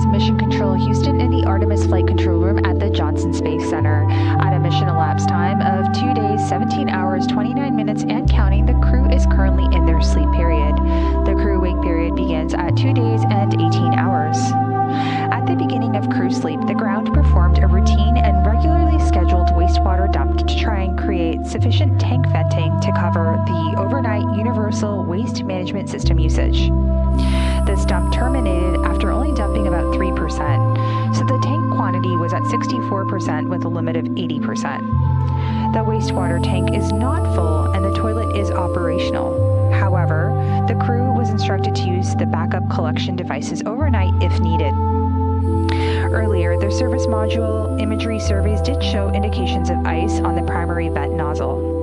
Mission Control Houston in the Artemis Flight Control Room at the Johnson Space Center. At a mission elapsed time of 2 days, 17 hours, 29 minutes, and counting, the crew is currently in their sleep period. The crew wake period begins at 2 days and 18 hours. At the beginning of crew sleep, the ground performed a routine and regularly scheduled wastewater dump to try and create sufficient tank venting to cover the overnight Universal Waste Management System usage. This dump terminated after only dumping about 3%, so the tank quantity was at 64% with a limit of 80%. The wastewater tank is not full and the toilet is operational. However, the crew was instructed to use the backup collection devices overnight if needed. Earlier, their service module imagery surveys did show indications of ice on the primary vent nozzle.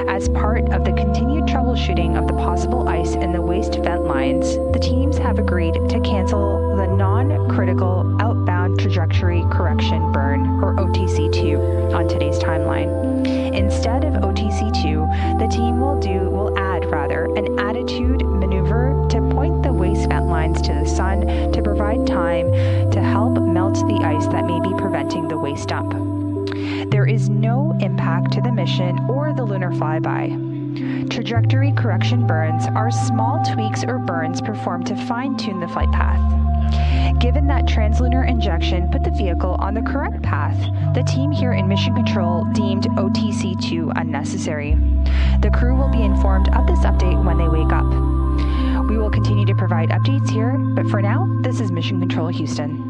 As part of the continued troubleshooting of the possible ice in the waste vent lines, the teams have agreed to cancel the non-critical outbound trajectory correction burn, or OTC2, on today's timeline. Instead of OTC2, the team will add an attitude maneuver to point the waste vent lines to the sun to provide time to help melt the ice that may be preventing the waste dump. There is no impact to the mission or the lunar flyby. Trajectory correction burns are small tweaks or burns performed to fine-tune the flight path. Given that translunar injection put the vehicle on the correct path, the team here in Mission Control deemed OTC2 unnecessary. The crew will be informed of this update when they wake up. We will continue to provide updates here, but for now, this is Mission Control Houston.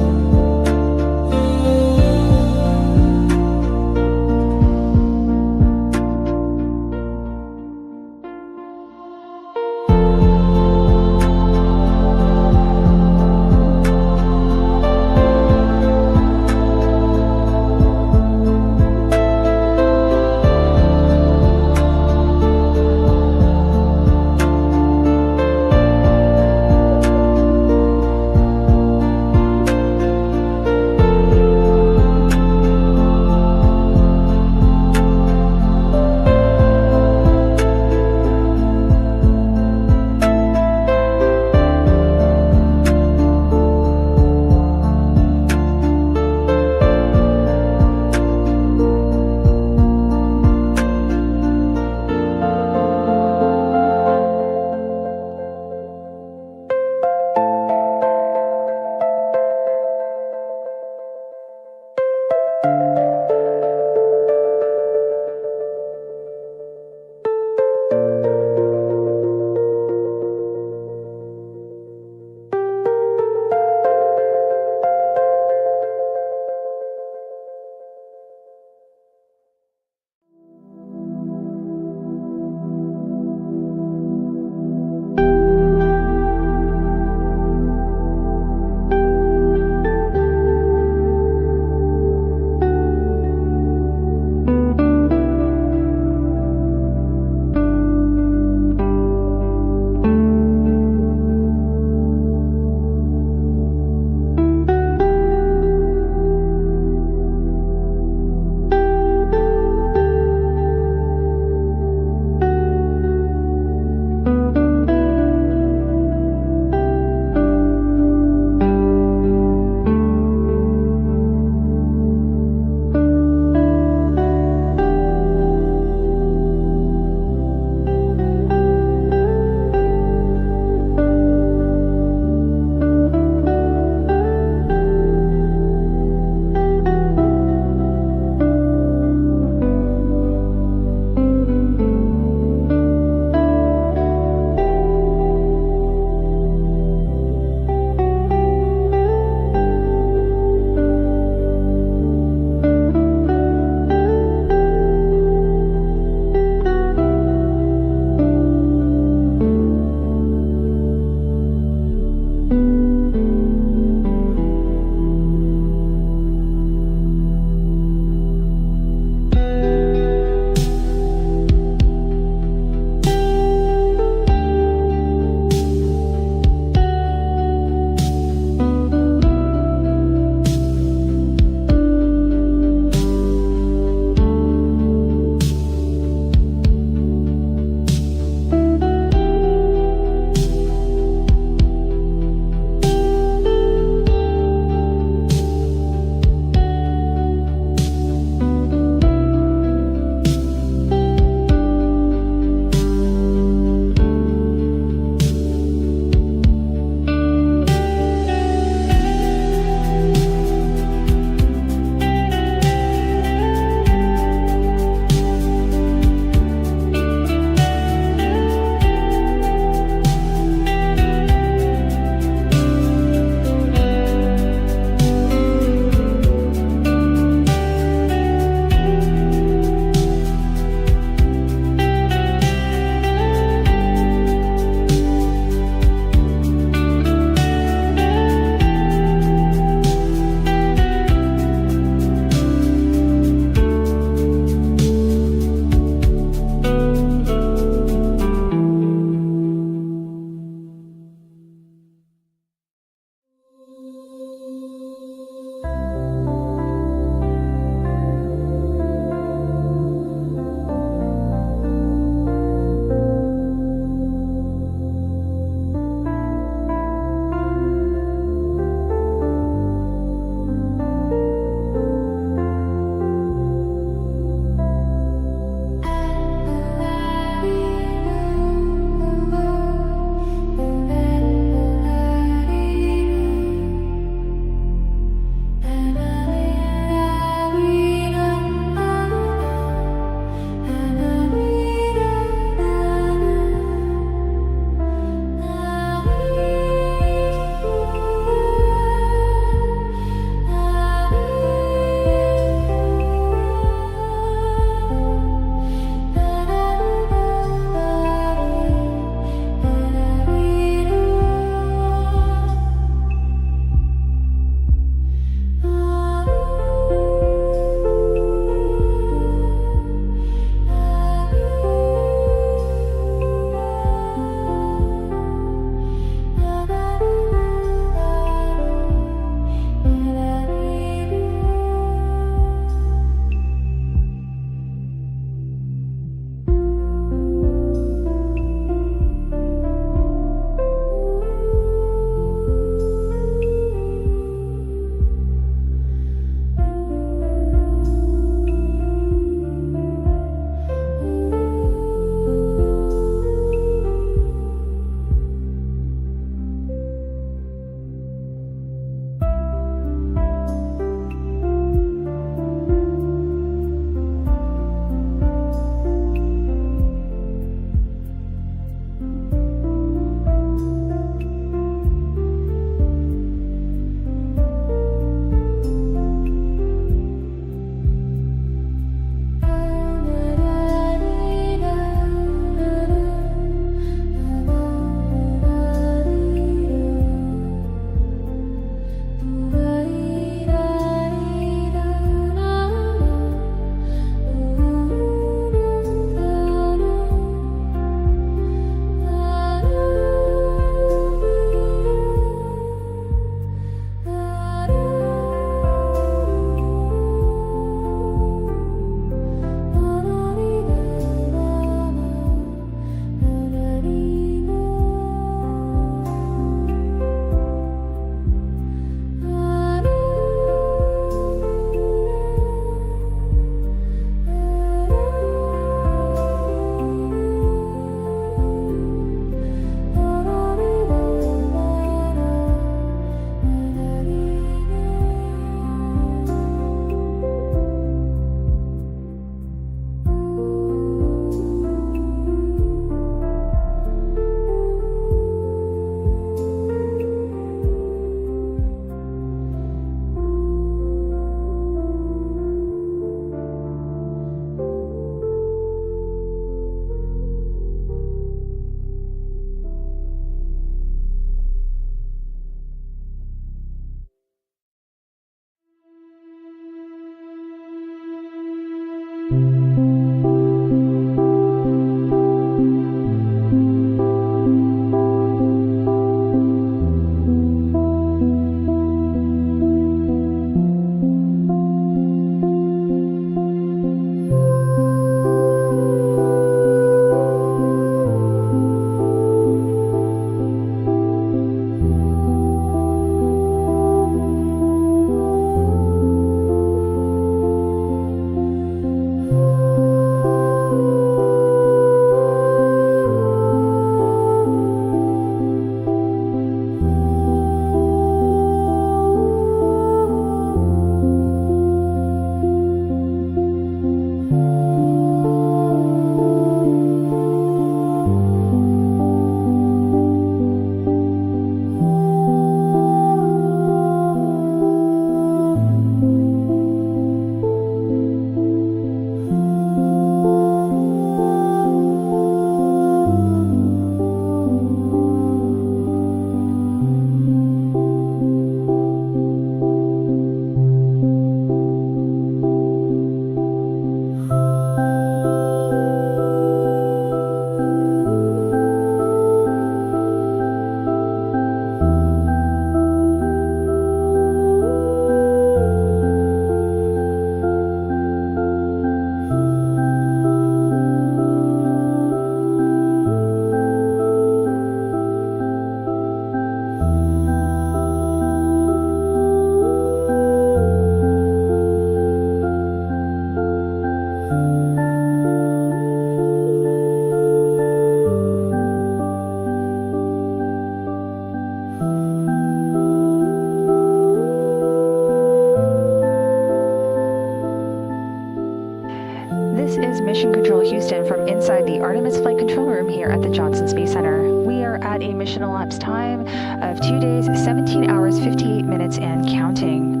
Houston from inside the Artemis Flight Control Room here at the Johnson Space Center. We are at a mission elapsed time of 2 days, 17 hours, 58 minutes, and counting.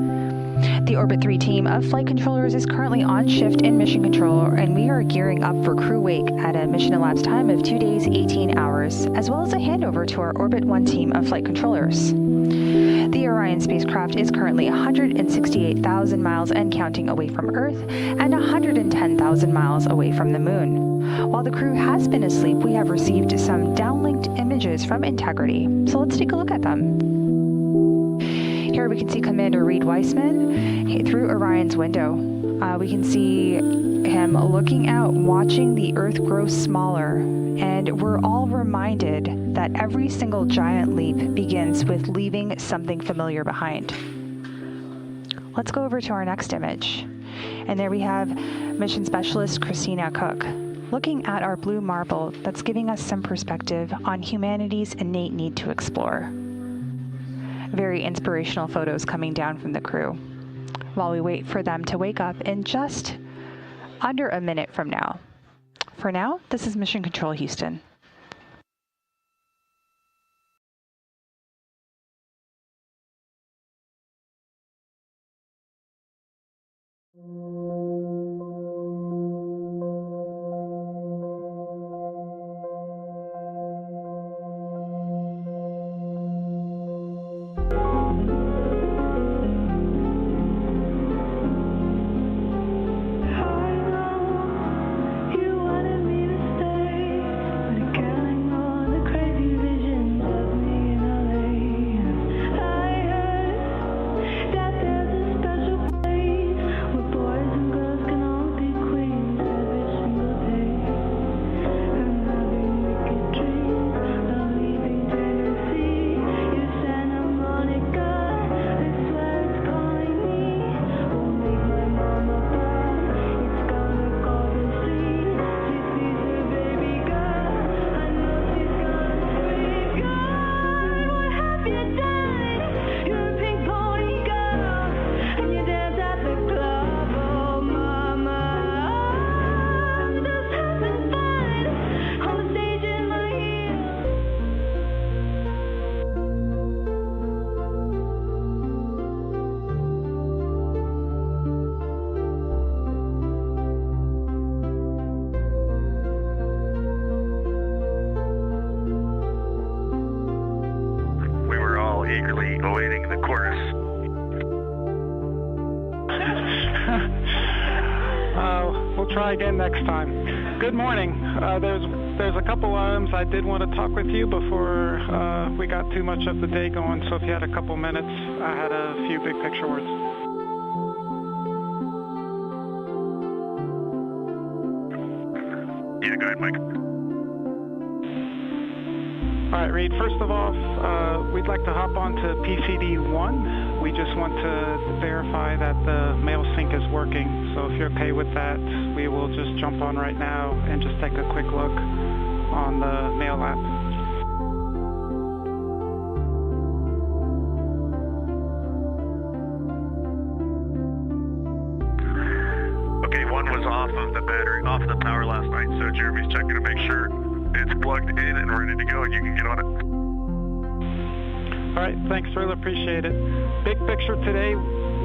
The Orbit 3 team of flight controllers is currently on shift in mission control, and we are gearing up for crew wake at a mission elapsed time of 2 days, 18 hours, as well as a handover to our Orbit 1 team of flight controllers. The Orion spacecraft is currently 168,000 miles and counting away from Earth and 110,000 miles away from the Moon. While the crew has been asleep, we have received some downlinked images from Integrity, so let's take a look at them. Here we can see Commander Reed Weissman through Orion's window. We can see him looking out, watching the Earth grow smaller, and we're all reminded that every single giant leap begins with leaving something familiar behind. Let's go over to our next image. And there we have Mission Specialist Christina Cook looking at our blue marble that's giving us some perspective on humanity's innate need to explore. Very inspirational photos coming down from the crew while we wait for them to wake up in just under a minute from now. For now, this is Mission Control Houston. Eagerly awaiting the chorus. We'll try again next time. Good morning. There's a couple items I did want to talk with you before we got too much of the day going, so if you had a couple minutes, I had a few big picture words. Yeah, go ahead, Mike. All right, Reed, first of all, we'd like to hop on to PCD-1. We just want to verify that the mail sync is working. So if you're okay with that, we will just jump on right now and just take a quick look on the mail app. Okay, one was off of the battery, off the power last night, so Jeremy's checking to make sure it's plugged in and ready to go and you can get on it. All right, thanks, really appreciate it. Big picture today,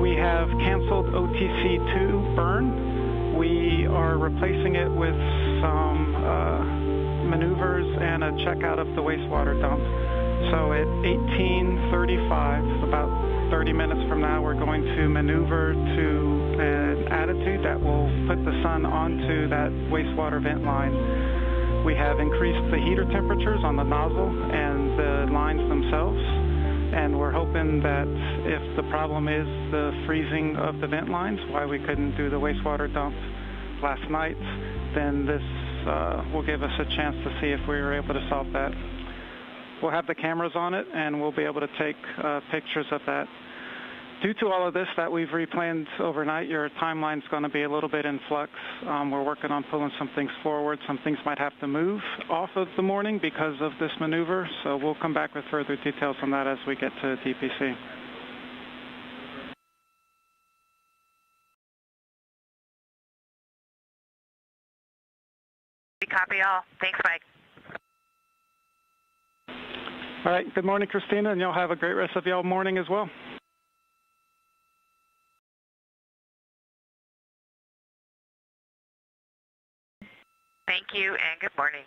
we have canceled OTC-2 burn. We are replacing it with some maneuvers and a checkout of the wastewater dump. So at 18:35, about 30 minutes from now, we're going to maneuver to an attitude that will put the sun onto that wastewater vent line. We have increased the heater temperatures on the nozzle and the lines themselves, and we're hoping that if the problem is the freezing of the vent lines, why we couldn't do the wastewater dump last night, then this will give us a chance to see if we were able to solve that. We'll have the cameras on it, and we'll be able to take pictures of that. Due to all of this that we've replanned overnight, your timeline's going to be a little bit in flux. We're working on pulling some things forward. Some things might have to move off of the morning because of this maneuver, so we'll come back with further details on that as we get to DPC. Copy all. Thanks, Mike. All right. Good morning, Christina, and y'all have a great rest of y'all morning as well. Thank you, and good morning.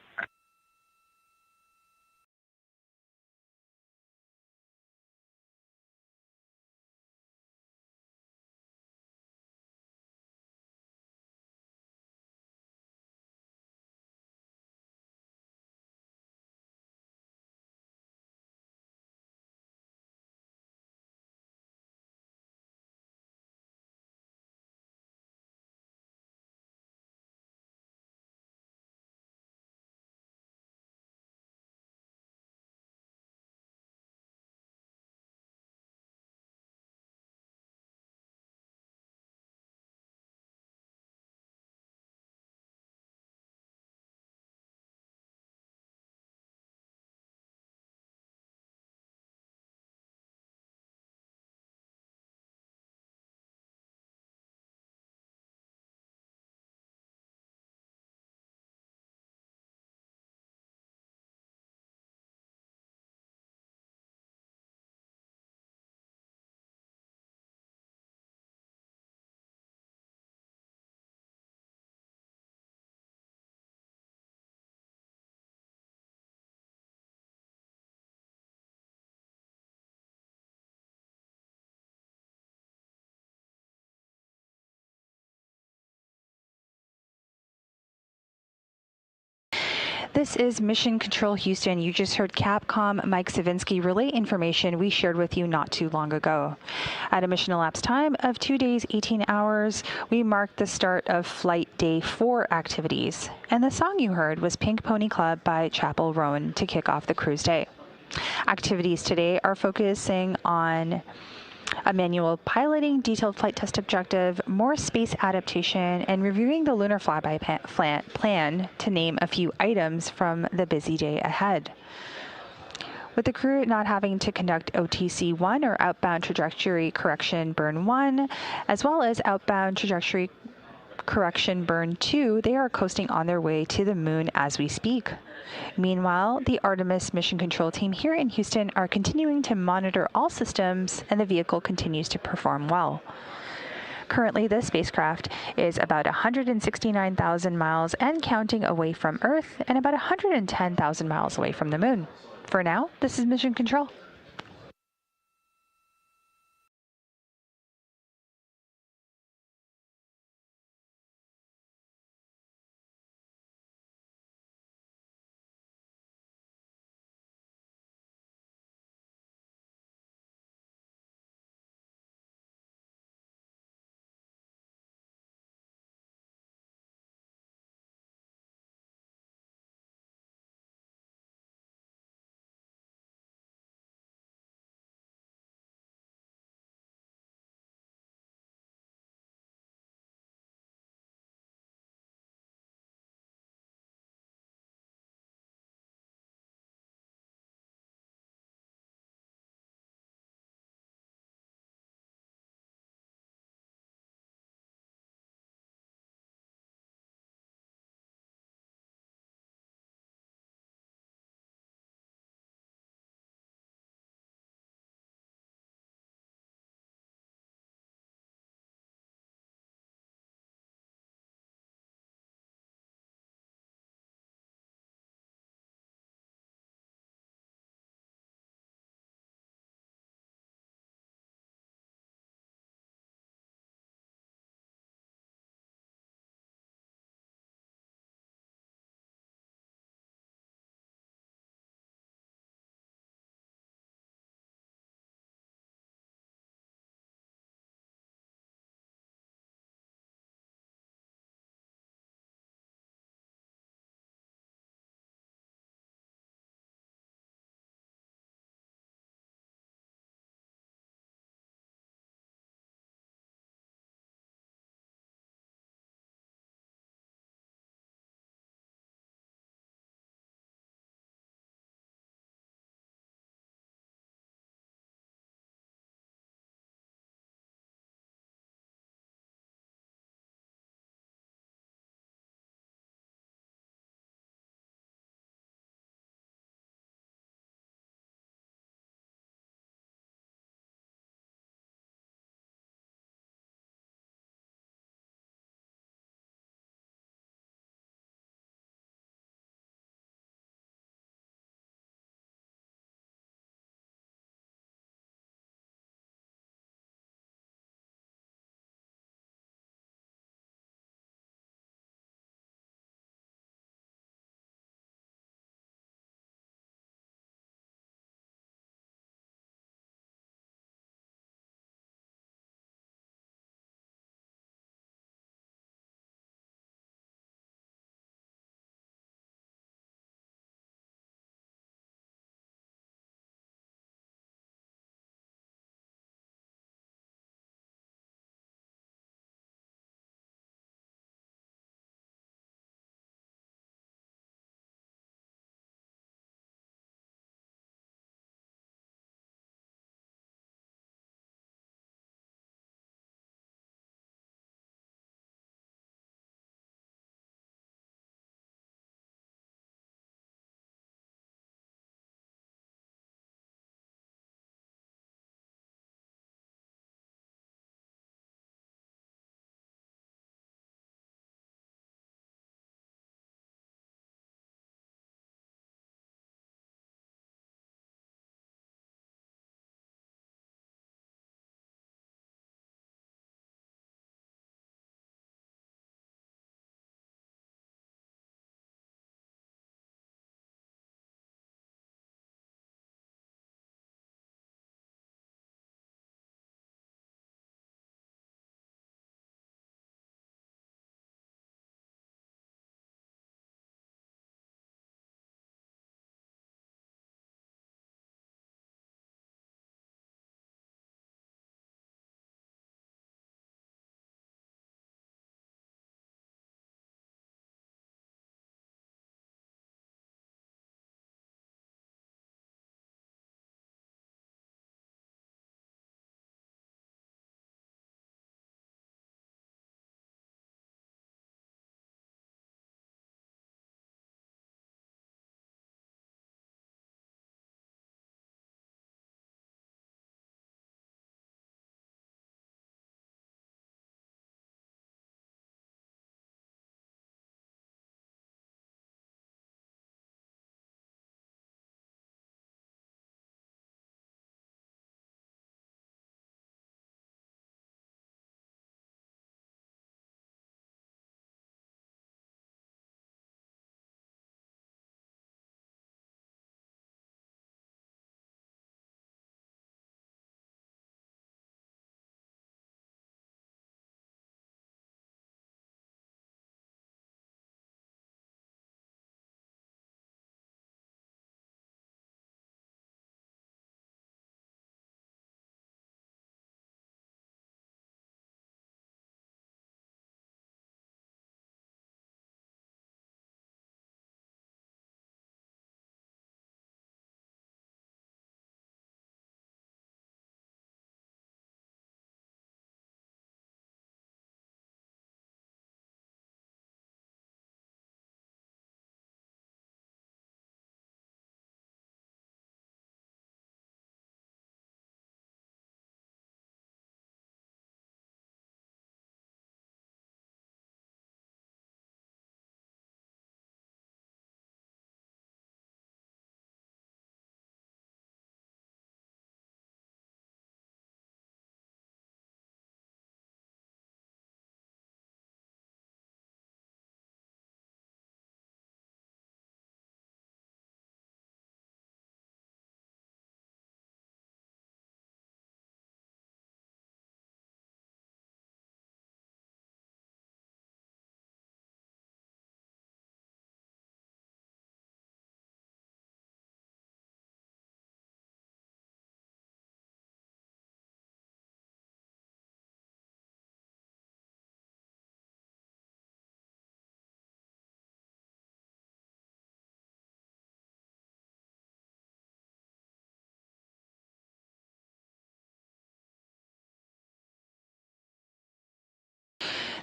This is Mission Control Houston. You just heard Capcom Mike Savinsky relay information we shared with you not too long ago. At a mission elapsed time of 2 days, 18 hours, we marked the start of Flight Day 4 activities. And the song you heard was Pink Pony Club by Chapel Roan to kick off the cruise day. Activities today are focusing on a manual piloting, detailed flight test objective, more space adaptation, and reviewing the lunar flyby plan to name a few items from the busy day ahead. With the crew not having to conduct OTC-1 or outbound trajectory correction burn 1, as well as outbound trajectory correction burn 2, they are coasting on their way to the moon as we speak. Meanwhile, the Artemis mission control team here in Houston are continuing to monitor all systems, and the vehicle continues to perform well. Currently, the spacecraft is about 169,000 miles and counting away from Earth and about 110,000 miles away from the moon. For now, this is Mission Control.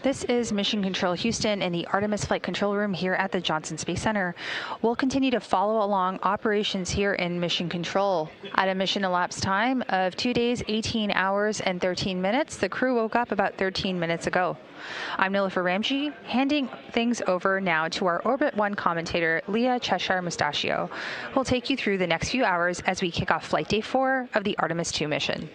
This is Mission Control Houston in the Artemis Flight Control Room here at the Johnson Space Center. We'll continue to follow along operations here in Mission Control. At a mission elapsed time of 2 days, 18 hours, and 13 minutes, the crew woke up about 13 minutes ago. I'm Nilofer Ramji, handing things over now to our Orbit 1 commentator, Leah Cheshire Mustachio, who will take you through the next few hours as we kick off Flight Day 4 of the Artemis II mission.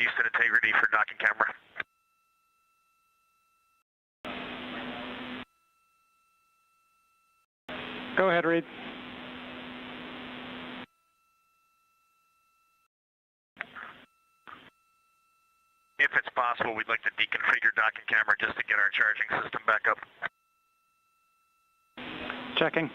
Houston integrity for docking camera. Go ahead, Reed. If it's possible, we'd like to deconfigure docking camera just to get our charging system back up. Checking.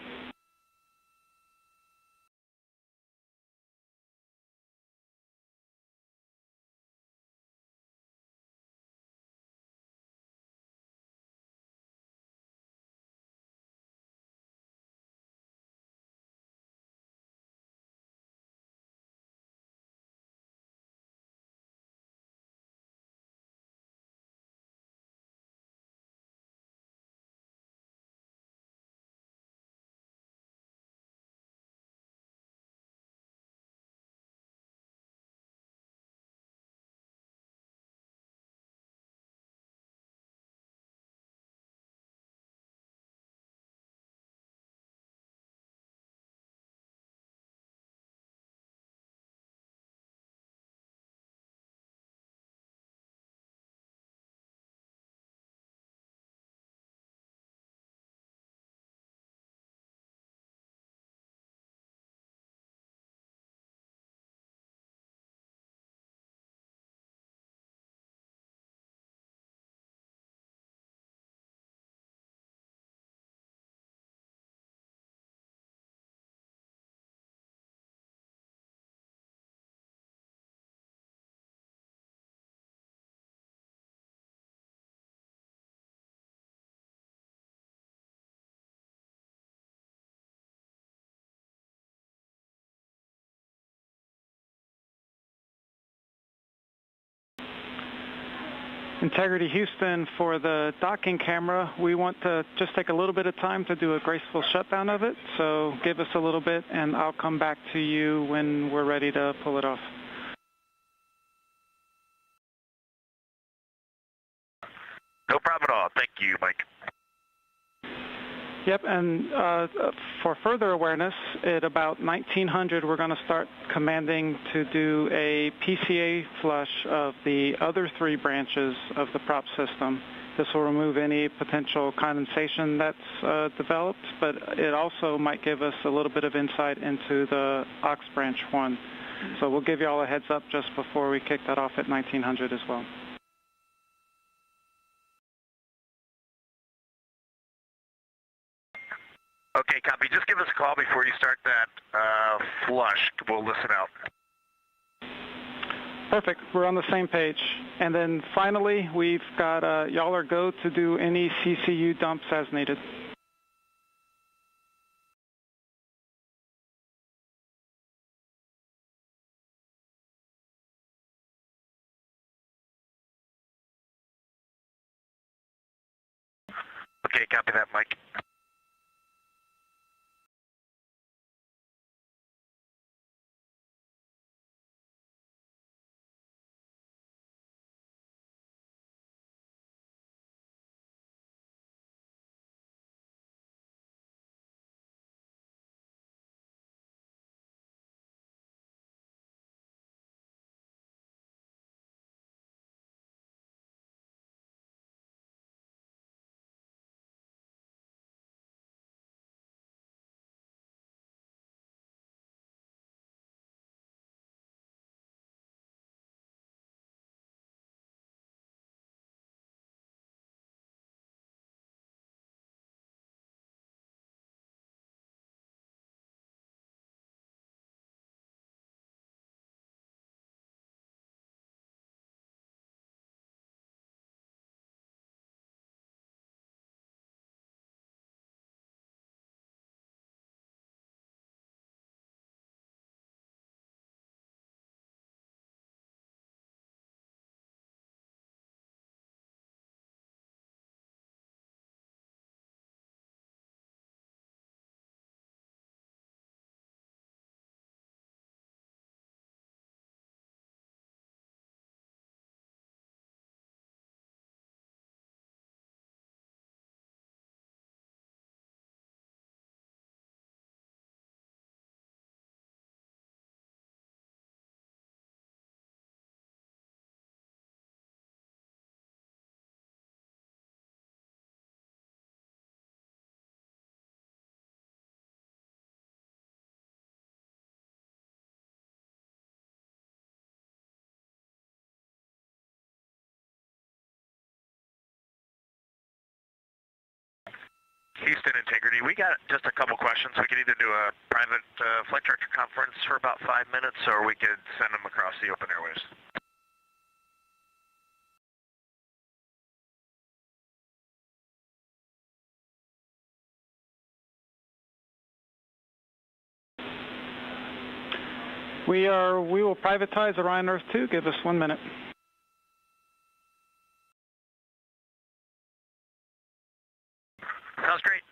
Integrity Houston, for the docking camera, we want to just take a little bit of time to do a graceful shutdown of it, so give us a little bit and I'll come back to you when we're ready to pull it off. No problem at all. Thank you, Mike. Yep, and for further awareness, at about 1900, we're going to start commanding to do a PCA flush of the other three branches of the prop system. This will remove any potential condensation that's developed, but it also might give us a little bit of insight into the aux branch 1. So we'll give you all a heads up just before we kick that off at 1900 as well. Okay, copy. Just give us a call before you start that flush. We'll listen out. Perfect. We're on the same page. And then finally, we've got y'all are go to do any CCU dumps as needed. Okay, copy that, Mike. Houston Integrity, we got just a couple questions. We could either do a private flight director conference for about 5 minutes, or we could send them across the open airways. We will privatize Orion Earth 2. Give us 1 minute. Sounds great.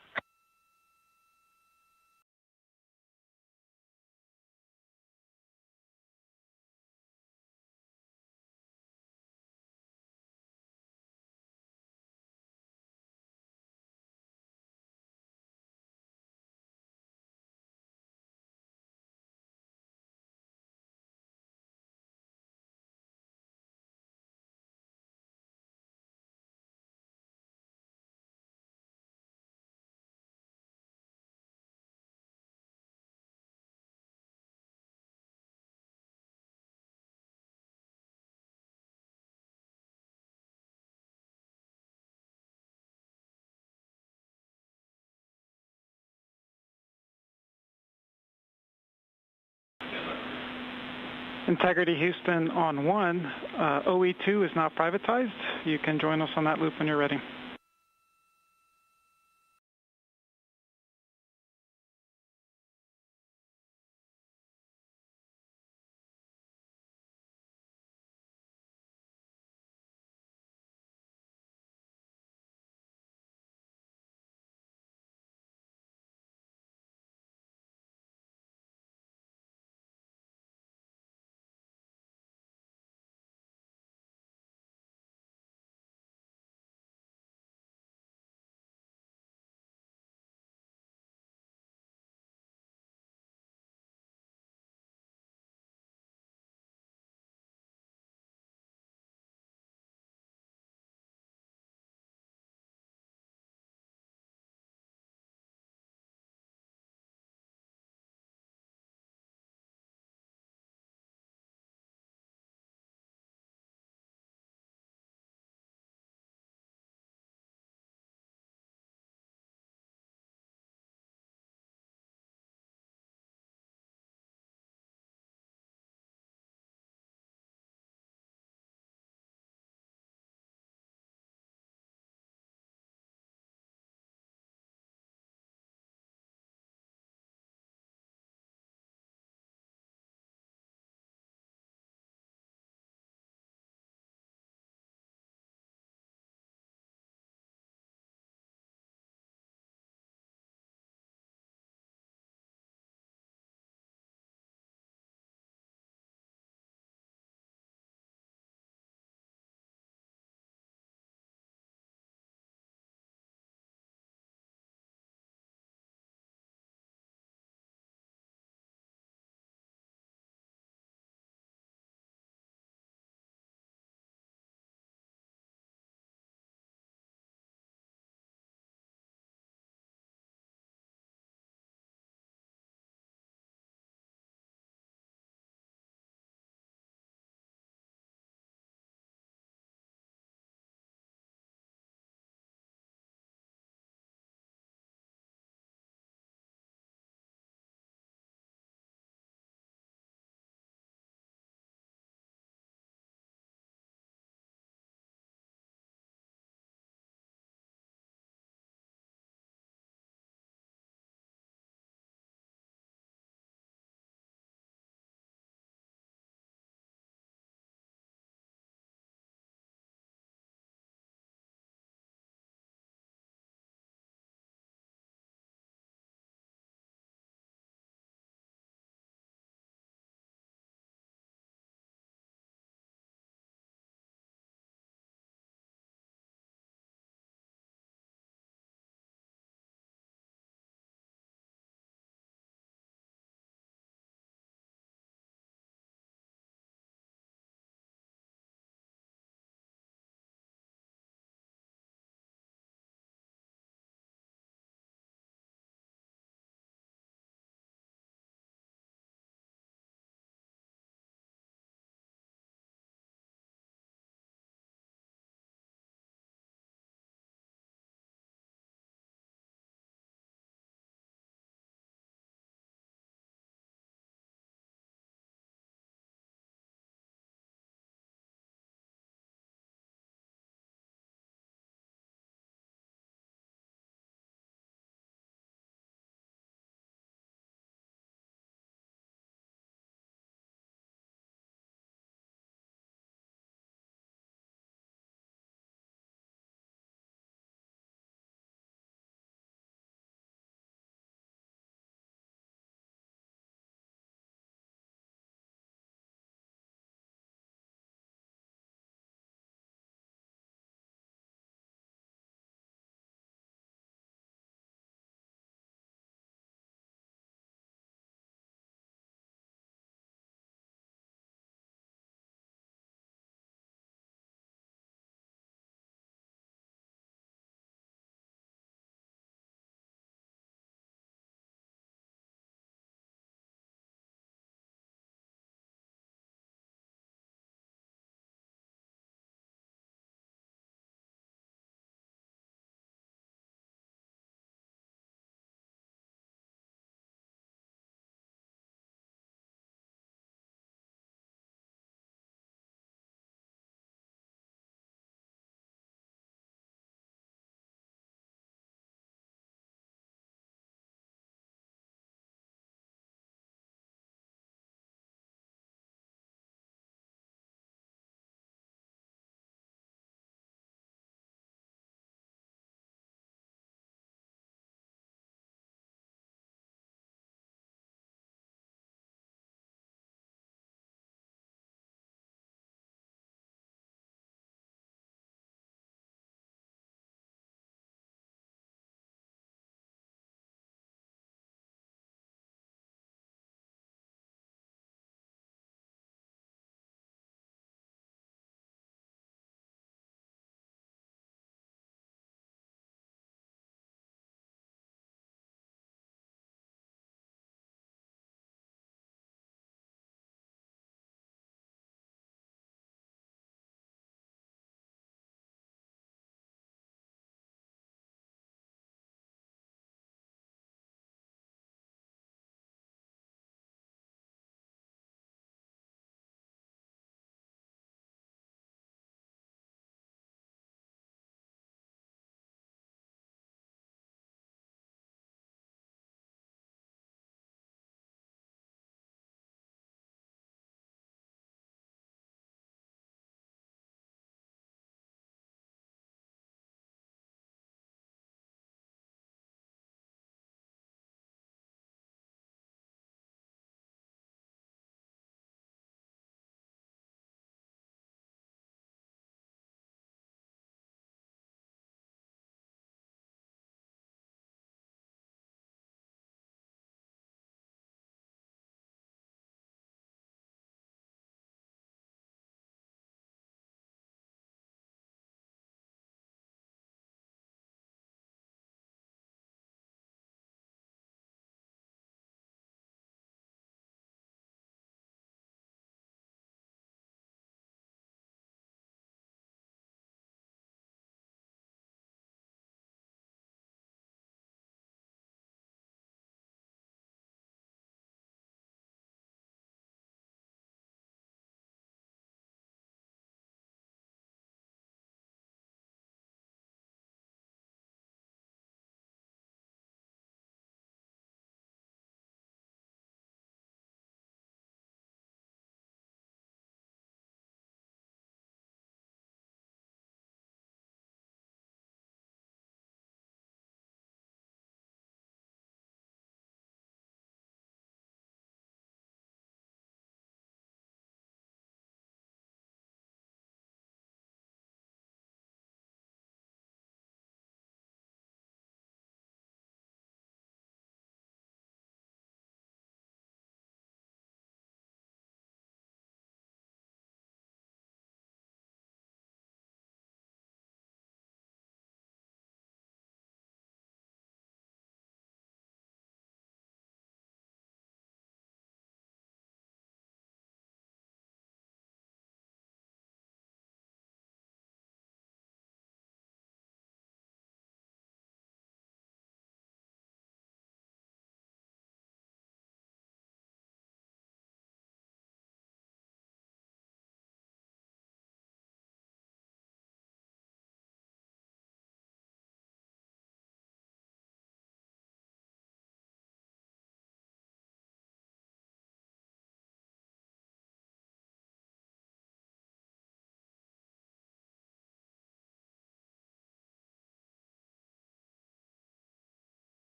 Integrity Houston on 1. OE2 is not privatized. You can join us on that loop when you're ready.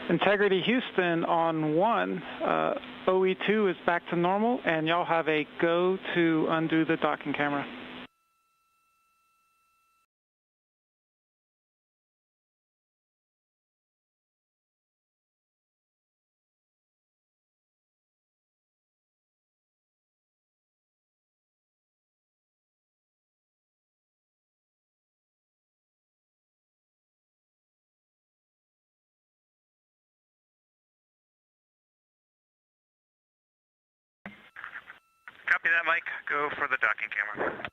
Integrity Houston on 1, OE2 is back to normal, and y'all have a go to undo the docking camera. Copy that, Mike. Go for the docking camera.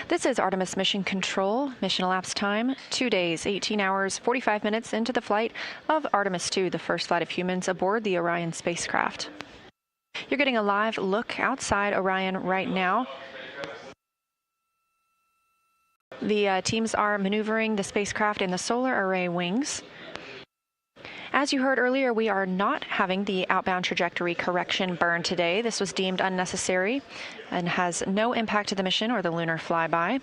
This is Artemis Mission Control. Mission elapsed time, 2 days, 18 hours, 45 minutes into the flight of Artemis II, the first flight of humans aboard the Orion spacecraft. You're getting a live look outside Orion right now. The teams are maneuvering the spacecraft in the solar array wings. As you heard earlier, we are not having the outbound trajectory correction burn today. This was deemed unnecessary and has no impact to the mission or the lunar flyby.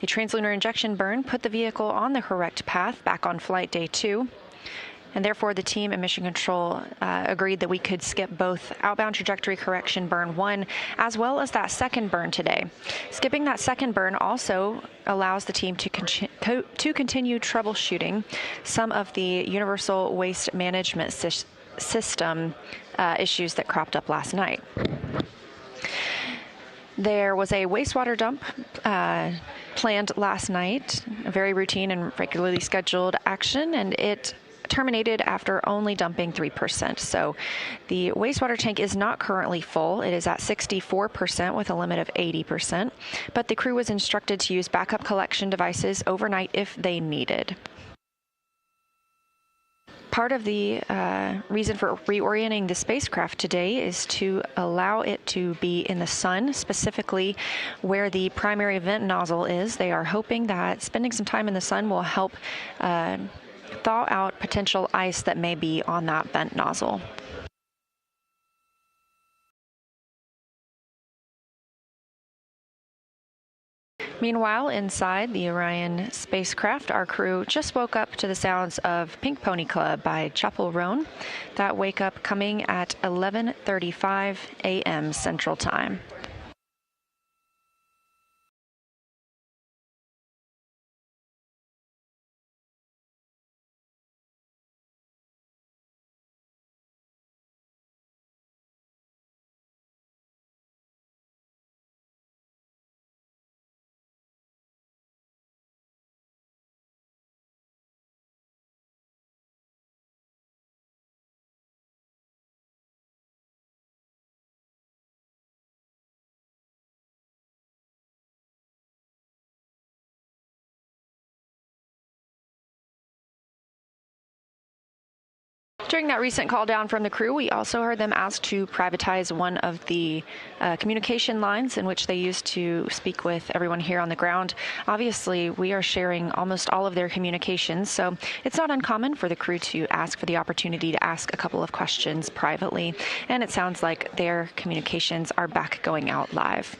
The translunar injection burn put the vehicle on the correct path back on flight day 2. And therefore, the team and Mission Control agreed that we could skip both outbound trajectory correction burn 1 as well as that second burn today. Skipping that second burn also allows the team to continue troubleshooting some of the universal waste management system issues that cropped up last night. There was a wastewater dump planned last night, a very routine and regularly scheduled action, and it terminated after only dumping 3%. So the wastewater tank is not currently full. It is at 64% with a limit of 80%, but the crew was instructed to use backup collection devices overnight if they needed. Part of the reason for reorienting the spacecraft today is to allow it to be in the sun, specifically where the primary vent nozzle is. They are hoping that spending some time in the sun will help thaw out potential ice that may be on that vent nozzle. Meanwhile, inside the Orion spacecraft, our crew just woke up to the sounds of Pink Pony Club by Chapel Roan. That wake up coming at 11:35 a.m. Central Time. During that recent call down from the crew, we also heard them ask to privatize one of the communication lines in which they used to speak with everyone here on the ground. Obviously, we are sharing almost all of their communications, so it's not uncommon for the crew to ask for the opportunity to ask a couple of questions privately, and it sounds like their communications are back going out live.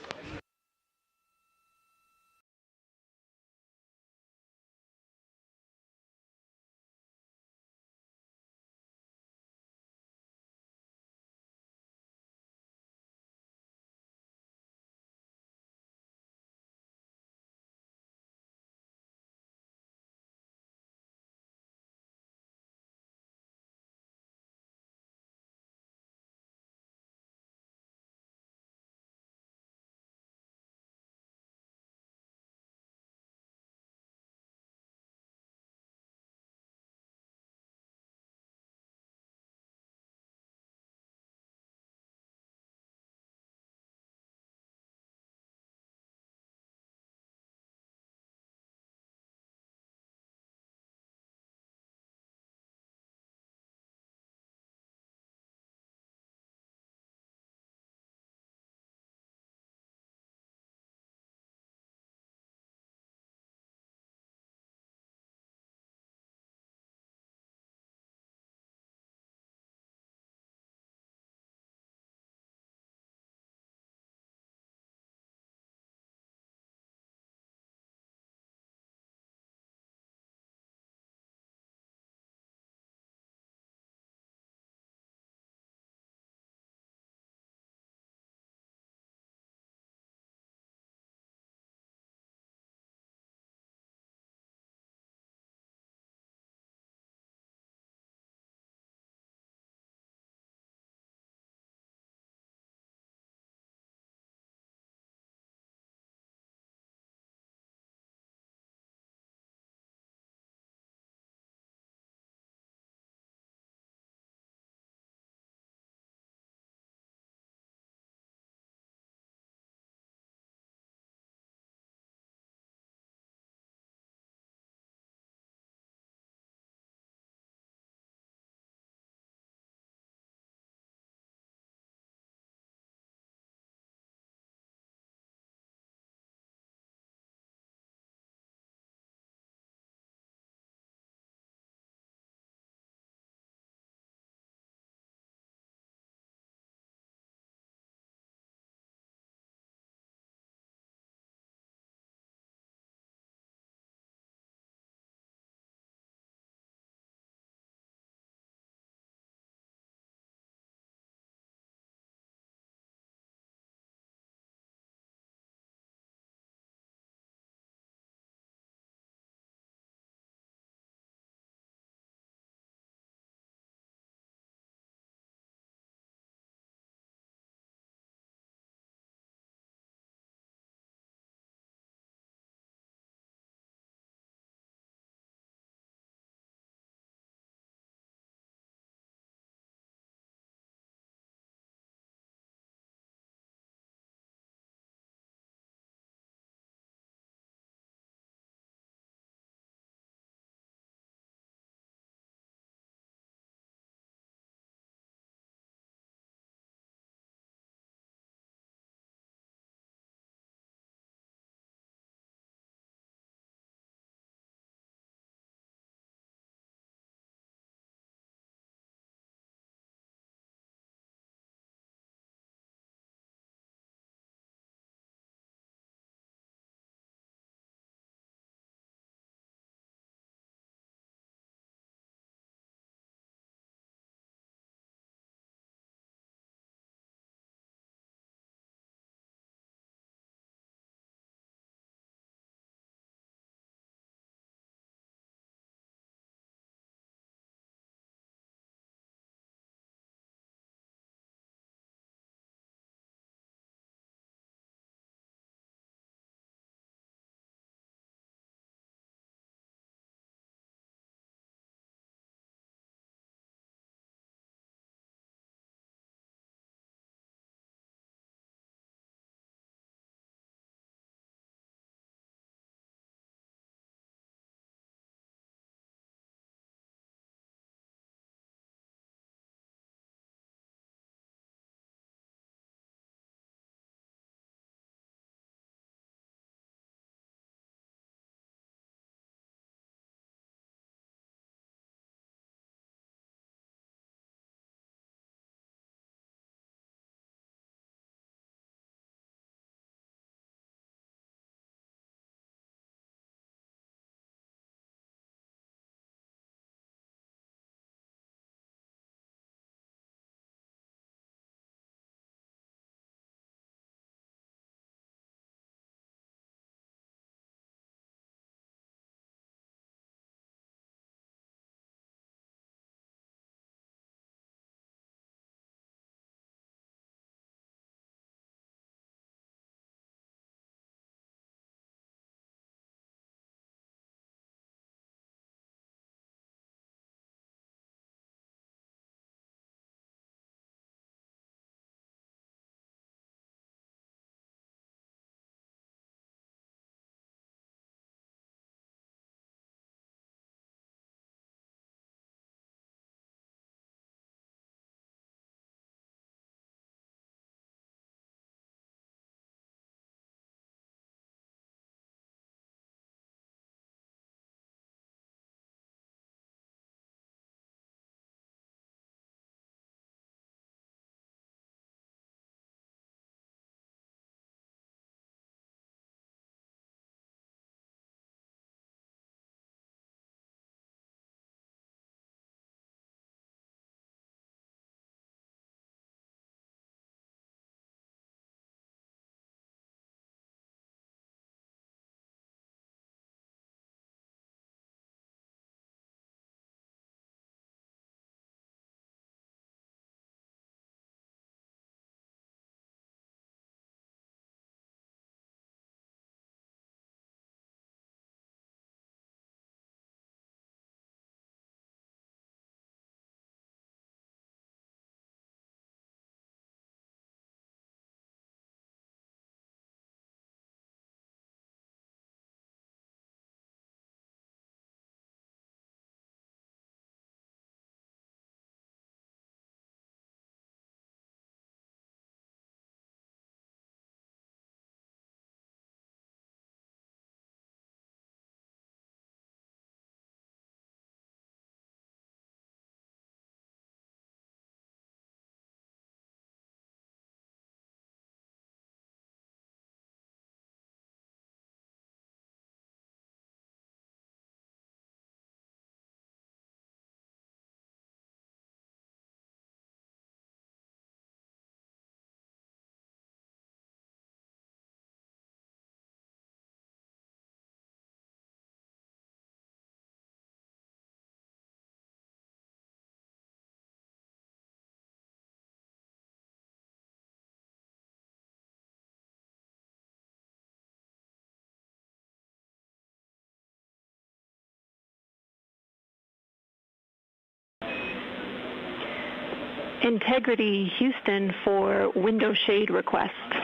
Integrity Houston for window shade request. Can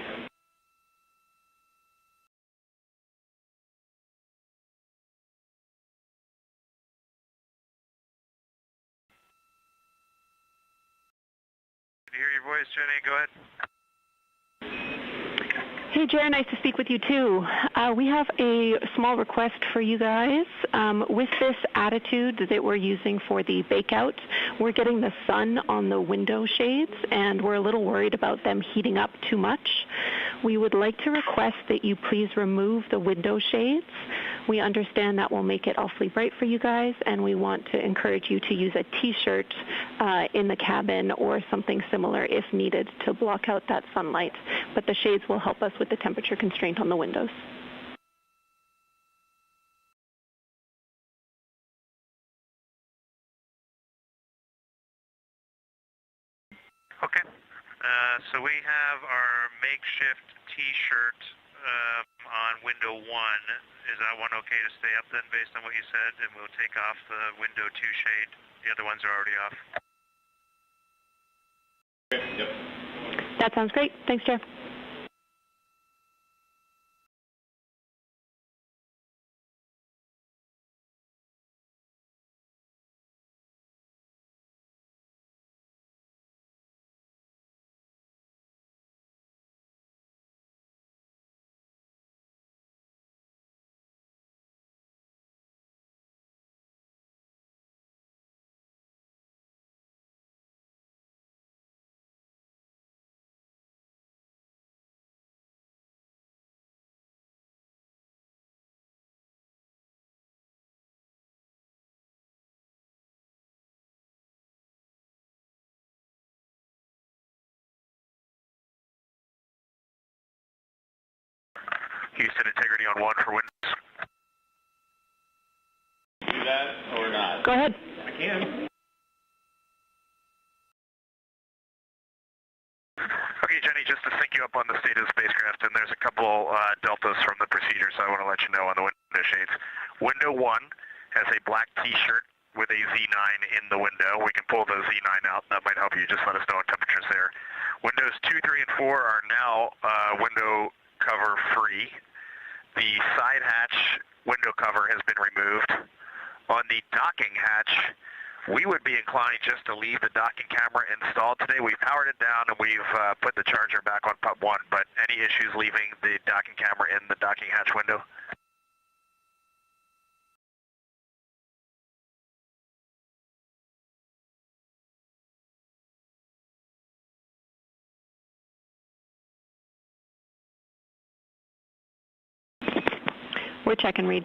hear your voice, Jenny. Go ahead. Hey, Jer, nice to speak with you too. We have a small request for you guys. With this attitude that we're using for the bakeout, we're getting the sun on the window shades, and we're a little worried about them heating up too much. We would like to request that you please remove the window shades. We understand that will make it awfully bright for you guys, and we want to encourage you to use a T-shirt in the cabin or something similar if needed to block out that sunlight. But the shades will help us with the temperature constraint on the windows. Okay. So we have our makeshift T-shirt on window 1. Is that one okay to stay up then based on what you said? And we'll take off the window 2 shade. The other ones are already off. Okay, yep. That sounds great. Thanks, Jeff. Houston, integrity on 1 for windows. Do that or not? Go ahead. I can. Okay, Jenny, just to sync you up on the state of the spacecraft, and there's a couple deltas from the procedure, so I want to let you know on the window shades. Window 1 has a black T-shirt with a Z9 in the window. We can pull the Z9 out. That might help you. Just let us know what temperature's there. Windows 2, 3, and 4 are now window cover free. The side hatch window cover has been removed. On the docking hatch, we would be inclined just to leave the docking camera installed today. We've powered it down and we've put the charger back on pub 1, but any issues leaving the docking camera in the docking hatch window? We're check and read.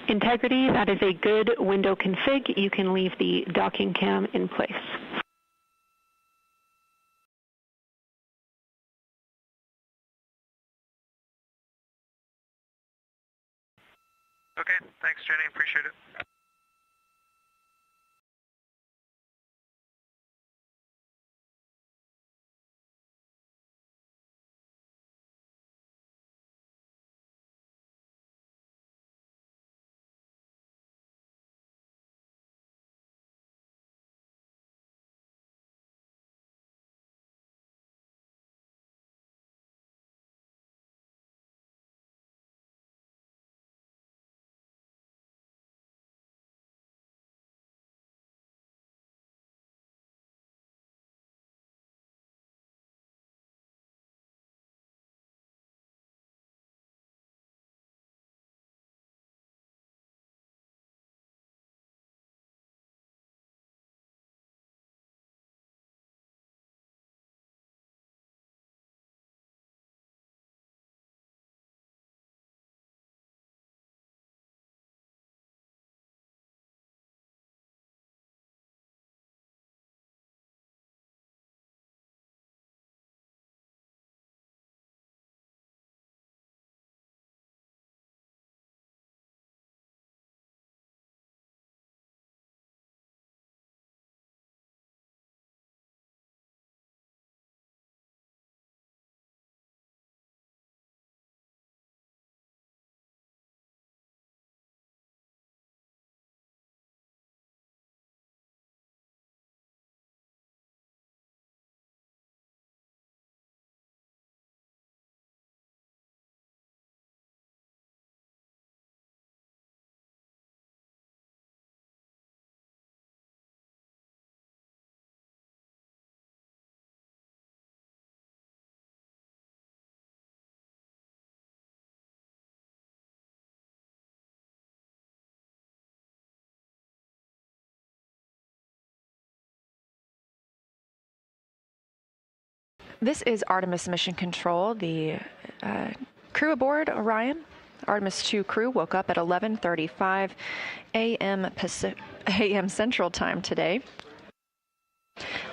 integrity, that is a good window config. You can leave the docking cam in place. Okay, thanks, Jenny. Appreciate it. This is Artemis Mission Control. The crew aboard Orion, Artemis II crew, woke up at 11:35 a.m. Central Time today.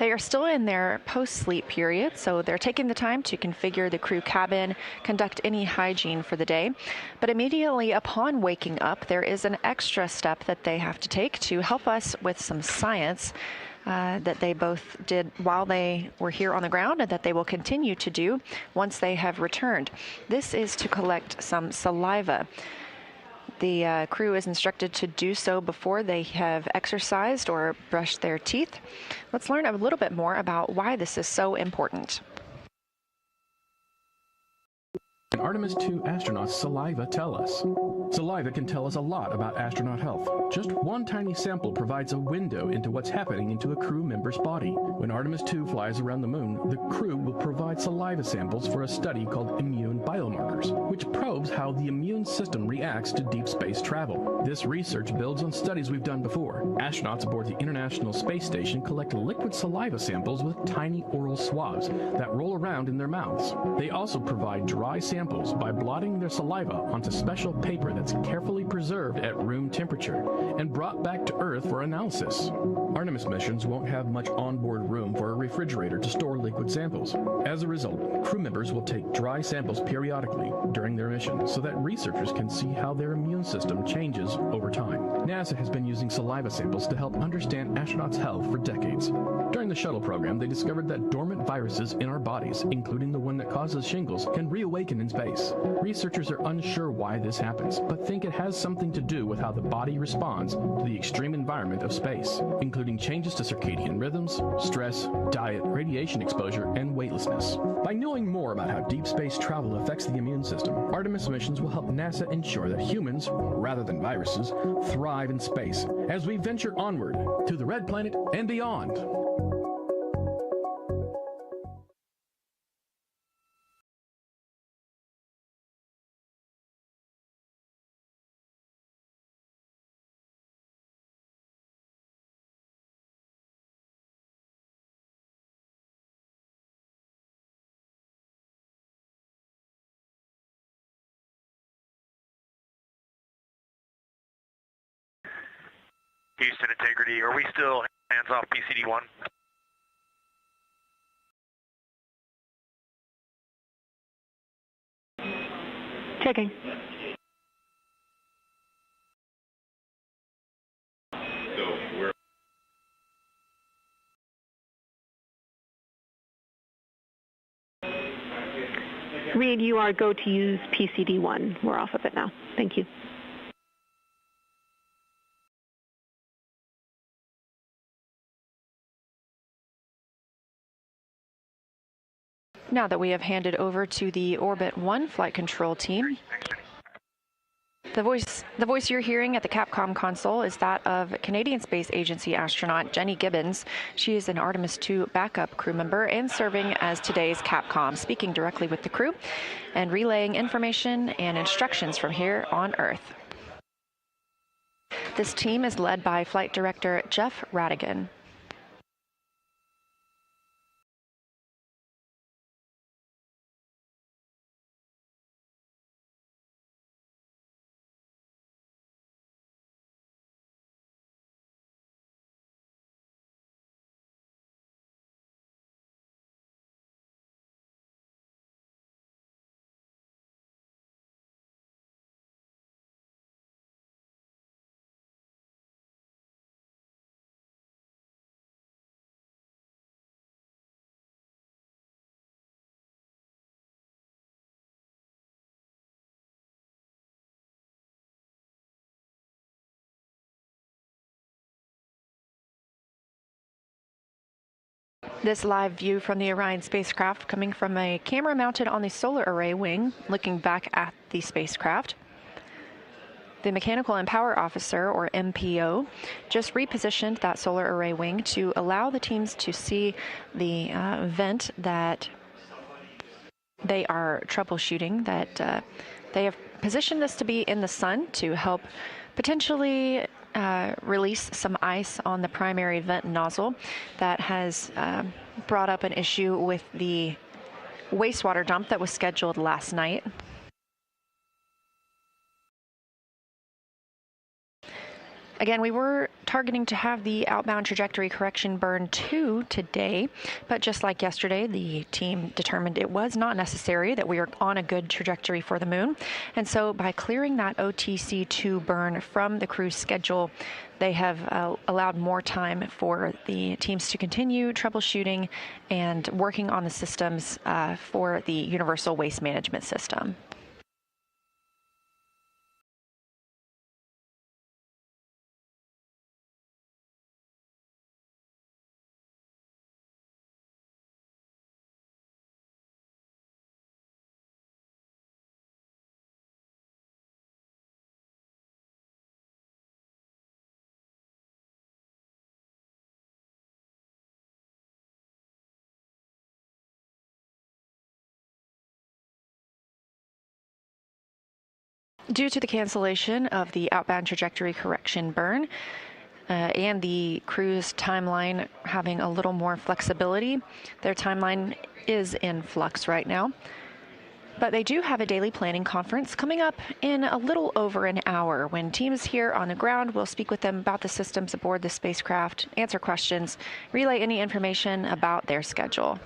They are still in their post-sleep period, so they're taking the time to configure the crew cabin, conduct any hygiene for the day. But immediately upon waking up, there is an extra step that they have to take to help us with some science that they both did while they were here on the ground and that they will continue to do once they have returned. This is to collect some saliva. The crew is instructed to do so before they have exercised or brushed their teeth. Let's learn a little bit more about why this is so important. Artemis II astronauts' saliva tell us. Saliva can tell us a lot about astronaut health. Just one tiny sample provides a window into what's happening into a crew member's body. When Artemis II flies around the moon, the crew will provide saliva samples for a study called immune biomarkers, which probes how the immune system reacts to deep space travel. This research builds on studies we've done before. Astronauts aboard the International Space Station collect liquid saliva samples with tiny oral swabs that roll around in their mouths. They also provide dry samples by blotting their saliva onto special paper that's carefully preserved at room temperature and brought back to Earth for analysis. Artemis missions won't have much onboard room for a refrigerator to store liquid samples. As a result, crew members will take dry samples periodically during their mission so that researchers can see how their immune system changes over time. NASA has been using saliva samples to help understand astronauts' health for decades. During the shuttle program, they discovered that dormant viruses in our bodies, including the one that causes shingles, can reawaken in space. Researchers are unsure why this happens, but think it has something to do with how the body responds to the extreme environment of space, including changes to circadian rhythms, stress, diet, radiation exposure, and weightlessness. By knowing more about how deep space travel affects the immune system, Artemis missions will help NASA ensure that humans, rather than viruses, thrive in space as we venture onward to the Red Planet and beyond. Houston integrity. Are we still hands off PCD-1? Checking. So we're Reed, you are go to use PCD1. We're off of it now. Thank you. Now that we have handed over to the Orbit 1 flight control team, the voice you're hearing at the Capcom console is that of Canadian Space Agency astronaut Jenny Gibbons. She is an Artemis II backup crew member and serving as today's Capcom, speaking directly with the crew and relaying information and instructions from here on Earth. This team is led by Flight Director Jeff Radigan. This live view from the Orion spacecraft coming from a camera mounted on the solar array wing, looking back at the spacecraft. The Mechanical and Power Officer, or MPO, just repositioned that solar array wing to allow the teams to see the vent that they are troubleshooting, that they have positioned this to be in the sun to help potentially release some ice on the primary vent nozzle that has brought up an issue with the wastewater dump that was scheduled last night. Again, we were targeting to have the outbound trajectory correction burn 2 today, but just like yesterday, the team determined it was not necessary, that we are on a good trajectory for the moon. And so by clearing that OTC2 burn from the crew's schedule, they have allowed more time for the teams to continue troubleshooting and working on the systems for the Universal Waste Management System. Due to the cancellation of the outbound trajectory correction burn and the crew's timeline having a little more flexibility, their timeline is in flux right now. But they do have a daily planning conference coming up in a little over an hour when teams here on the ground will speak with them about the systems aboard the spacecraft, answer questions, relay any information about their schedule.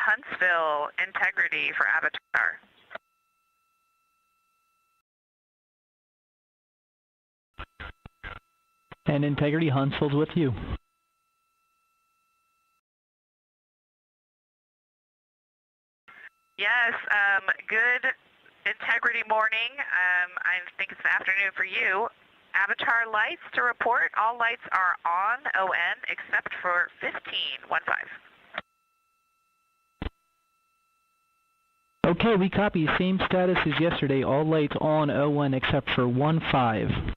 Huntsville, integrity for Avatar. And integrity, Huntsville's with you. Yes, good integrity morning. I think it's the afternoon for you. Avatar lights to report. All lights are on, ON, except for 1515. Okay, we copy. Same status as yesterday. All lights on, ON, except for 15.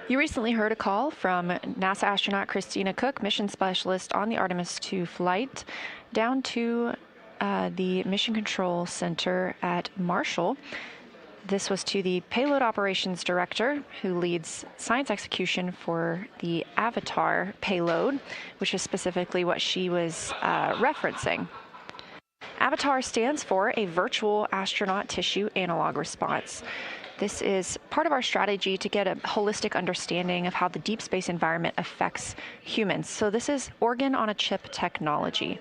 You recently heard a call from NASA astronaut Christina Cook, mission specialist on the Artemis II flight, down to the Mission Control Center at Marshall. This was to the Payload Operations Director, who leads science execution for the Avatar payload, which is specifically what she was referencing. Avatar stands for a Virtual Astronaut Tissue Analog Response. This is part of our strategy to get a holistic understanding of how the deep space environment affects humans. So this is organ-on-a-chip technology.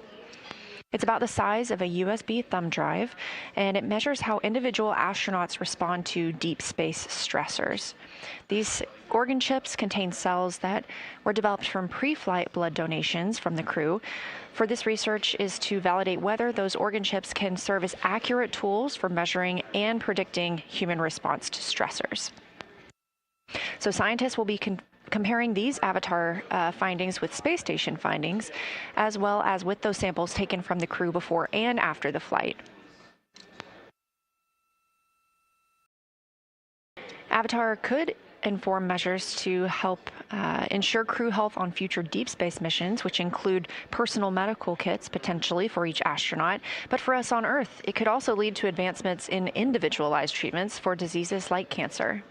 It's about the size of a USB thumb drive, and it measures how individual astronauts respond to deep space stressors. These organ chips contain cells that were developed from pre-flight blood donations from the crew. For this research is to validate whether those organ chips can serve as accurate tools for measuring and predicting human response to stressors. So scientists will be comparing these Avatar findings with space station findings, as well as with those samples taken from the crew before and after the flight. Avatar could inform measures to help ensure crew health on future deep space missions, which include personal medical kits potentially for each astronaut. But for us on Earth, it could also lead to advancements in individualized treatments for diseases like cancer.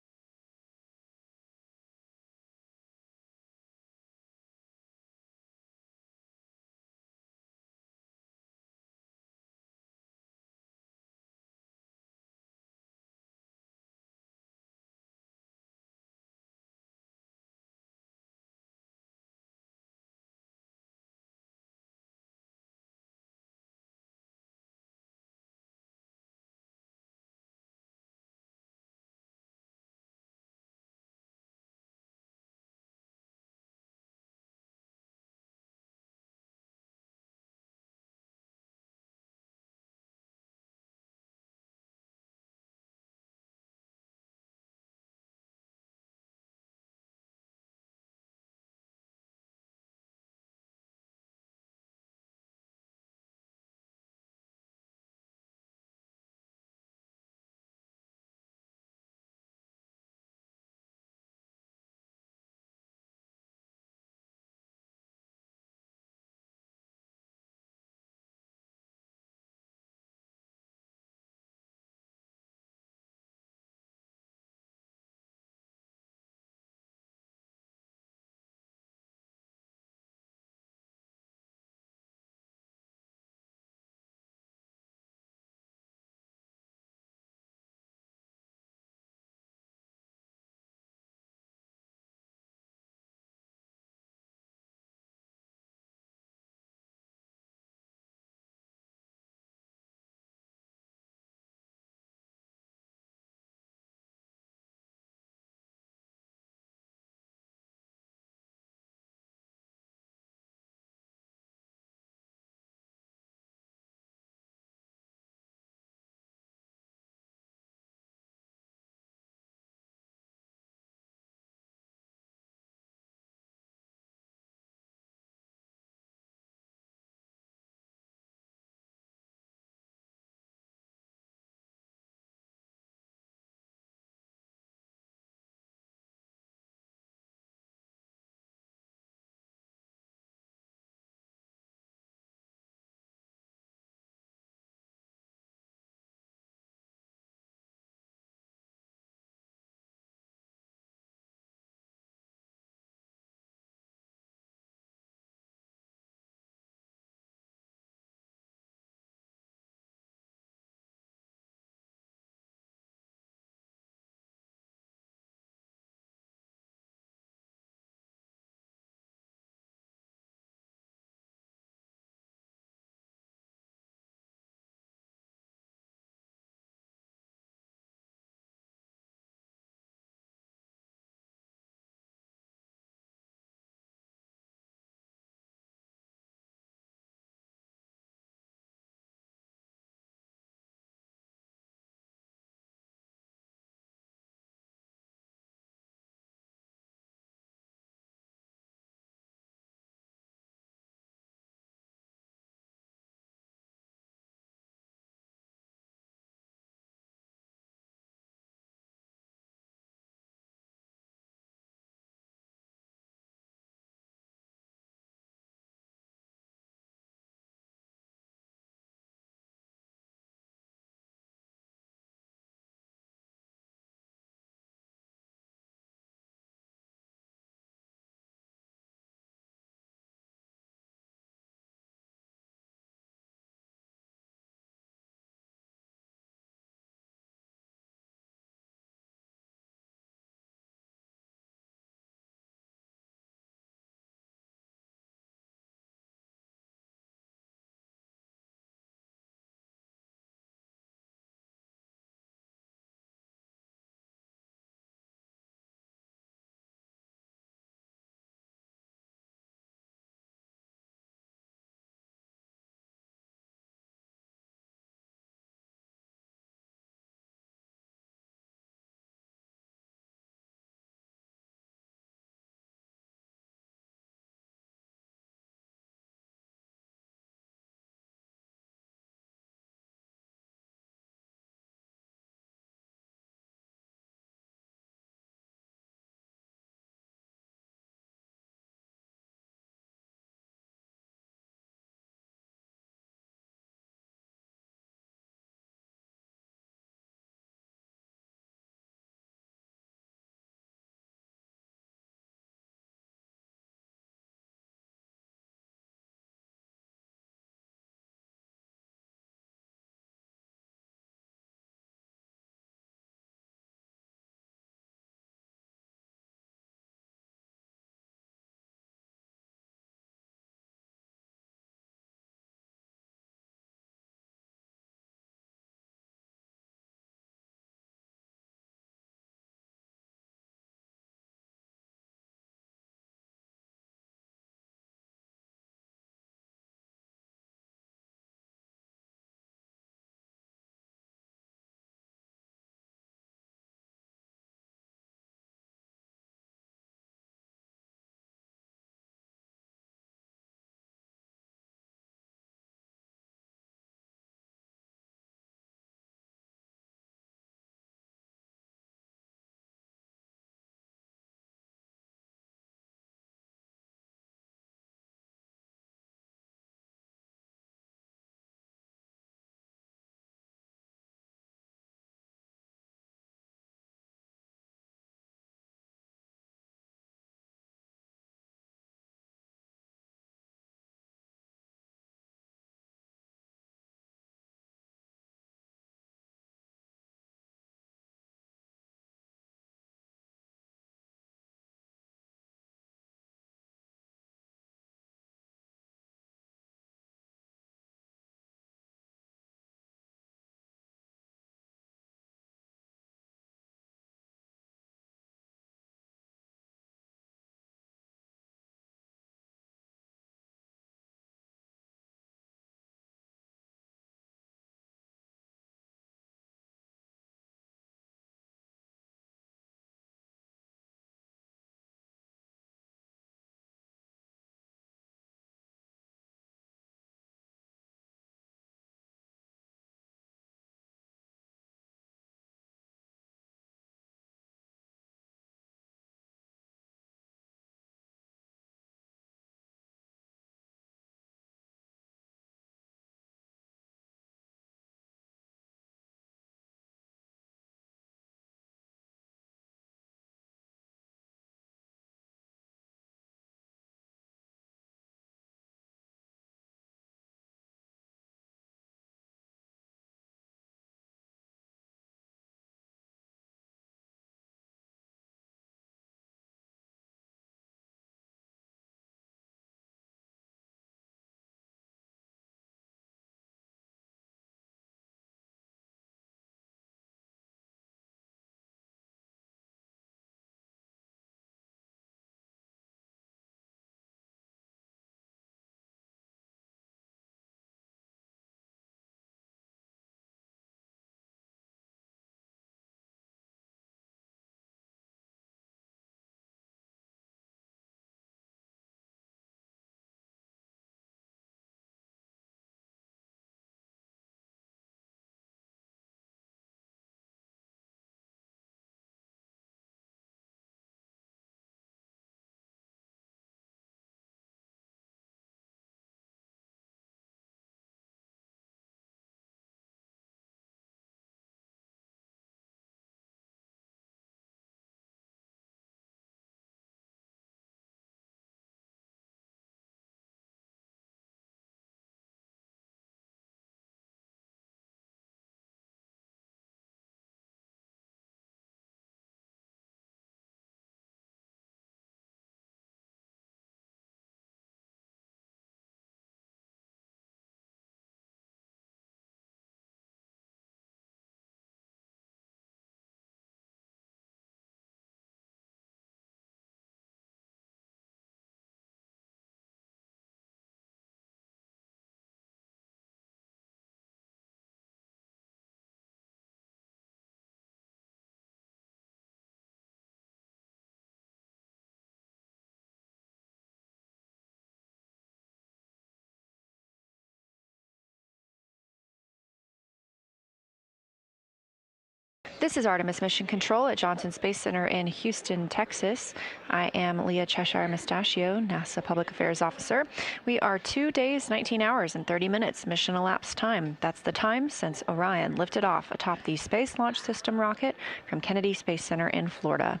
This is Artemis Mission Control at Johnson Space Center in Houston, Texas. I am Leah Cheshire Mustachio, NASA Public Affairs Officer. We are 2 days, 19 hours, and 30 minutes mission elapsed time. That's the time since Orion lifted off atop the Space Launch System rocket from Kennedy Space Center in Florida.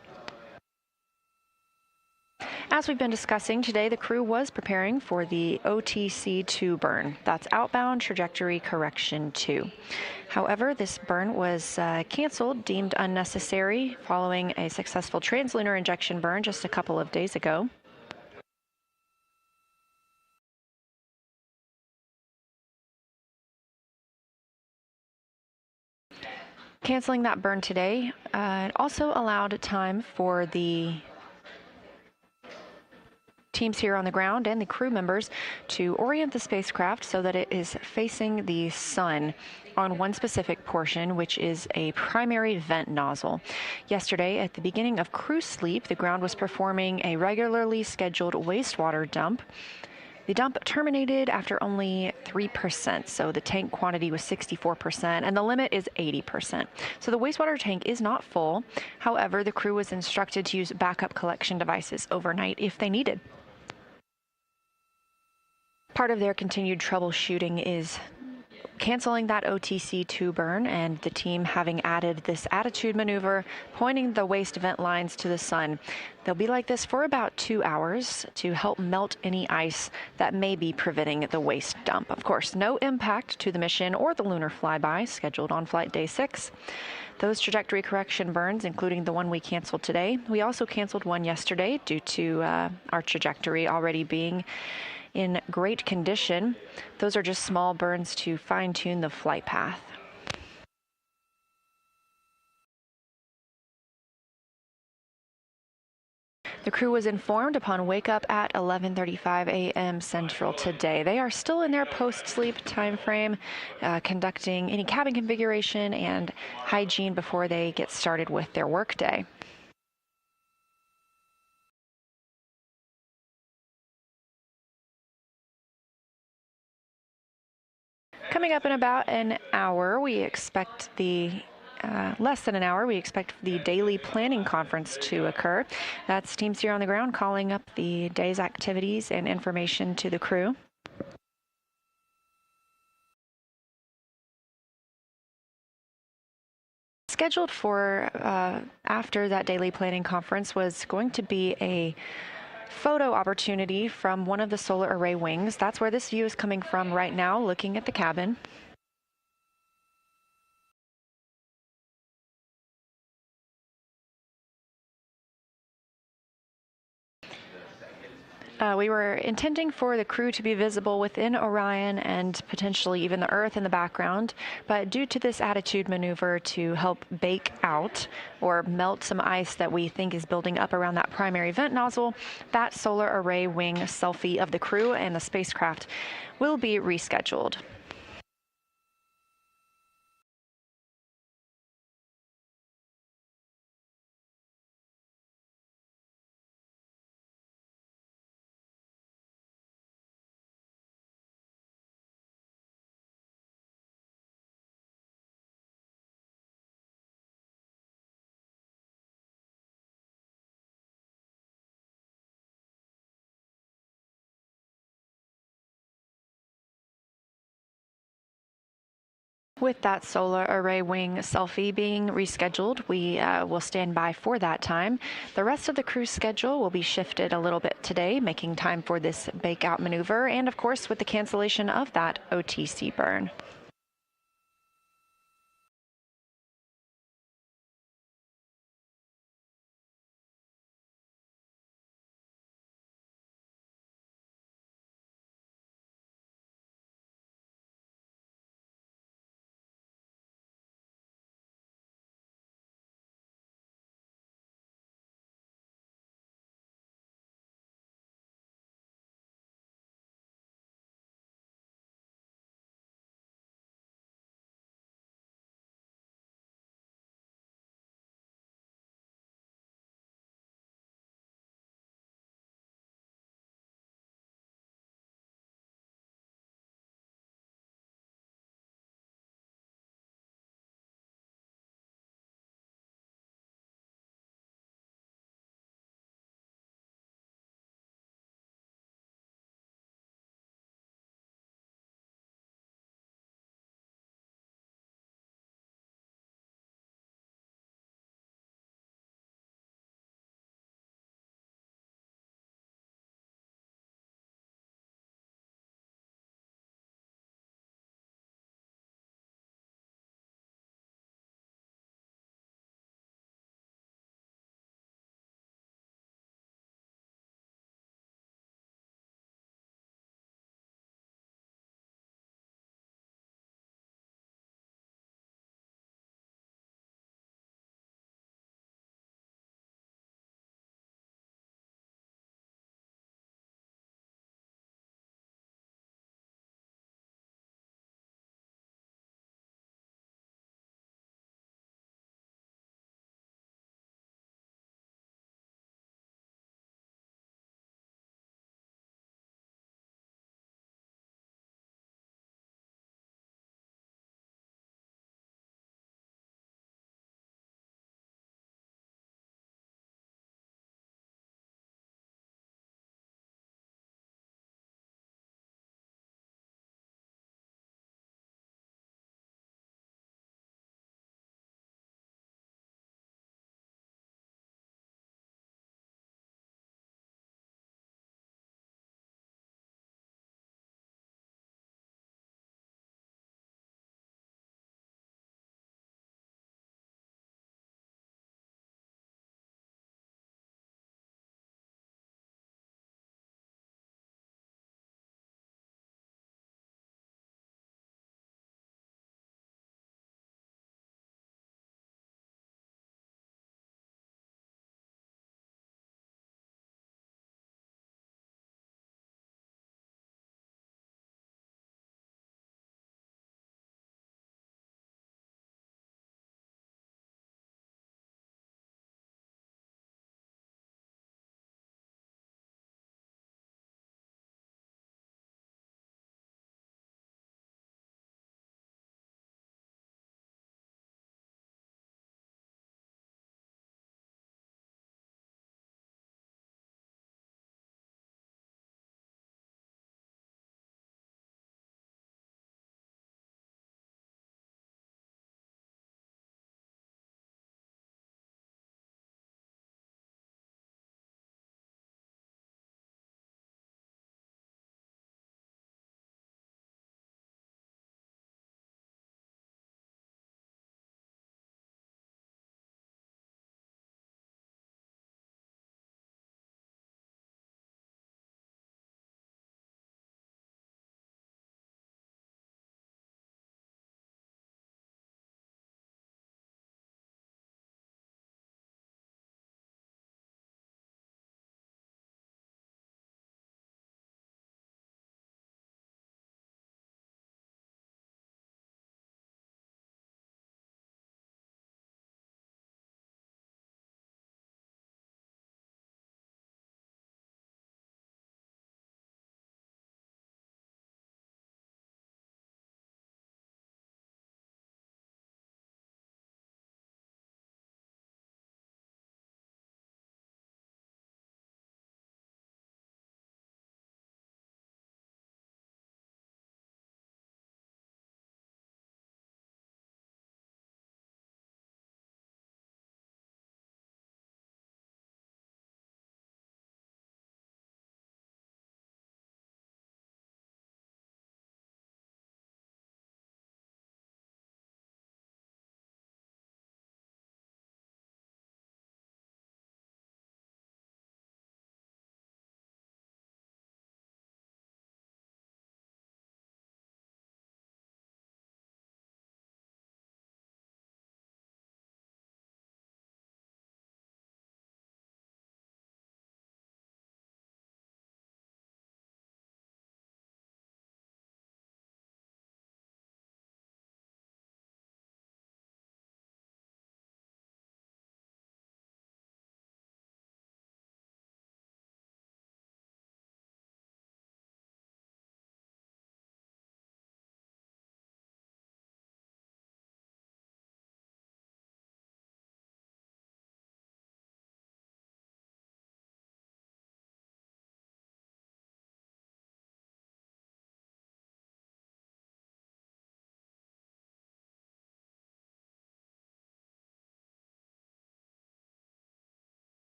As we've been discussing today, the crew was preparing for the OTC-2 burn. That's Outbound Trajectory Correction 2. However, this burn was canceled, deemed unnecessary, following a successful translunar injection burn just a couple of days ago. Canceling that burn today also allowed time for the teams here on the ground and the crew members to orient the spacecraft so that it is facing the sun on one specific portion, which is a primary vent nozzle. Yesterday, at the beginning of crew sleep, the ground was performing a regularly scheduled wastewater dump. The dump terminated after only 3%, so the tank quantity was 64%, and the limit is 80%. So the wastewater tank is not full. However, the crew was instructed to use backup collection devices overnight if they needed. Part of their continued troubleshooting is canceling that OTC-2 burn and the team having added this attitude maneuver, pointing the waste vent lines to the sun. They'll be like this for about 2 hours to help melt any ice that may be preventing the waste dump. Of course, no impact to the mission or the lunar flyby scheduled on flight day 6. Those trajectory correction burns, including the one we canceled today. We also canceled one yesterday due to our trajectory already being in great condition. Those are just small burns to fine-tune the flight path. The crew was informed upon wake up at 11:35 a.m. Central today. They are still in their post-sleep time frame, conducting any cabin configuration and hygiene before they get started with their workday. Coming up in about an hour, we expect less than an hour, we expect the daily planning conference to occur. That's teams here on the ground calling up the day's activities and information to the crew. Scheduled for after that daily planning conference was going to be a photo opportunity from one of the solar array wings. That's where this view is coming from right now, looking at the cabin. We were intending for the crew to be visible within Orion and potentially even the Earth in the background, but due to this attitude maneuver to help bake out or melt some ice that we think is building up around that primary vent nozzle, that solar array wing selfie of the crew and the spacecraft will be rescheduled. With that solar array wing selfie being rescheduled, we will stand by for that time. The rest of the crew's schedule will be shifted a little bit today, making time for this bake out maneuver, and of course with the cancellation of that OTC burn.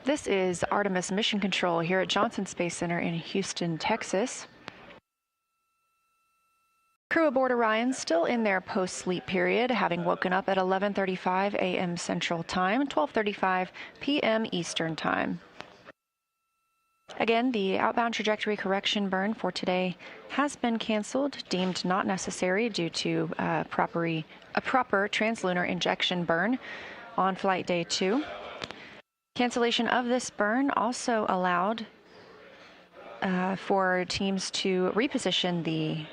This is Artemis Mission Control here at Johnson Space Center in Houston, Texas. Crew aboard Orion still in their post-sleep period, having woken up at 11:35 a.m. Central Time, 12:35 p.m. Eastern Time. Again, the outbound trajectory correction burn for today has been canceled, deemed not necessary due to a proper translunar injection burn on flight day 2. Cancellation of this burn also allowed for teams to reposition the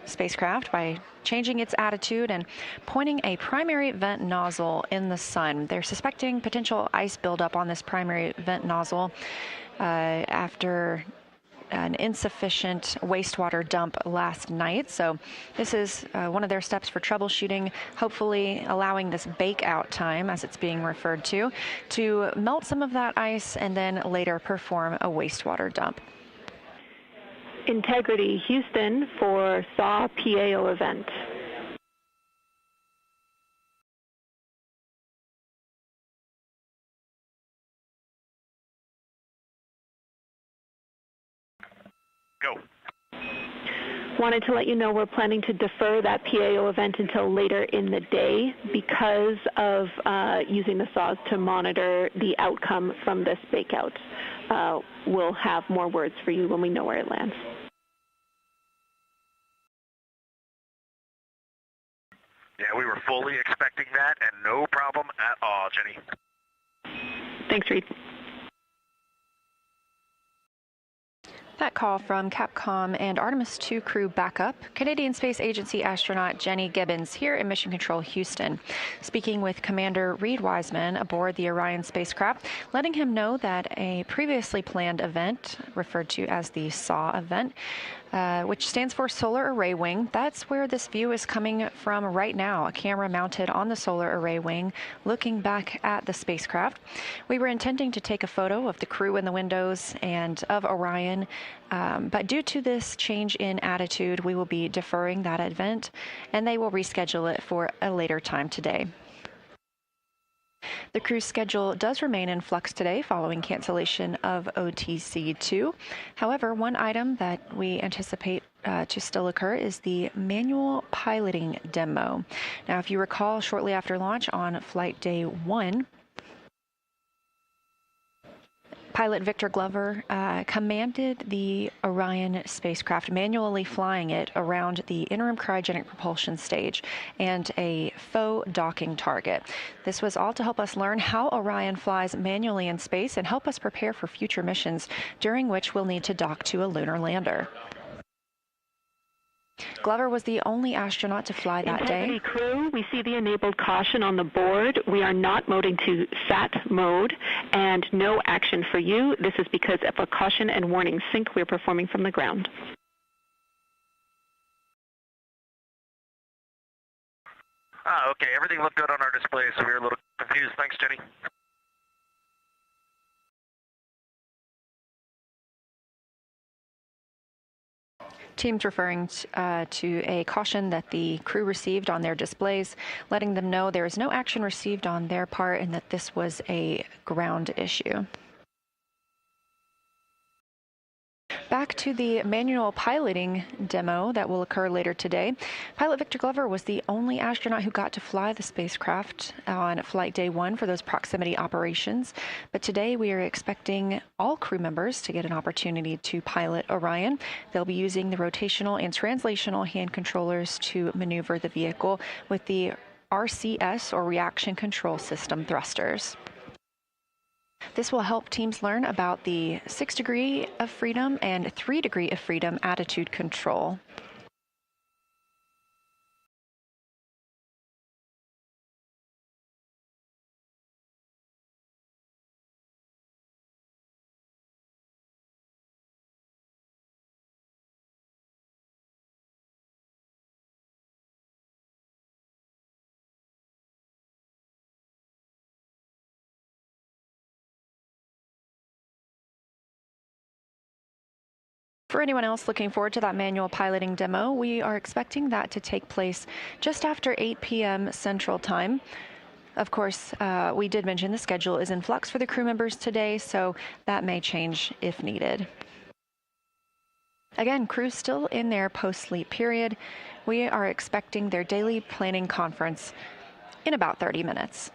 spacecraft by changing its attitude and pointing a primary vent nozzle in the sun. They're suspecting potential ice buildup on this primary vent nozzle after an insufficient wastewater dump last night. So this is one of their steps for troubleshooting, hopefully allowing this bake out time, as it's being referred to melt some of that ice and then later perform a wastewater dump. Integrity Houston for SAW PAO event. Go. Wanted to let you know we're planning to defer that PAO event until later in the day because of using the saws to monitor the outcome from this bakeout. We'll have more words for you when we know where it lands. Yeah, we were fully expecting that, and no problem at all, Jenny. Thanks, Reed. That call from Capcom and Artemis II crew backup, Canadian Space Agency astronaut Jenny Gibbons here in Mission Control Houston, speaking with Commander Reed Wiseman aboard the Orion spacecraft, letting him know that a previously planned event, referred to as the SAW event, which stands for Solar Array Wing. That's where this view is coming from right now, a camera mounted on the solar array wing looking back at the spacecraft. We were intending to take a photo of the crew in the windows and of Orion, but due to this change in attitude, we will be deferring that event, and they will reschedule it for a later time today. The cruise schedule does remain in flux today following cancellation of OTC-2. However, one item that we anticipate to still occur is the manual piloting demo. Now, if you recall, shortly after launch on flight day 1, pilot Victor Glover commanded the Orion spacecraft, manually flying it around the interim cryogenic propulsion stage and a faux docking target. This was all to help us learn how Orion flies manually in space and help us prepare for future missions, during which we'll need to dock to a lunar lander. Glover was the only astronaut to fly that day. Integrity crew, we see the enabled caution on the board. We are not moding to SAT mode, and no action for you. This is because of a caution and warning sync we're performing from the ground. Okay, everything looked good on our display, so we were a little confused. Thanks, Jenny. Teams referring to a caution that the crew received on their displays, letting them know there is no action received on their part and that this was a ground issue. Back to the manual piloting demo that will occur later today. Pilot Victor Glover was the only astronaut who got to fly the spacecraft on flight day 1 for those proximity operations. But today we are expecting all crew members to get an opportunity to pilot Orion. They'll be using the rotational and translational hand controllers to maneuver the vehicle with the RCS, or Reaction Control System, thrusters. This will help teams learn about the 6 degree of freedom and 3 degree of freedom attitude control. For anyone else looking forward to that manual piloting demo, we are expecting that to take place just after 8 p.m. Central Time. Of course, we did mention the schedule is in flux for the crew members today, so that may change if needed. Again, crew's still in their post-sleep period. We are expecting their daily planning conference in about 30 minutes.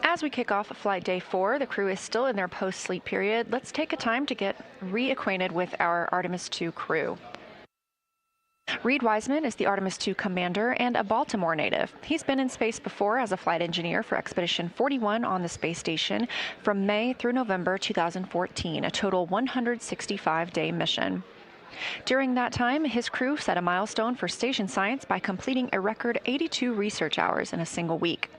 As we kick off flight day 4, the crew is still in their post-sleep period. Let's take a time to get reacquainted with our Artemis II crew. Reed Wiseman is the Artemis II commander and a Baltimore native. He's been in space before as a flight engineer for Expedition 41 on the space station from May through November 2014, a total 165-day mission. During that time, his crew set a milestone for station science by completing a record 82 research hours in a single week.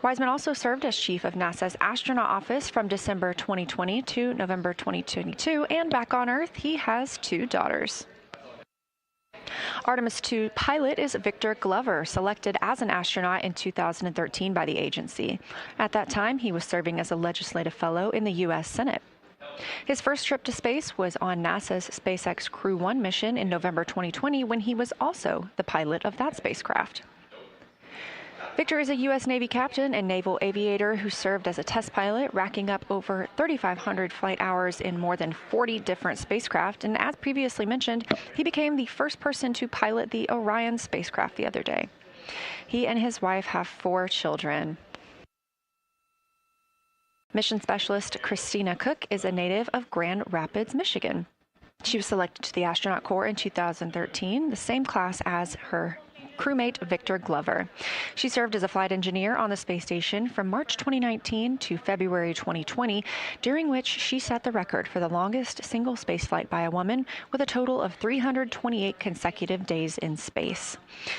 Wiseman also served as chief of NASA's astronaut office from December 2020 to November 2022, and back on Earth, he has 2 daughters. Artemis II pilot is Victor Glover, selected as an astronaut in 2013 by the agency. At that time, he was serving as a legislative fellow in the U.S. Senate. His first trip to space was on NASA's SpaceX Crew 1 mission in November 2020, when he was also the pilot of that spacecraft. Victor is a U.S. Navy captain and naval aviator who served as a test pilot, racking up over 3,500 flight hours in more than 40 different spacecraft. And as previously mentioned, he became the first person to pilot the Orion spacecraft the other day. He and his wife have 4 children. Mission specialist Christina Cook is a native of Grand Rapids, Michigan. She was selected to the astronaut corps in 2013, the same class as her crewmate Victor Glover. She served as a flight engineer on the space station from March 2019 to February 2020, during which she set the record for the longest single spaceflight by a woman, with a total of 328 consecutive days in space.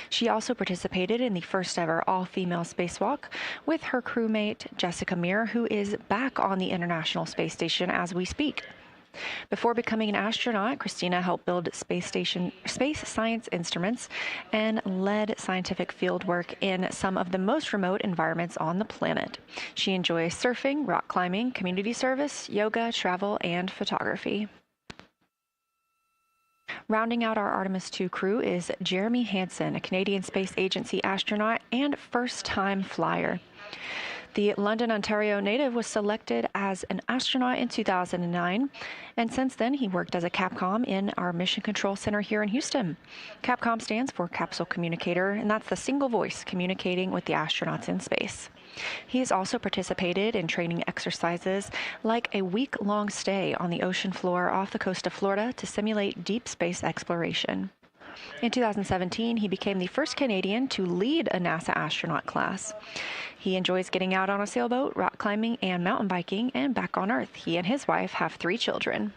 She also participated in the first ever all-female spacewalk with her crewmate Jessica Meir, who is back on the International Space Station as we speak. Before becoming an astronaut, Christina helped build space science instruments and led scientific field work in some of the most remote environments on the planet. She enjoys surfing, rock climbing, community service, yoga, travel, and photography. Rounding out our Artemis II crew is Jeremy Hansen, a Canadian Space Agency astronaut and first-time flyer. The London, Ontario native was selected as an astronaut in 2009, and since then he worked as a Capcom in our Mission Control Center here in Houston. Capcom stands for Capsule Communicator, and that's the single voice communicating with the astronauts in space. He has also participated in training exercises like a week-long stay on the ocean floor off the coast of Florida to simulate deep space exploration. In 2017, he became the first Canadian to lead a NASA astronaut class. He enjoys getting out on a sailboat, rock climbing, and mountain biking, and back on Earth. He and his wife have 3 children.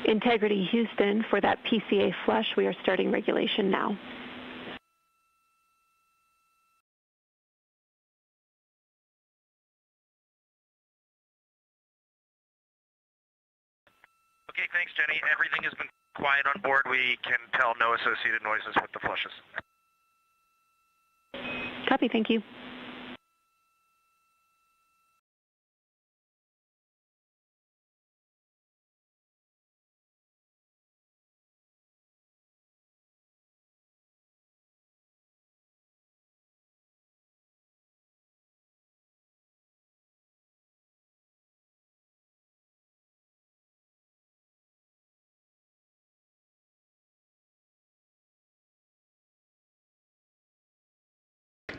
Integrity Houston, for that PCA flush, we are starting regulation now. Okay, thanks, Jenny. Everything has been quiet on board. We can tell no associated noises with the flushes. Copy, thank you.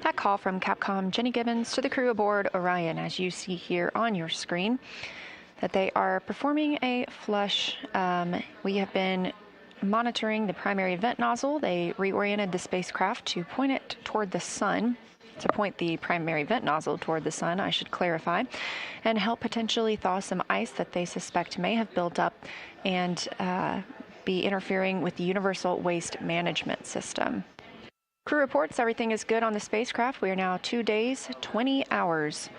That call from Capcom Jenny Gibbons to the crew aboard Orion, as you see here on your screen, that they are performing a flush. We have been monitoring the primary vent nozzle. They reoriented the spacecraft to point it toward the sun, to point the primary vent nozzle toward the sun, I should clarify, and help potentially thaw some ice that they suspect may have built up and be interfering with the Universal Waste Management System. Crew reports everything is good on the spacecraft. We are now 2 days, 20 hours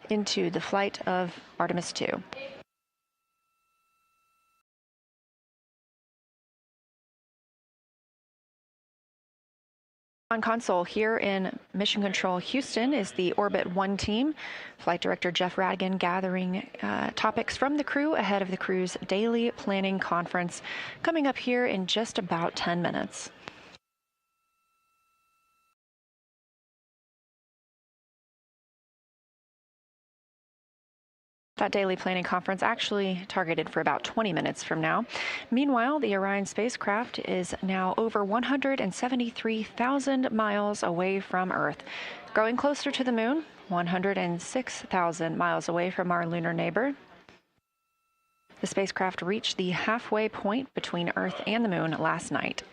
into the flight of Artemis II. On console here in Mission Control Houston is the Orbit 1 team. Flight Director Jeff Radigan gathering topics from the crew ahead of the crew's daily planning conference coming up here in just about 10 minutes. That daily planning conference actually targeted for about 20 minutes from now. Meanwhile, the Orion spacecraft is now over 173,000 miles away from Earth, growing closer to the moon, 106,000 miles away from our lunar neighbor. The spacecraft reached the halfway point between Earth and the moon last night.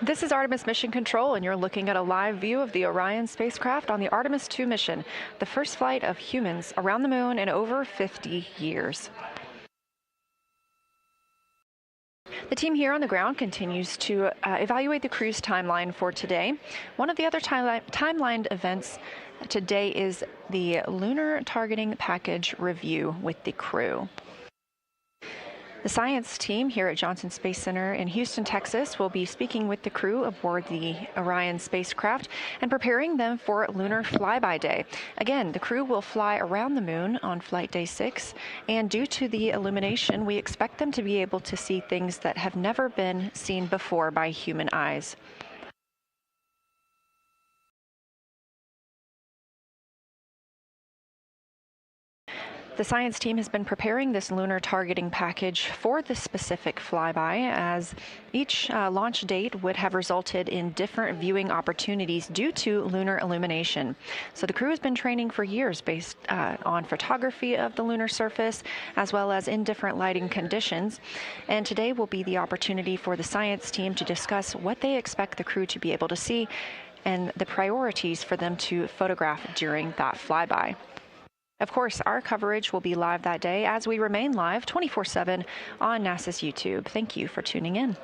This is Artemis Mission Control, and you're looking at a live view of the Orion spacecraft on the Artemis II mission, the first flight of humans around the moon in over 50 years. The team here on the ground continues to evaluate the crew's timeline for today. One of the other timelined events today is the Lunar Targeting Package review with the crew. The science team here at Johnson Space Center in Houston, Texas, will be speaking with the crew aboard the Orion spacecraft and preparing them for lunar flyby day. Again, the crew will fly around the moon on flight day 6, and due to the illumination, we expect them to be able to see things that have never been seen before by human eyes. The science team has been preparing this lunar targeting package for this specific flyby, as each launch date would have resulted in different viewing opportunities due to lunar illumination. So the crew has been training for years based on photography of the lunar surface, as well as in different lighting conditions. And today will be the opportunity for the science team to discuss what they expect the crew to be able to see and the priorities for them to photograph during that flyby. Of course, our coverage will be live that day as we remain live 24/7 on NASA's YouTube. Thank you for tuning in.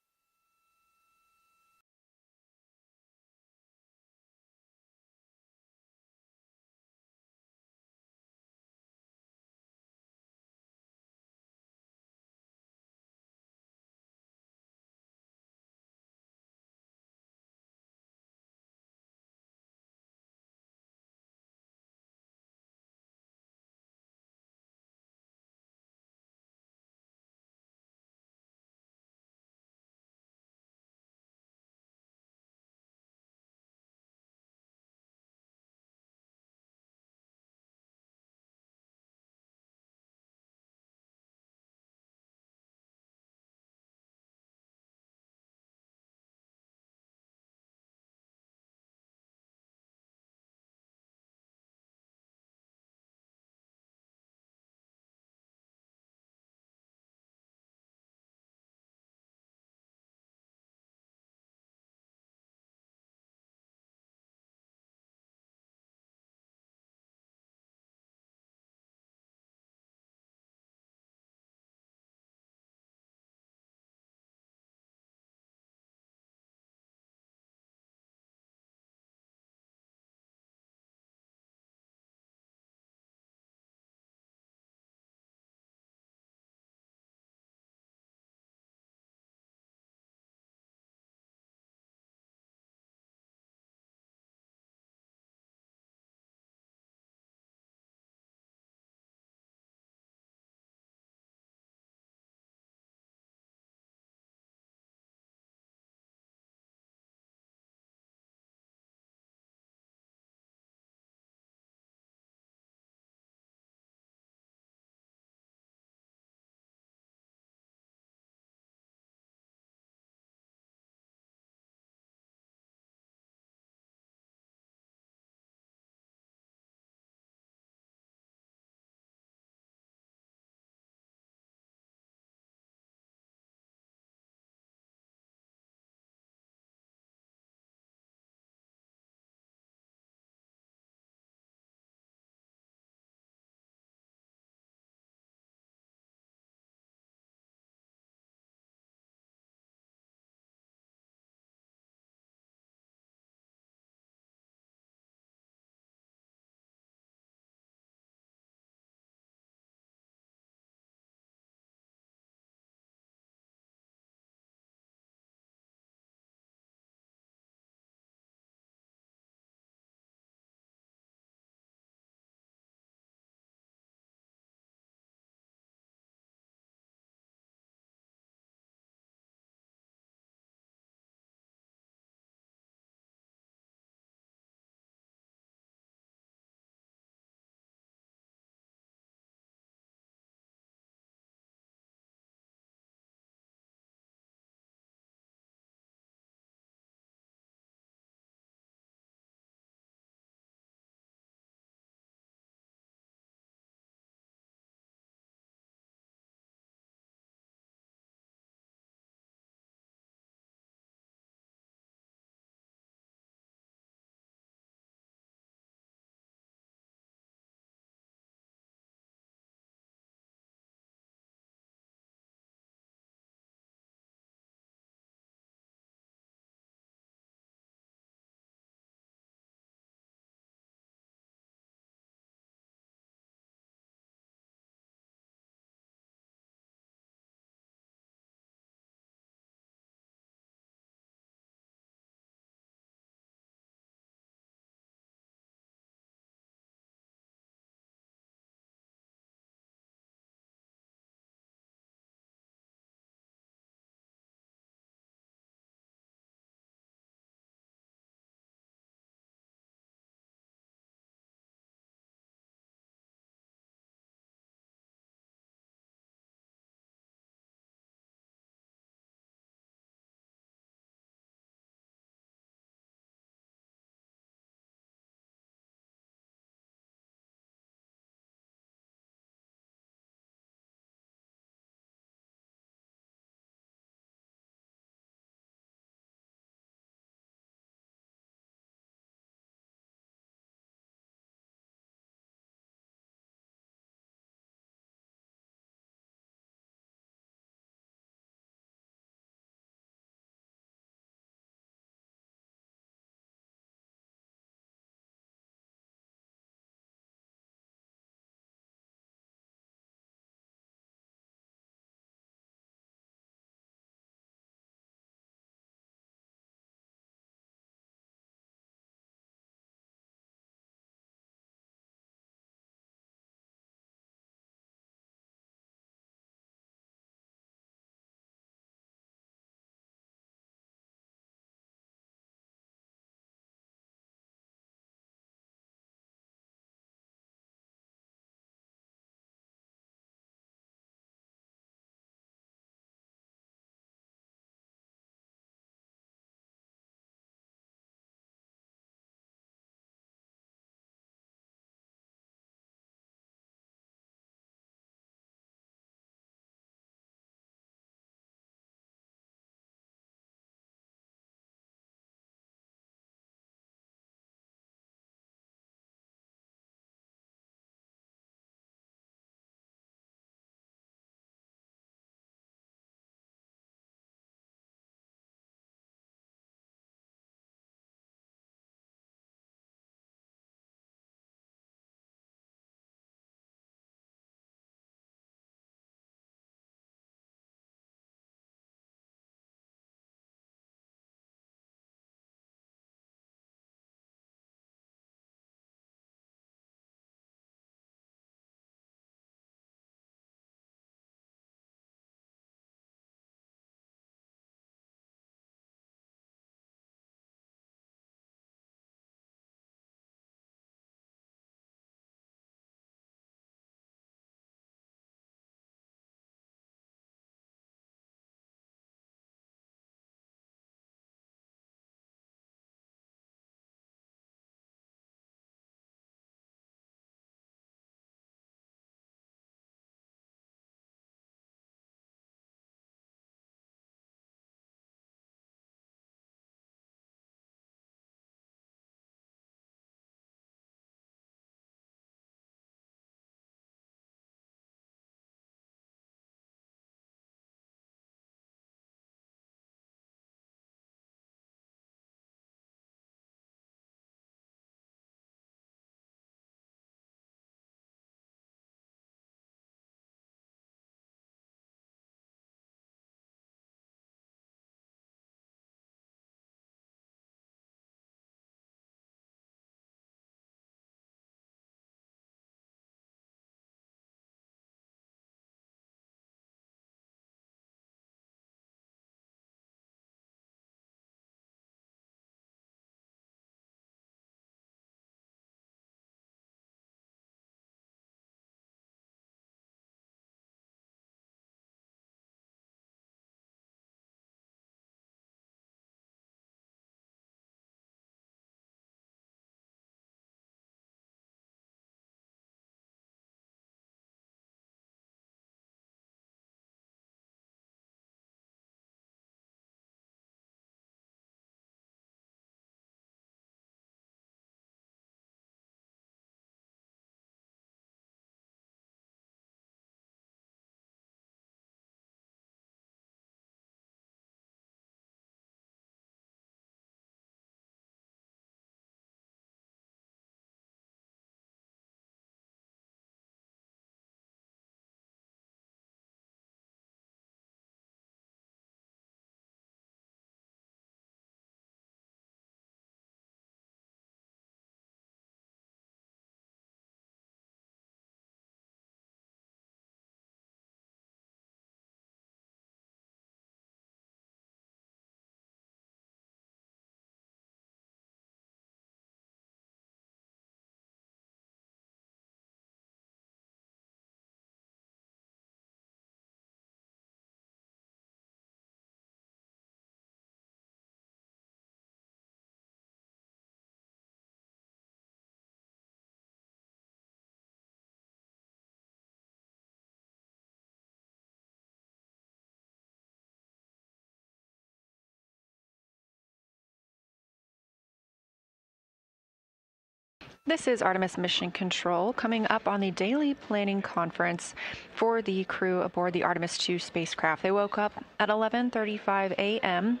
This is Artemis Mission Control coming up on the daily planning conference for the crew aboard the Artemis II spacecraft. They woke up at 11:35 a.m.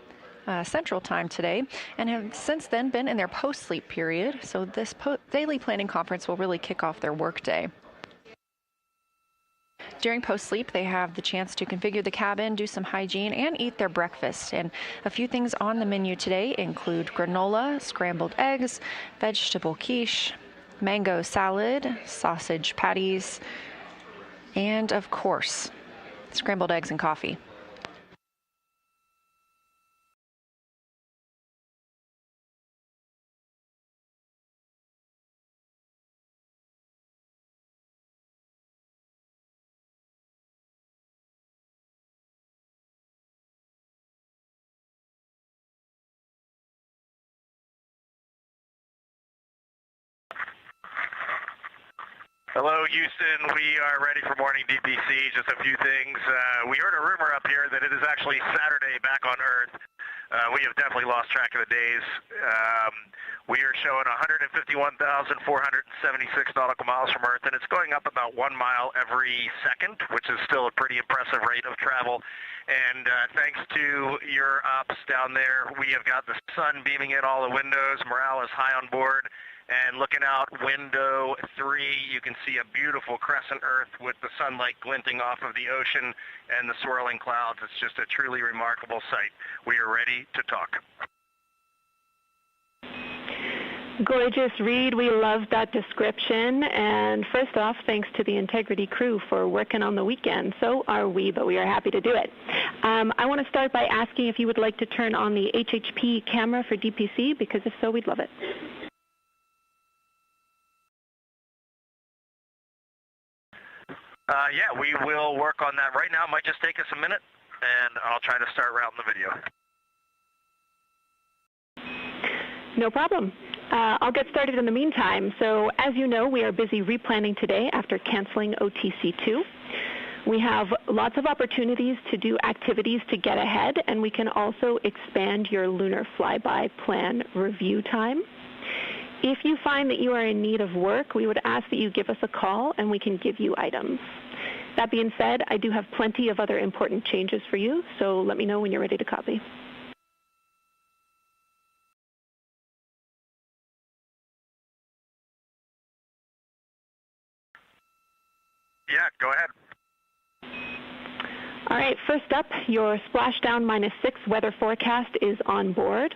Central Time today and have since then been in their post-sleep period. So this daily planning conference will really kick off their workday. During post-sleep, they have the chance to configure the cabin, do some hygiene, and eat their breakfast. And a few things on the menu today include granola, scrambled eggs, vegetable quiche, mango salad, sausage patties, and, of course, scrambled eggs and coffee. Hello, Houston. We are ready for morning DPC. Just a few things. We heard a rumor up here that it is actually Saturday back on Earth. We have definitely lost track of the days. We are showing 151,476 nautical miles from Earth, and it's going up about 1 mile every second, which is still a pretty impressive rate of travel. And thanks to your ops down there, we have got the sun beaming in all the windows. Morale is high on board. And looking out window 3, you can see a beautiful crescent Earth with the sunlight glinting off of the ocean and the swirling clouds. It's just a truly remarkable sight. We are ready to talk. Gorgeous, Reed. We love that description. And first off, thanks to the Integrity crew for working on the weekend. So are we, but we are happy to do it. I want to start by asking if you would like to turn on the HHP camera for DPC, because if so, we'd love it. Yeah, we will work on that right now. It might just take us a minute, and I'll try to start routing the video. No problem. I'll get started in the meantime. So as you know, we are busy replanning today after canceling OTC2. We have lots of opportunities to do activities to get ahead, and we can also expand your lunar flyby plan review time. If you find that you are in need of work, we would ask that you give us a call and we can give you items. That being said, I do have plenty of other important changes for you, so let me know when you're ready to copy. Yeah, go ahead. All right, first up, your splashdown -6 weather forecast is on board.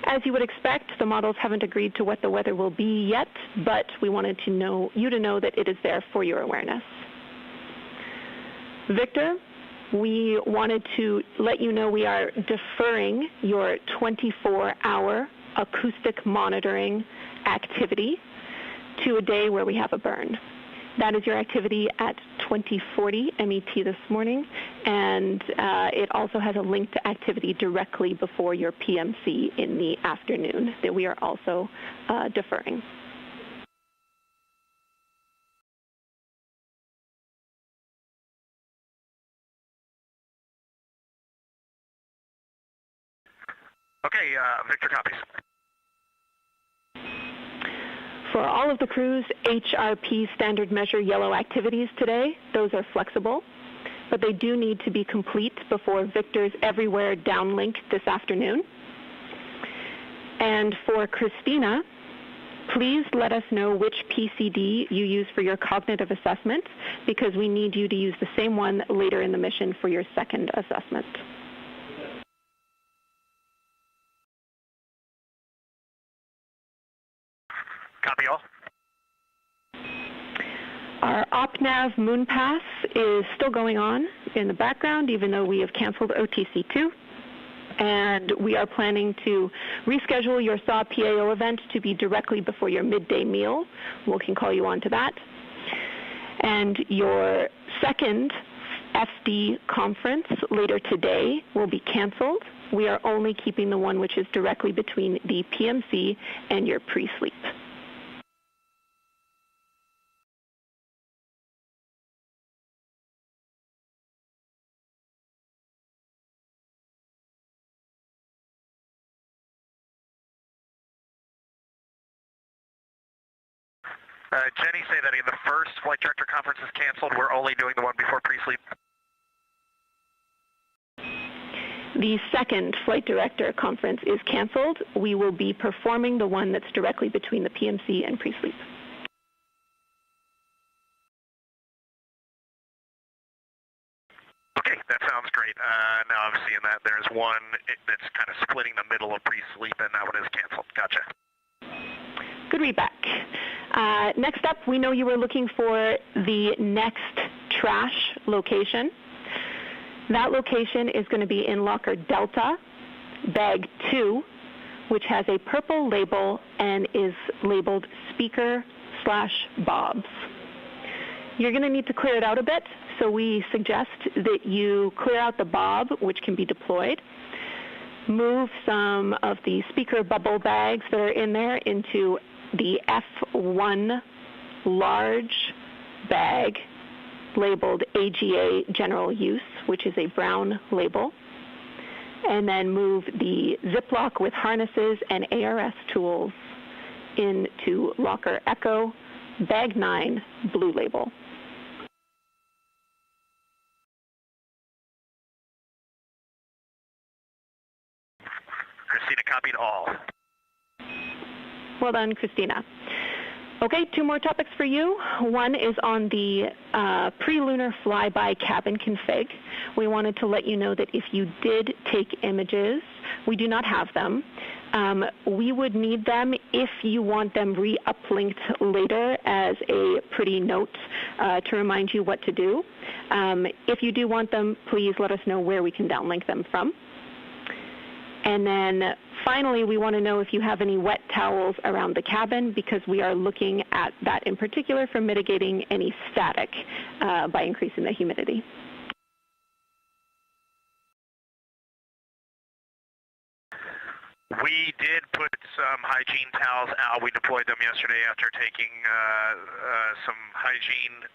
As you would expect, the models haven't agreed to what the weather will be yet, but we wanted to you to know that it is there for your awareness. Victor, we wanted to let you know we are deferring your 24-hour acoustic monitoring activity to a day where we have a burn. That is your activity at 2040 MET this morning, and it also has a link to activity directly before your PMC in the afternoon that we are also deferring. Okay, Victor copies. For all of the crew's HRP standard measure yellow activities today, those are flexible, but they do need to be complete before Victor's Everywhere downlink this afternoon. And for Christina, please let us know which PCD you use for your cognitive assessment, because we need you to use the same one later in the mission for your second assessment. Copy all. Our OpNav moon pass is still going on in the background, even though we have canceled OTC2. And we are planning to reschedule your SAW PAO event to be directly before your midday meal. We can call you on to that. And your second FD conference later today will be canceled. We are only keeping the one which is directly between the PMC and your pre-sleep. Jenny, say that again. The first flight director conference is canceled. We're only doing the one before pre-sleep. The second flight director conference is canceled. We will be performing the one that's directly between the PMC and pre-sleep. Okay, that sounds great. Now I'm seeing that there's one that's kind of splitting the middle of pre-sleep, and that one is canceled. Gotcha. Good read back. Next up, we know you were looking for the next trash location. That location is going to be in locker Delta, bag 2, which has a purple label and is labeled speaker/bobs. You're going to need to clear it out a bit, so we suggest that you clear out the bob, which can be deployed. Move some of the speaker bubble bags that are in there into the F1 large bag labeled AGA General Use, which is a brown label, and then move the Ziploc with harnesses and ARS tools into locker Echo, bag 9, blue label. Christina copied all. Well done, Christina. Okay, 2 more topics for you. One is on the pre-lunar flyby cabin config. We wanted to let you know that if you did take images, we do not have them. We would need them if you want them re-uplinked later as a pretty note to remind you what to do. If you do want them, please let us know where we can downlink them from. And then finally, we want to know if you have any wet towels around the cabin, because we are looking at that in particular for mitigating any static by increasing the humidity. We did put some hygiene towels out. We deployed them yesterday after taking some hygiene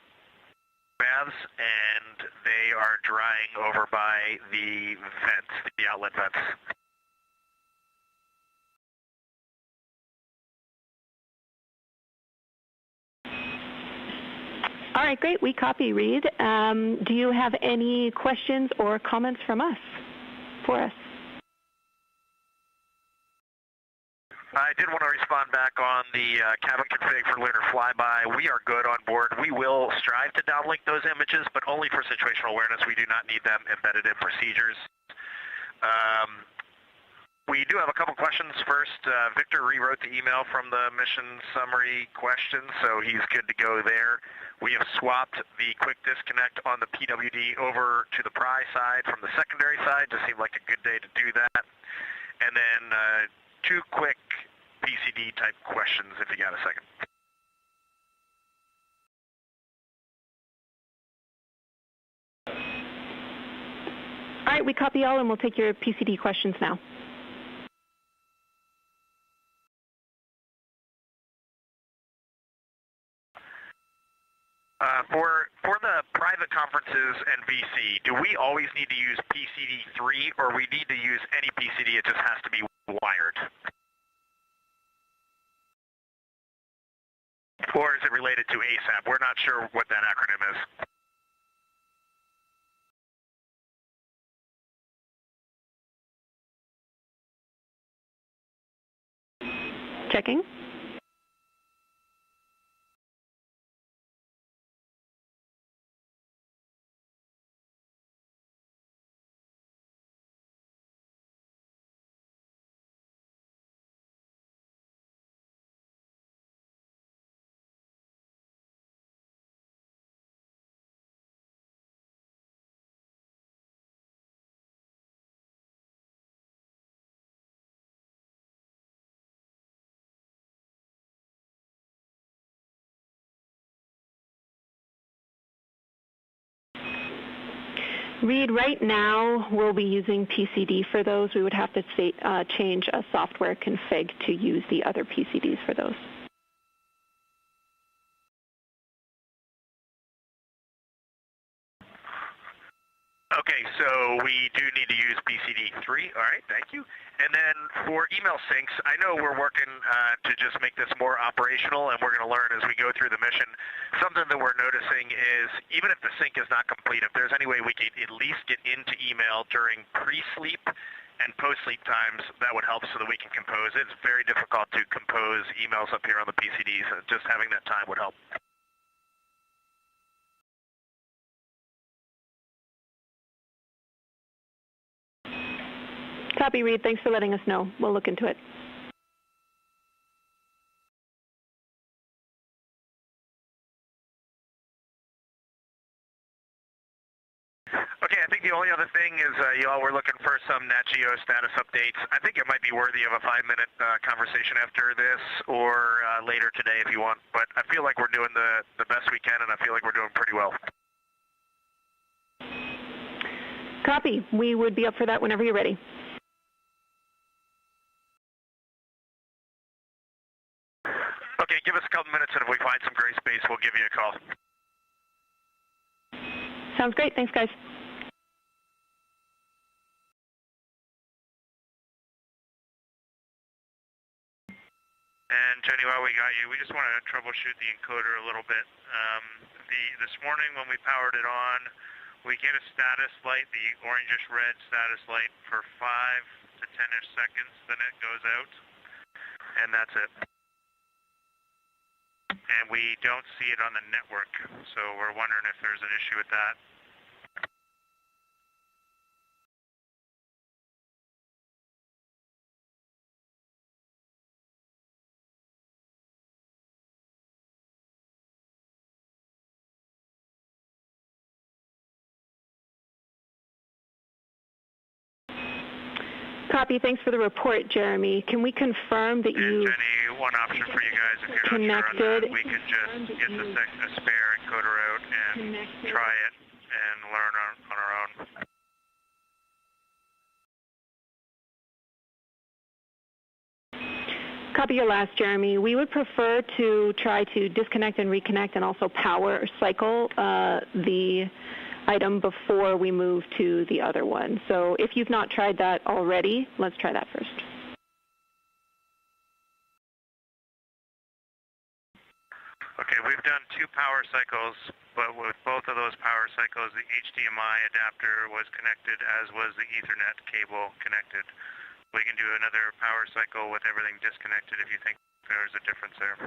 baths, and they are drying over by the vents, the outlet vents. All right, great. We copy, Reed. Do you have any questions or comments from us for us? I did want to respond back on the cabin config for lunar flyby. We are good on board. We will strive to downlink those images, but only for situational awareness. We do not need them embedded in procedures. We do have a couple questions. First, Victor rewrote the email from the mission summary question, so he's good to go there. We have swapped the quick disconnect on the PWD over to the pry side from the secondary side. Just seemed like a good day to do that. And then 2 quick PCD type questions if you got a second. All right, we copy all, and we'll take your PCD questions now. For the private conferences and VC, do we always need to use PCD3, or we need to use any PCD, it just has to be wired? Or is it related to ASAP? We're not sure what that acronym is. Checking. Reed, right now we'll be using PCD for those. We would have to change a software config to use the other PCDs for those. Okay, so we do need to use PCD3. All right, thank you. And then for email syncs, I know we're working to just make this more operational, and we're going to learn as we go through the mission. Something that we're noticing is even if the sync is not complete, if there's any way we can at least get into email during pre-sleep and post-sleep times, that would help so that we can compose. It's very difficult to compose emails up here on the PCDs, so just having that time would help. Copy, Reed. Thanks for letting us know. We'll look into it. Okay, I think the only other thing is y'all were looking for some Nat Geo status updates. I think it might be worthy of a 5-minute conversation after this or later today if you want, but I feel like we're doing the best we can, and I feel like we're doing pretty well. Copy. We would be up for that whenever you're ready. Okay, give us a couple minutes, and if we find some gray space, we'll give you a call. Sounds great. Thanks, guys. And Jenny, while we got you, we just want to troubleshoot the encoder a little bit. This morning when we powered it on, we get a status light, the orangish red status light for 5 to 10-ish seconds, then it goes out, and that's it. And we don't see it on the network, so we're wondering if there's an issue with that. Copy. Thanks for the report, Jeremy. Can we confirm that you... Jenny, one option for you guys, if you're connected, not sure on that, we could just get a spare encoder out and try it and learn on our own. Copy your last, Jeremy. We would prefer to try to disconnect and reconnect and also power or cycle the item before we move to the other one. So if you've not tried that already, let's try that first. Okay, we've done 2 power cycles, but with both of those power cycles, the HDMI adapter was connected, as was the Ethernet cable connected. We can do another power cycle with everything disconnected if you think there's a difference there.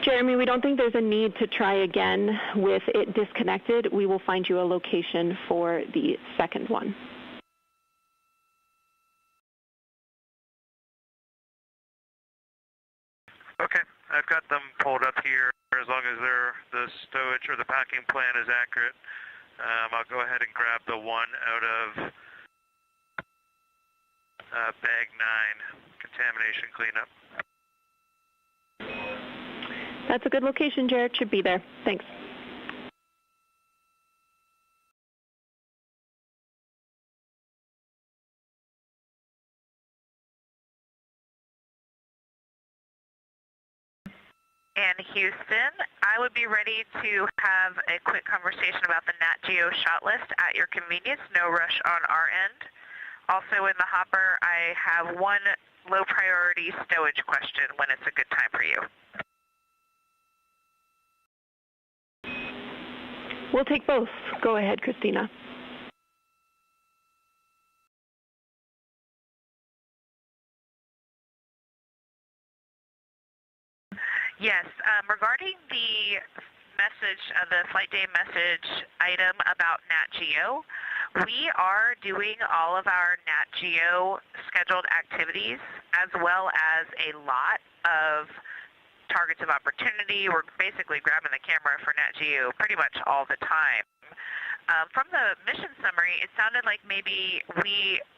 Jeremy, we don't think there's a need to try again with it disconnected. We will find you a location for the second one. Okay, I've got them pulled up here. As long as the stowage or the packing plan is accurate, I'll go ahead and grab the one out of bag 9, contamination cleanup. That's a good location, Jared. Should be there. Thanks. And Houston, I would be ready to have a quick conversation about the Nat Geo shot list at your convenience. No rush on our end. Also in the hopper, I have one low priority stowage question when it's a good time for you. We'll take both. Go ahead, Christina. Yes, regarding the message, the flight day message item about Nat Geo, we are doing all of our Nat Geo scheduled activities as well as a lot of targets of opportunity. We're basically grabbing the camera for Nat Geo pretty much all the time. From the mission summary, it sounded like maybe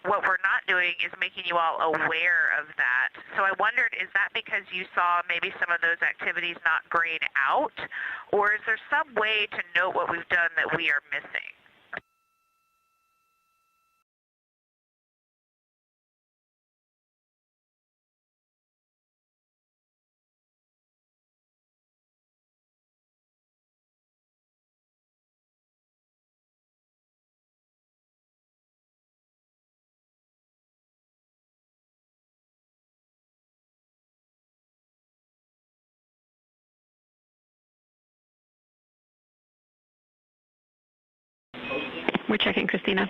what we're not doing is making you all aware of that. So I wondered, is that because you saw maybe some of those activities not grayed out, or is there some way to note what we've done that we are missing? We're checking, Christina.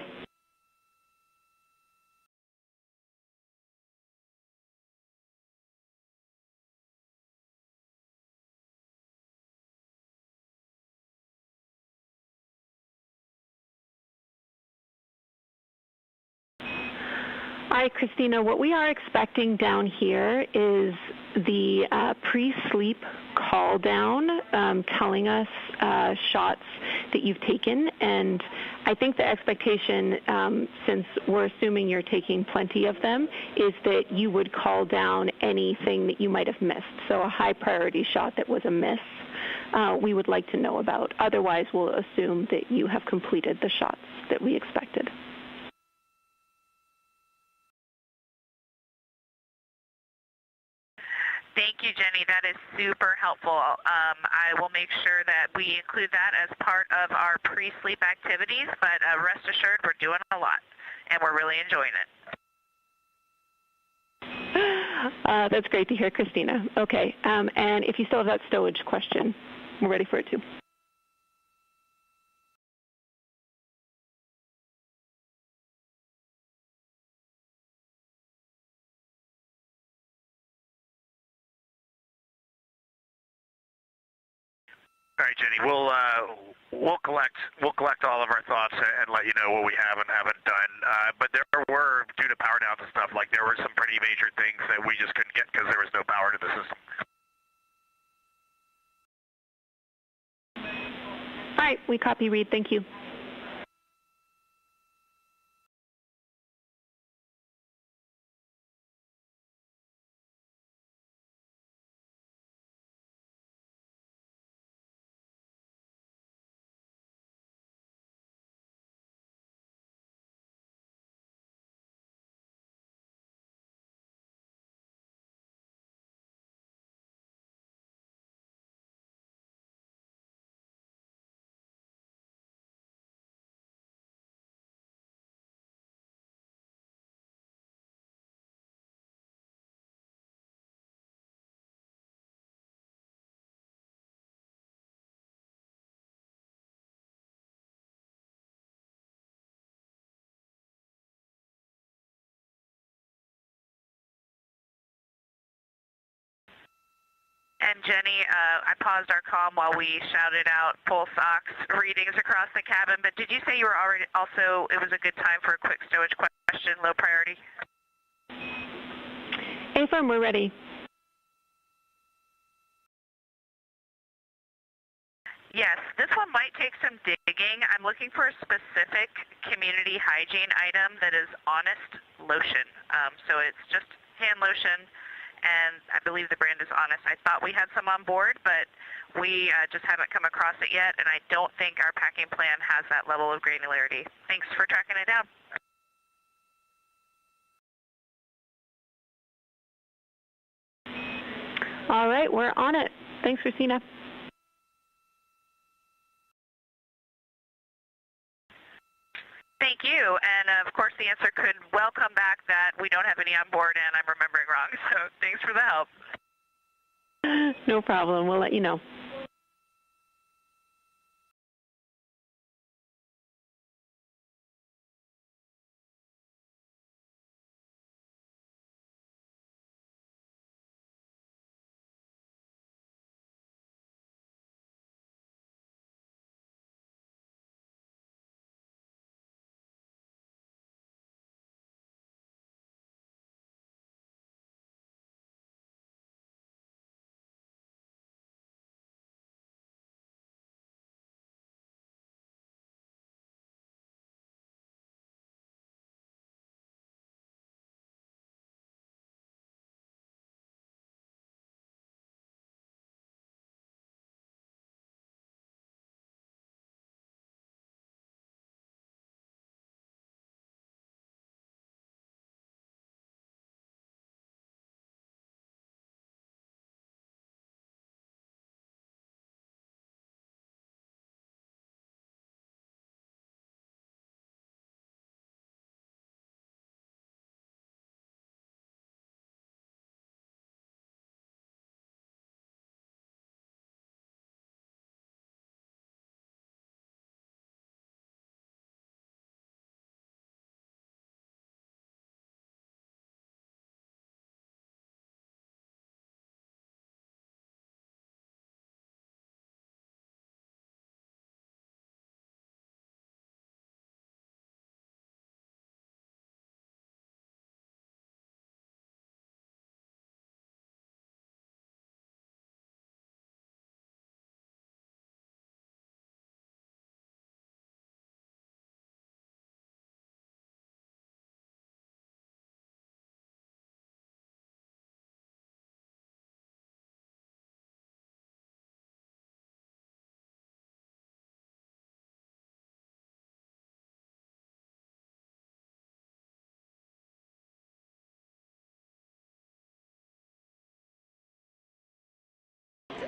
All right, Christina, what we are expecting down here is the pre-sleep call down telling us shots that you've taken, and I think the expectation, since we're assuming you're taking plenty of them, is that you would call down anything that you might have missed. So a high priority shot that was a miss, we would like to know about. Otherwise, we'll assume that you have completed the shots that we expected. Thank you, Jenny. That is super helpful. I will make sure that we include that as part of our pre-sleep activities, but rest assured we're doing a lot, and we're really enjoying it. That's great to hear, Christina. Okay, and if you still have that stowage question, we're ready for it too. All right, Jenny. We'll collect all of our thoughts and let you know what we have and haven't done. But there were, due to power downs and stuff, like there were some pretty major things that we just couldn't get because there was no power to the system. All right, we copy, Reed. Thank you. And Jenny, I paused our comm while we shouted out pulse ox readings across the cabin, but did you say you were already also, it was a good time for a quick stowage question, low priority? A-firm, we're ready. Yes, this one might take some digging. I'm looking for a specific community hygiene item that is Honest lotion. So it's just hand lotion, and I believe the brand is Honest. I thought we had some on board, but we just haven't come across it yet, and I don't think our packing plan has that level of granularity. Thanks for tracking it down. All right, we're on it. Thanks, Christina. Thank you, and of course the answer could well come back that we don't have any on board and I'm remembering wrong, so thanks for the help. No problem, we'll let you know.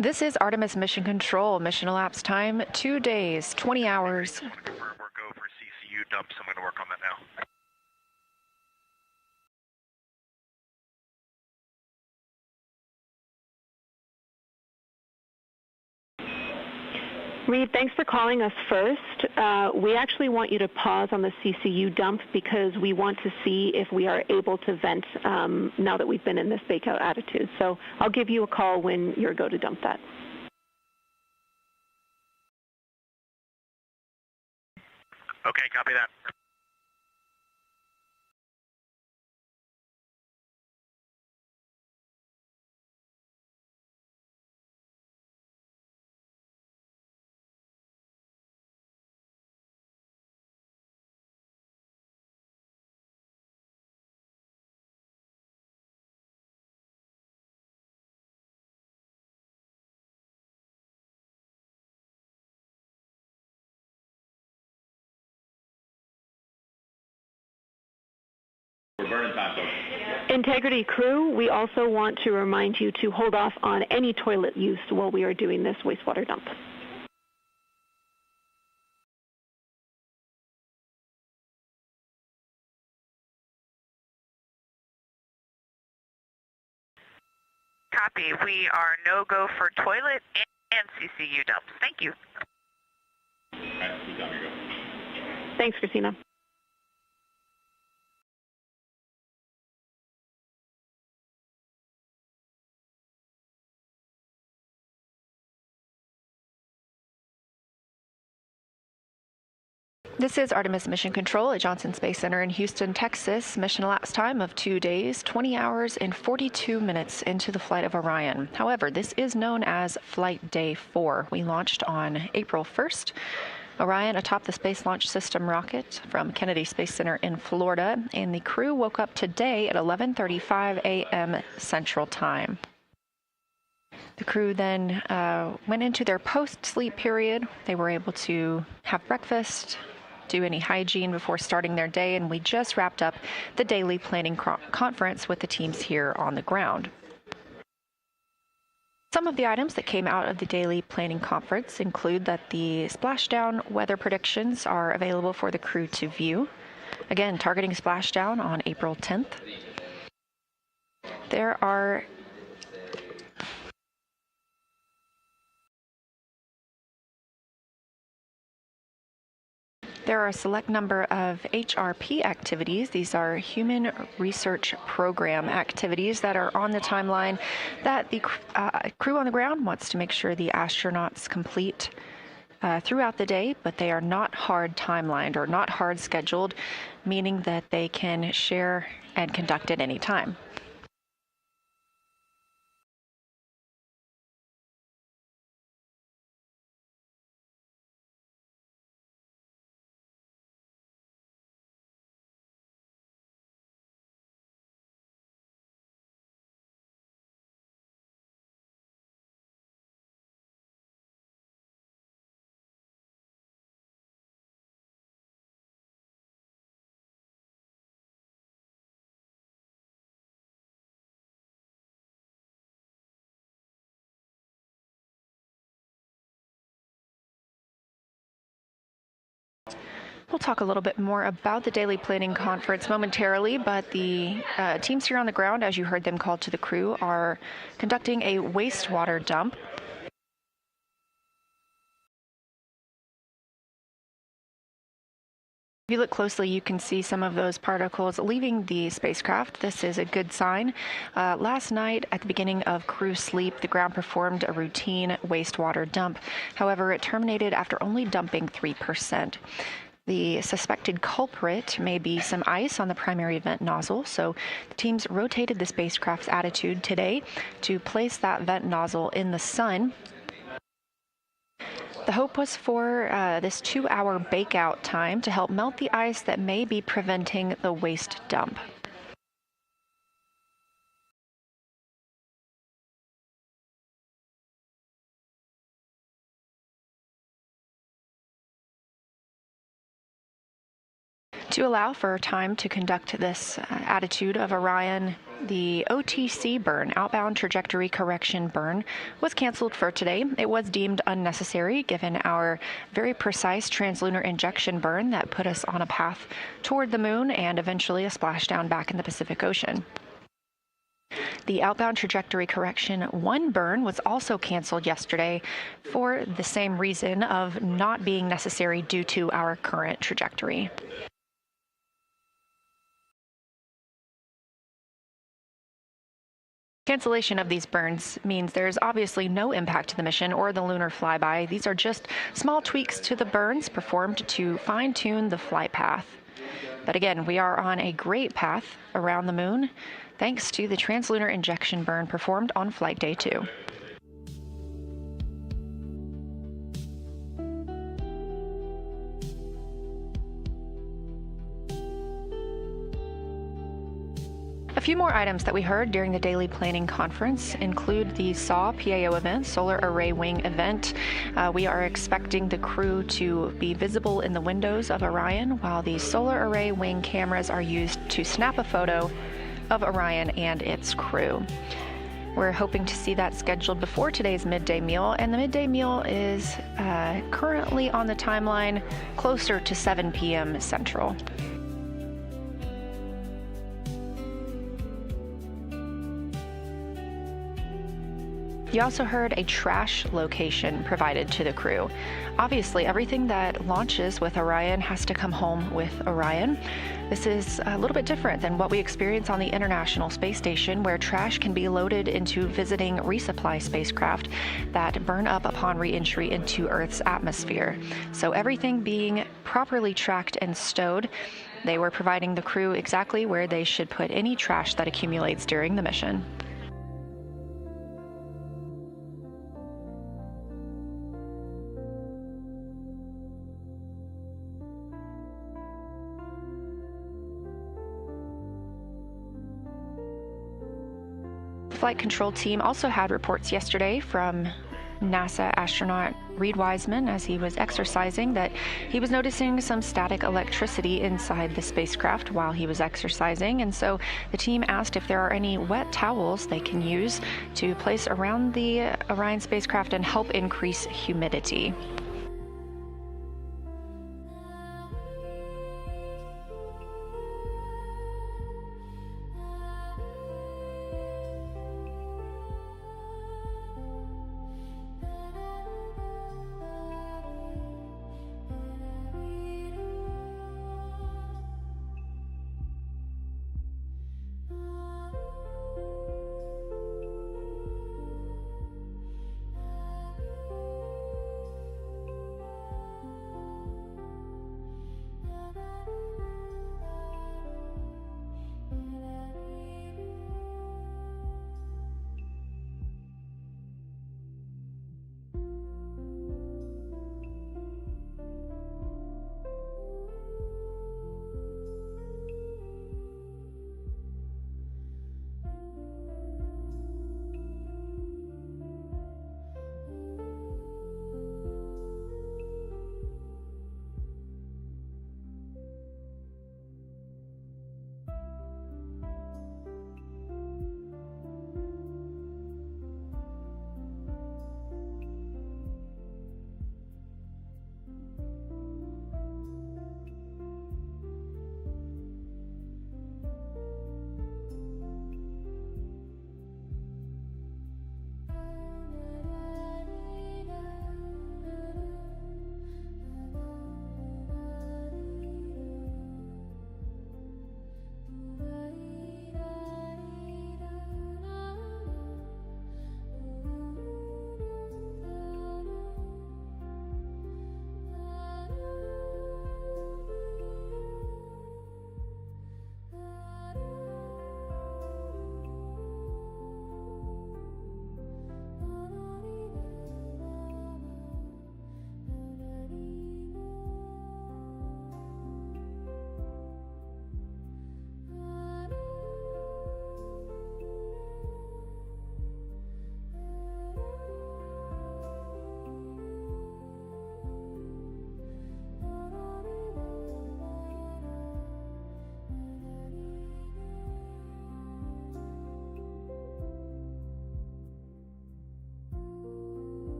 This is Artemis Mission Control. Mission elapsed time 2 days, 20 hours. I want to confirm we're go for CCU dumps. I'm going to work on that now. Reed, thanks for calling us first. We actually want you to pause on the CCU dump because we want to see if we are able to vent now that we've been in this bakeout attitude. So I'll give you a call when you're go to dump that. Okay, copy that. We're burning time, folks. Integrity crew, we also want to remind you to hold off on any toilet use while we are doing this wastewater dump. Copy. We are no-go for toilet and CCU dumps. Thank you. All right, keep down your go. Thanks, Christina. This is Artemis Mission Control at Johnson Space Center in Houston, Texas. Mission elapsed time of 2 days, 20 hours, and 42 minutes into the flight of Orion. However, this is known as Flight Day 4. We launched on April 1st. Orion atop the Space Launch System rocket from Kennedy Space Center in Florida, and the crew woke up today at 11:35 a.m. Central Time. The crew then went into their post-sleep period. They were able to have breakfast, do any hygiene before starting their day, and we just wrapped up the daily planning conference with the teams here on the ground. Some of the items that came out of the daily planning conference include that the splashdown weather predictions are available for the crew to view. Again, targeting splashdown on April 10th. There are a select number of HRP activities. These are Human Research Program activities that are on the timeline that the crew on the ground wants to make sure the astronauts complete throughout the day, but they are not hard timelined or not hard scheduled, meaning that they can share and conduct at any time. We'll talk a little bit more about the daily planning conference momentarily, but the teams here on the ground, as you heard them called to the crew, are conducting a wastewater dump. If you look closely, you can see some of those particles leaving the spacecraft. This is a good sign. Last night, at the beginning of crew sleep, the ground performed a routine wastewater dump. However, it terminated after only dumping 3%. The suspected culprit may be some ice on the primary vent nozzle, so the teams rotated the spacecraft's attitude today to place that vent nozzle in the sun. The hope was for this 2-hour bake-out time to help melt the ice that may be preventing the waste dump. To allow for time to conduct this attitude of Orion, the OTC burn, outbound trajectory correction burn, was canceled for today. It was deemed unnecessary given our very precise translunar injection burn that put us on a path toward the moon and eventually a splashdown back in the Pacific Ocean. The outbound trajectory correction 1 burn was also canceled yesterday for the same reason of not being necessary due to our current trajectory. Cancellation of these burns means there's obviously no impact to the mission or the lunar flyby. These are just small tweaks to the burns performed to fine-tune the flight path. But again, we are on a great path around the moon thanks to the translunar injection burn performed on flight day 2. A few more items that we heard during the daily planning conference include the SAW PAO event, Solar Array Wing event. We are expecting the crew to be visible in the windows of Orion while the Solar Array Wing cameras are used to snap a photo of Orion and its crew. We're hoping to see that scheduled before today's midday meal, and the midday meal is currently on the timeline closer to 7 p.m. Central. You also heard a trash location provided to the crew. Obviously, everything that launches with Orion has to come home with Orion. This is a little bit different than what we experience on the International Space Station, where trash can be loaded into visiting resupply spacecraft that burn up upon re-entry into Earth's atmosphere. So everything being properly tracked and stowed, they were providing the crew exactly where they should put any trash that accumulates during the mission. Flight control team also had reports yesterday from NASA astronaut Reed Wiseman as he was exercising that he was noticing some static electricity inside the spacecraft while he was exercising, and so the team asked if there are any wet towels they can use to place around the Orion spacecraft and help increase humidity.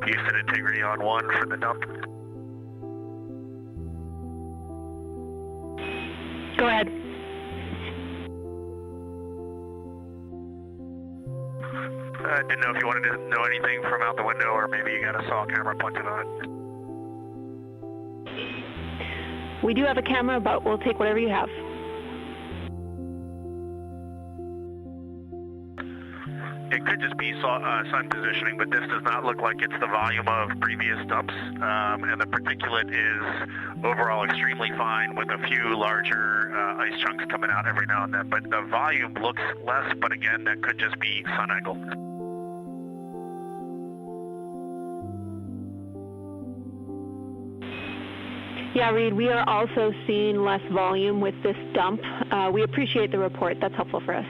Houston integrity on 1 for the dump. Go ahead. Didn't know if you wanted to know anything from out the window, or maybe you got a saw camera pointed on it. We do have a camera, but we'll take whatever you have. It could just be sun positioning, but this does not look like it's the volume of previous dumps, and the particulate is overall extremely fine with a few larger ice chunks coming out every now and then, but the volume looks less, but again, that could just be sun angle. Yeah, Reed, we are also seeing less volume with this dump. We appreciate the report. That's helpful for us.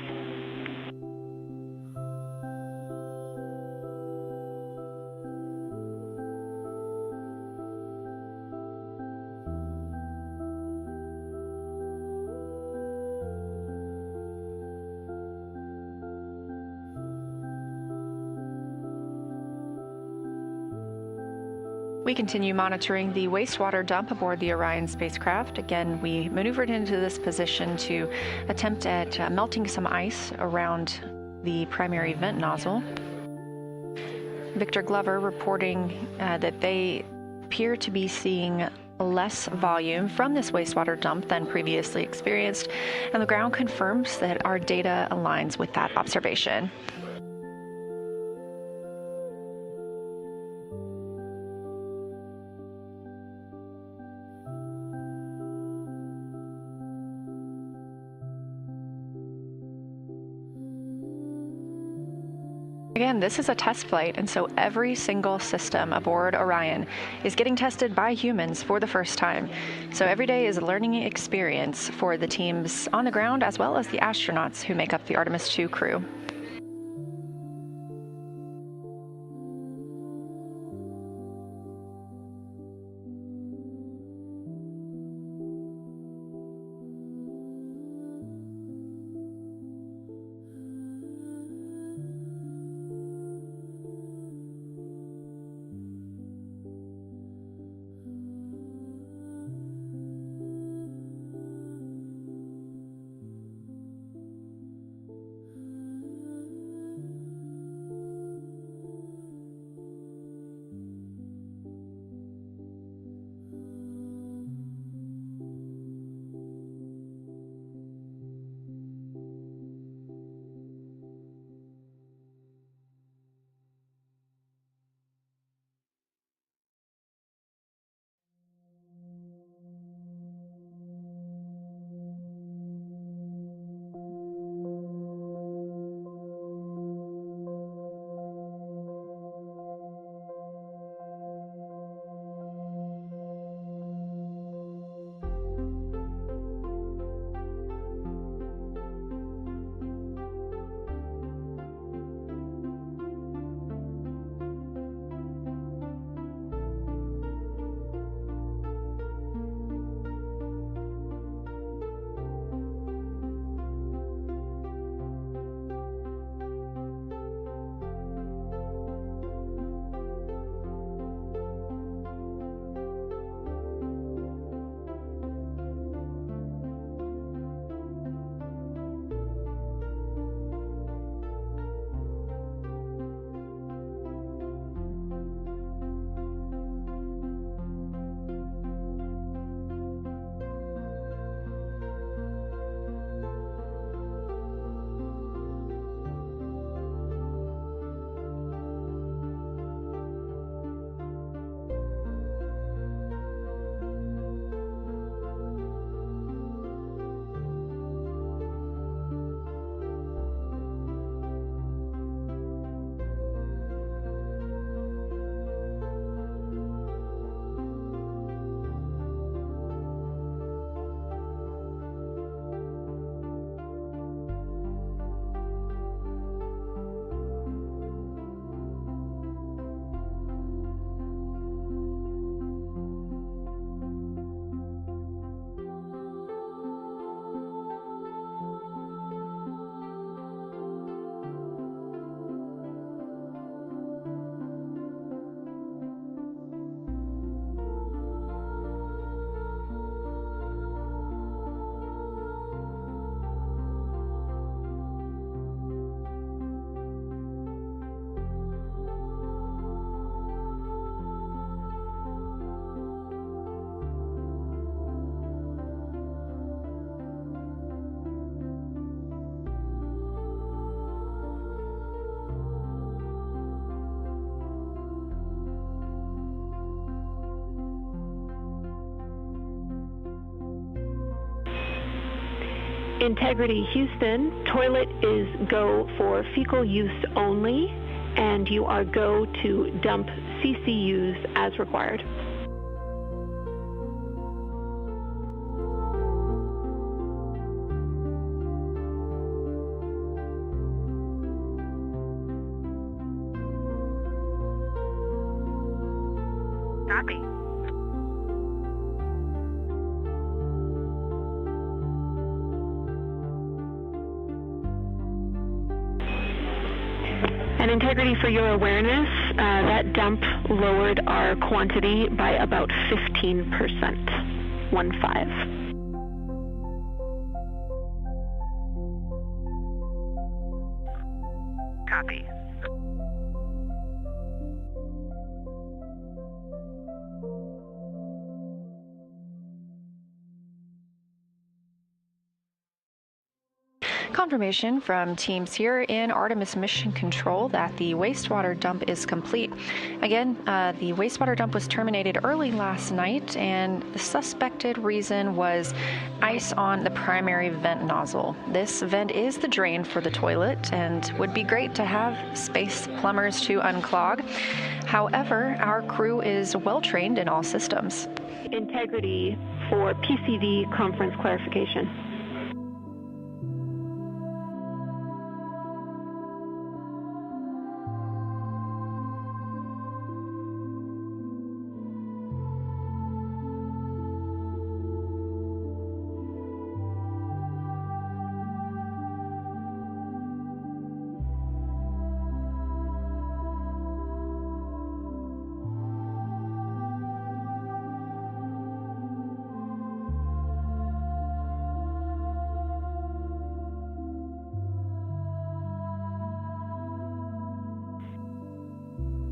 We continue monitoring the wastewater dump aboard the Orion spacecraft. Again, we maneuvered into this position to attempt at melting some ice around the primary vent nozzle. Victor Glover reporting that they appear to be seeing less volume from this wastewater dump than previously experienced, and the ground confirms that our data aligns with that observation. Again, this is a test flight, and so every single system aboard Orion is getting tested by humans for the first time. So every day is a learning experience for the teams on the ground as well as the astronauts who make up the Artemis II crew. Integrity Houston, toilet is go for fecal use only, and you are go to dump CCUs as required. Copy. And Integrity, for your awareness, that dump lowered our quantity by about 15%. 1-5. Copy. Confirmation from teams here in Artemis Mission Control that the wastewater dump is complete. Again, the wastewater dump was terminated early last night, and the suspected reason was ice on the primary vent nozzle. This vent is the drain for the toilet and would be great to have space plumbers to unclog. However, our crew is well trained in all systems. Integrity for PCV conference clarification.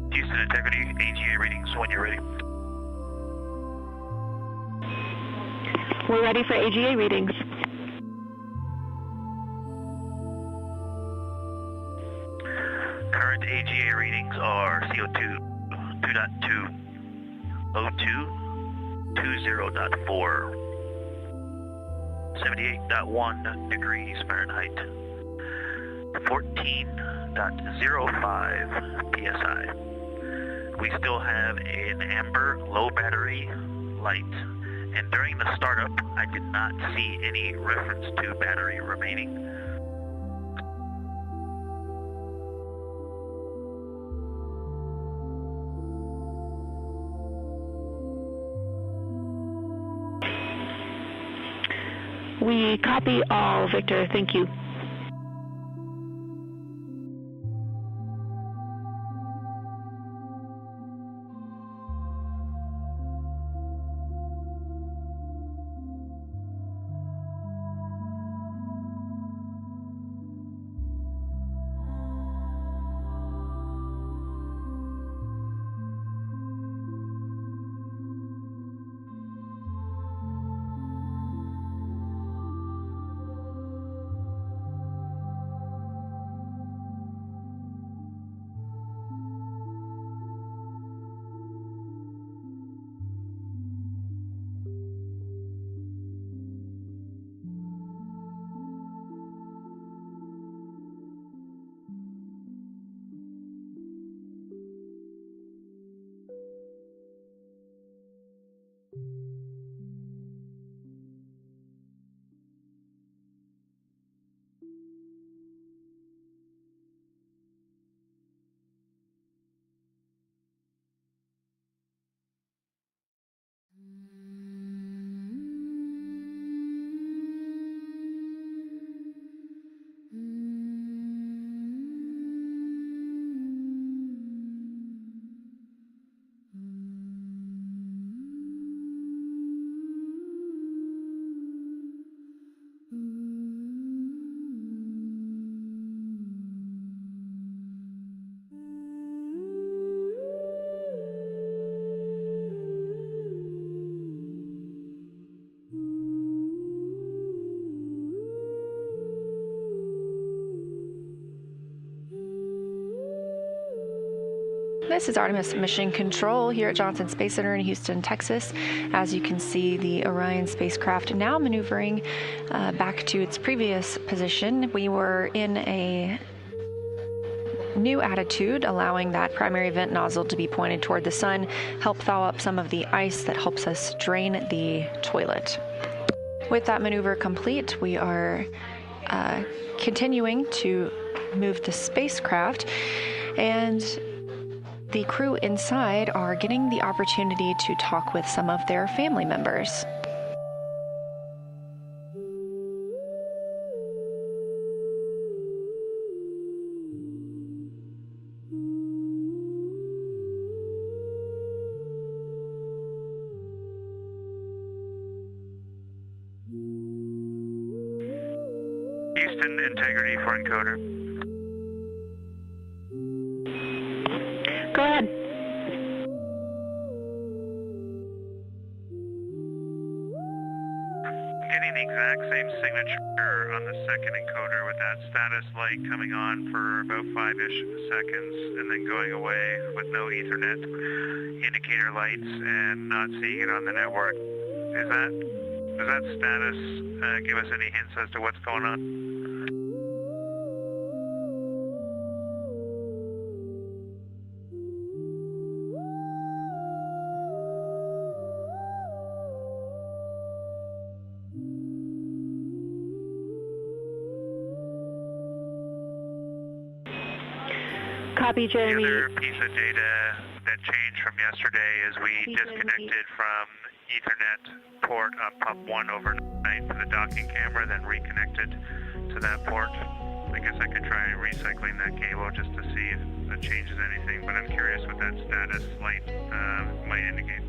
Houston Integrity, AGA readings when you're ready. We're ready for AGA readings. Current AGA readings are CO2 2.2, O2 20.4, 78.1 degrees Fahrenheit, 14.05 psi. We still have an amber low battery light, and during the startup I did not see any reference to battery remaining. We copy all, Victor. Thank you. This is Artemis Mission Control here at Johnson Space Center in Houston, Texas. As you can see, the Orion spacecraft now maneuvering back to its previous position. We were in a new attitude, allowing that primary vent nozzle to be pointed toward the sun, help thaw up some of the ice that helps us drain the toilet. With that maneuver complete, we are continuing to move the spacecraft, and the crew inside are getting the opportunity to talk with some of their family members. Houston, integrity for encoder. Go ahead. Getting the exact same signature on the second encoder with that status light coming on for about 5-ish seconds and then going away with no Ethernet indicator lights and not seeing it on the network. Does that status give us any hints as to what's going on? Copy, Jeremy. The other piece of data that changed from yesterday is we disconnected from Ethernet port on pump 1 overnight for the docking camera, then reconnected to that port. I guess I could try recycling that cable just to see if that changes anything, but I'm curious what that status light might indicate.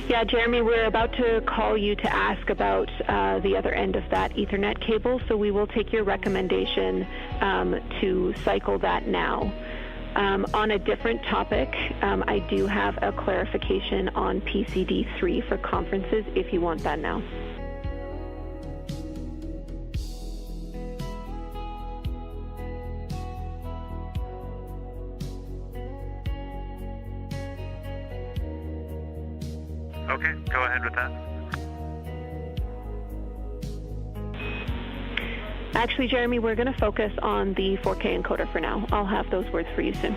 Yeah, Jeremy, we're about to call you to ask about the other end of that Ethernet cable, so we will take your recommendation to cycle that now. On a different topic, I do have a clarification on PCD3 for conferences if you want that now. Okay, go ahead with that. Actually, Jeremy, we're going to focus on the 4K encoder for now. I'll have those words for you soon.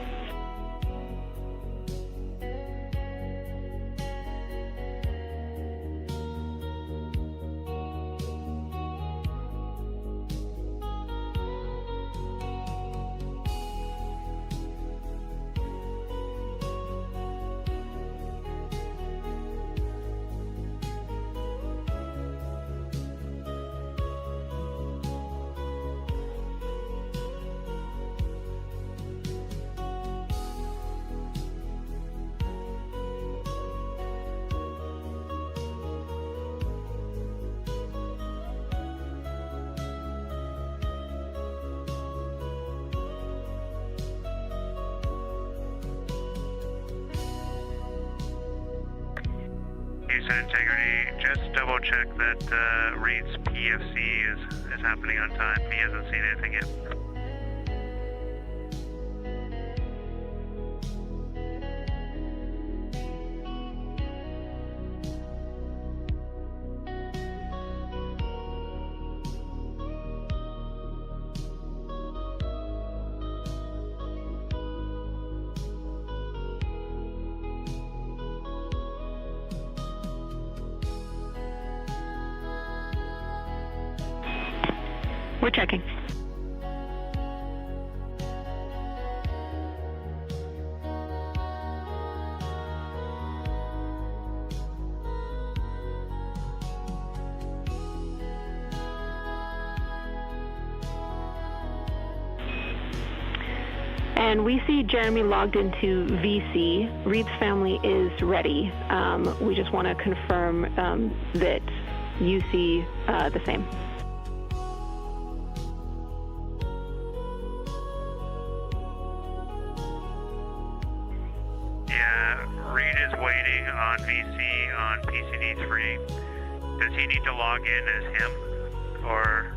Houston integrity, just double check that Reed's PFC is happening on time. He hasn't seen anything yet. We're checking. And we see Jeremy logged into VC. Reed's family is ready. We just want to confirm that you see the same. Yeah, Reed is waiting on VC on PCD3. Does he need to log in as him, or?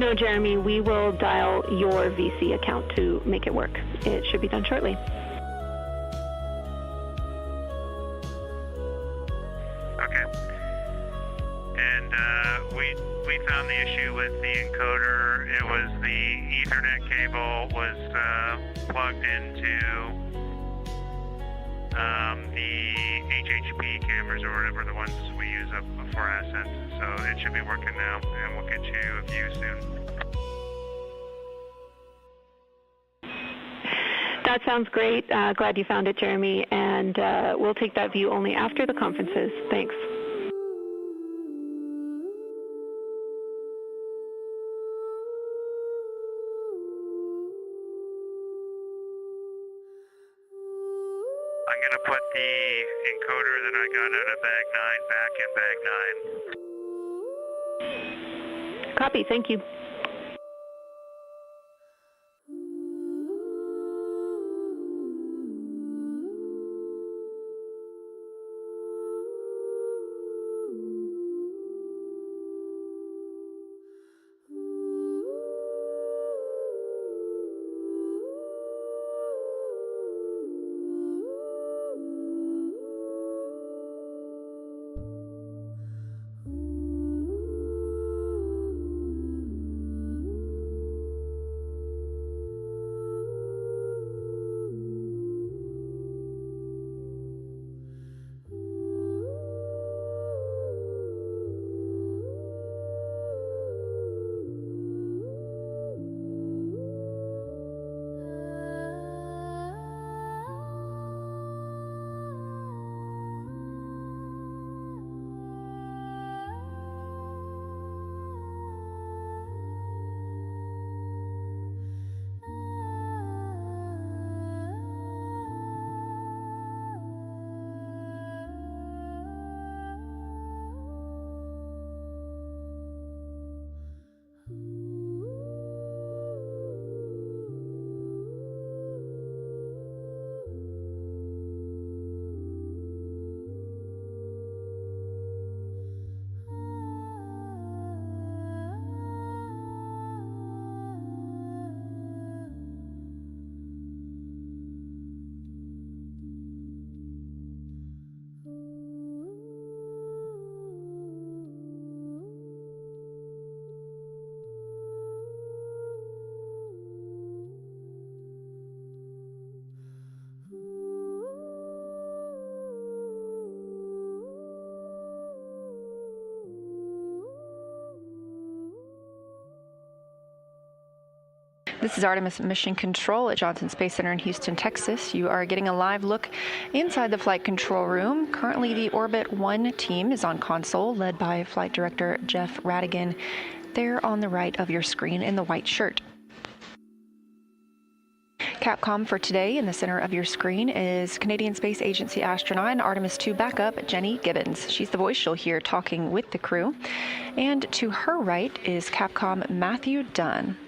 No, Jeremy, we will dial your VC account to make it work. It should be done shortly. Okay. And we found the issue with the encoder. It was the Ethernet cable was plugged into the HHP cameras or whatever the ones we use up for assets. So it should be working now, and we'll get you a view soon. That sounds great. Glad you found it, Jeremy. And we'll take that view only after the conferences. Thanks. I'm going to put the encoder that I got out of bag 9 back in bag 9. Copy. Thank you. This is Artemis Mission Control at Johnson Space Center in Houston, Texas. You are getting a live look inside the flight control room. Currently, the Orbit 1 team is on console, led by Flight Director Jeff Radigan. There on the right of your screen in the white shirt. Capcom for today in the center of your screen is Canadian Space Agency astronaut and Artemis II backup, Jenny Gibbons. She's the voice you'll hear talking with the crew. And to her right is Capcom Matthew Dunn.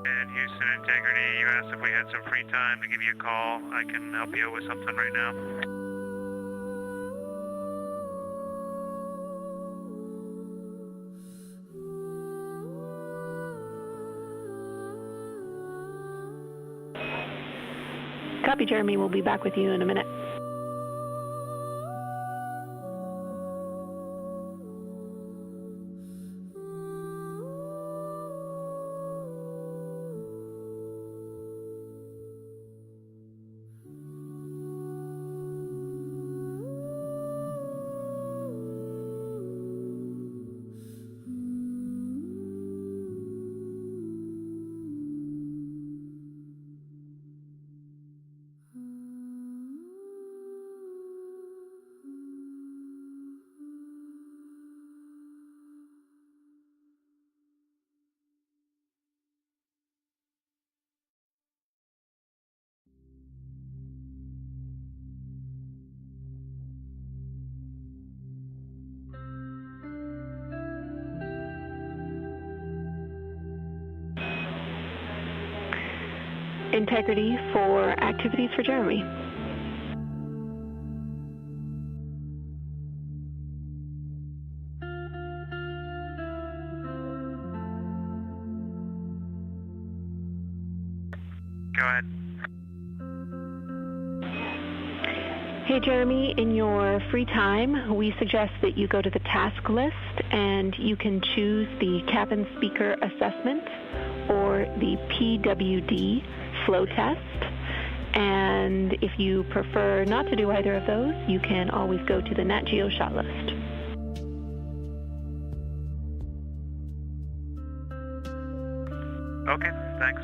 And Houston Integrity, you asked if we had some free time to give you a call. I can help you with something right now. Copy, Jeremy. We'll be back with you in a minute. integrity for activities for Jeremy. Go ahead. Hey Jeremy, in your free time, we suggest that you go to the task list and you can choose the cabin speaker assessment or the PWD flow test. And if you prefer not to do either of those, you can always go to the Nat Geo shot list. Okay, thanks.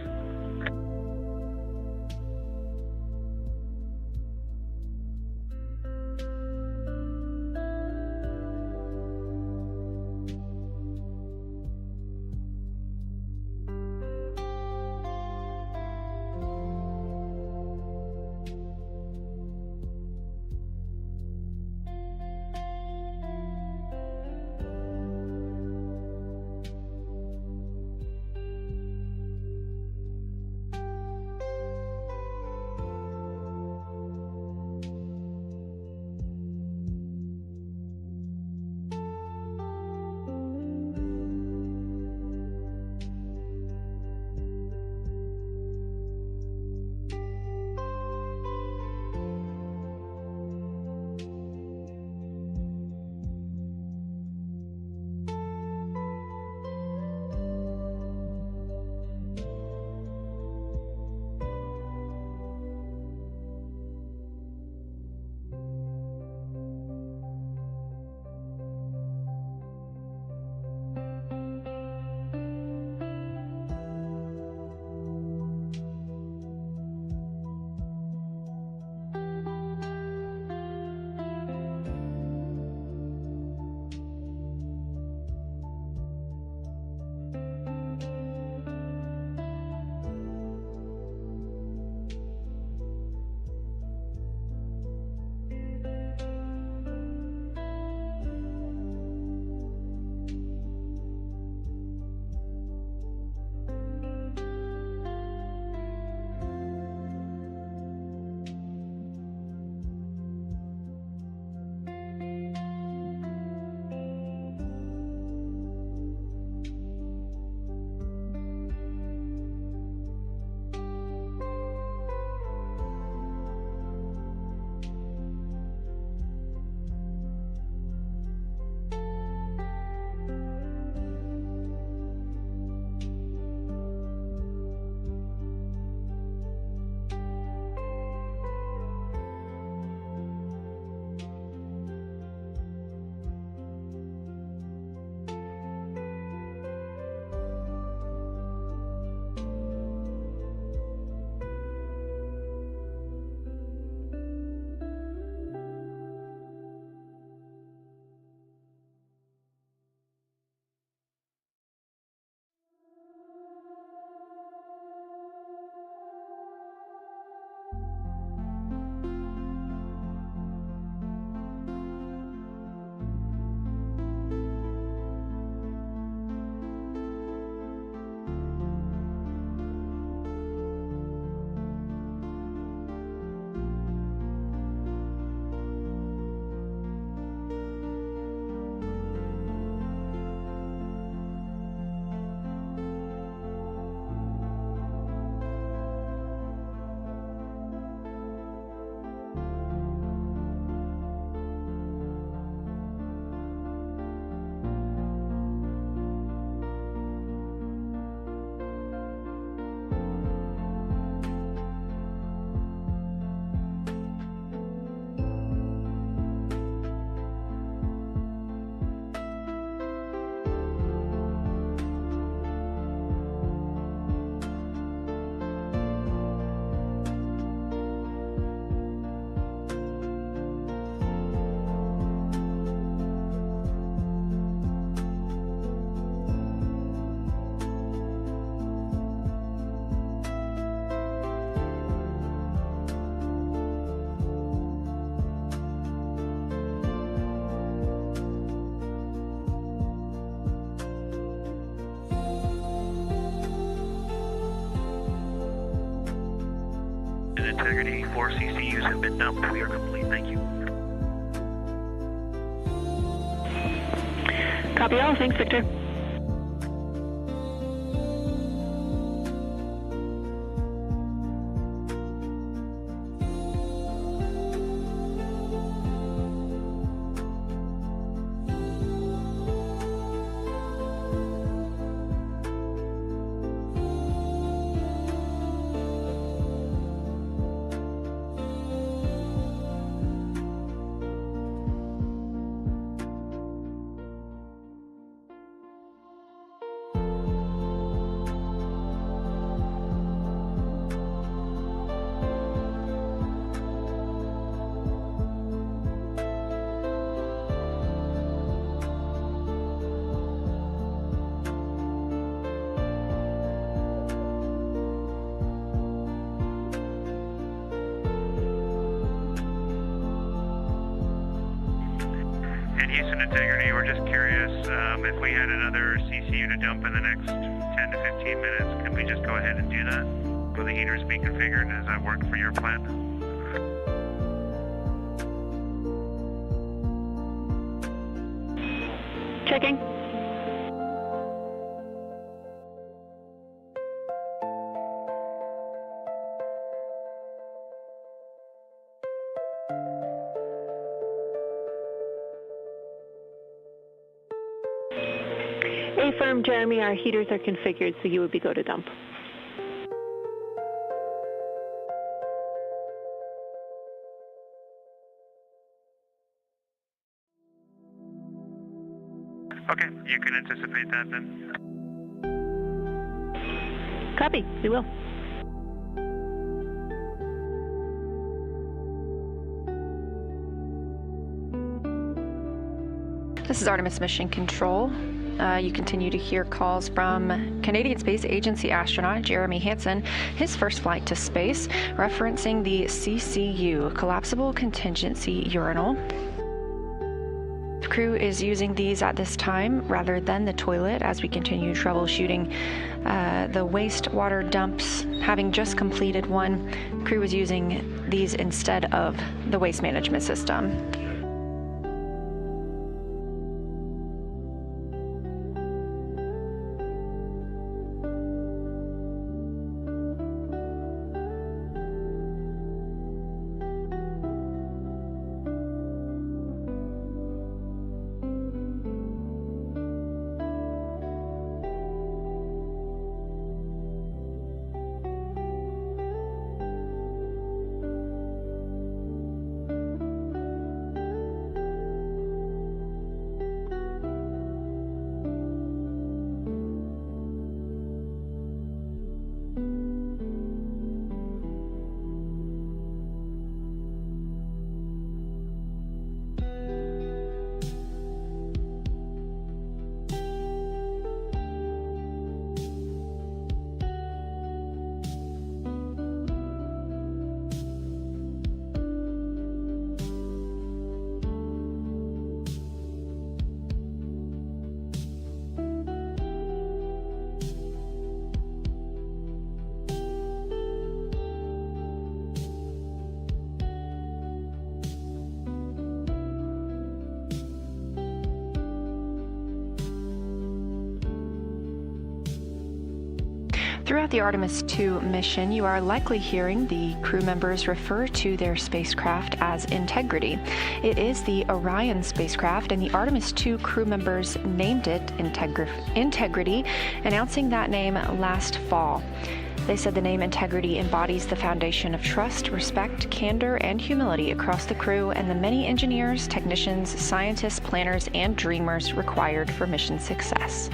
integrity. 4 CCUs have been dumped. We are complete. Thank you. Copy all. Thanks, Victor. Houston Integrity, we're just curious if we had another CCU to dump in the next 10 to 15 minutes, can we just go ahead and do that? Will the heaters be configured? Does that work for your plan? Checking. Affirm, Jeremy, our heaters are configured, so you would be go to dump. Okay, you can anticipate that then. Copy, we will. This is Artemis Mission Control. You continue to hear calls from Canadian Space Agency astronaut Jeremy Hansen, his first flight to space, referencing the CCU, Collapsible Contingency Urinal. The crew is using these at this time rather than the toilet as we continue troubleshooting the wastewater dumps. Having just completed one, the crew is using these instead of the waste management system. Throughout the Artemis II mission, you are likely hearing the crew members refer to their spacecraft as Integrity. It is the Orion spacecraft, and the Artemis II crew members named it Integrity, announcing that name last fall. They said the name Integrity embodies the foundation of trust, respect, candor, and humility across the crew and the many engineers, technicians, scientists, planners, and dreamers required for mission success.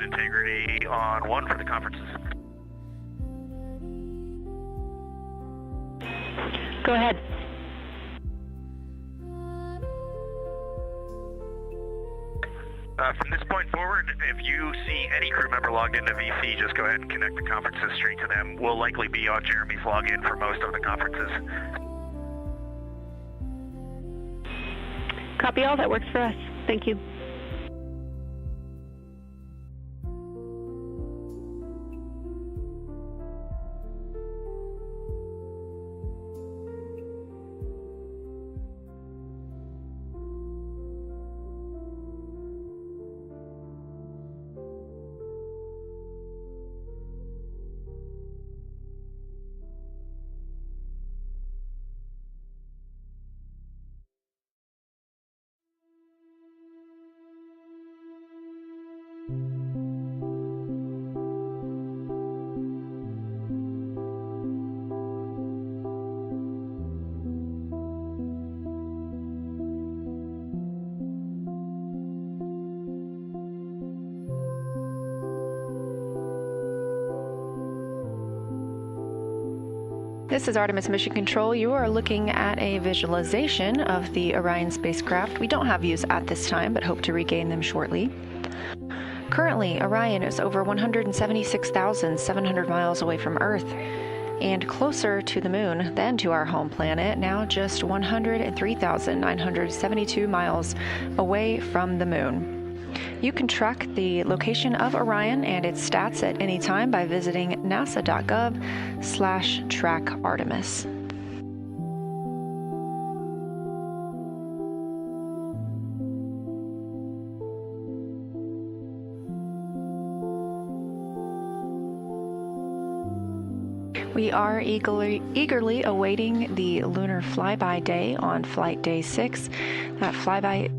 integrity on 1 for the conferences. Go ahead. From this point forward, if you see any crew member logged into VC, just go ahead and connect the conferences straight to them. We'll likely be on Jeremy's login for most of the conferences. Copy all. That works for us. Thank you. This is Artemis Mission Control. You are looking at a visualization of the Orion spacecraft. We don't have views at this time, but hope to regain them shortly. Currently, Orion is over 176,700 miles away from Earth and closer to the Moon than to our home planet, now just 103,972 miles away from the Moon. You can track the location of Orion and its stats at any time by visiting nasa.gov/track-Artemis. We are eagerly awaiting the lunar flyby day on flight day 6. That flyby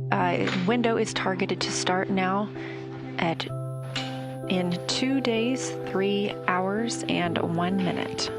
window is targeted to start now in 2 days, 3 hours, and 1 minute.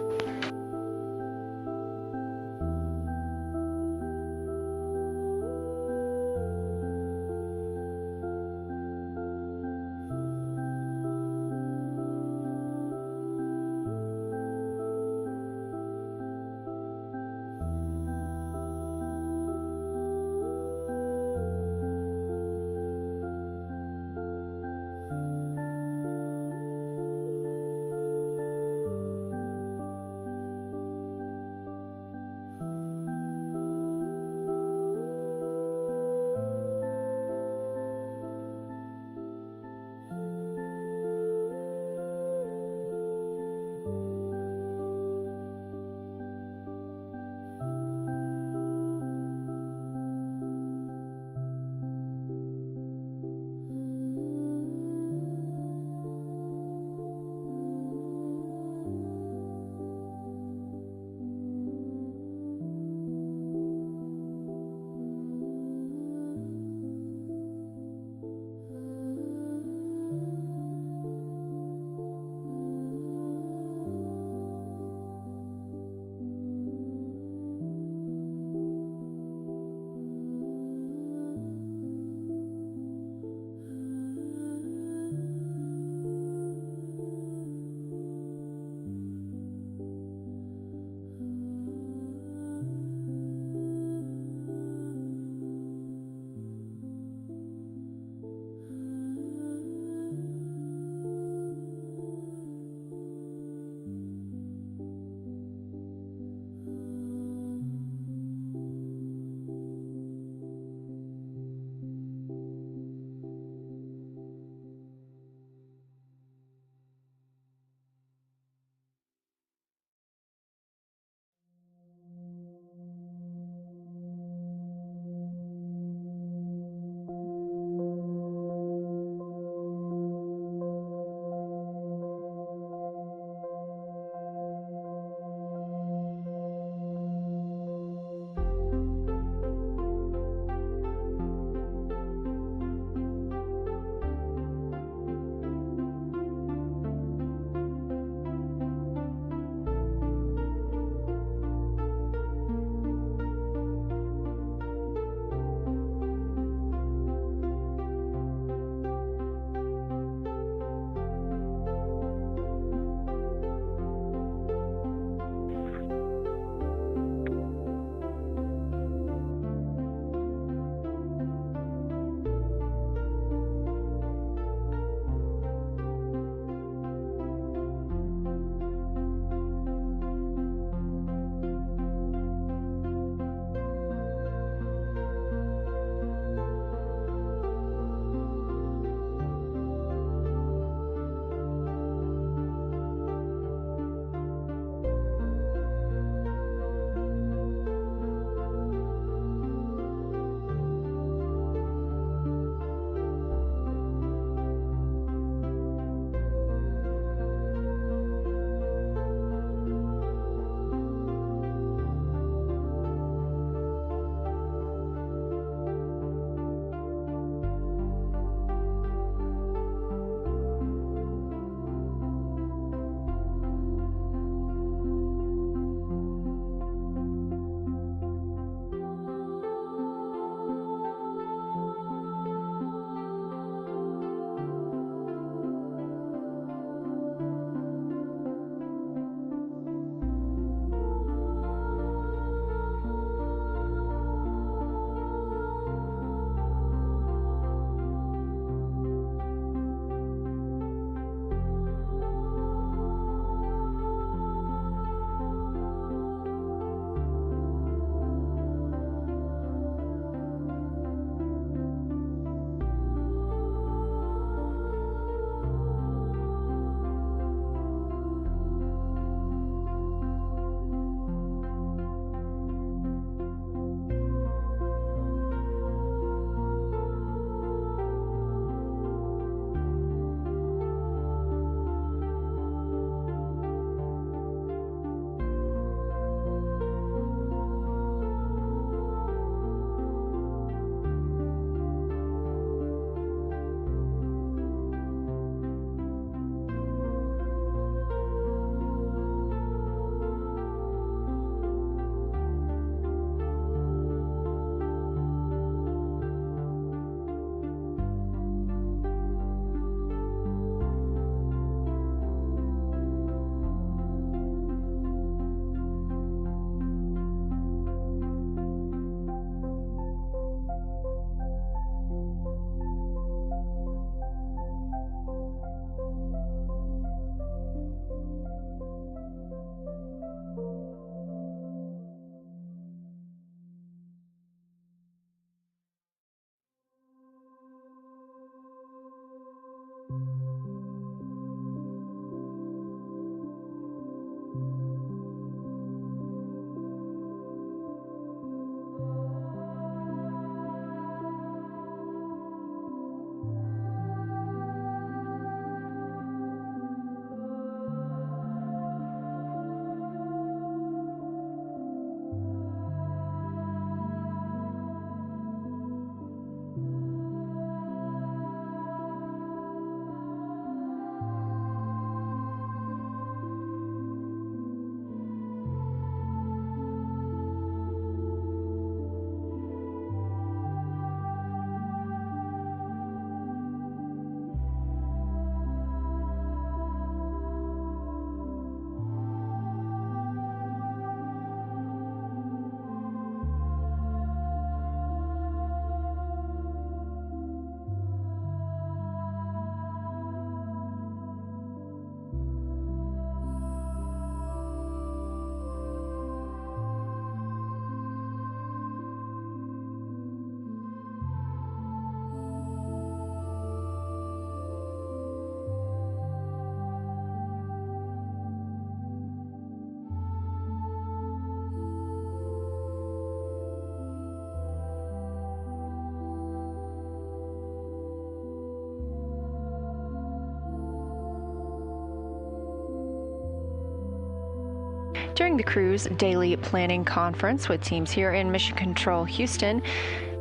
During the crew's daily planning conference with teams here in Mission Control Houston,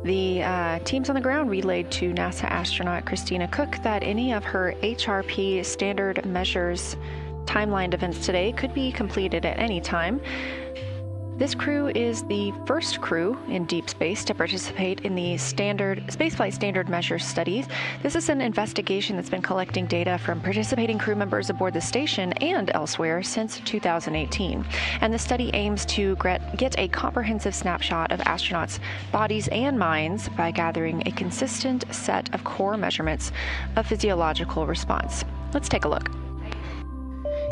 the teams on the ground relayed to NASA astronaut Christina Cook that any of her HRP standard measures timelined events today could be completed at any time. This crew is the first crew in deep space to participate in the spaceflight standard measures studies. This is an investigation that's been collecting data from participating crew members aboard the station and elsewhere since 2018. And the study aims to get a comprehensive snapshot of astronauts' bodies and minds by gathering a consistent set of core measurements of physiological response. Let's take a look.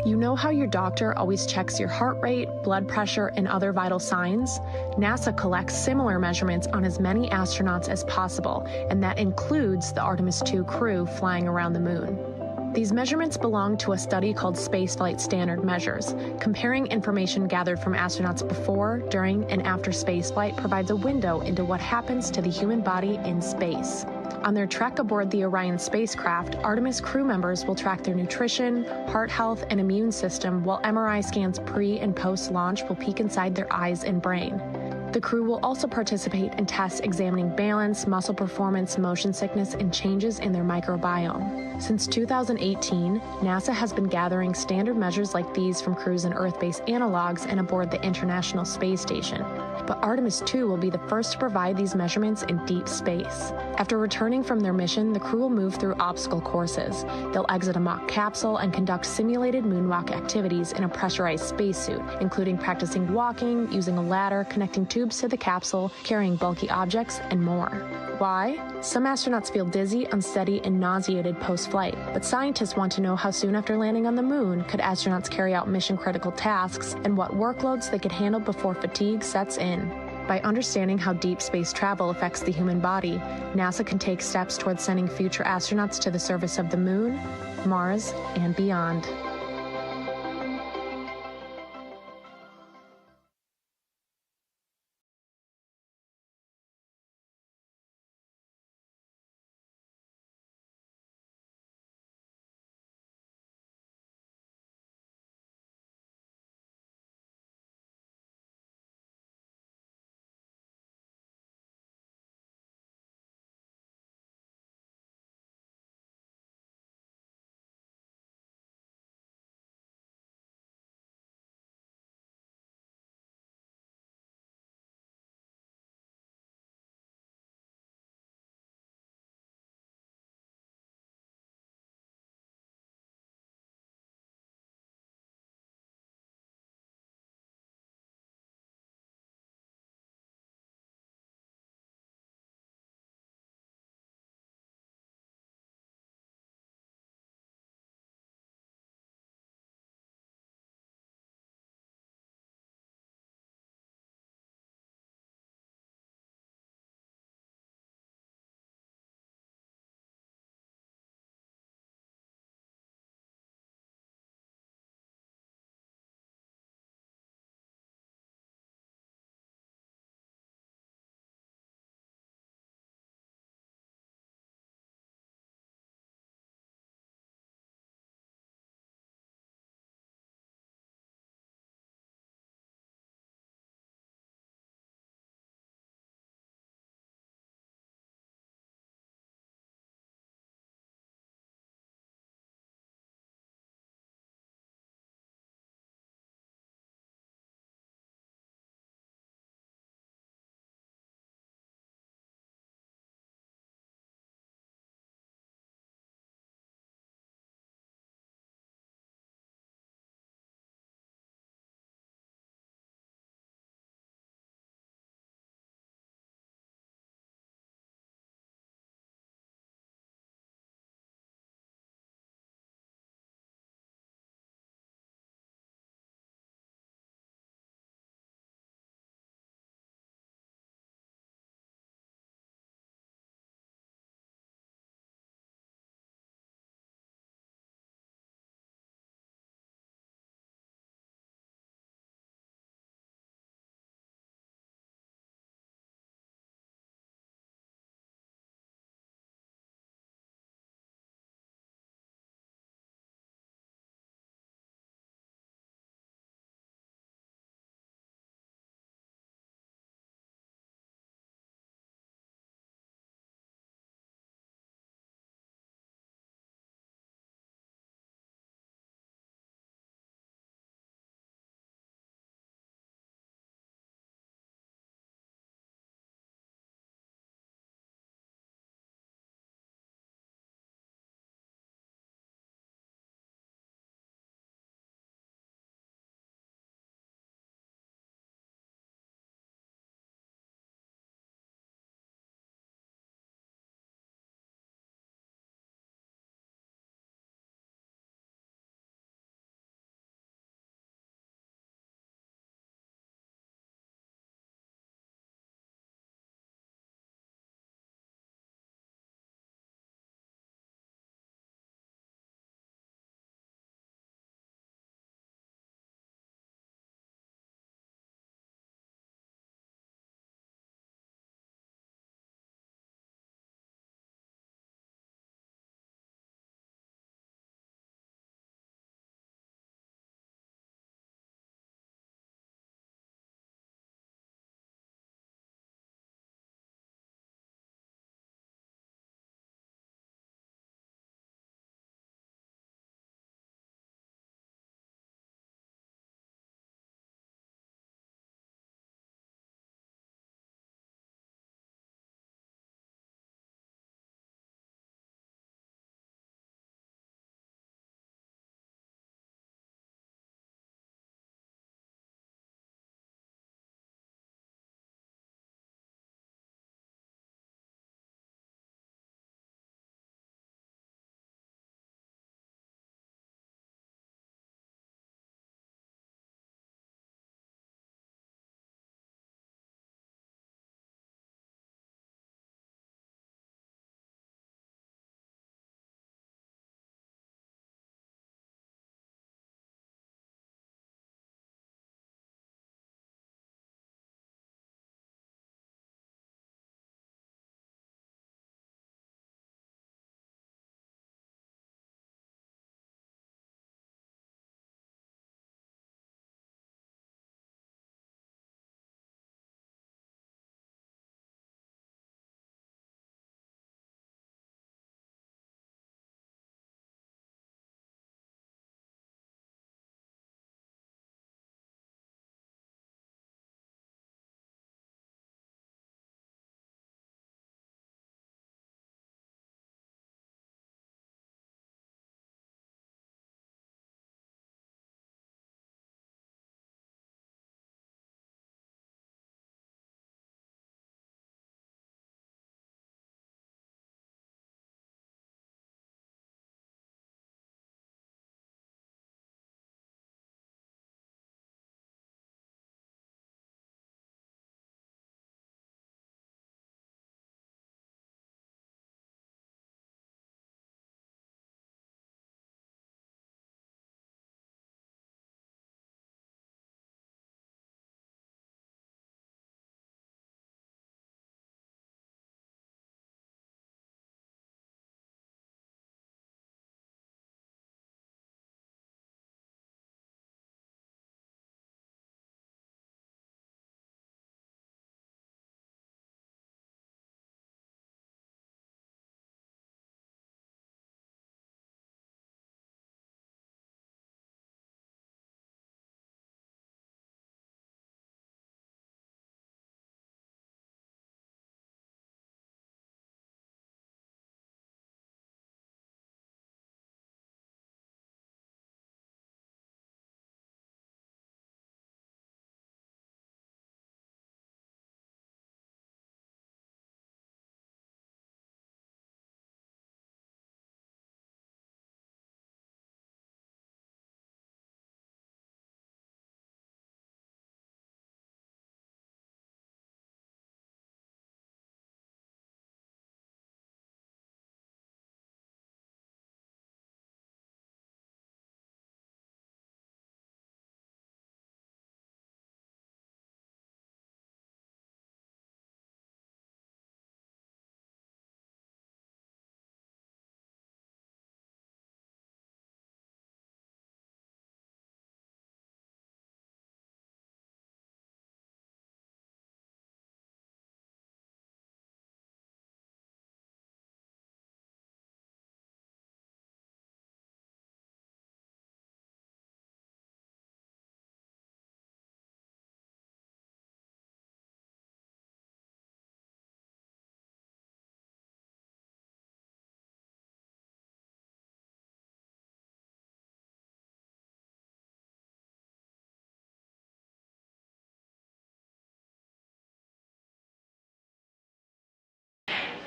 You know how your doctor always checks your heart rate, blood pressure, and other vital signs? NASA collects similar measurements on as many astronauts as possible, and that includes the Artemis II crew flying around the moon. These measurements belong to a study called Spaceflight Standard Measures. Comparing information gathered from astronauts before, during, and after spaceflight provides a window into what happens to the human body in space. On their trek aboard the Orion spacecraft, Artemis crew members will track their nutrition, heart health, and immune system, while MRI scans pre- and post-launch will peek inside their eyes and brain. The crew will also participate in tests examining balance, muscle performance, motion sickness, and changes in their microbiome. Since 2018, NASA has been gathering standard measures like these from crews in Earth-based analogs and aboard the International Space Station. But Artemis II will be the first to provide these measurements in deep space. After returning from their mission, the crew will move through obstacle courses. They'll exit a mock capsule and conduct simulated moonwalk activities in a pressurized spacesuit, including practicing walking, using a ladder, connecting tubes to the capsule, carrying bulky objects, and more. Why? Some astronauts feel dizzy, unsteady, and nauseated post-flight, but scientists want to know how soon after landing on the moon could astronauts carry out mission-critical tasks and what workloads they could handle before fatigue sets in. By understanding how deep space travel affects the human body, NASA can take steps towards sending future astronauts to the surface of the moon, Mars, and beyond.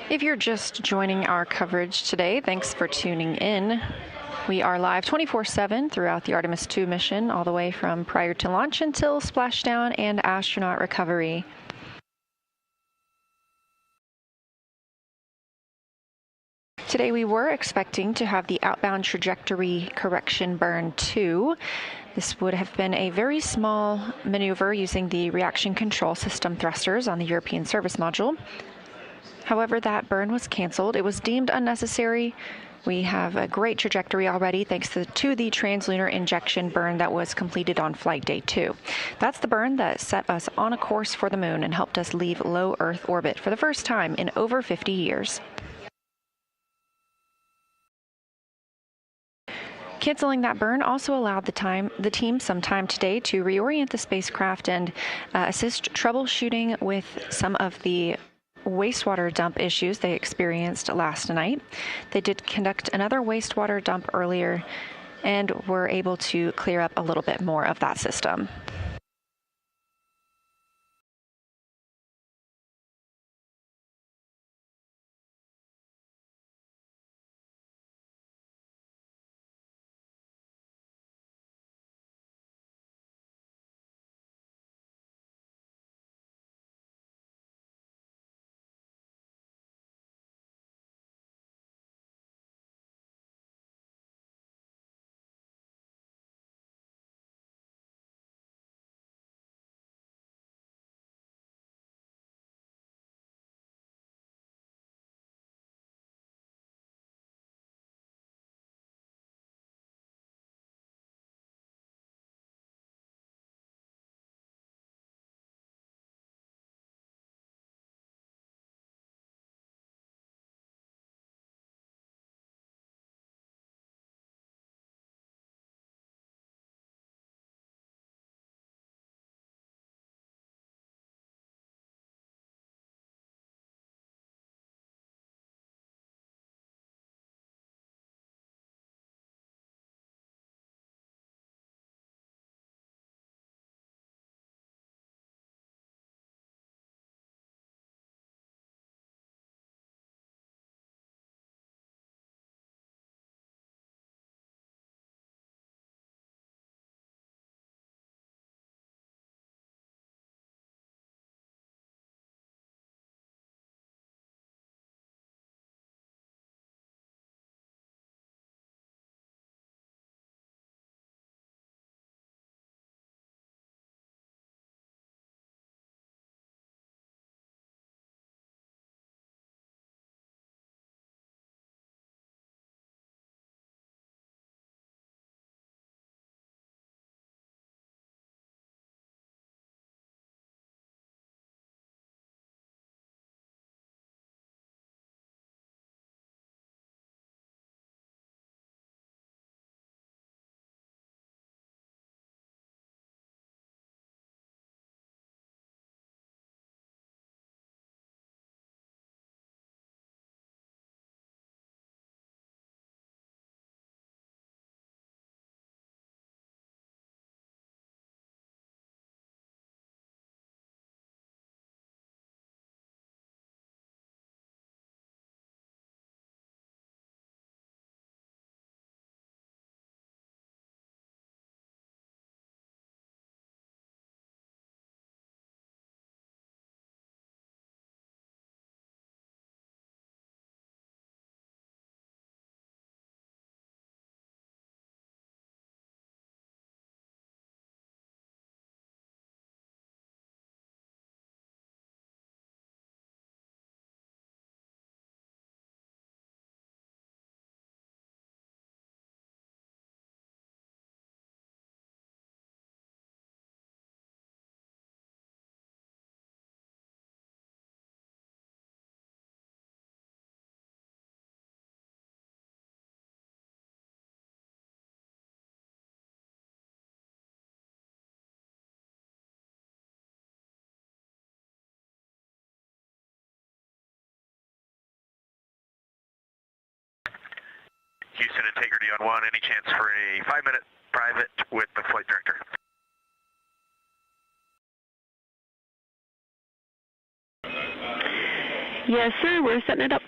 If you're just joining our coverage today, thanks for tuning in. We are live 24/7 throughout the Artemis II mission, all the way from prior to launch until splashdown and astronaut recovery. Today we were expecting to have the outbound trajectory correction burn 2. This would have been a very small maneuver using the reaction control system thrusters on the European service module. However, that burn was canceled. It was deemed unnecessary. We have a great trajectory already thanks to the translunar injection burn that was completed on flight day 2. That's the burn that set us on a course for the moon and helped us leave low Earth orbit for the first time in over 50 years. Canceling that burn also allowed the team some time today to reorient the spacecraft and assist troubleshooting with some of the wastewater dump issues they experienced last night. They did conduct another wastewater dump earlier and were able to clear up a little bit more of that system. Houston Integrity on 1, any chance for a 5-minute private with the flight director? Yes, sir. We're setting it up.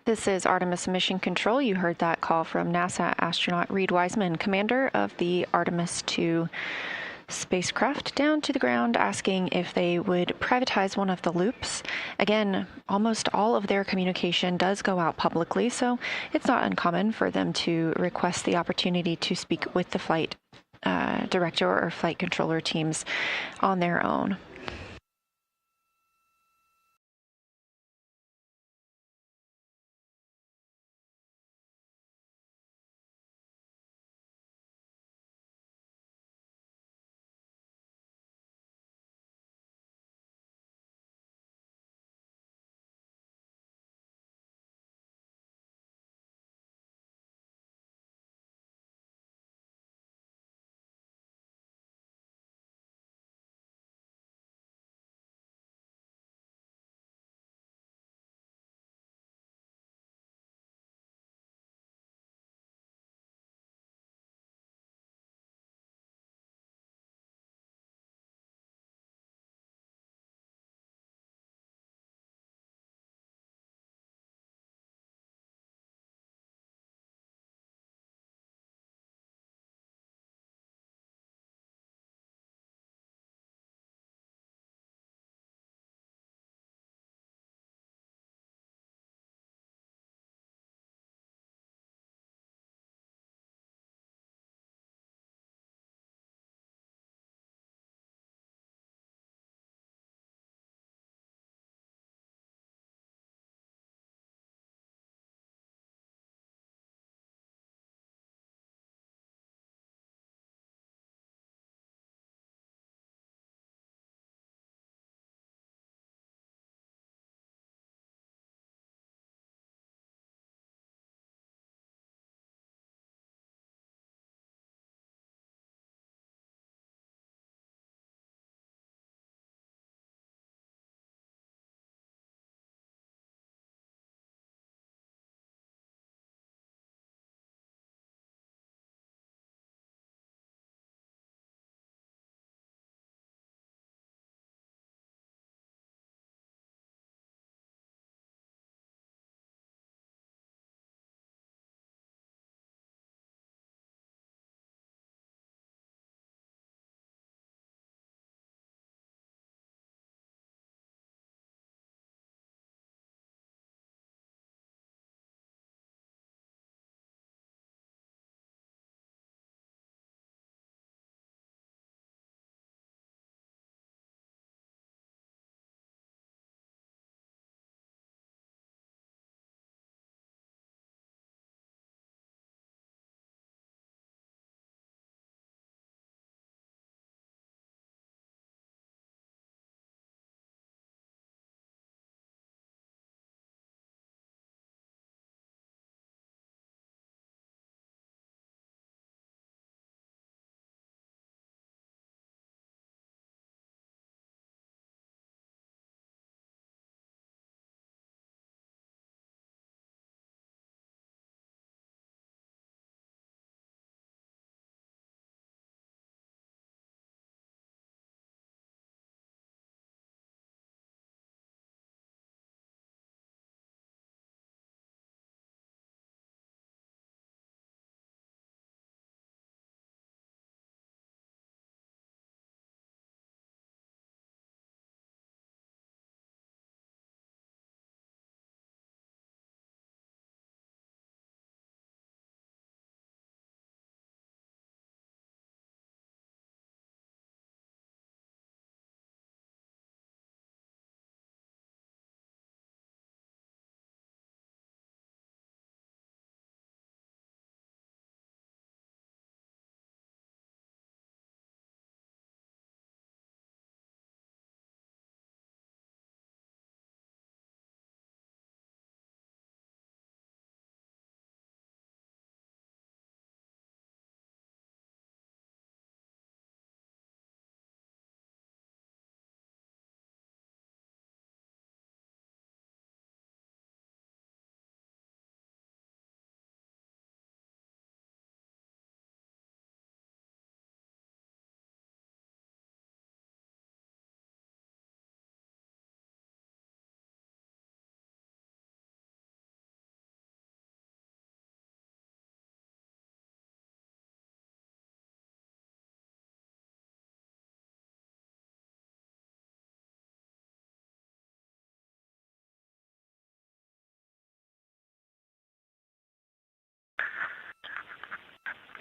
This is Artemis Mission Control. You heard that call from NASA astronaut Reed Wiseman, commander of the Artemis II spacecraft, down to the ground asking if they would privatize one of the loops. Again, almost all of their communication does go out publicly, so it's not uncommon for them to request the opportunity to speak with the flight director or flight controller teams on their own.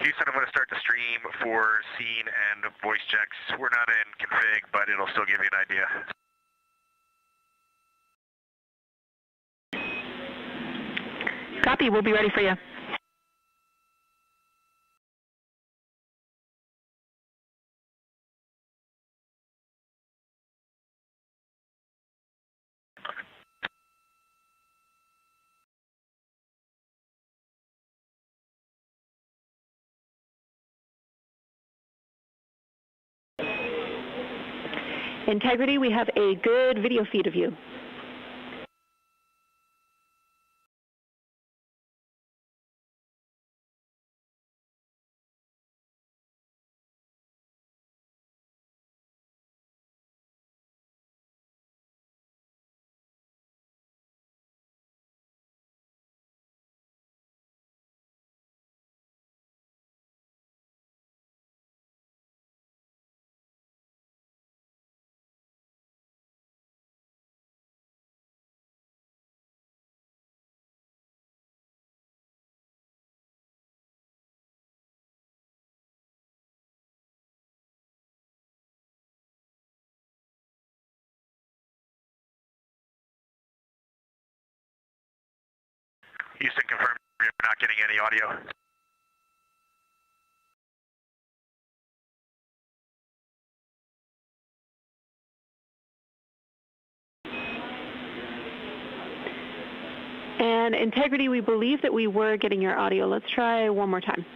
Houston, I'm going to start the stream for scene and voice checks. We're not in config, but it'll still give you an idea. Copy, we'll be ready for you. Integrity, we have a good video feed of you. Houston, confirm you're not getting any audio. And Integrity, we believe that we were getting your audio. Let's try one more time.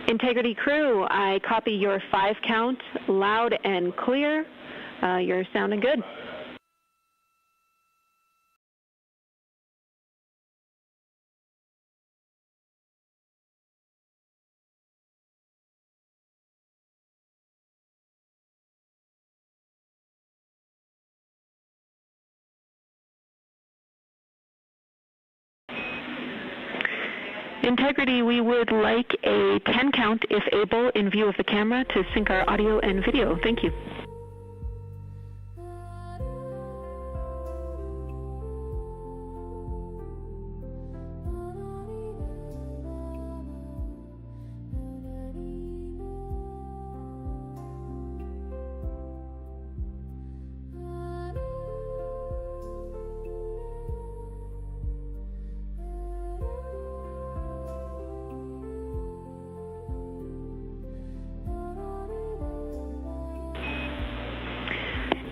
Integrity crew, I copy your 5 count, loud and clear. You're sounding good. Integrity, we would like a 10 count, if able, in view of the camera to sync our audio and video. Thank you.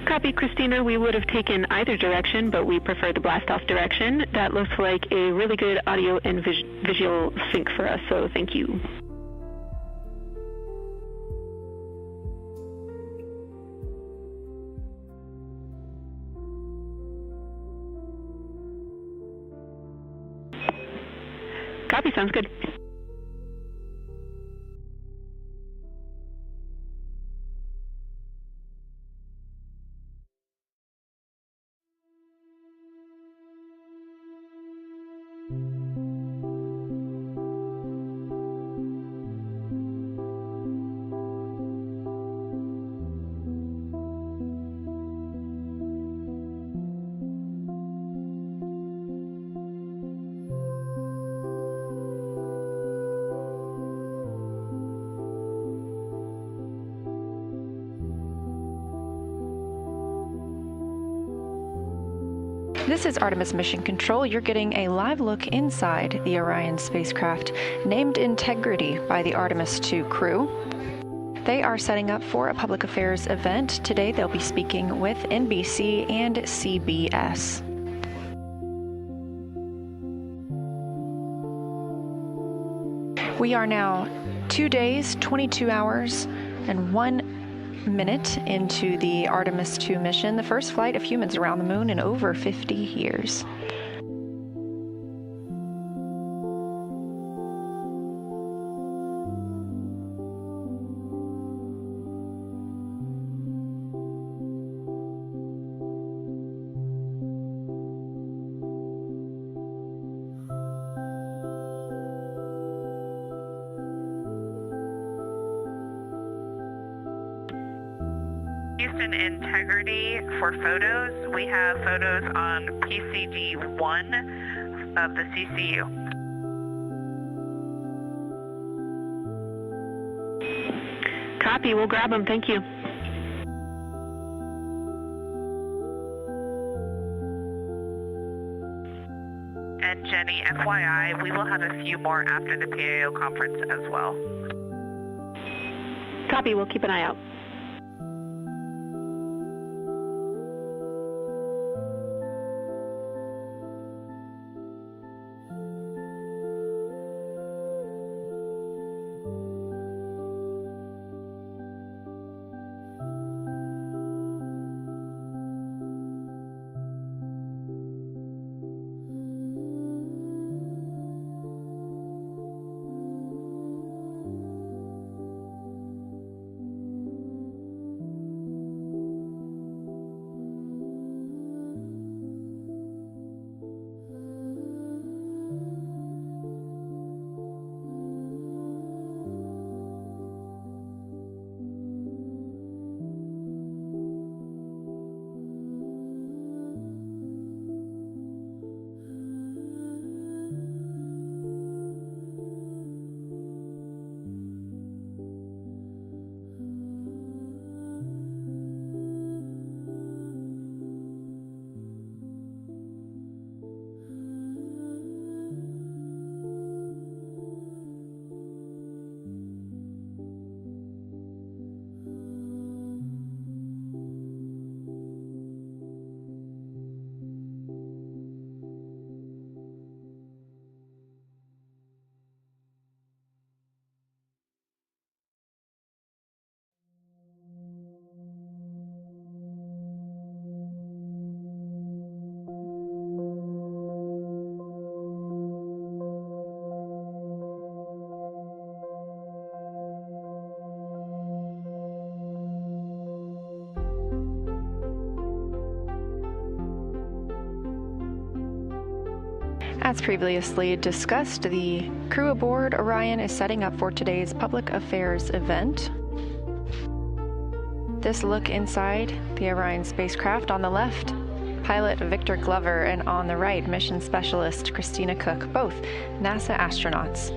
Copy, Christina. We would have taken either direction, but we prefer the blast-off direction. That looks like a really good audio and visual sync for us, so thank you. Copy, sounds good. This is Artemis Mission Control. You're getting a live look inside the Orion spacecraft, named Integrity by the Artemis II crew. They are setting up for a public affairs event. Today they'll be speaking with NBC and CBS. We are now 2 days, 22 hours, and 1 minute into the Artemis II mission, the first flight of humans around the moon in over 50 years. Houston integrity for photos. We have photos on PCD1 of the CCU. Copy. We'll grab them. Thank you. And Jenny, FYI, we will have a few more after the PAO conference as well. Copy. We'll keep an eye out. As previously discussed, the crew aboard Orion is setting up for today's public affairs event. This look inside the Orion spacecraft: on the left, pilot Victor Glover, and on the right, mission specialist Christina Cook, both NASA astronauts.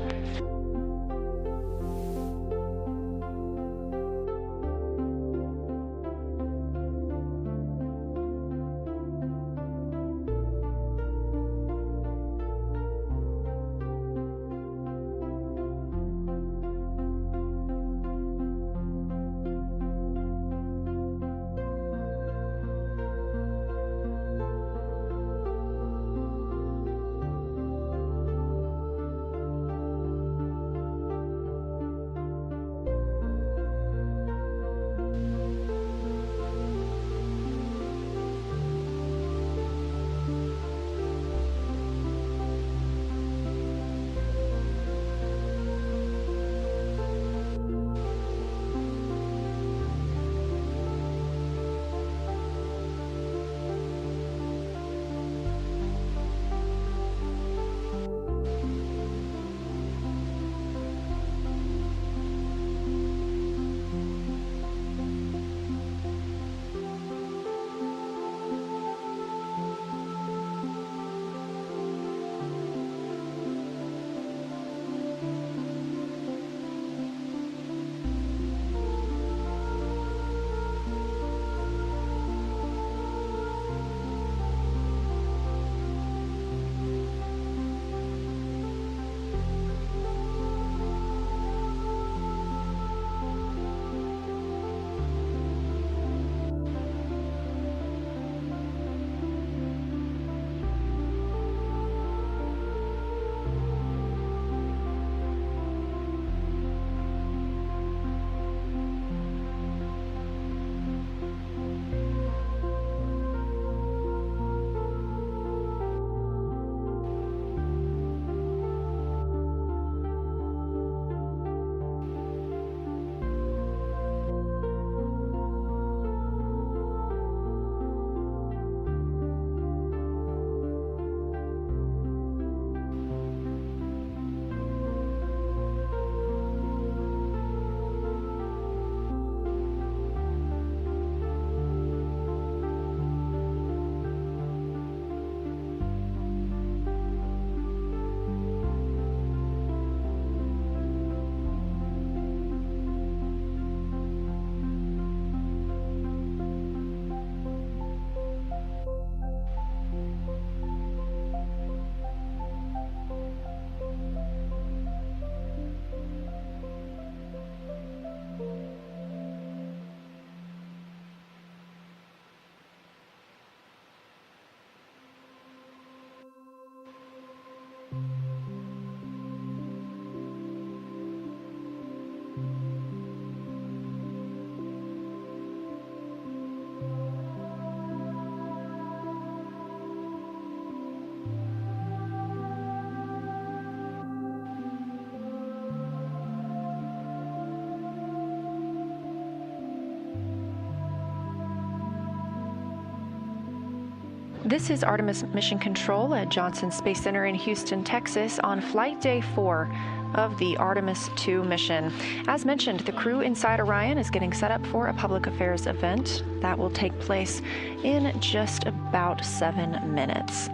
This is Artemis Mission Control at Johnson Space Center in Houston, Texas, on Flight Day 4 of the Artemis II mission. As mentioned, the crew inside Orion is getting set up for a public affairs event that will take place in just about 7 minutes.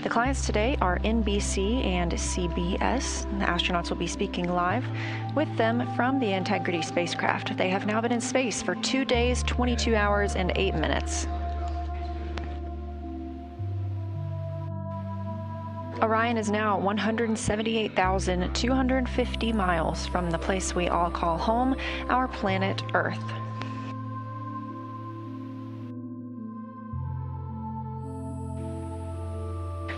The clients today are NBC and CBS. The astronauts will be speaking live with them from the Integrity spacecraft. They have now been in space for 2 days, 22 hours, and 8 minutes. Orion is now 178,250 miles from the place we all call home, our planet Earth.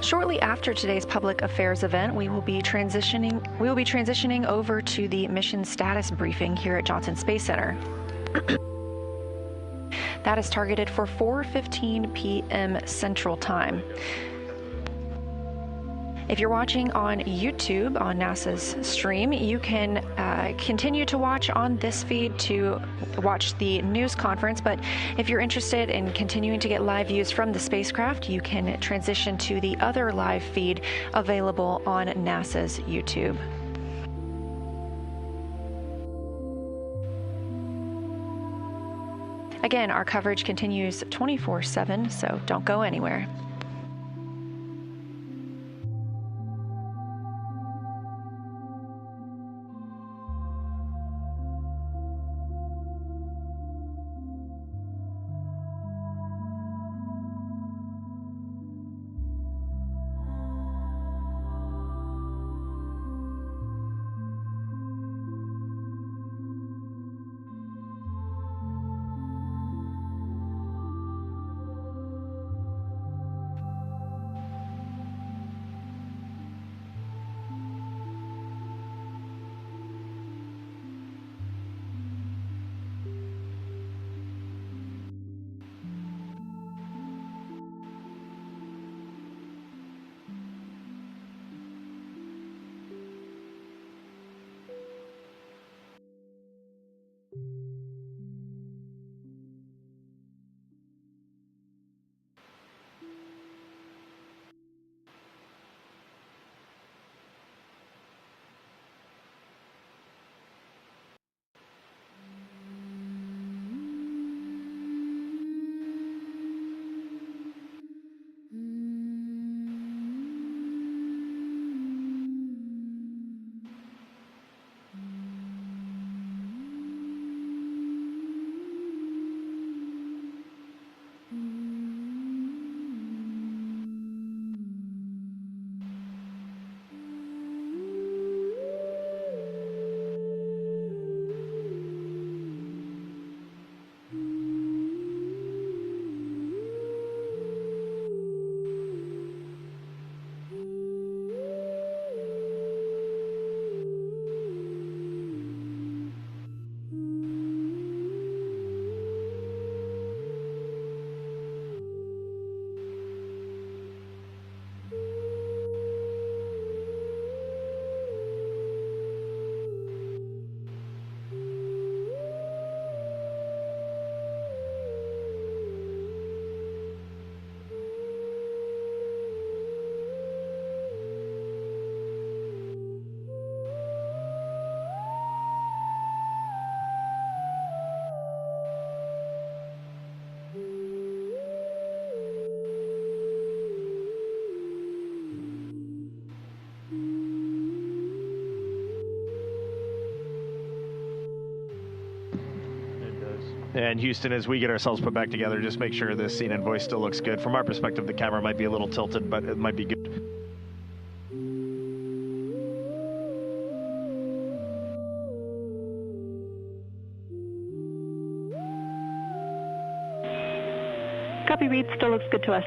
Shortly after today's public affairs event, we will be transitioning over to the mission status briefing here at Johnson Space Center. That is targeted for 4:15 p.m. Central Time. If you're watching on YouTube on NASA's stream, you can continue to watch on this feed to watch the news conference. But if you're interested in continuing to get live views from the spacecraft, you can transition to the other live feed available on NASA's YouTube. Again, our coverage continues 24/7, so don't go anywhere. And Houston, as we get ourselves put back together, just make sure the scene and voice still looks good. From our perspective, the camera might be a little tilted, but it might be good. Copy, Reed. Still looks good to us.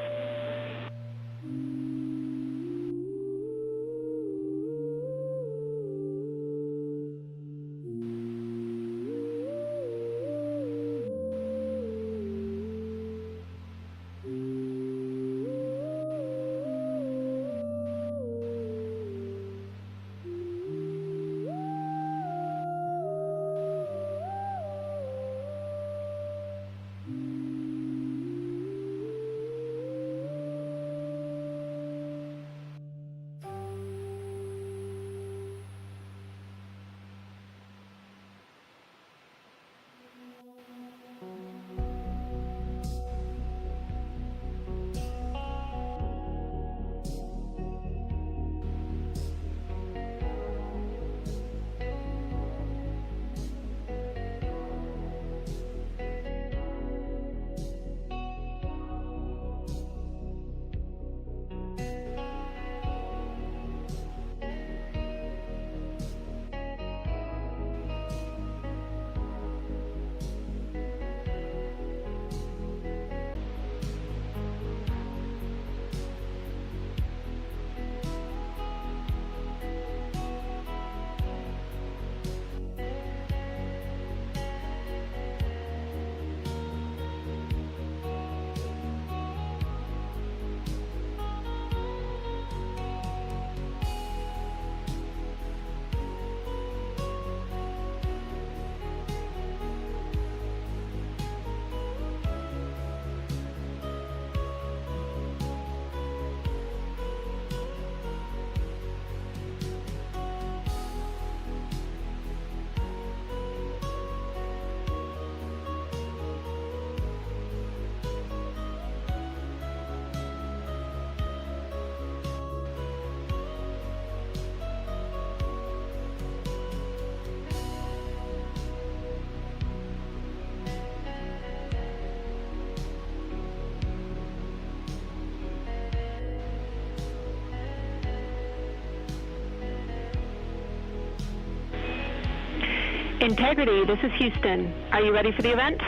Integrity, this is Houston. Are you ready for the event?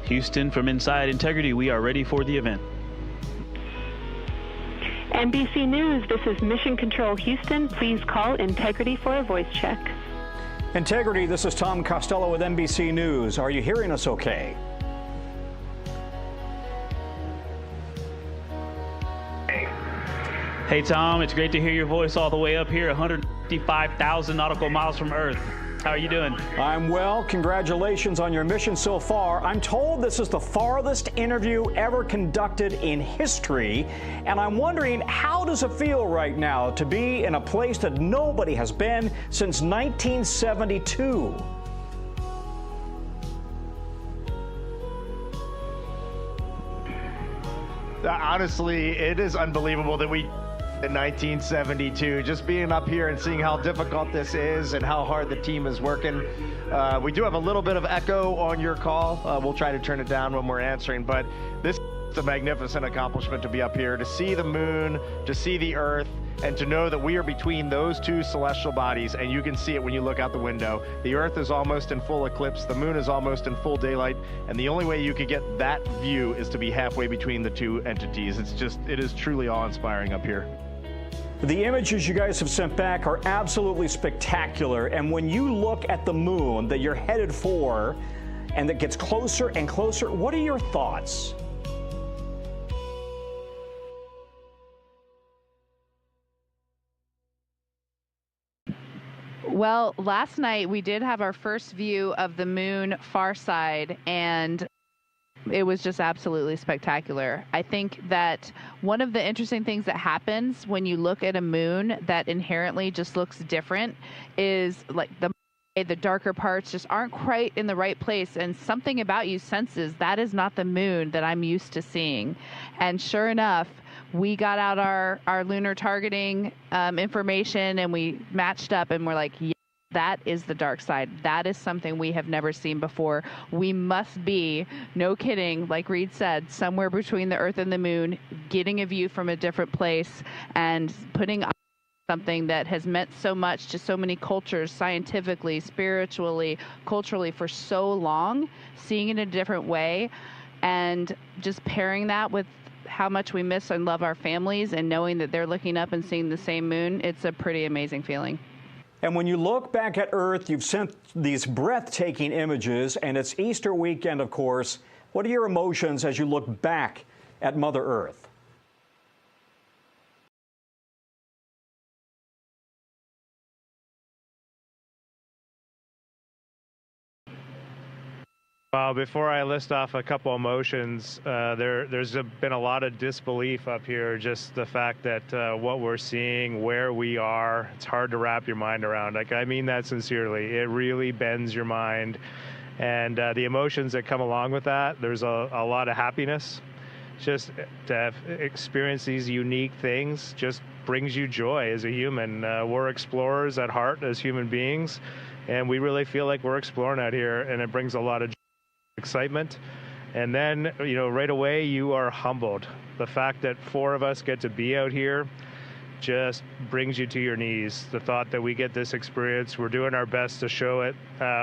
Houston, from inside Integrity, we are ready for the event. NBC News, this is Mission Control Houston. Please call Integrity for a voice check. Integrity, this is Tom Costello with NBC News. Are you hearing us okay? Hey Tom, it's great to hear your voice all the way up here, 155,000 nautical miles from Earth. How are you doing? I'm well. Congratulations on your mission so far. I'm told this is the farthest interview ever conducted in history, and I'm wondering, how does it feel right now to be in a place that nobody has been since 1972? Honestly, it is unbelievable that we in 1972, just being up here and seeing how difficult this is and how hard the team is working. We do have a little bit of echo on your call. We'll try to turn it down when we're answering, but this is a magnificent accomplishment to be up here, to see the moon, to see the Earth, and to know that we are between those two celestial bodies, and you can see it when you look out the window. The Earth is almost in full eclipse, the moon is almost in full daylight, and the only way you could get that view is to be halfway between the two entities. It is truly awe-inspiring up here. The images you guys have sent back are absolutely spectacular, and when you look at the moon that you're headed for and that gets closer and closer, what are your thoughts? Well, last night we did have our first view of the moon far side, and it was just absolutely spectacular. I think that one of the interesting things that happens when you look at a moon that inherently just looks different is like the darker parts just aren't quite in the right place, and something about you senses that is not the moon that I'm used to seeing. And sure enough, we got out our lunar targeting information, and we matched up, and we're like, yeah, that is the dark side. That is something we have never seen before. We must be, no kidding, like Reed said, somewhere between the Earth and the moon, getting a view from a different place and putting up something that has meant so much to so many cultures, scientifically, spiritually, culturally, for so long, seeing it in a different way, and just pairing that with how much we miss and love our families and knowing that they're looking up and seeing the same moon. It's a pretty amazing feeling. And when you look back at Earth, you've sent these breathtaking images, and it's Easter weekend, of course. What are your emotions as you look back at Mother Earth? Well, before I list off a couple emotions, there's been a lot of disbelief up here. Just the fact that what we're seeing, where we are, it's hard to wrap your mind around. Like, I mean that sincerely. It really bends your mind. And the emotions that come along with that, there's a lot of happiness. Just to have experienced these unique things just brings you joy as a human. We're explorers at heart as human beings, and we really feel like we're exploring out here, and it brings a lot of excitement. And then, right away you are humbled. The fact that 4 of us get to be out here just brings you to your knees. The thought that we get this experience, we're doing our best to show it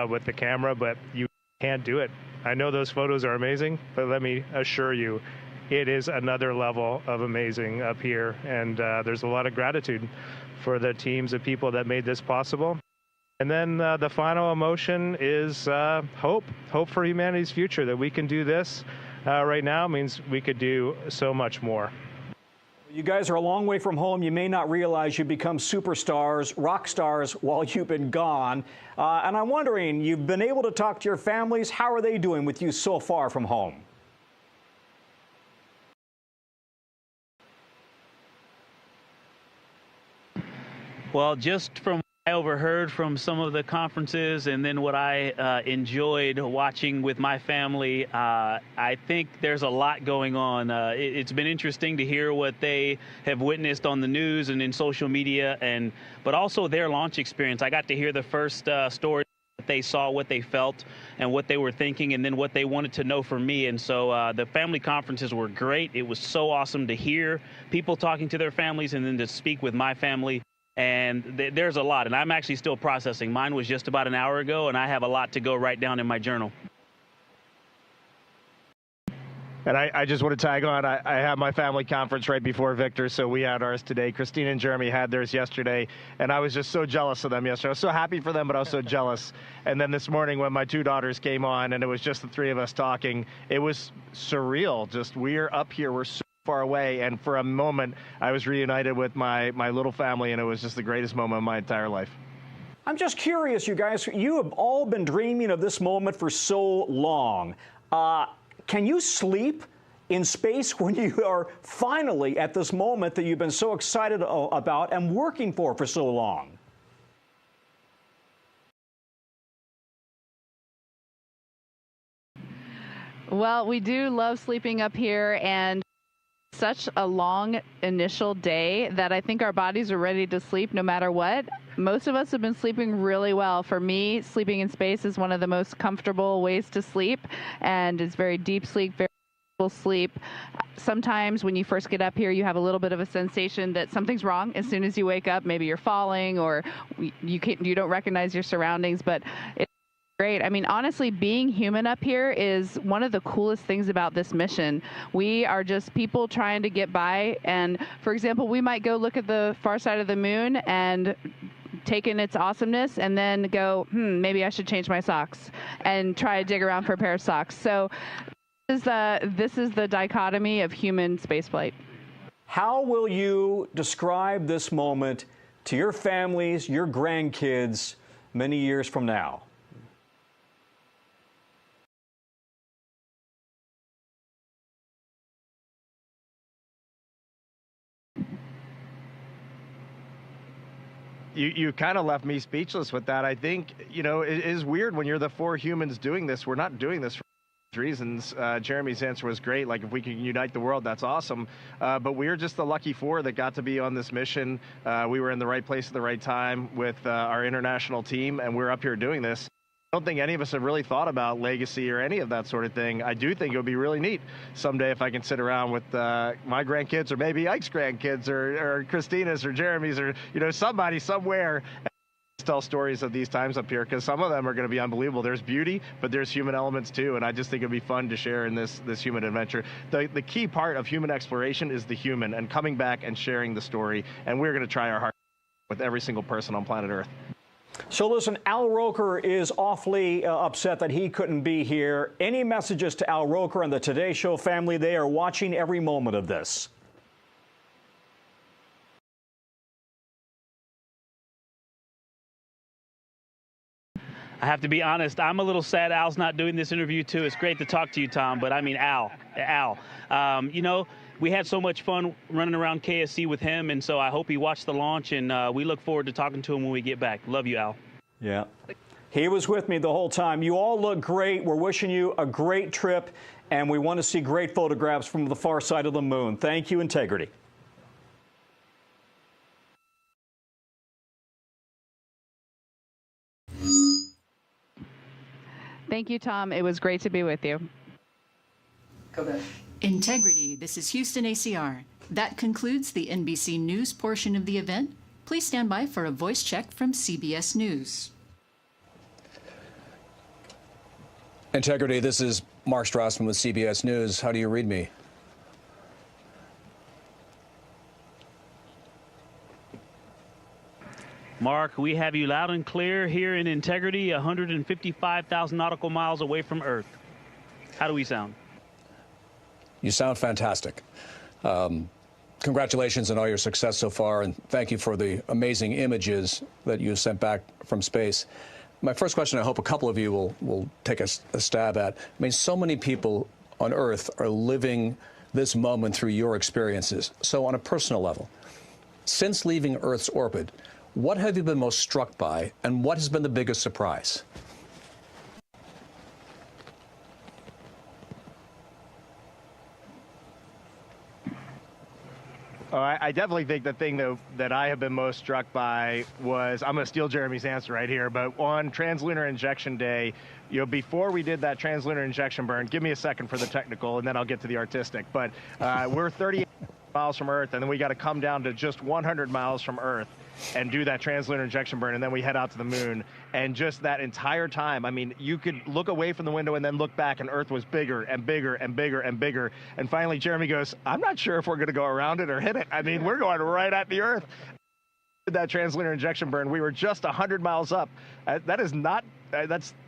with the camera, but you can't do it. I know those photos are amazing, but let me assure you, it is another level of amazing up here. And there's a lot of gratitude for the teams of people that made this possible. And then the final emotion is hope for humanity's future, that we can do this right now means we could do so much more. You guys are a long way from home. You may not realize you've become superstars, rock stars, while you've been gone. And I'm wondering, you've been able to talk to your families. How are they doing with you so far from home? Well, just from what I overheard from some of the conferences and then what I enjoyed watching with my family, I think there's a lot going on. It's been interesting to hear what they have witnessed on the news and in social media, but also their launch experience. I got to hear the first story they saw, what they felt, and what they were thinking, and then what they wanted to know from me. And so the family conferences were great. It was so awesome to hear people talking to their families and then to speak with my family. And there's a lot, and I'm actually still processing. Mine was just about an hour ago, and I have a lot to go write down in my journal. And I just want to tag on. I had my family conference right before Victor, so we had ours today. Christina and Jeremy had theirs yesterday, and I was just so jealous of them yesterday. I was so happy for them, but I was so jealous. And then this morning when my two daughters came on, and it was just the three of us talking, it was surreal. Just we're up here, we're so far away, and for a moment I was reunited with my little family, and it was just the greatest moment of my entire life. I'm just curious, you guys, you have all been dreaming of this moment for so long. Can you sleep in space when you are finally at this moment that you've been so excited about and working for so long? Well, we do love sleeping up here, and such a long initial day that I think our bodies are ready to sleep no matter what. Most of us have been sleeping really well. For me, sleeping in space is one of the most comfortable ways to sleep, and it's very deep sleep, very sleep. Sometimes when you first get up here, you have a little bit of a sensation that something's wrong as soon as you wake up. Maybe you're falling, or you don't recognize your surroundings, but it's great. I mean, honestly, being human up here is one of the coolest things about this mission. We are just people trying to get by, and for example, we might go look at the far side of the moon and take in its awesomeness and then go, maybe I should change my socks and try to dig around for a pair of socks. So this is the dichotomy of human spaceflight. How will you describe this moment to your families, your grandkids, many years from now? You kind of left me speechless with that. I think, it is weird when you're the four humans doing this. We're not doing this for reasons. Jeremy's answer was great. Like, if we can unite the world, that's awesome. But we're just the lucky four that got to be on this mission. We were in the right place at the right time with our international team, and we're up here doing this. I don't think any of us have really thought about legacy or any of that sort of thing. I do think it would be really neat someday if I can sit around with my grandkids, or maybe Ike's grandkids, or Christina's, or Jeremy's, or somebody somewhere, and tell stories of these times up here, because some of them are going to be unbelievable. There's beauty, but there's human elements too, and I just think it'd be fun to share in this human adventure. The key part of human exploration is the human, and coming back and sharing the story, and we're going to try our hardest with every single person on planet Earth. So listen, Al Roker is awfully upset that he couldn't be here. Any messages to Al Roker and the Today Show family? They are watching every moment of this. I have to be honest, I'm a little sad Al's not doing this interview too. It's great to talk to you, Tom, but I mean, Al. We had so much fun running around KSC with him, and so I hope he watched the launch, and we look forward to talking to him when we get back. Love you, Al. Yeah. He was with me the whole time. You all look great. We're wishing you a great trip, and we want to see great photographs from the far side of the moon. Thank you, Integrity. Thank you, Tom. It was great to be with you. Go back. Integrity, this is Houston ACR. That concludes the NBC News portion of the event. Please stand by for a voice check from CBS News. Integrity, this is Mark Strassman with CBS News. How do you read me? Mark, we have you loud and clear here in Integrity, 155,000 nautical miles away from Earth. How do we sound? You sound fantastic. Congratulations on all your success so far, and thank you for the amazing images that you sent back from space. My first question, I hope a couple of you will take a stab at. I mean, so many people on Earth are living this moment through your experiences. So on a personal level, since leaving Earth's orbit, what have you been most struck by, and what has been the biggest surprise? Oh, I definitely think the thing that I have been most struck by was, I'm going to steal Jeremy's answer right here, but on Translunar Injection Day, before we did that translunar injection burn, give me a second for the technical, and then I'll get to the artistic, but we're 38 miles from Earth, and then we got to come down to just 100 miles from Earth and do that translunar injection burn, and then we head out to the moon. And just that entire time, I mean, you could look away from the window and then look back, and Earth was bigger and bigger and bigger and bigger. And finally, Jeremy goes, I'm not sure if we're going to go around it or hit it. I mean, we're going right at the Earth. That translunar injection burn, we were just 100 miles up. That's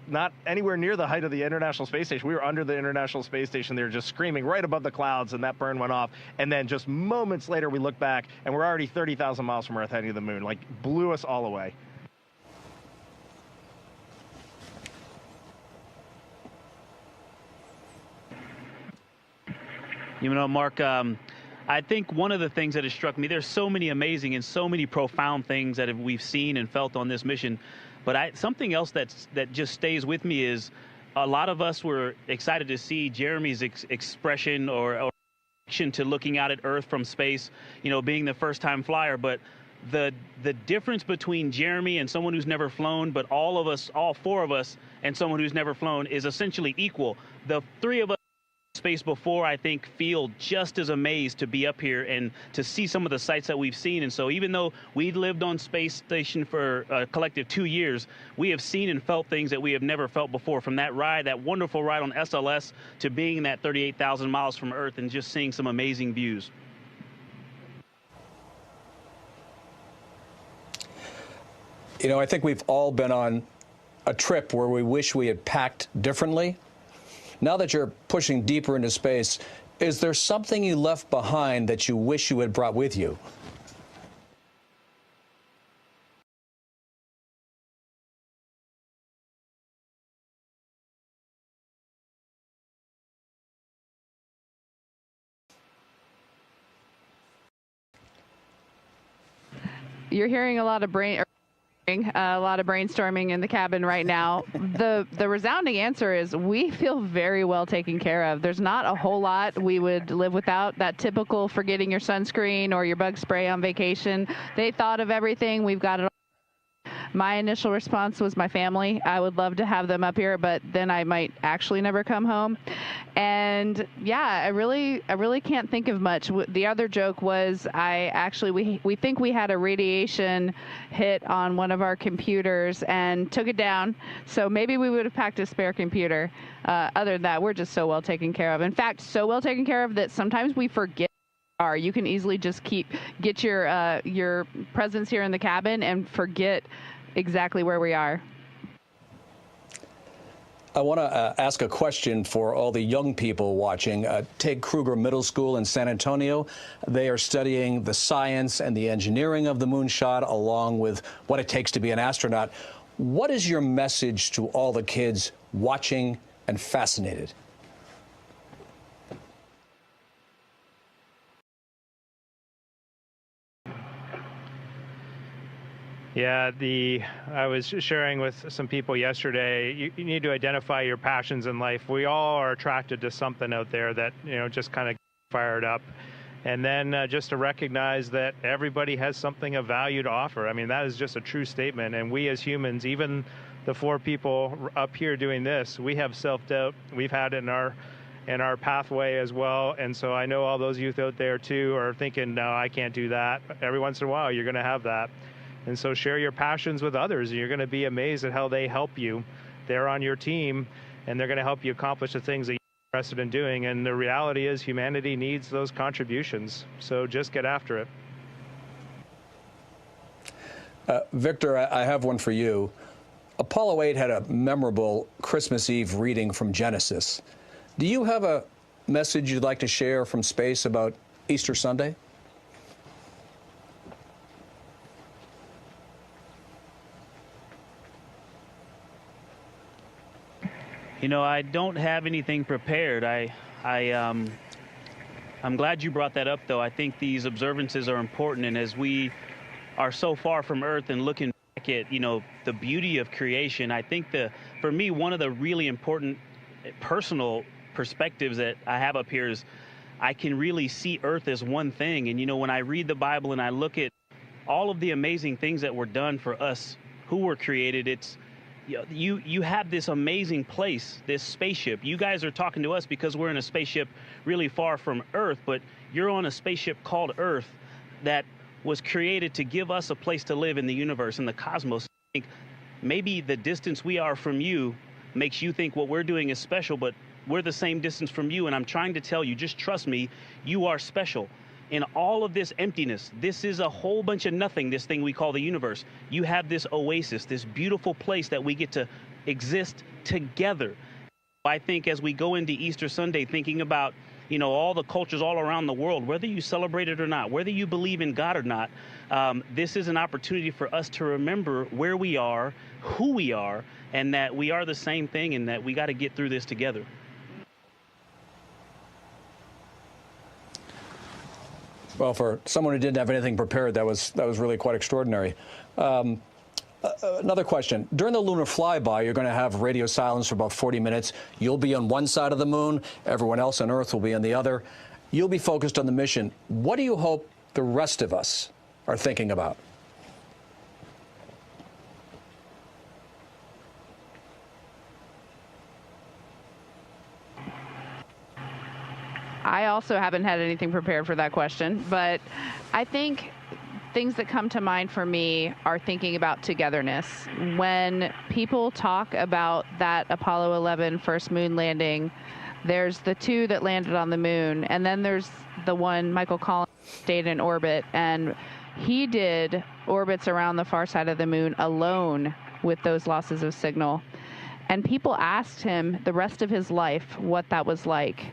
not anywhere near the height of the International Space Station. We were under the International Space Station. They were just screaming right above the clouds, and that burn went off. And then just moments later, we look back, and we're already 30,000 miles from Earth heading to the moon. Like, blew us all away. You know, Mark, I think one of the things that has struck me, there's so many amazing and so many profound things that we've seen and felt on this mission. But something else that just stays with me is a lot of us were excited to see Jeremy's expression or reaction to looking out at Earth from space, being the first-time flyer. But the difference between Jeremy and someone who's never flown, but all of us, all four of us, and someone who's never flown is essentially equal. The three of us space before, I think, feel just as amazed to be up here and to see some of the sights that we've seen. And so even though we lived on space station for a collective 2 years, we have seen and felt things that we have never felt before, from that ride, that wonderful ride on SLS, to being that 38,000 miles from Earth and just seeing some amazing views. I think we've all been on a trip where we wish we had packed differently. Now that you're pushing deeper into space, is there something you left behind that you wish you had brought with you? You're hearing a lot of brainstorming in the cabin right now. The resounding answer is we feel very well taken care of. There's not a whole lot we would live without. That typical forgetting your sunscreen or your bug spray on vacation. They thought of everything. We've got it all. My initial response was my family. I would love to have them up here, but then I might actually never come home. And yeah, I really can't think of much. The other joke was we think we had a radiation hit on one of our computers and took it down. So maybe we would have packed a spare computer. Other than that, we're just so well taken care of. In fact, so well taken care of that sometimes we forget. You can easily just get your presence here in the cabin and forget exactly where we are. I want to ask a question for all the young people watching. Take Kruger Middle School in San Antonio. They are studying the science and the engineering of the moonshot, along with what it takes to be an astronaut. What is your message to all the kids watching and fascinated? Yeah, I was sharing with some people yesterday, you need to identify your passions in life. We all are attracted to something out there that, just kind of fired up. And then just to recognize that everybody has something of value to offer. I mean, that is just a true statement. And we as humans, even the four people up here doing this, we have self-doubt. We've had it in our pathway as well. And so I know all those youth out there too are thinking, no, I can't do that. Every once in a while, you're going to have that. And so share your passions with others, and you're going to be amazed at how they help you. They're on your team, and they're going to help you accomplish the things that you're interested in doing. And the reality is humanity needs those contributions. So just get after it. Victor, I have one for you. Apollo 8 had a memorable Christmas Eve reading from Genesis. Do you have a message you'd like to share from space about Easter Sunday? I don't have anything prepared. I'm glad you brought that up, though. I think these observances are important, and as we are so far from Earth and looking back at, the beauty of creation, I think for me, one of the really important personal perspectives that I have up here is I can really see Earth as one thing. And, you know, when I read the Bible and I look at all of the amazing things that were done for us who were created, it's, you have this amazing place, this spaceship. You guys are talking to us because we're in a spaceship really far from Earth, but you're on a spaceship called Earth that was created to give us a place to live in the universe, in the cosmos. I think maybe the distance we are from you makes you think what we're doing is special, but we're the same distance from you, and I'm trying to tell you, just trust me, you are special. In all of this emptiness, this is a whole bunch of nothing, this thing we call the universe. You have this oasis, this beautiful place that we get to exist together. I think as we go into Easter Sunday, thinking about, you know, all the cultures all around the world, whether you celebrate it or not, whether you believe in God or not, this is an opportunity for us to remember where we are, who we are, and that we are the same thing, and that we got to get through this together. Well, for someone who didn't have anything prepared, that was really quite extraordinary. Another question. During the lunar flyby, you're going to have radio silence for about 40 minutes. You'll be on one side of the moon. Everyone else on Earth will be on the other. You'll be focused on the mission. What do you hope the rest of us are thinking about? I also haven't had anything prepared for that question, but I think things that come to mind for me are thinking about togetherness. When people talk about that Apollo 11 first moon landing, there's the two that landed on the moon, and then there's the one, Michael Collins, stayed in orbit, and he did orbits around the far side of the moon alone with those losses of signal. And people asked him the rest of his life what that was like.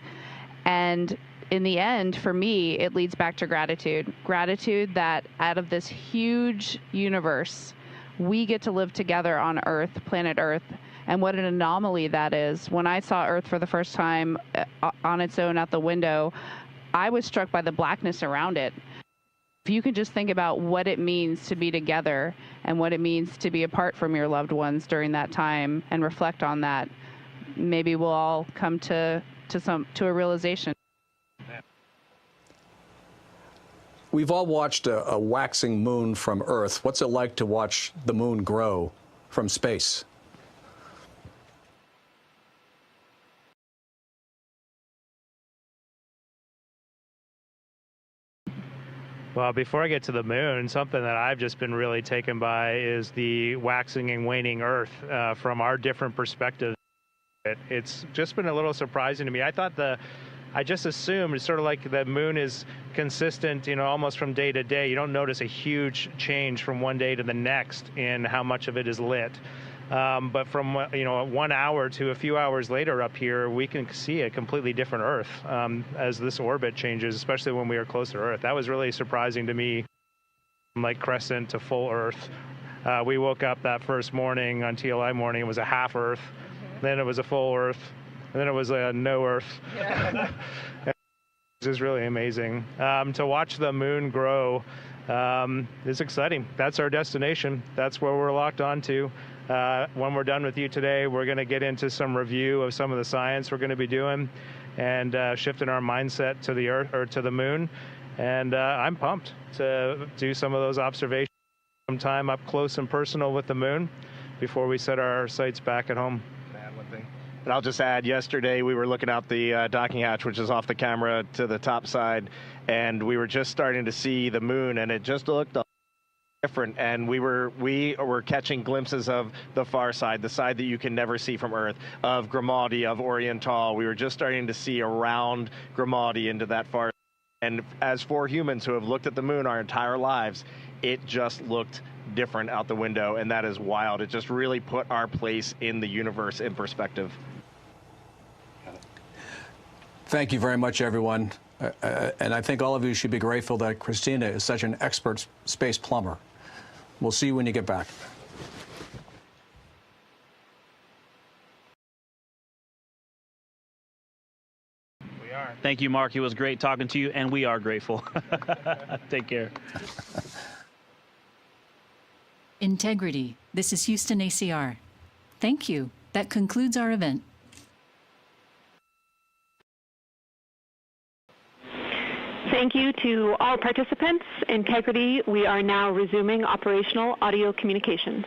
And in the end, for me, it leads back to gratitude. Gratitude that out of this huge universe, we get to live together on Earth, planet Earth, and what an anomaly that is. When I saw Earth for the first time on its own out the window, I was struck by the blackness around it. If you can just think about what it means to be together and what it means to be apart from your loved ones during that time and reflect on that, maybe we'll all come to a realization. We've all watched a waxing moon from Earth. What's it like to watch the moon grow from space? Well, before I get to the moon, something that I've just been really taken by is the waxing and waning Earth from our different perspectives. It's just been a little surprising to me. I just assumed it's sort of like the moon is consistent, you know, almost from day to day. You don't notice a huge change from one day to the next in how much of it is lit. But from, you know, 1 hour to a few hours later up here, we can see a completely different Earth as this orbit changes, especially when we are close to Earth. That was really surprising to me, from like crescent to full Earth. We woke up that first morning on TLI morning, it was a half Earth. Then it was a full Earth, and then it was a no Earth. Yeah. It was really amazing. To watch the moon grow is exciting. That's our destination. That's where we're locked onto. When we're done with you today, we're going to get into some review of some of the science we're going to be doing and shifting our mindset to the Earth or to the moon. And I'm pumped to do some of those observations, some time up close and personal with the moon before we set our sights back at home. And I'll just add, yesterday we were looking out the docking hatch, which is off the camera to the top side, and we were just starting to see the moon, and it just looked different. And we were catching glimpses of the far side, the side that you can never see from Earth, of Grimaldi, of Oriental. We were just starting to see around Grimaldi into that far side. And as for humans who have looked at the moon our entire lives, it just looked different out the window, and that is wild. It just really put our place in the universe in perspective. Thank you very much, everyone. And I think all of you should be grateful that Christina is such an expert space plumber. We'll see you when you get back. We are. Thank you, Mark. It was great talking to you, and we are grateful. Take care. Integrity. This is Houston ACR. Thank you. That concludes our event. Thank you to all participants. Integrity, we are now resuming operational audio communications.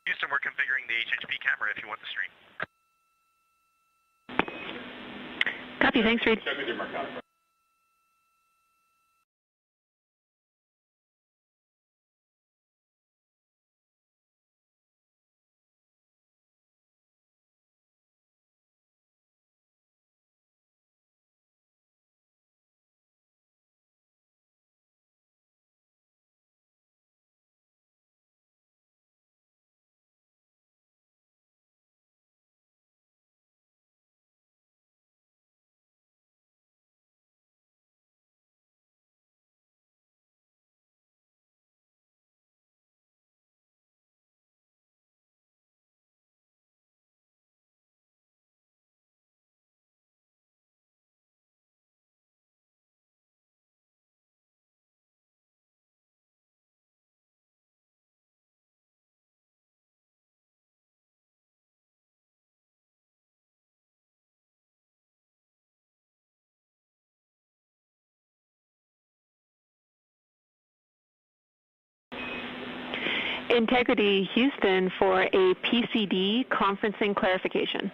Houston, we're configuring the HHP camera if you want the stream. Copy, thanks, Reed. Check with your Mercado. Integrity, Houston, for a PCD conferencing clarification.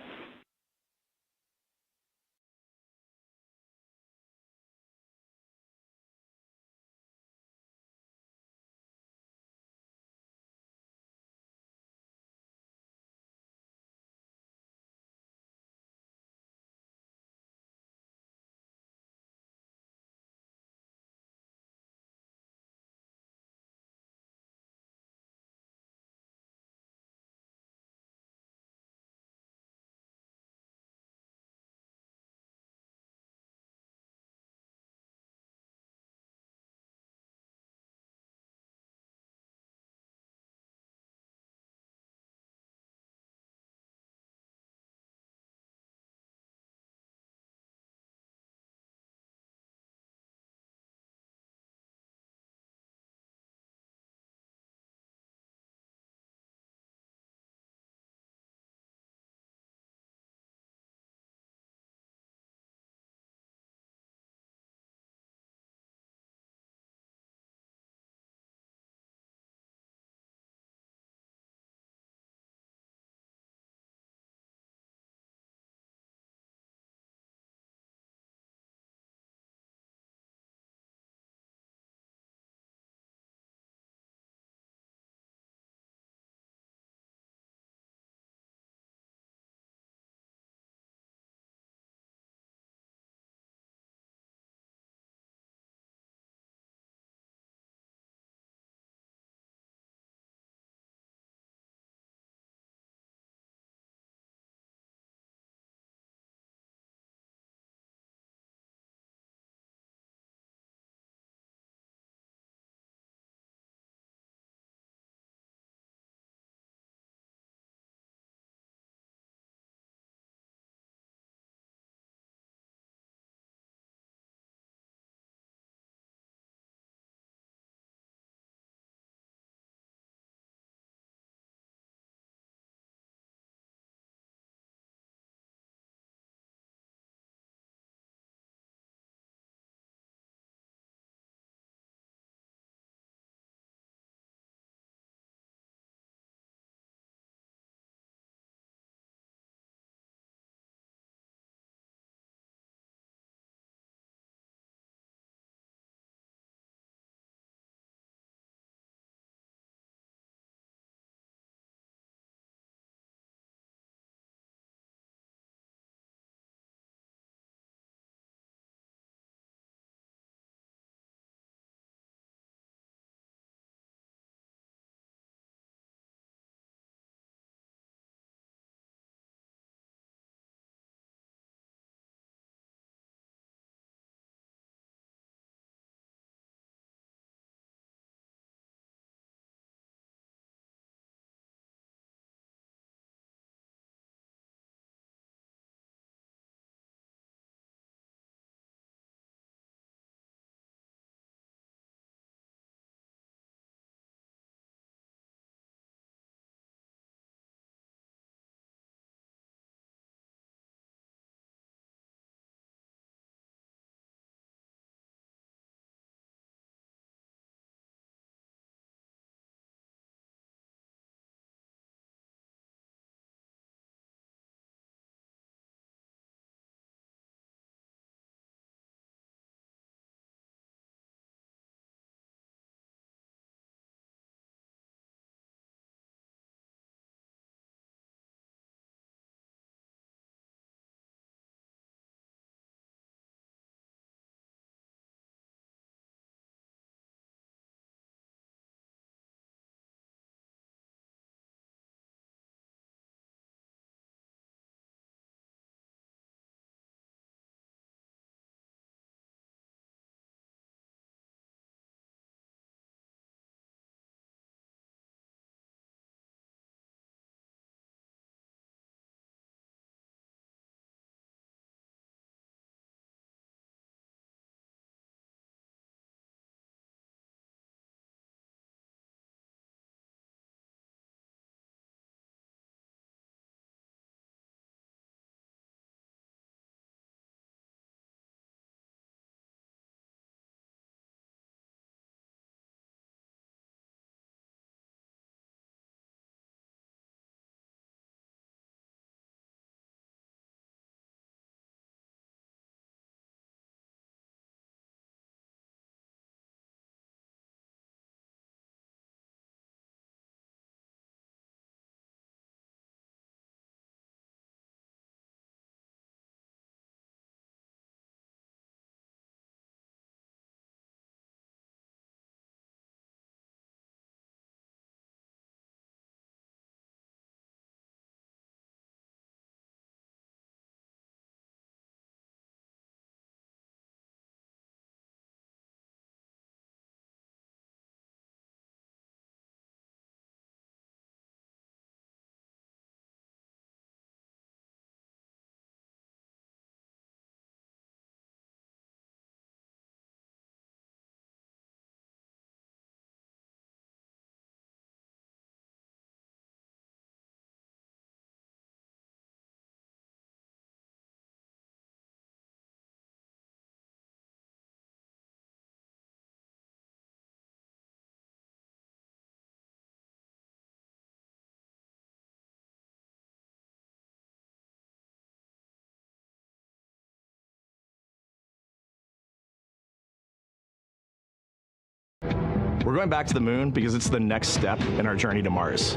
We're going back to the moon because it's the next step in our journey to Mars.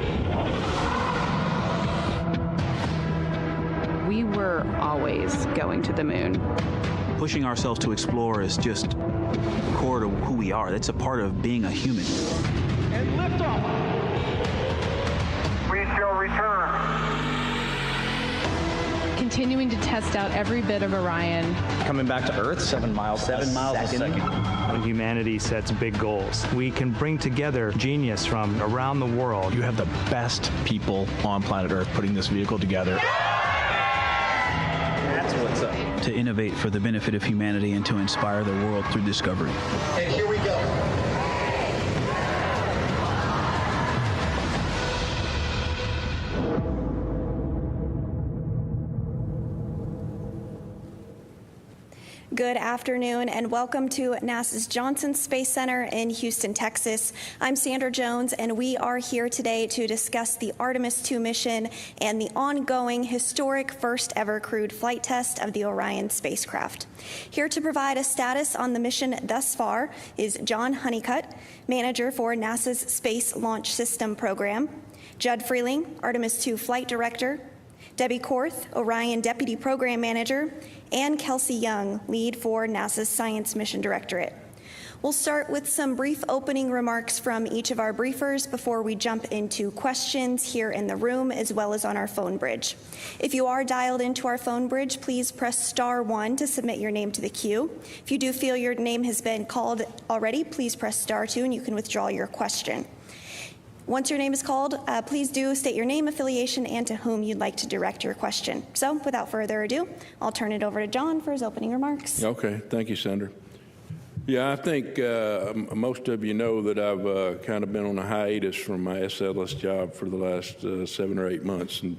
We were always going to the moon. Pushing ourselves to explore is just core to who we are. That's a part of being a human. And liftoff. We shall return. Continuing to test out every bit of Orion. Coming back to Earth, 7 miles a second. When humanity sets big goals, we can bring together genius from around the world. You have the best people on planet Earth putting this vehicle together. That's what's up. To innovate for the benefit of humanity and to inspire the world through discovery. And here we go. Good afternoon and welcome to NASA's Johnson Space Center in Houston, Texas. I'm Sandra Jones and we are here today to discuss the Artemis II mission and the ongoing historic first ever crewed flight test of the Orion spacecraft. Here to provide a status on the mission thus far is John Honeycutt, manager for NASA's Space Launch System program, Judd Freeling, Artemis II flight director, Debbie Korth, Orion Deputy Program Manager, and Kelsey Young, lead for NASA's Science Mission Directorate. We'll start with some brief opening remarks from each of our briefers before we jump into questions here in the room as well as on our phone bridge. If you are dialed into our phone bridge, please press *1 to submit your name to the queue. If you do feel your name has been called already, please press *2 and you can withdraw your question. Once your name is called, please do state your name, affiliation, and to whom you'd like to direct your question. So without further ado, I'll turn it over to John for his opening remarks. Okay, thank you, Sandra. Yeah, I think most of you know that I've kind of been on a hiatus from my SLS job for the last 7 or 8 months and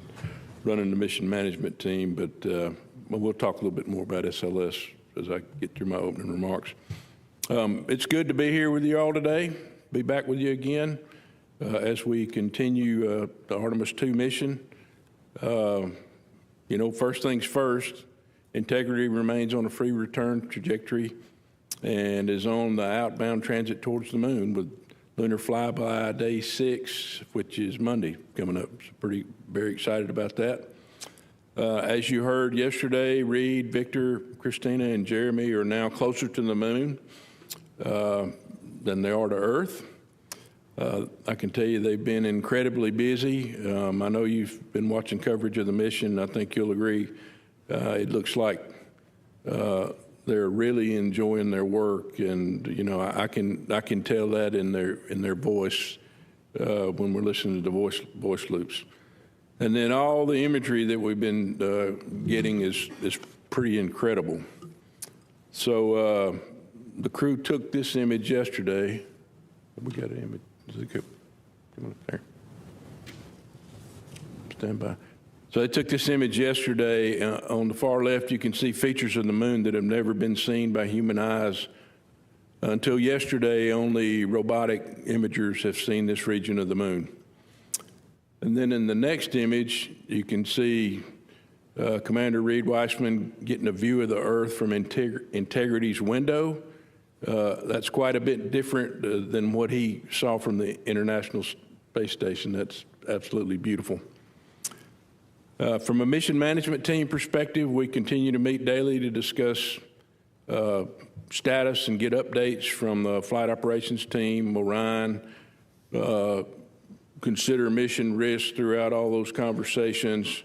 running the mission management team, but we'll talk a little bit more about SLS as I get through my opening remarks. It's good to be here with you all today, be back with you again. As we continue the Artemis II mission. First things first, integrity remains on a free return trajectory and is on the outbound transit towards the moon with lunar flyby day 6, which is Monday coming up. So very excited about that. As you heard yesterday, Reed, Victor, Christina, and Jeremy are now closer to the moon than they are to Earth. I can tell you they've been incredibly busy. I know you've been watching coverage of the mission. I think you'll agree. It looks like they're really enjoying their work, and I can tell that in their voice when we're listening to the voice loops. And then all the imagery that we've been getting is pretty incredible. So the crew took this image yesterday. We got an image. Come on up there. Stand by. So they took this image yesterday. On the far left, you can see features of the moon that have never been seen by human eyes. Until yesterday, only robotic imagers have seen this region of the moon. And then in the next image, you can see Commander Reed Weissman getting a view of the Earth from Integrity's window. That's quite a bit different than what he saw from the International Space Station. That's absolutely beautiful. From a mission management team perspective, we continue to meet daily to discuss status and get updates from the flight operations team, Orion, consider mission risks throughout all those conversations.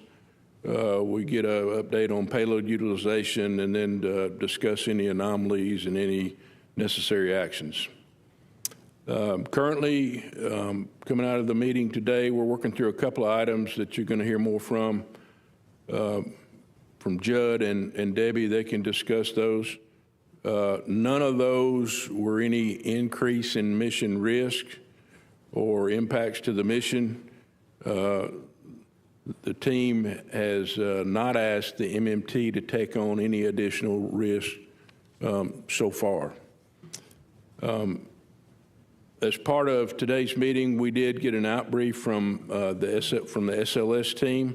We get an update on payload utilization and then discuss any anomalies and any necessary actions. Currently, coming out of the meeting today, we're working through a couple of items that you're going to hear more from Judd and Debbie. They can discuss those. None of those were any increase in mission risk or impacts to the mission. The team has not asked the MMT to take on any additional risk so far. As part of today's meeting, we did get an outbrief from the SLS team.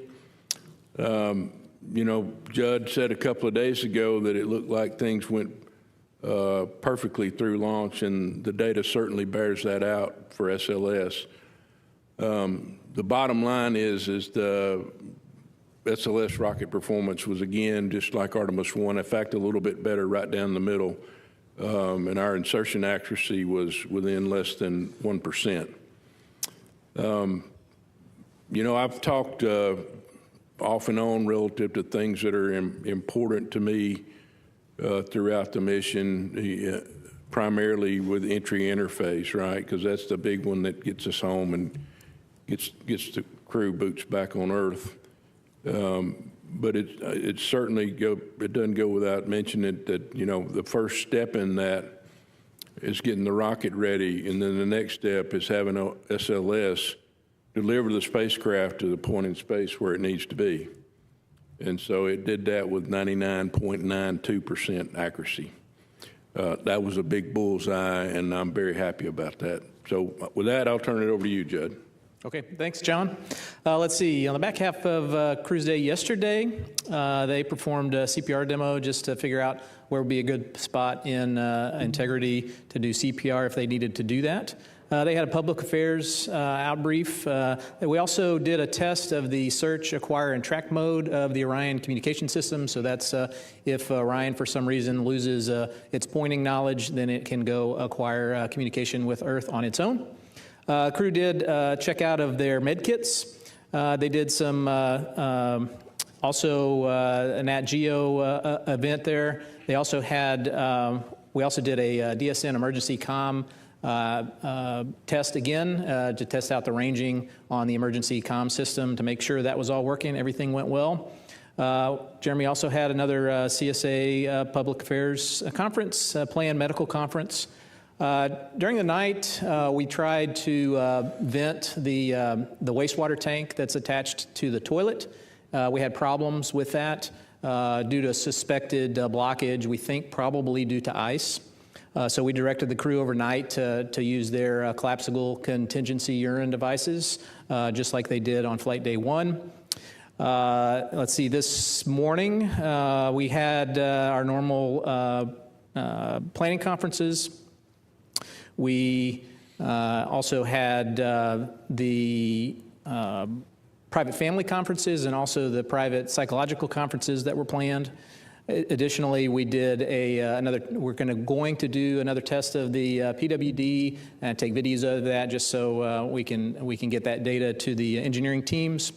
Judd said a couple of days ago that it looked like things went perfectly through launch, and the data certainly bears that out for SLS. The bottom line is the SLS rocket performance was, again, just like Artemis I, in fact, a little bit better right down the middle, and our insertion accuracy was within less than 1%. You know, I've talked off and on relative to things that are important to me throughout the mission, primarily with entry interface, right? Because that's the big one that gets us home and gets the crew boots back on Earth. But it certainly it doesn't go without mentioning that, you know, the first step in that is getting the rocket ready, and then the next step is having a SLS deliver the spacecraft to the point in space where it needs to be. And so it did that with 99.92% accuracy. That was a big bullseye, and I'm very happy about that. So with that, I'll turn it over to you, Judd. Okay, thanks, John. Let's see, on the back half of Cruise Day yesterday, they performed a CPR demo just to figure out where would be a good spot in integrity to do CPR if they needed to do that. They had a public affairs outbrief. We also did a test of the search, acquire, and track mode of the Orion communication system. So that's if Orion, for some reason, loses its pointing knowledge, then it can go acquire communication with Earth on its own. Crew did check out of their med kits. They did some also a Nat Geo event there. They also had, we also did a DSN emergency comm test again to test out the ranging on the emergency comm system to make sure that was all working, everything went well. Jeremy also had another CSA public affairs conference, planned medical conference. During the night, we tried to vent the wastewater tank that's attached to the toilet. We had problems with that due to suspected blockage, we think probably due to ice. So we directed the crew overnight to use their collapsible contingency urine devices, just like they did on flight day 1. Let's see, this morning we had our normal planning conferences. We also had the private family conferences and also the private psychological conferences that were planned. Additionally, we did we're going to do another test of the PWD and take videos of that just so we can get that data to the engineering teams.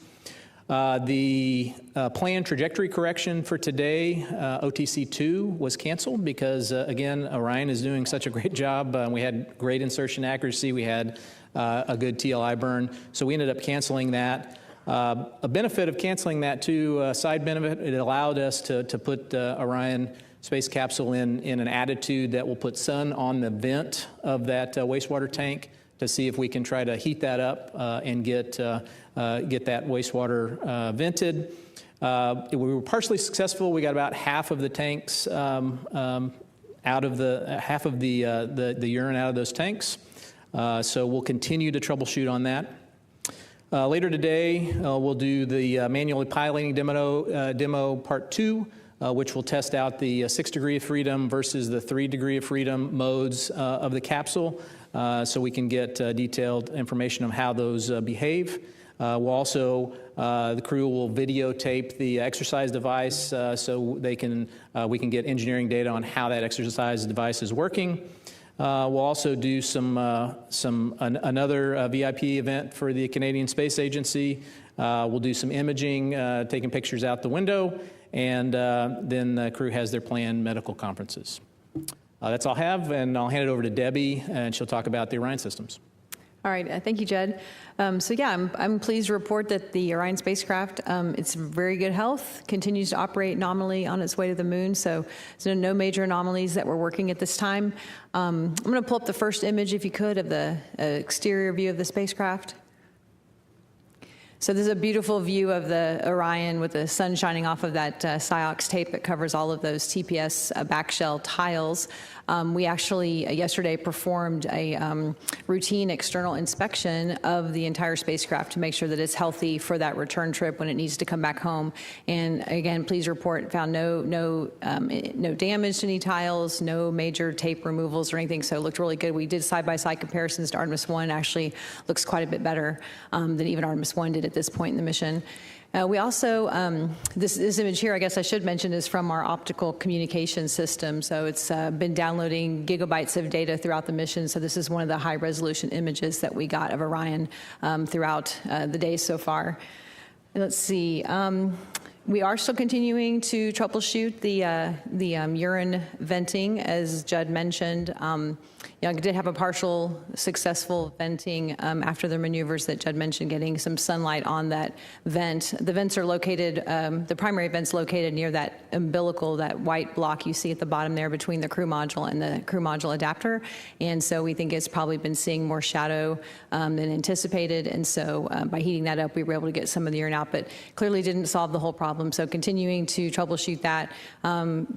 The planned trajectory correction for today, OTC-2, was canceled because, again, Orion is doing such a great job. We had great insertion accuracy. We had a good TLI burn. So we ended up canceling that. A benefit of canceling that, too, side benefit, it allowed us to put Orion Space Capsule in an attitude that will put sun on the vent of that wastewater tank to see if we can try to heat that up and get that wastewater vented. We were partially successful. We got about half of the tanks out of half of the urine out of those tanks. So we'll continue to troubleshoot on that. Later today, we'll do the manually piloting demo part 2, which will test out the 6 degree of freedom versus the 3 degree of freedom modes of the capsule. So we can get detailed information on how those behave. We'll also, the crew will videotape the exercise device so we can get engineering data on how that exercise device is working. We'll also do another VIP event for the Canadian Space Agency. We'll do some imaging, taking pictures out the window, and then the crew has their planned medical conferences. That's all I have, and I'll hand it over to Debbie, and she'll talk about the Orion systems. All right, thank you, Judd. So yeah, I'm pleased to report that the Orion spacecraft, it's in very good health, continues to operate nominally on its way to the moon, so no major anomalies that we're working at this time. I'm going to pull up the first image, if you could, of the exterior view of the spacecraft. So this is a beautiful view of the Orion with the sun shining off of that Ciox tape that covers all of those TPS backshell tiles. We actually yesterday performed a routine external inspection of the entire spacecraft to make sure that it's healthy for that return trip when it needs to come back home. And again, please report, found no damage to any tiles, no major tape removals or anything. So it looked really good. We did side-by-side comparisons to Artemis I. Actually looks quite a bit better than even Artemis I did at this point in the mission. We also, this image here, I guess I should mention, is from our optical communication system. So it's been downloading gigabytes of data throughout the mission. So this is one of the high resolution images that we got of Orion throughout the day so far. And let's see. We are still continuing to troubleshoot the urine venting, as Judd mentioned. I did have a partial successful venting after the maneuvers that Judd mentioned, getting some sunlight on that vent. The vents are located, the primary vent's located near that umbilical, that white block you see at the bottom there between the crew module and the crew module adapter. And so we think it's probably been seeing more shadow than anticipated. And so by heating that up, we were able to get some of the urine out, but clearly didn't solve the whole problem. So continuing to troubleshoot that.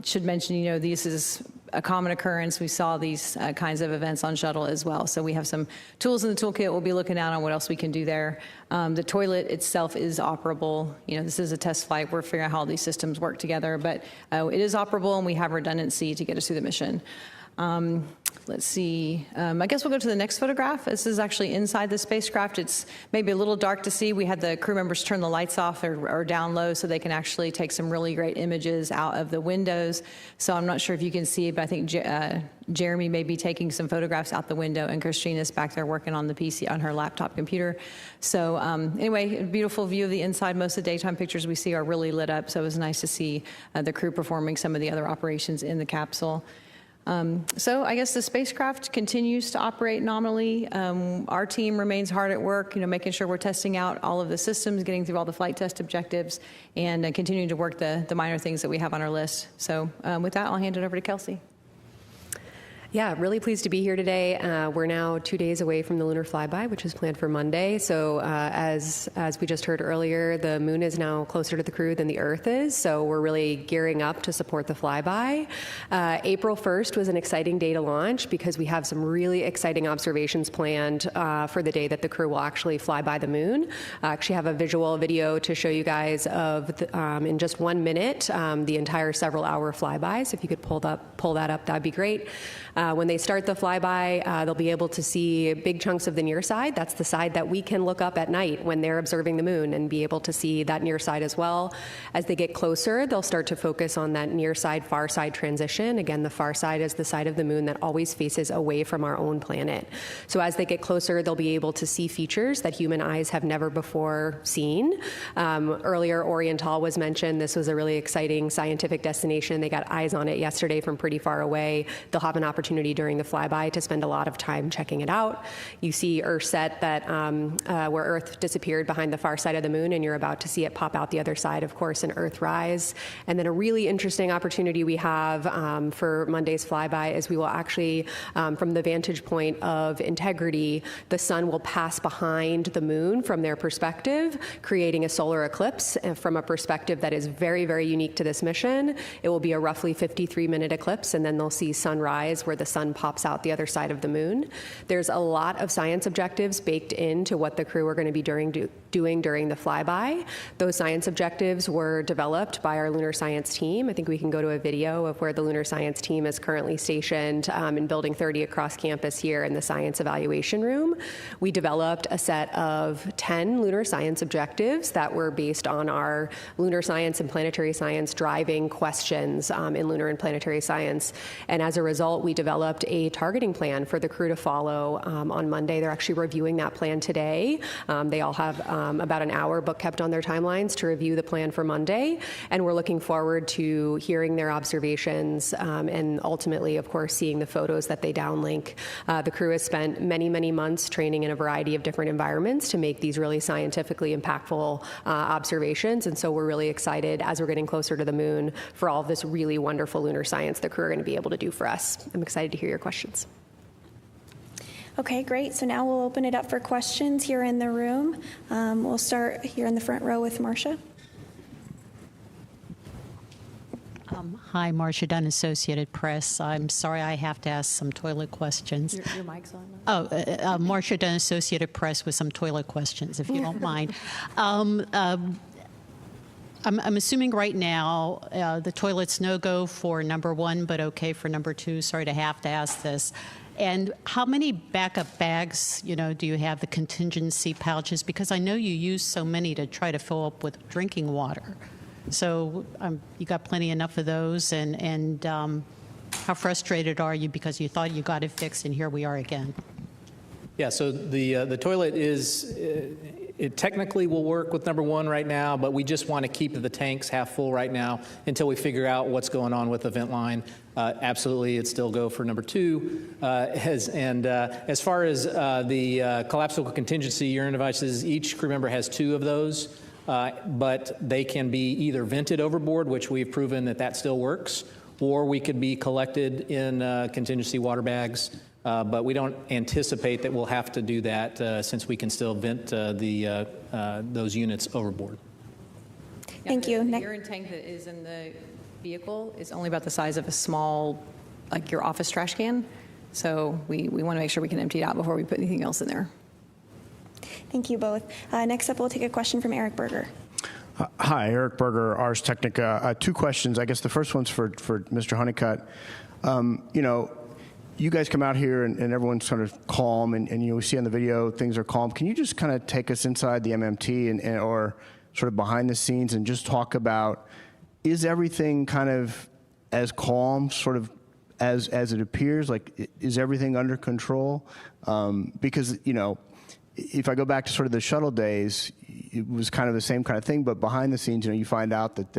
Should mention, this is a common occurrence. We saw these kinds of events on shuttle as well. So we have some tools in the toolkit. We'll be looking out on what else we can do there. The toilet itself is operable. This is a test flight. We're figuring out how all these systems work together, but it is operable, and we have redundancy to get us through the mission. Let's see. I guess we'll go to the next photograph. This is actually inside the spacecraft. It's maybe a little dark to see. We had the crew members turn the lights off or down low so they can actually take some really great images out of the windows. So I'm not sure if you can see, but I think Jeremy may be taking some photographs out the window, and Christina's back there working on the PC on her laptop computer. So anyway, a beautiful view of the inside. Most of the daytime pictures we see are really lit up, so it was nice to see the crew performing some of the other operations in the capsule. So I guess the spacecraft continues to operate nominally. Our team remains hard at work, making sure we're testing out all of the systems, getting through all the flight test objectives, and continuing to work the minor things that we have on our list. So with that, I'll hand it over to Kelsey. Yeah, really pleased to be here today. We're now 2 days away from the lunar flyby, which is planned for Monday. So as we just heard earlier, the moon is now closer to the crew than the Earth is. So we're really gearing up to support the flyby. April 1st was an exciting day to launch because we have some really exciting observations planned for the day that the crew will actually fly by the moon. I actually have a visual video to show you guys of, in just 1 minute, the entire several-hour flyby. So if you could pull that up, that'd be great. When they start the flyby, they'll be able to see big chunks of the near side. That's the side that we can look up at night when they're observing the moon, and be able to see that near side as well. As they get closer, they'll start to focus on that near side, far side transition. Again, the far side is the side of the moon that always faces away from our own planet. So as they get closer, they'll be able to see features that human eyes have never before seen. Earlier, Oriental was mentioned. This was a really exciting scientific destination. They got eyes on it yesterday from pretty far away. They'll have an opportunity during the flyby to spend a lot of time checking it out. You see Earthset, that where Earth disappeared behind the far side of the moon, and you're about to see it pop out the other side, of course, in Earthrise. And then a really interesting opportunity we have for Monday's flyby is we will actually, from the vantage point of Integrity, the sun will pass behind the moon from their perspective, creating a solar eclipse. And from a perspective that is very, very unique to this mission, it will be a roughly 53-minute eclipse, and then they'll see sunrise where the sun pops out the other side of the moon. There's a lot of science objectives baked into what the crew are going to be doing during the flyby. Those science objectives were developed by our lunar science team. I think we can go to a video of where the lunar science team is currently stationed in Building 30 across campus here in the science evaluation room. We developed a set of 10 lunar science objectives that were based on our lunar science and planetary science driving questions in lunar and planetary science. And as a result, we developed a targeting plan for the crew to follow on Monday. They're actually reviewing that plan today. They all have about an hour book kept on their timelines to review the plan for Monday. And we're looking forward to hearing their observations and ultimately, of course, seeing the photos that they downlink. The crew has spent many, many months training in a variety of different environments to make these really scientifically impactful observations. And so we're really excited as we're getting closer to the moon for all of this really wonderful lunar science the crew are going to be able to do for us. I'm excited to hear your questions. Okay, great. So now we'll open it up for questions here in the room. We'll start here in the front row with Marcia. Hi, Marcia Dunn, Associated Press. I'm sorry I have to ask some toilet questions. Your mic's on. Marcia Dunn, Associated Press, with some toilet questions, if you don't mind. I'm assuming right now the toilet's no-go for number 1, but okay for number 2. Sorry to have to ask this. And how many backup bags, do you have, the contingency pouches? Because I know you use so many to try to fill up with drinking water. So you got plenty enough of those, and how frustrated are you because you thought you got it fixed and here we are again? Yeah, so the toilet it technically will work with number 1 right now, but we just want to keep the tanks half full right now until we figure out what's going on with the vent line. Absolutely, it'd still go for number 2. As far as the collapsible contingency urine devices, each crew member has 2 of those. But they can be either vented overboard, which we've proven that still works, or we could be collected in contingency water bags. But we don't anticipate that we'll have to do that since we can still vent those units overboard. Thank you. The urine tank that is in the vehicle is only about the size of a small, like your office trash can. So we want to make sure we can empty it out before we put anything else in there. Thank you both. Next up, we'll take a question from Eric Berger. Hi, Eric Berger, Ars Technica. 2 questions. I guess the first one's for Mr. Honeycutt. You guys come out here and everyone's sort of calm, and we see on the video things are calm. Can you just kind of take us inside the MMT or sort of behind the scenes and just talk about, is everything kind of as calm sort of as it appears? Like, is everything under control? Because, if I go back to sort of the shuttle days, it was kind of the same kind of thing, but behind the scenes, you find out that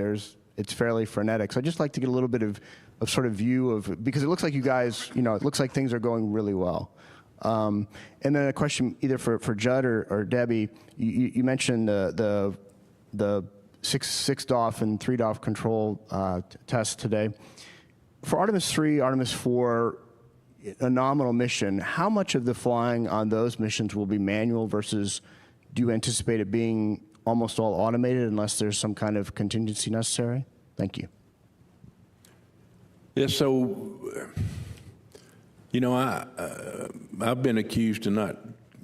it's fairly frenetic. So I'd just like to get a little bit of sort of view of, because it looks like you guys, it looks like things are going really well. And then a question either for Judd or Debbie. You mentioned the 6 DOF and 3 DOF control tests today. For Artemis 3, Artemis 4, a nominal mission, how much of the flying on those missions will be manual versus do you anticipate it being almost all automated unless there's some kind of contingency necessary? Thank you. Yeah, so, I've been accused of not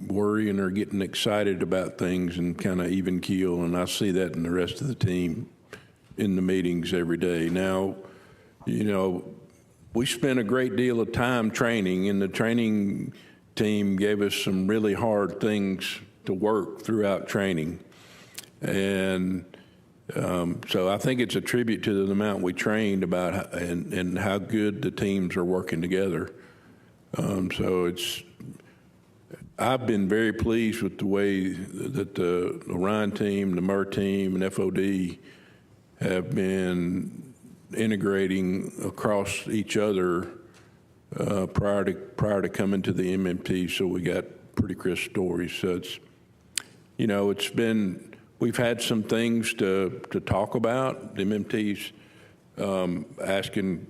worrying or getting excited about things and kind of even keel, and I see that in the rest of the team in the meetings every day. Now, we spent a great deal of time training, and the training team gave us some really hard things to work throughout training. And so I think it's a tribute to the amount we trained about and how good the teams are working together. I've been very pleased with the way that the Orion team, the MER team, and FOD have been integrating across each other prior to coming to the MMT, so we got pretty crisp stories. So we've had some things to talk about. The MMT's asking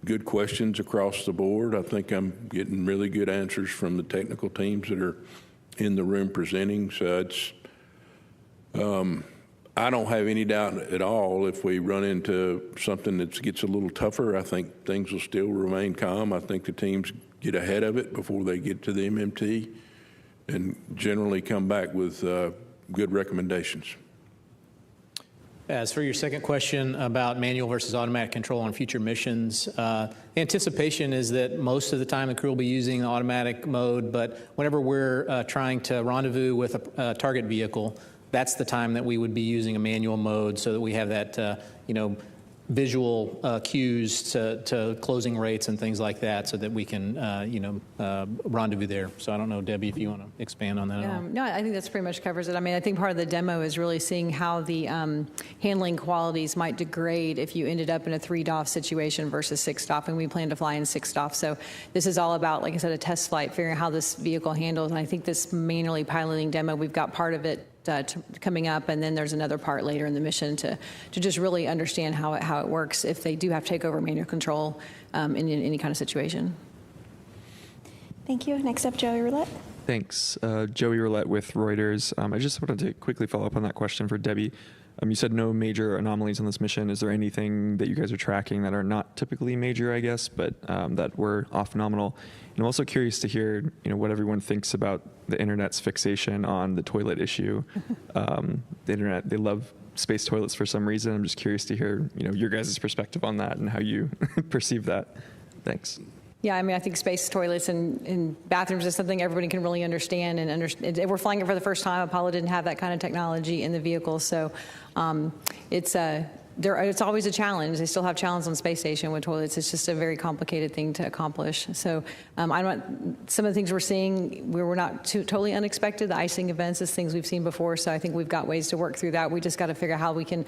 good questions across the board. I think I'm getting really good answers from the technical teams that are in the room presenting. So I don't have any doubt at all if we run into something that gets a little tougher, I think things will still remain calm. I think the teams get ahead of it before they get to the MMT and generally come back with good recommendations. As for your second question about manual versus automatic control on future missions, anticipation is that most of the time the crew will be using automatic mode, but whenever we're trying to rendezvous with a target vehicle, that's the time that we would be using a manual mode so that we have that, visual cues to closing rates and things like that so that we can, rendezvous there. So I don't know, Debbie, if you want to expand on that at all. No, I think that's pretty much covers it. I mean, I think part of the demo is really seeing how the handling qualities might degrade if you ended up in a 3 DOF situation versus 6 DOF, and we plan to fly in 6 DOF. So this is all about, like I said, a test flight, figuring out how this vehicle handles. And I think this manually piloting demo, we've got part of it coming up, and then there's another part later in the mission to just really understand how it works if they do have to take over manual control in any kind of situation. Thank you. Next up, Joey Roulette. Thanks. Joey Roulette with Reuters. I just wanted to quickly follow up on that question for Debbie. You said no major anomalies on this mission. Is there anything that you guys are tracking that are not typically major, I guess, but that were off nominal? And I'm also curious to hear, what everyone thinks about the internet's fixation on the toilet issue. The internet, they love space toilets for some reason. I'm just curious to hear, your guys' perspective on that and how you perceive that. Thanks. Yeah, I mean, I think space toilets and bathrooms is something everybody can really understand. And we're flying it for the first time. Apollo didn't have that kind of technology in the vehicle, so it's always a challenge. They still have challenges on the space station with toilets. It's just a very complicated thing to accomplish. So some of the things we're seeing, we're not totally unexpected. The icing events is things we've seen before. So I think we've got ways to work through that. We just got to figure out how we can,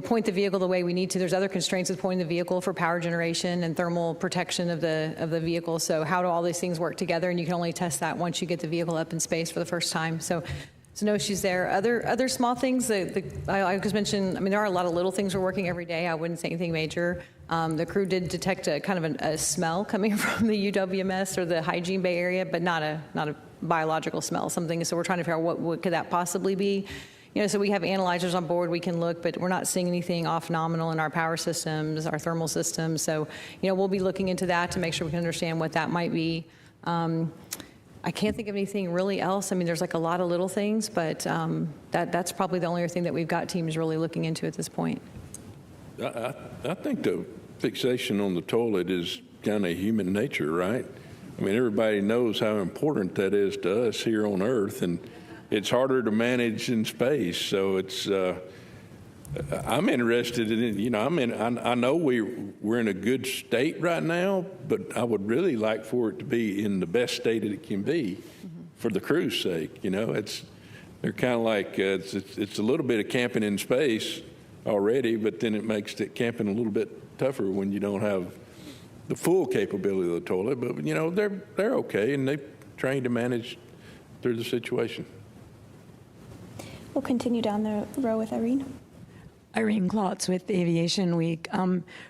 point the vehicle the way we need to. There's other constraints with pointing the vehicle for power generation and thermal protection of the vehicle. So how do all these things work together? And you can only test that once you get the vehicle up in space for the first time. So no issues there. Other small things I just mentioned. I mean, there are a lot of little things we're working every day. I wouldn't say anything major. The crew did detect a kind of a smell coming from the UWMS or the hygiene bay area, but not a biological smell. Something. So we're trying to figure out what could that possibly be. So we have analyzers on board. We can look, but we're not seeing anything off nominal in our power systems, our thermal systems. So we'll be looking into that to make sure we can understand what that might be. I can't think of anything really else. I mean, there's like a lot of little things, but that's probably the only other thing that we've got teams really looking into at this point. I think the fixation on the toilet is kind of human nature, right? I mean, everybody knows how important that is to us here on Earth, and it's harder to manage in space. So it's I'm interested in I know we're in a good state right now, but I would really like for it to be in the best state that it can be for the crew's sake. They're kind of like it's a little bit of camping in space already, but then it makes the camping a little bit tougher when you don't have the full capability of the toilet. But they're okay, and they're trained to manage through the situation. We'll continue down the row with Irene. Irene Klotz with Aviation Week.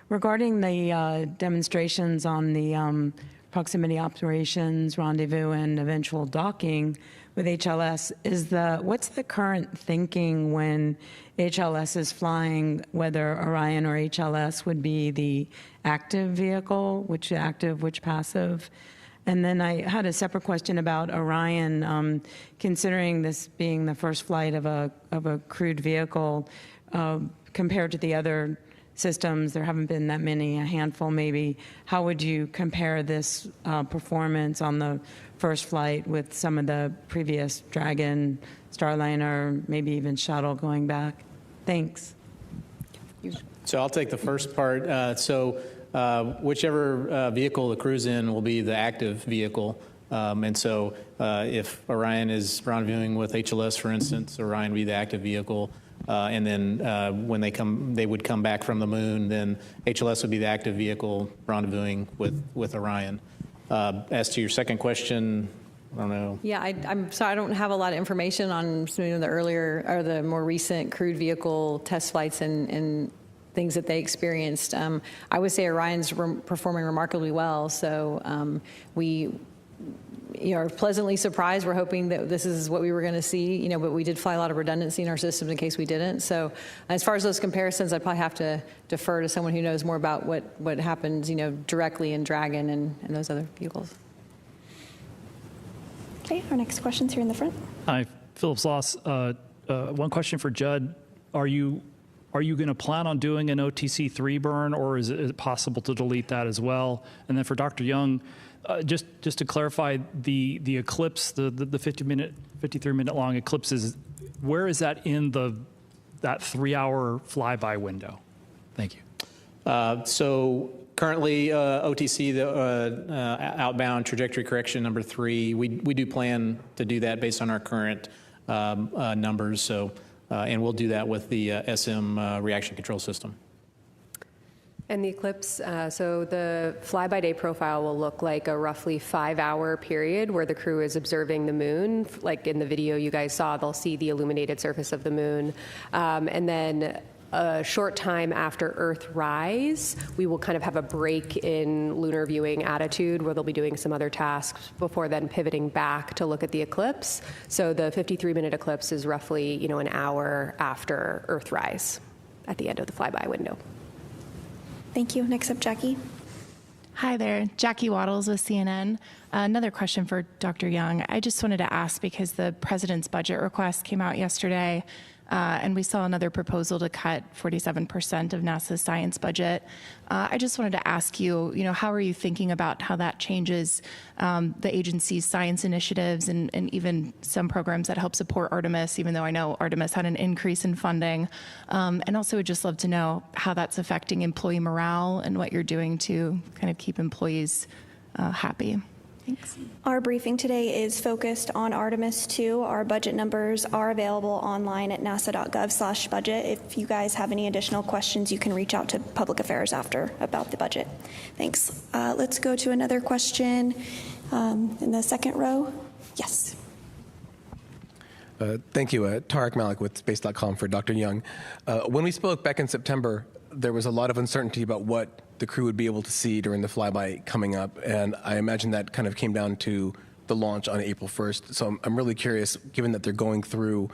Regarding the demonstrations on the proximity operations, rendezvous, and eventual docking with HLS, what's the current thinking when HLS is flying, whether Orion or HLS would be the active vehicle, which active, which passive? And then I had a separate question about Orion, considering this being the first flight of a crewed vehicle, compared to the other systems. There haven't been that many, a handful maybe. How would you compare this performance on the first flight with some of the previous Dragon, Starliner, maybe even Shuttle going back? Thanks. So I'll take the first part. Whichever vehicle the crew's in will be the active vehicle. And so if Orion is rendezvousing with HLS, for instance, Orion would be the active vehicle. And then when they would come back from the moon, then HLS would be the active vehicle rendezvousing with Orion. As to your second question, I don't know. Yeah, I'm sorry, I don't have a lot of information on some of the earlier or the more recent crewed vehicle test flights and things that they experienced. I would say Orion's performing remarkably well. So we are pleasantly surprised. We're hoping that this is what we were going to see, but we did fly a lot of redundancy in our systems in case we didn't. So as far as those comparisons, I'd probably have to defer to someone who knows more about what happens, directly in Dragon and those other vehicles. Okay, our next question's here in the front. Hi, Philip Sloss. One question for Judd. Are you going to plan on doing an OTC-3 burn, or is it possible to delete that as well? And then for Dr. Young, just to clarify, the eclipse, the 53-minute long eclipse, where is that in that 3-hour flyby window? Thank you. So currently, OTC, the outbound trajectory correction number 3, we do plan to do that based on our current numbers. So. And we'll do that with the SM reaction control system. And the eclipse, so the fly-by-day profile will look like a roughly 5-hour period where the crew is observing the moon. Like in the video you guys saw, they'll see the illuminated surface of the moon. And then a short time after Earthrise, we will kind of have a break in lunar viewing attitude where they'll be doing some other tasks before then pivoting back to look at the eclipse. So the 53-minute eclipse is roughly, an hour after Earthrise at the end of the flyby window. Thank you. Next up, Jackie. Hi there, Jackie Waddles with CNN. Another question for Dr. Young. I just wanted to ask, because the president's budget request came out yesterday, and we saw another proposal to cut 47% of NASA's science budget. I just wanted to ask you, how are you thinking about how that changes the agency's science initiatives and even some programs that help support Artemis, even though I know Artemis had an increase in funding. And also would just love to know how that's affecting employee morale and what you're doing to kind of keep employees happy. Thanks. Our briefing today is focused on Artemis II. Our budget numbers are available online at nasa.gov/budget. If you guys have any additional questions, you can reach out to Public Affairs after about the budget. Thanks. Let's go to another question in the second row. Yes. Thank you. Tarek Malik with Space.com for Dr. Young. When we spoke back in September, there was a lot of uncertainty about what the crew would be able to see during the flyby coming up, and I imagine that kind of came down to the launch on April 1st. So I'm really curious, given that they're going through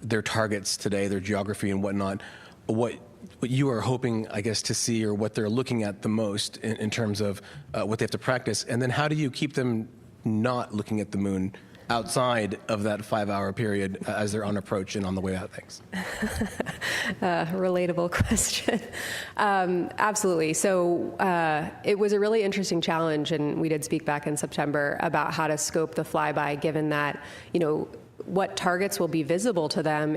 their targets today, their geography and whatnot, what you are hoping, I guess, to see, or what they're looking at the most in terms of what they have to practice, and then how do you keep them not looking at the moon outside of that 5-hour period as they're on approach and on the way out? Thanks. Relatable question. Absolutely. So it was a really interesting challenge, and we did speak back in September about how to scope the flyby, given that, what targets will be visible to them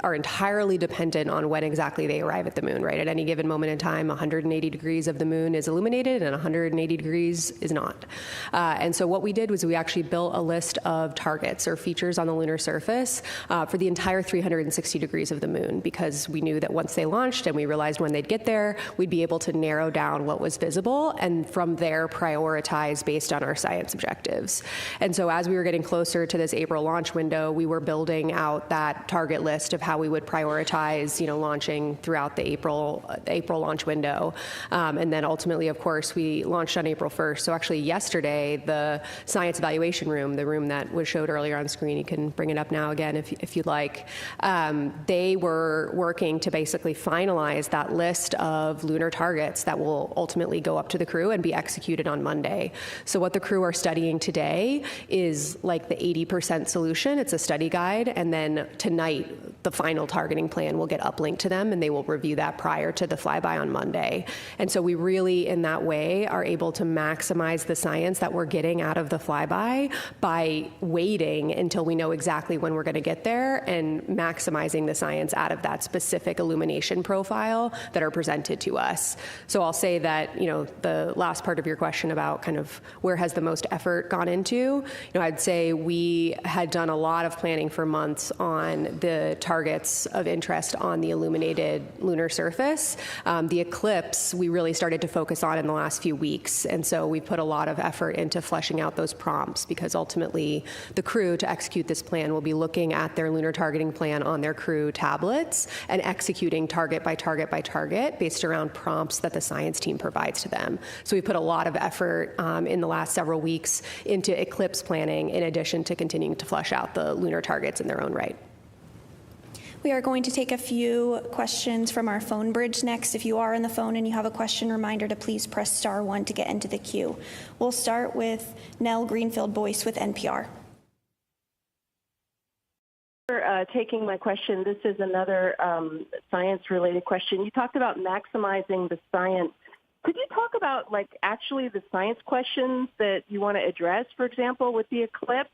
are entirely dependent on when exactly they arrive at the moon, right? At any given moment in time, 180 degrees of the moon is illuminated and 180 degrees is not. And so what we did was we actually built a list of targets or features on the lunar surface for the entire 360 degrees of the moon, because we knew that once they launched and we realized when they'd get there, we'd be able to narrow down what was visible and from there prioritize based on our science objectives. And so as we were getting closer to this April launch window, we were building out that target list of how we would prioritize, launching throughout the April launch window. And then ultimately, of course, we launched on April 1st. So actually yesterday, the science evaluation room, the room that was showed earlier on screen, you can bring it up now again if you'd like, they were working to basically finalize that list of lunar targets that will ultimately go up to the crew and be executed on Monday. So what the crew are studying today is like the 80% solution. It's a study guide, and then tonight the final targeting plan will get uplinked to them, and they will review that prior to the flyby on Monday. And so we really, in that way, are able to maximize the science that we're getting out of the flyby by waiting until we know exactly when we're going to get there and maximizing the science out of that specific illumination profile that are presented to us. So I'll say that, the last part of your question about kind of where has the most effort gone into, I'd say we had done a lot of planning for months on the targets of interest on the illuminated lunar surface. The eclipse we really started to focus on in the last few weeks, and so we put a lot of effort into fleshing out those prompts, because ultimately the crew, to execute this plan, will be looking at their lunar targeting plan on their crew tablets and executing target by target by target based around prompts that the science team provides to them. So we put a lot of effort in the last several weeks into eclipse planning, in addition to continuing to flesh out the lunar targets in their own right. We are going to take a few questions from our phone bridge next. If you are on the phone and you have a question, reminder to please press *1 to get into the queue. We'll start with Nell Greenfield-Boyce with NPR. For taking my question. This is another science-related question. You talked about maximizing the science. Could you talk about, actually the science questions that you want to address, for example, with the eclipse?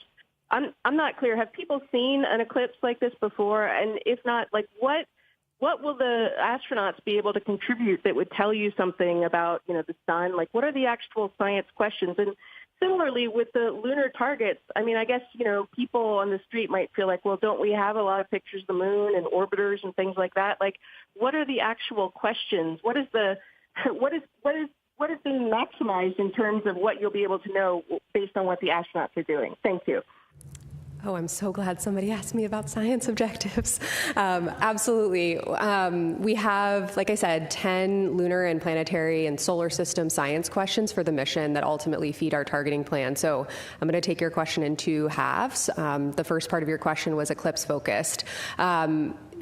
I'm not clear. Have people seen an eclipse like this before? And if not, what will the astronauts be able to contribute that would tell you something about, the sun? What are the actual science questions? And similarly, with the lunar targets, I guess, people on the street might feel like, well, don't we have a lot of pictures of the moon and orbiters and things like that? What are the actual questions? What is being maximized in terms of what you'll be able to know based on what the astronauts are doing? Thank you. Oh, I'm so glad somebody asked me about science objectives. Absolutely. We have, like I said, 10 lunar and planetary and solar system science questions for the mission that ultimately feed our targeting plan. So I'm going to take your question in two halves. The first part of your question was eclipse focused.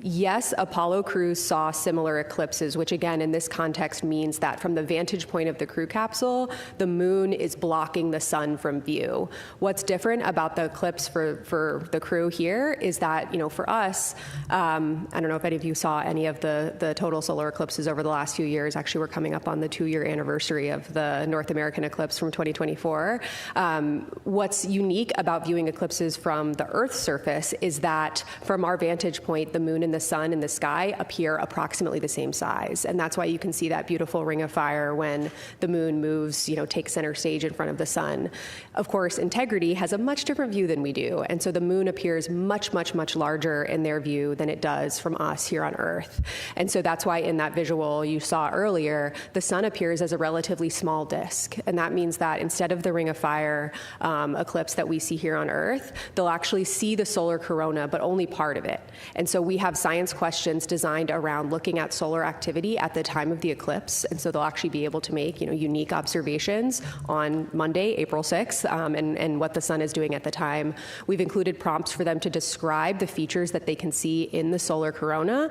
Yes, Apollo crews saw similar eclipses, which again, in this context, means that from the vantage point of the crew capsule, the moon is blocking the sun from view. What's different about the eclipse for the crew here is that, for us, I don't know if any of you saw any of the total solar eclipses over the last few years. Actually, we're coming up on the 2-year anniversary of the North American eclipse from 2024. What's unique about viewing eclipses from the Earth's surface is that from our vantage point, the moon and the sun in the sky appear approximately the same size. And that's why you can see that beautiful ring of fire when the moon moves, takes center stage in front of the sun. Of course, integrity has a much different view than we do. And so the moon appears much, much, much larger in their view than it does from us here on Earth. And so that's why in that visual you saw earlier, the sun appears as a relatively small disk. And that means that instead of the ring of fire eclipse that we see here on Earth, they'll actually see the solar corona, but only part of it. And so we have science questions designed around looking at solar activity at the time of the eclipse. And so they'll actually be able to make, unique observations on Monday, April 6th, and what the sun is doing at the time. We've included prompts for them to describe the features that they can see in the solar corona,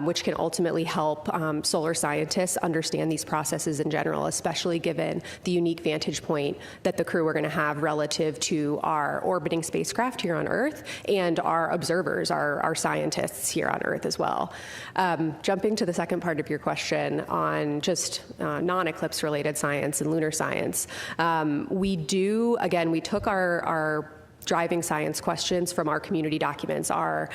which can ultimately help solar scientists understand these processes in general, especially given the unique vantage point that the crew are going to have relative to our orbiting spacecraft here on Earth and our observers, our scientists here on Earth as well. Jumping to the second part of your question on just non-eclipse related science and lunar science, we took our driving science questions from our community documents, our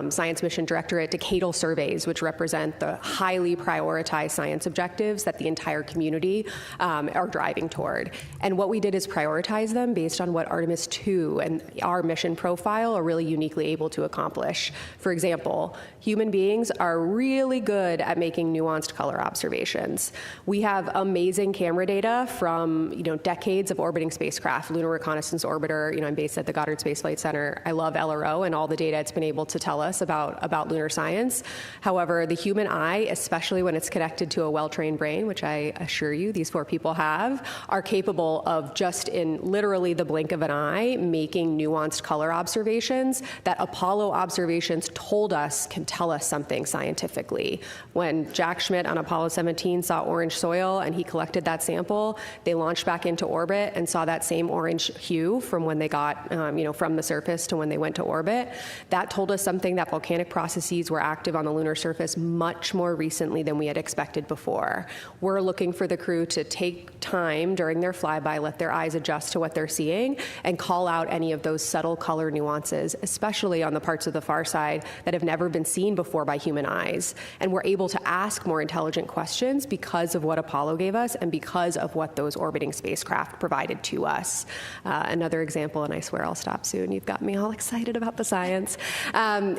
Science Mission Directorate decadal surveys, which represent the highly prioritized science objectives that the entire community are driving toward. And what we did is prioritize them based on what Artemis II and our mission profile are really uniquely able to accomplish. For example, human beings are really good at making nuanced color observations. We have amazing camera data from decades of orbiting spacecraft, Lunar Reconnaissance Orbiter. I'm based at the Goddard Space Flight Center. I love LRO and all the data it's been able to tell us about lunar science. However, the human eye, especially when it's connected to a well-trained brain, which I assure you these 4 people have, are capable of just in literally the blink of an eye making nuanced color observations that Apollo observations told us can tell us something scientifically. When Jack Schmitt on Apollo 17 saw orange soil and he collected that sample, they launched back into orbit and saw that same orange hue from when they got from the surface to when they went to orbit. That told us something that volcanic processes were active on the lunar surface much more recently than we had expected before. We're looking for the crew to take time during their flyby, let their eyes adjust to what they're seeing, and call out any of those subtle color nuances, especially on the parts of the far side that have never been seen before by human eyes. And we're able to ask more intelligent questions because of what Apollo gave us and because of what those orbiting spacecraft provided to us. Another example, and I swear I'll stop soon, you've got me all excited about the science,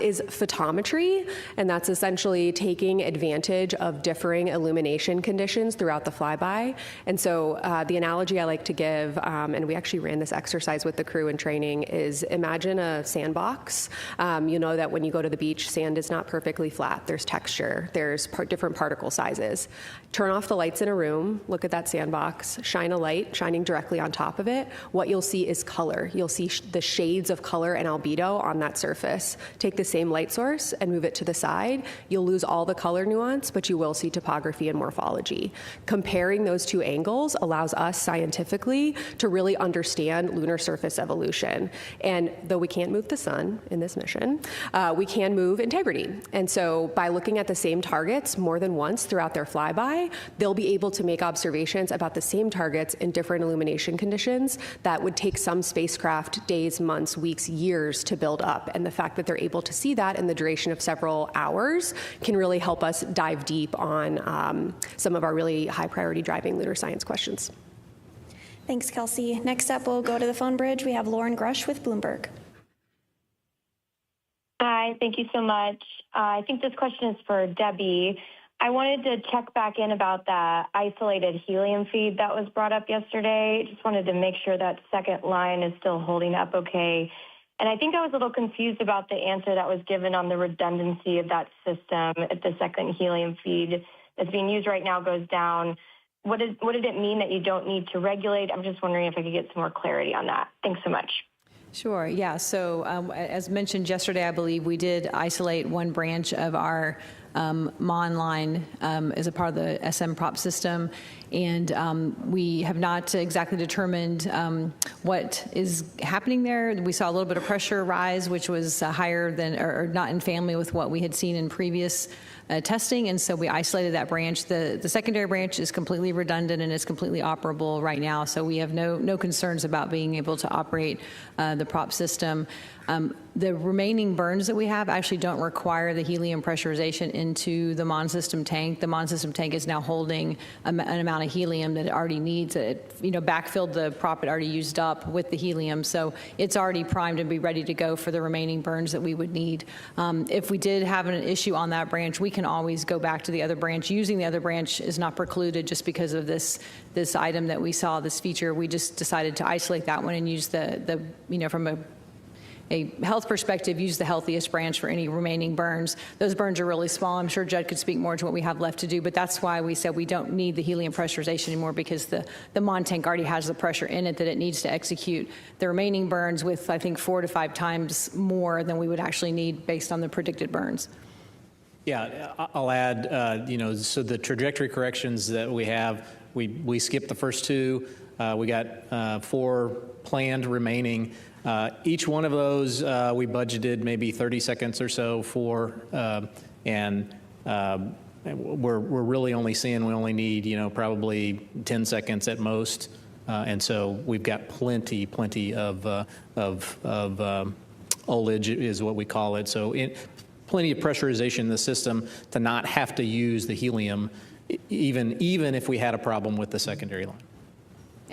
is photometry. And that's essentially taking advantage of differing illumination conditions throughout the flyby. And so the analogy I like to give, and we actually ran this exercise with the crew in training, is imagine a sandbox. You know that when you go to the beach, sand is not perfectly flat. There's texture. There's different particle sizes. Turn off the lights in a room, look at that sandbox, shine a light shining directly on top of it. What you'll see is color. You'll see the shades of color and albedo on that surface. Take the same light source and move it to the side. You'll lose all the color nuance, but you will see topography and morphology. Comparing those two angles allows us scientifically to really understand lunar surface evolution. And though we can't move the sun in this mission, we can move integrity. And so by looking at the same targets more than once throughout their flyby, they'll be able to make observations about the same targets in different illumination conditions that would take some spacecraft days, months, weeks, years to build up. And the fact that they're able to see that in the duration of several hours can really help us dive deep on some of our really high priority driving lunar science questions. Thanks, Kelsey. Next up, we'll go to the phone bridge. We have Lauren Grush with Bloomberg. Hi, thank you so much. I think this question is for Debbie. I wanted to check back in about that isolated helium feed that was brought up yesterday. Just wanted to make sure that second line is still holding up okay. And I think I was a little confused about the answer that was given on the redundancy of that system if the second helium feed that's being used right now goes down. What did it mean that you don't need to regulate? I'm just wondering if I could get some more clarity on that. Thanks so much. Sure, yeah. So as mentioned yesterday, I believe we did isolate one branch of our MON line as a part of the SM prop system, and we have not exactly determined what is happening there. We saw a little bit of pressure rise, which was higher than, or not in family with what we had seen in previous testing, and so we isolated that branch. The secondary branch is completely redundant and is completely operable right now, so we have no concerns about being able to operate the prop system. The remaining burns that we have actually don't require the helium pressurization into the MON system tank. The MON system tank is now holding an amount of helium that it already needs. It backfilled the prop it already used up with the helium, so it's already primed and be ready to go for the remaining burns that we would need. If we did have an issue on that branch, we can always go back to the other branch. Using the other branch is not precluded just because of this item that we saw, this feature. We just decided to isolate that one and use the from a health perspective, use the healthiest branch for any remaining burns. Those burns are really small. I'm sure Judd could speak more to what we have left to do, but that's why we said we don't need the helium pressurization anymore, because the MON tank already has the pressure in it that it needs to execute the remaining burns with, I think, 4 to 5 times more than we would actually need based on the predicted burns. Yeah, I'll add, so the trajectory corrections that we have, we skipped the first 2. We got 4 planned remaining. Each one of those we budgeted maybe 30 seconds or so for, and we're really only seeing we only need, probably 10 seconds at most. And so we've got plenty of ullage is what we call it. So plenty of pressurization in the system to not have to use the helium, even if we had a problem with the secondary line.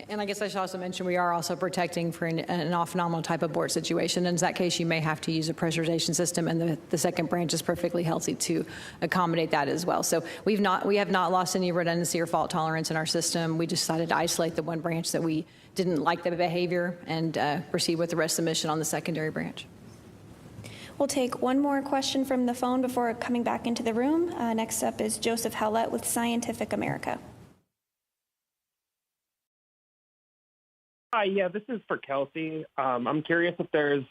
And I guess I should also mention we are also protecting for an off-nominal type of board situation. In that case, you may have to use a pressurization system, and the second branch is perfectly healthy to accommodate that as well. So we have not lost any redundancy or fault tolerance in our system. We decided to isolate the one branch that we didn't like the behavior and proceed with the rest of the mission on the secondary branch. We'll take one more question from the phone before coming back into the room. Next up is Joseph Howlett with Scientific America. Hi, yeah, this is for Kelsey. I'm curious if there's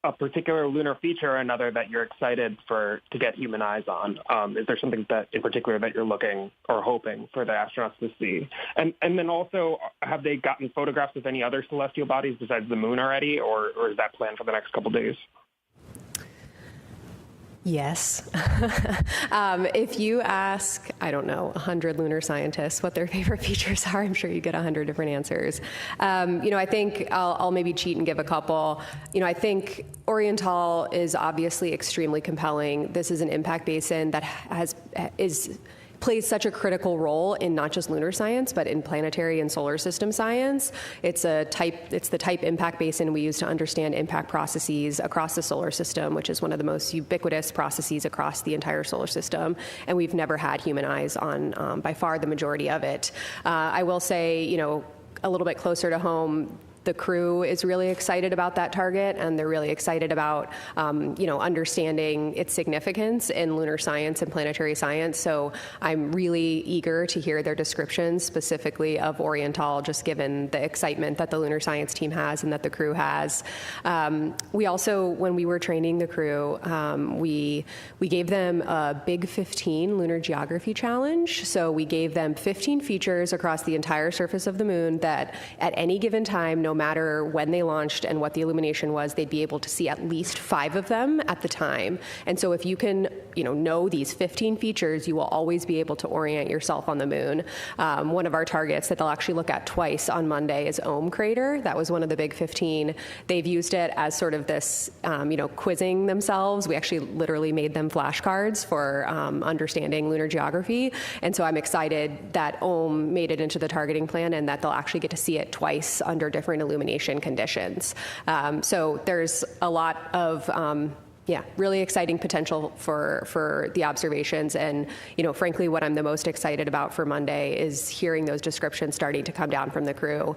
a particular lunar feature or another that you're excited to get human eyes on. Is there something that in particular that you're looking or hoping for the astronauts to see? And then also, have they gotten photographs of any other celestial bodies besides the moon already, or is that planned for the next couple days? Yes. If you ask, 100 lunar scientists what their favorite features are, I'm sure you get 100 different answers. I think I'll maybe cheat and give a couple. I think Oriental is obviously extremely compelling. This is an impact basin that plays such a critical role in not just lunar science, but in planetary and solar system science. It's the type impact basin we use to understand impact processes across the solar system, which is one of the most ubiquitous processes across the entire solar system. And we've never had human eyes on by far the majority of it. I will say, a little bit closer to home, the crew is really excited about that target, and they're really excited about, understanding its significance in lunar science and planetary science. So I'm really eager to hear their descriptions specifically of Oriental, just given the excitement that the lunar science team has and that the crew has. We also, when we were training the crew, we gave them a Big 15 lunar geography challenge. So we gave them 15 features across the entire surface of the moon that at any given time, no matter when they launched and what the illumination was, they'd be able to see at least 5 of them at the time. And so if you can, know these 15 features, you will always be able to orient yourself on the moon. One of our targets that they'll actually look at twice on Monday is Ohm Crater. That was one of the Big 15. They've used it as sort of this, quizzing themselves. We actually literally made them flashcards for understanding lunar geography. And so I'm excited that Ohm made it into the targeting plan and that they'll actually get to see it twice under different illumination conditions. So there's a lot of Yeah, really exciting potential for the observations. And, frankly, what I'm the most excited about for Monday is hearing those descriptions starting to come down from the crew.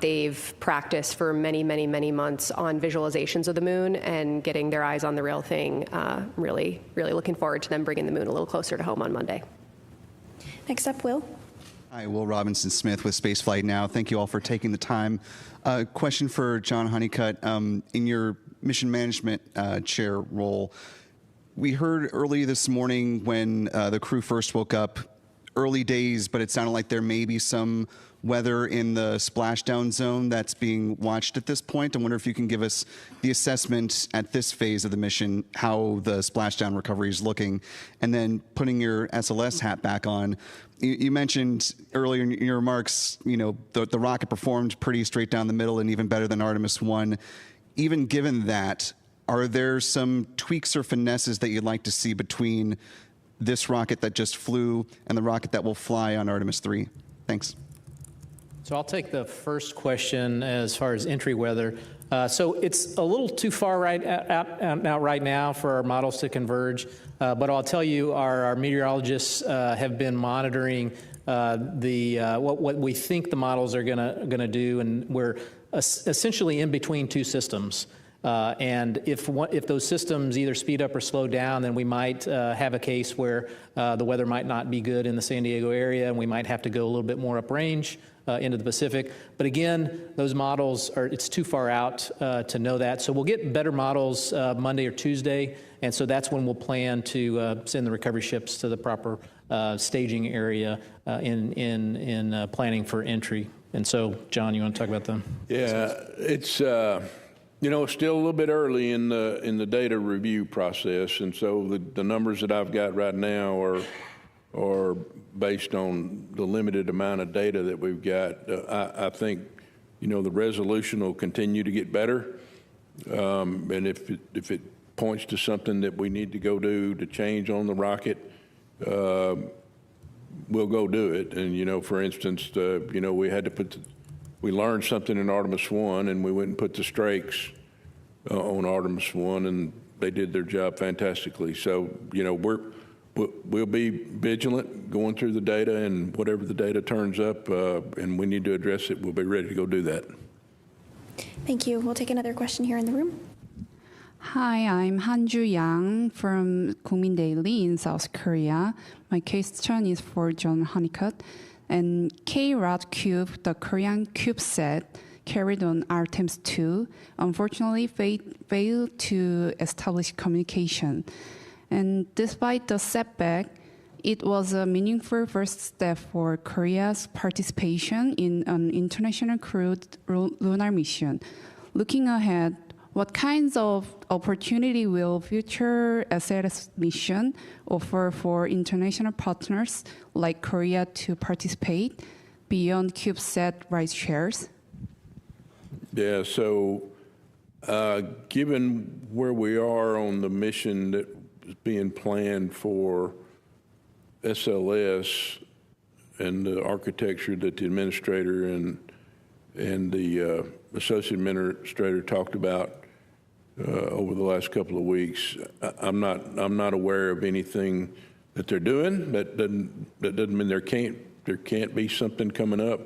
They've practiced for many, many, many months on visualizations of the moon and getting their eyes on the real thing. Really, really looking forward to them bringing the moon a little closer to home on Monday. Next up, Will. Hi, Will Robinson-Smith with Spaceflight Now. Thank you all for taking the time. Question for John Honeycutt. In your mission management chair role, we heard early this morning when the crew first woke up, early days, but it sounded like there may be some weather in the splashdown zone that's being watched at this point. I wonder if you can give us the assessment at this phase of the mission, how the splashdown recovery is looking, and then putting your SLS hat back on. You mentioned earlier in your remarks, the rocket performed pretty straight down the middle and even better than Artemis I. Even given that, are there some tweaks or finesses that you'd like to see between this rocket that just flew and the rocket that will fly on Artemis III? Thanks. So I'll take the first question as far as entry weather. So it's a little too far out right now for our models to converge, but I'll tell you our meteorologists have been monitoring what we think the models are gonna do, and we're essentially in between two systems. And if those systems either speed up or slow down, then we might have a case where the weather might not be good in the San Diego area, and we might have to go a little bit more uprange into the Pacific. But again, those models it's too far out to know that. So we'll get better models Monday or Tuesday, and so that's when we'll plan to send the recovery ships to the proper staging area in planning for entry. And so, John, you want to talk about them? Yeah, it's still a little bit early in the data review process, and so the numbers that I've got right now are based on the limited amount of data that we've got. I think the resolution will continue to get better, and if it points to something that we need to go do to change on the rocket, we'll go do it. And for instance, we had to we learned something in Artemis I, and we went and put the strakes on Artemis I, and they did their job fantastically. So we'll be vigilant going through the data, and whatever the data turns up and we need to address it, we'll be ready to go do that. Thank you. We'll take another question here in the room. Hi, I'm Hanju Yang from Kookmin Daily in South Korea. My question is for John Honeycutt. And K-Rod Cube, the Korean CubeSat, carried on Artemis II, unfortunately failed to establish communication. And despite the setback, it was a meaningful first step for Korea's participation in an international crewed lunar mission. Looking ahead, what kinds of opportunity will future SLS mission offer for international partners like Korea to participate beyond CubeSat ride shares? Yeah, so given where we are on the mission that is being planned for SLS and the architecture that the administrator and the associate administrator talked about over the last couple of weeks, I'm not aware of anything that they're doing. That doesn't mean there can't be something coming up.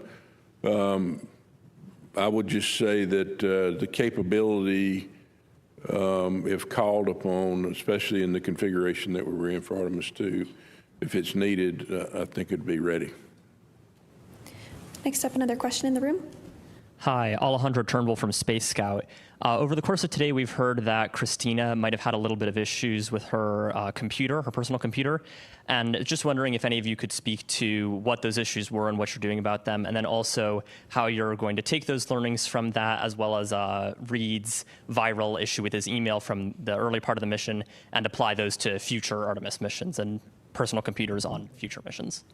I would just say that the capability, if called upon, especially in the configuration that we were in for Artemis II, if it's needed, I think it'd be ready. Next up, another question in the room. Hi, Alejandro Turnbull from Space Scout. Over the course of today, we've heard that Christina might have had a little bit of issues with her computer, her personal computer, and just wondering if any of you could speak to what those issues were and what you're doing about them, and then also how you're going to take those learnings from that, as well as Reed's viral issue with his email from the early part of the mission, and apply those to future Artemis missions and personal computers on future missions.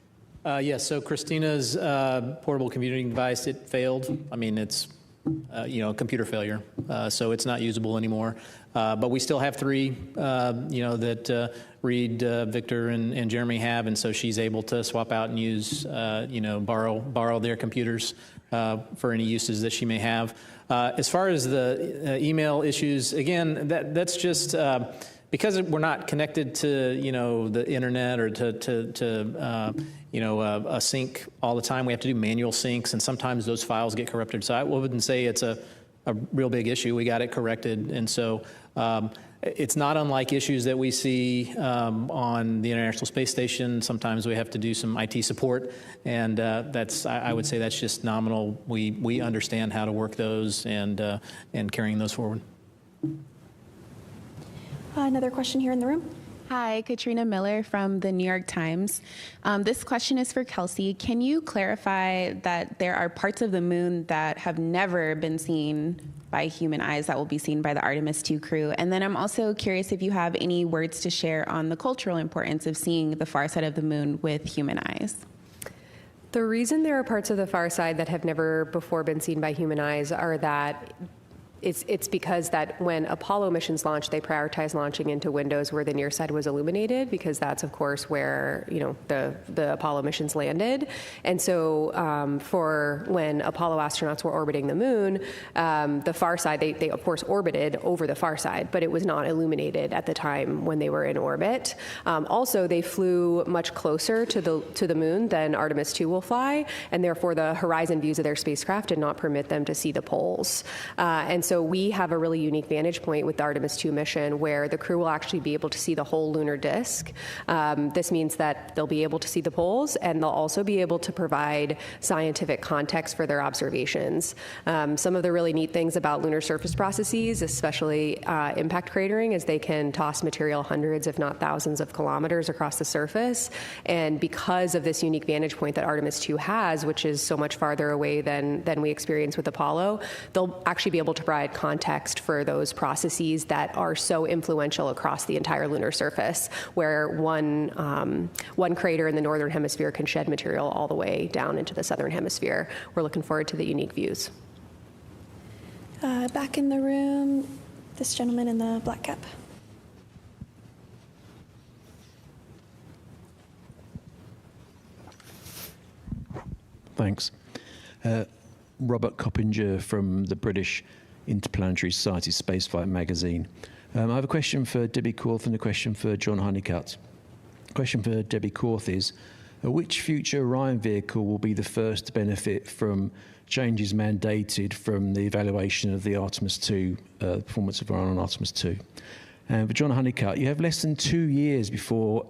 Yes, so Christina's portable computing device, it failed. I mean, it's computer failure. So it's not usable anymore. But we still have 3, that Reed, Victor, and Jeremy have, and so she's able to swap out and use, borrow their computers for any uses that she may have. As far as the email issues, again, that's just because we're not connected to the internet or to a sync all the time. We have to do manual syncs, and sometimes those files get corrupted. So I wouldn't say it's a real big issue. We got it corrected, and so it's not unlike issues that we see on the International Space Station. Sometimes we have to do some IT support, and I would say that's just nominal. We understand how to work those and carrying those forward. Another question here in the room. Hi, Katrina Miller from the New York Times. This question is for Kelsey. Can you clarify that there are parts of the moon that have never been seen by human eyes that will be seen by the Artemis II crew? And then I'm also curious if you have any words to share on the cultural importance of seeing the far side of the moon with human eyes. The reason there are parts of the far side that have never before been seen by human eyes are that it's because that when Apollo missions launched, they prioritized launching into windows where the near side was illuminated, because that's, of course, where the Apollo missions landed. And so for when Apollo astronauts were orbiting the moon, the far side, they of course orbited over the far side, but it was not illuminated at the time when they were in orbit. Also, they flew much closer to the moon than Artemis II will fly, and therefore the horizon views of their spacecraft did not permit them to see the poles. And so we have a really unique vantage point with the Artemis II mission where the crew will actually be able to see the whole lunar disk. This means that they'll be able to see the poles, and they'll also be able to provide scientific context for their observations. Some of the really neat things about lunar surface processes, especially impact cratering, is they can toss material hundreds, if not thousands of kilometers across the surface. And because of this unique vantage point that Artemis II has, which is so much farther away than we experience with Apollo, they'll actually be able to provide context for those processes that are so influential across the entire lunar surface, where one crater in the northern hemisphere can shed material all the way down into the southern hemisphere. We're looking forward to the unique views. Back in the room, this gentleman in the black cap. Thanks. Robert Coppinger from the British Interplanetary Society Spaceflight magazine. I have a question for Debbie Korth and a question for John Honeycutt. The question for Debbie Korth is, which future Orion vehicle will be the first to benefit from changes mandated from the evaluation of the Artemis II, performance of Orion on Artemis II? And for John Honeycutt, you have less than 2 years before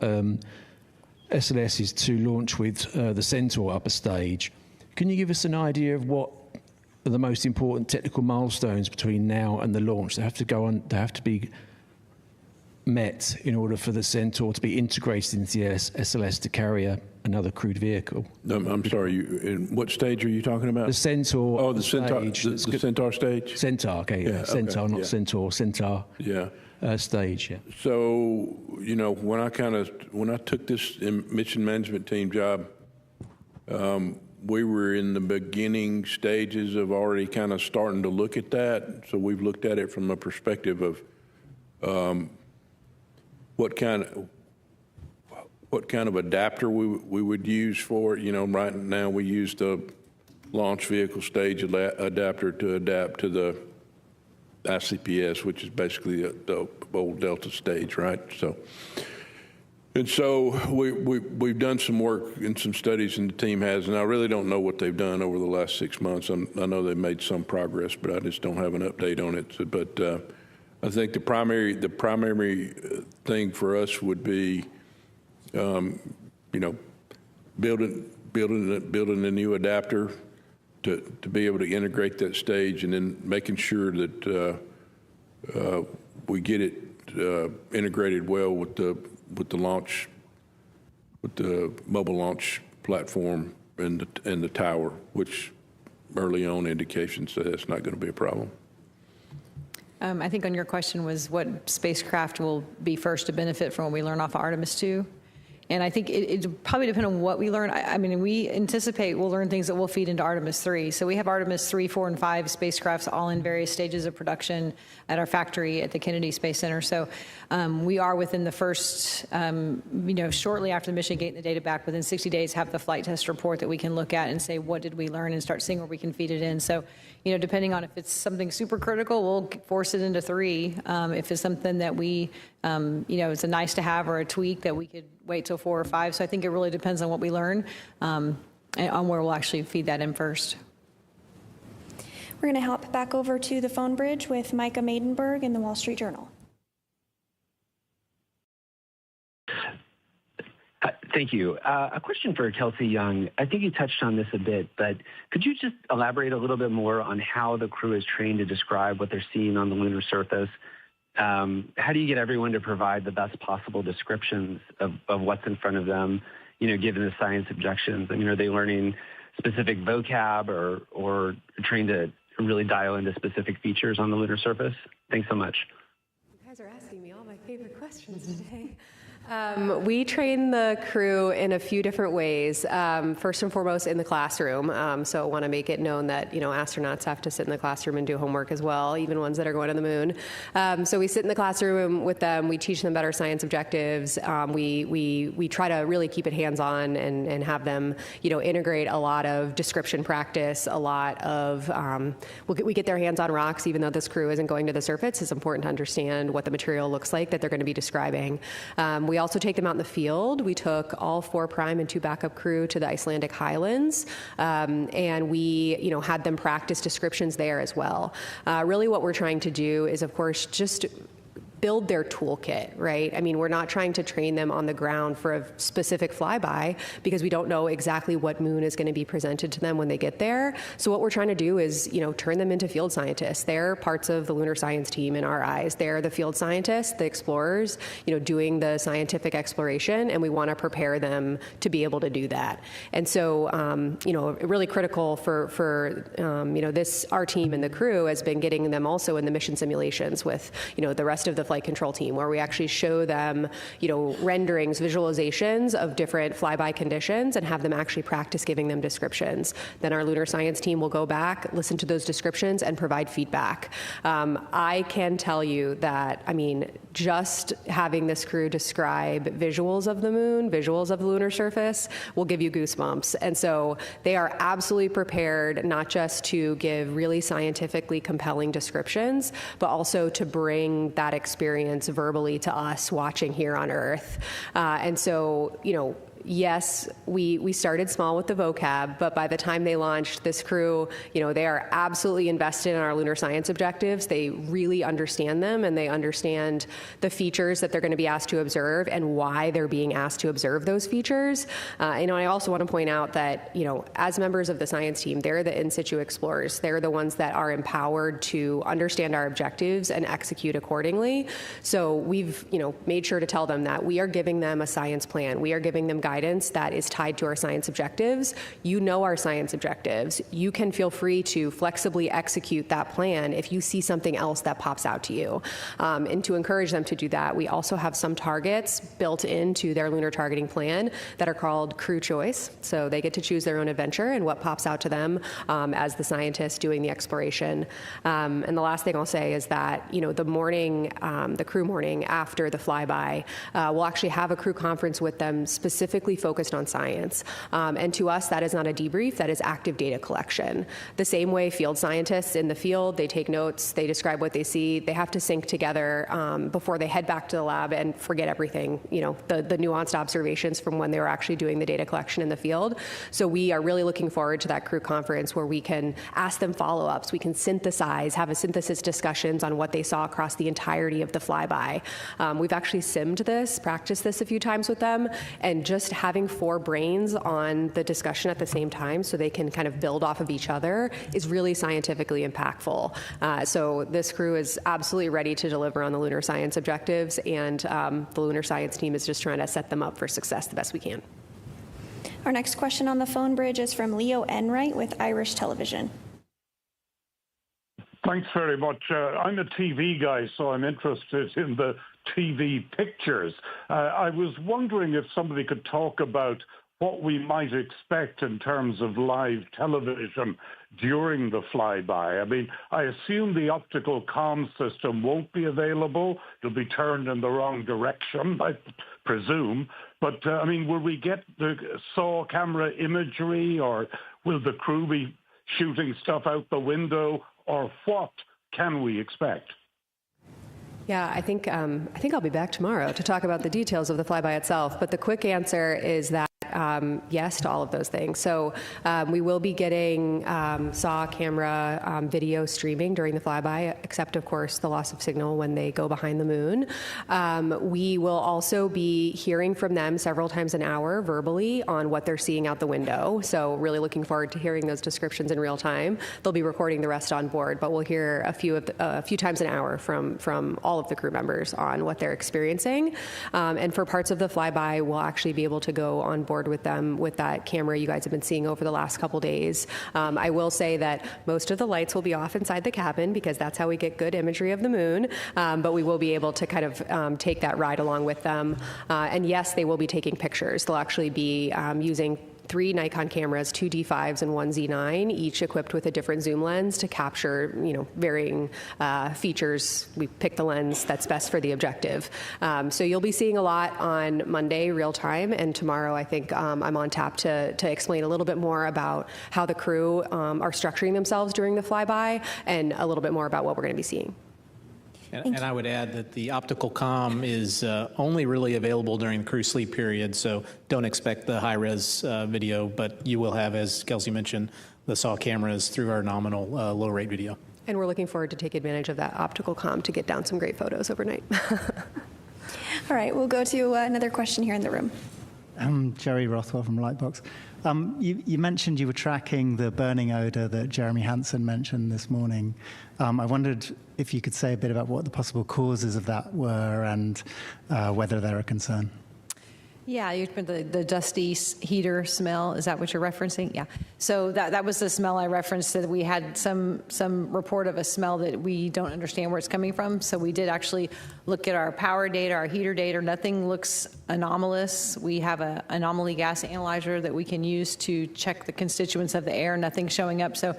SLS is to launch with the Centaur upper stage. Can you give us an idea of what are the most important technical milestones between now and the launch? They have to be met in order for the Centaur to be integrated into the SLS to carry another crewed vehicle. I'm sorry, in what stage are you talking about? The Centaur. Oh, the Centaur. The Centaur stage. Centaur. Okay. Yeah, Centaur, okay, not Centaur. Centaur. Yeah. Stage. Yeah. So when I took this mission management team job, we were in the beginning stages of already kind of starting to look at that. So we've looked at it from a perspective of what kind of adapter we would use for it. Right now we use the launch vehicle stage adapter to adapt to the ICPS, which is basically the old Delta stage, right? So we've done some work and some studies, and the team has, and I really don't know what they've done over the last 6 months. I know they've made some progress, but I just don't have an update on it. But I think the primary thing for us would be, building a new adapter to be able to integrate that stage, and then making sure that we get it integrated well with the launch, with the mobile launch platform and the tower, which early on indications that that's not going to be a problem. I think on your question was what spacecraft will be first to benefit from what we learn off of Artemis II. And I think it probably depends on what we learn. I mean, we anticipate we'll learn things that will feed into Artemis 3. So we have Artemis 3, 4, and 5 spacecrafts all in various stages of production at our factory at the Kennedy Space Center. So we are within the first, shortly after the mission, getting the data back, within 60 days, have the flight test report that we can look at and say, what did we learn, and start seeing where we can feed it in. So, depending on if it's something super critical, we'll force it into 3. If it's something that we, it's a nice to have or a tweak, that we could wait till 4 or 5. So I think it really depends on what we learn and on where we'll actually feed that in first. We're going to hop back over to the phone bridge with Micah Maidenberg in the Wall Street Journal. Thank you. A question for Kelsey Young. I think you touched on this a bit, but could you just elaborate a little bit more on how the crew is trained to describe what they're seeing on the lunar surface? How do you get everyone to provide the best possible descriptions of what's in front of them, given the science objections? I mean, are they learning specific vocab or trained to really dial into specific features on the lunar surface? Thanks so much. You guys are asking me all my favorite questions today. We train the crew in a few different ways. First and foremost, in the classroom. So I want to make it known that, astronauts have to sit in the classroom and do homework as well, even ones that are going to the moon. So we sit in the classroom with them. We teach them better science objectives. We try to really keep it hands-on and have them, integrate a lot of description practice, a lot of, we get their hands on rocks, even though this crew isn't going to the surface. It's important to understand what the material looks like that they're going to be describing. We also take them out in the field. We took all 4 prime and 2 backup crew to the Icelandic highlands, and we, had them practice descriptions there as well. Really what we're trying to do is, of course, just build their toolkit, right? I mean, we're not trying to train them on the ground for a specific flyby because we don't know exactly what moon is going to be presented to them when they get there. So what we're trying to do is, turn them into field scientists. They're parts of the lunar science team in our eyes. They're the field scientists, the explorers, doing the scientific exploration, and we want to prepare them to be able to do that. And so, really critical for this, our team and the crew has been getting them also in the mission simulations with, the rest of the flight control team, where we actually show them, renderings, visualizations of different flyby conditions and have them actually practice giving them descriptions. Then our lunar science team will go back, listen to those descriptions, and provide feedback. I can tell you that, just having this crew describe visuals of the moon, visuals of the lunar surface, will give you goosebumps. And so they are absolutely prepared not just to give really scientifically compelling descriptions, but also to bring that experience verbally to us watching here on Earth. And so, yes, we started small with the vocab, but by the time they launched, this crew, they are absolutely invested in our lunar science objectives. They really understand them, and they understand the features that they're going to be asked to observe and why they're being asked to observe those features. I also want to point out that, as members of the science team, they're the in situ explorers. They're the ones that are empowered to understand our objectives and execute accordingly. So we've, made sure to tell them that we are giving them a science plan. We are giving them guidance that is tied to our science objectives. Our science objectives. You can feel free to flexibly execute that plan if you see something else that pops out to you. And to encourage them to do that, we also have some targets built into their lunar targeting plan that are called crew choice. So they get to choose their own adventure and what pops out to them as the scientists doing the exploration. And the last thing I'll say is that, the morning, the crew morning after the flyby, we'll actually have a crew conference with them specifically focused on science. And to us, that is not a debrief, that is active data collection. The same way field scientists in the field, they take notes, they describe what they see, they have to sync together before they head back to the lab and forget everything, the nuanced observations from when they were actually doing the data collection in the field. So we are really looking forward to that crew conference where we can ask them follow-ups, we can synthesize, have a synthesis discussions on what they saw across the entirety of the flyby. We've actually simmed this, practiced this a few times with them, and just having 4 brains on the discussion at the same time so they can kind of build off of each other is really scientifically impactful. So this crew is absolutely ready to deliver on the lunar science objectives, and the lunar science team is just trying to set them up for success the best we can. Our next question on the phone bridge is from Leo Enright with Irish Television. Thanks very much. I'm a TV guy, so I'm interested in the TV pictures. I was wondering if somebody could talk about what we might expect in terms of live television during the flyby. I mean, I assume the optical comm system won't be available. It'll be turned in the wrong direction, I presume. But, I mean, will we get the SAW camera imagery, or will the crew be shooting stuff out the window, or what can we expect? Yeah, I think I'll be back tomorrow to talk about the details of the flyby itself. But the quick answer is that yes to all of those things. So we will be getting SAW camera video streaming during the flyby, except of course the loss of signal when they go behind the moon. We will also be hearing from them several times an hour verbally on what they're seeing out the window. So really looking forward to hearing those descriptions in real time. They'll be recording the rest on board, but we'll hear a few times an hour from all of the crew members on what they're experiencing. And for parts of the flyby, we'll actually be able to go on board with them with that camera you guys have been seeing over the last couple days. I will say that most of the lights will be off inside the cabin because that's how we get good imagery of the moon, but we will be able to kind of take that ride along with them. And yes, they will be taking pictures. They'll actually be using 3 Nikon cameras, 2 D5s and 1 Z9, each equipped with a different zoom lens to capture, varying features. We pick the lens that's best for the objective. So you'll be seeing a lot on Monday, real time, and tomorrow I think I'm on tap to explain a little bit more about how the crew are structuring themselves during the flyby and a little bit more about what we're going to be seeing. And I would add that the optical comm is only really available during the crew sleep period, so don't expect the high-res video, but you will have, as Kelsey mentioned, the SAW cameras through our nominal low-rate video. And we're looking forward to take advantage of that optical comm to get down some great photos overnight. All right, we'll go to another question here in the room. I'm Jerry Rothwell from Lightbox. You mentioned you were tracking the burning odor that Jeremy Hansen mentioned this morning. I wondered if you could say a bit about what the possible causes of that were and whether they're a concern. Yeah, you put the dusty heater smell. Is that what you're referencing? Yeah. So that was the smell I referenced, that we had some report of a smell that we don't understand where it's coming from. So we did actually look at our power data, our heater data. Nothing looks anomalous. We have an anomaly gas analyzer that we can use to check the constituents of the air. Nothing showing up. So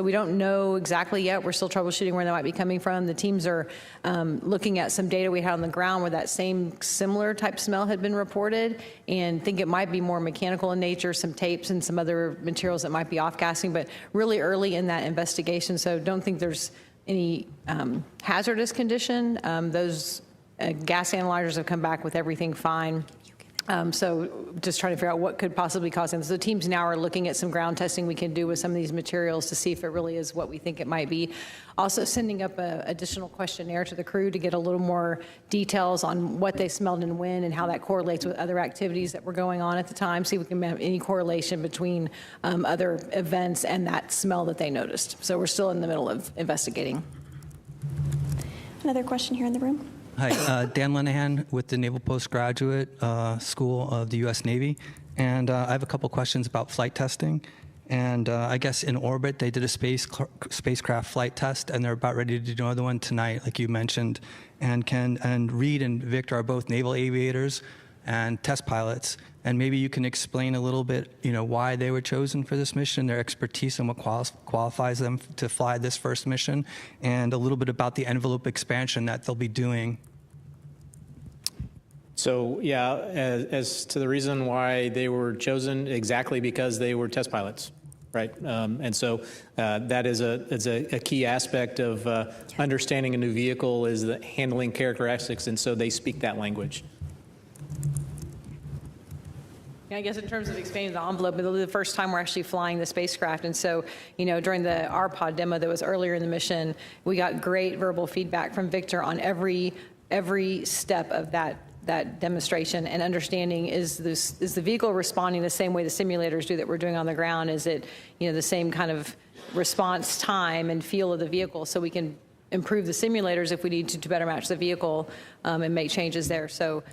we don't know exactly yet. We're still troubleshooting where that might be coming from. The teams are looking at some data we had on the ground where that same similar type smell had been reported, and think it might be more mechanical in nature, some tapes and some other materials that might be off-gassing, but really early in that investigation, so don't think there's any hazardous condition. Those gas analyzers have come back with everything fine. So just trying to figure out what could possibly cause them. So the teams now are looking at some ground testing we can do with some of these materials to see if it really is what we think it might be. Also sending up an additional questionnaire to the crew to get a little more details on what they smelled and when and how that correlates with other activities that were going on at the time. See if we can have any correlation between other events and that smell that they noticed. So we're still in the middle of investigating. Another question here in the room. Hi, Dan Lenahan with the Naval Postgraduate School of the U.S. Navy. And I have a couple questions about flight testing. And I guess in orbit, they did a spacecraft flight test, and they're about ready to do another one tonight, like you mentioned. And Reed and Victor are both naval aviators and test pilots. And maybe you can explain a little bit, why they were chosen for this mission, their expertise and what qualifies them to fly this first mission, and a little bit about the envelope expansion that they'll be doing. So, yeah, as to the reason why they were chosen, exactly because they were test pilots, right? And so that is a key aspect of understanding a new vehicle is the handling characteristics, and so they speak that language. I guess in terms of expanding the envelope, it'll be the first time we're actually flying the spacecraft. And so, during the RPOD demo that was earlier in the mission, we got great verbal feedback from Victor on every step of that demonstration, and understanding is the vehicle responding the same way the simulators do that we're doing on the ground? Is it the same kind of response time and feel of the vehicle, so we can improve the simulators if we need to better match the vehicle and make changes there. So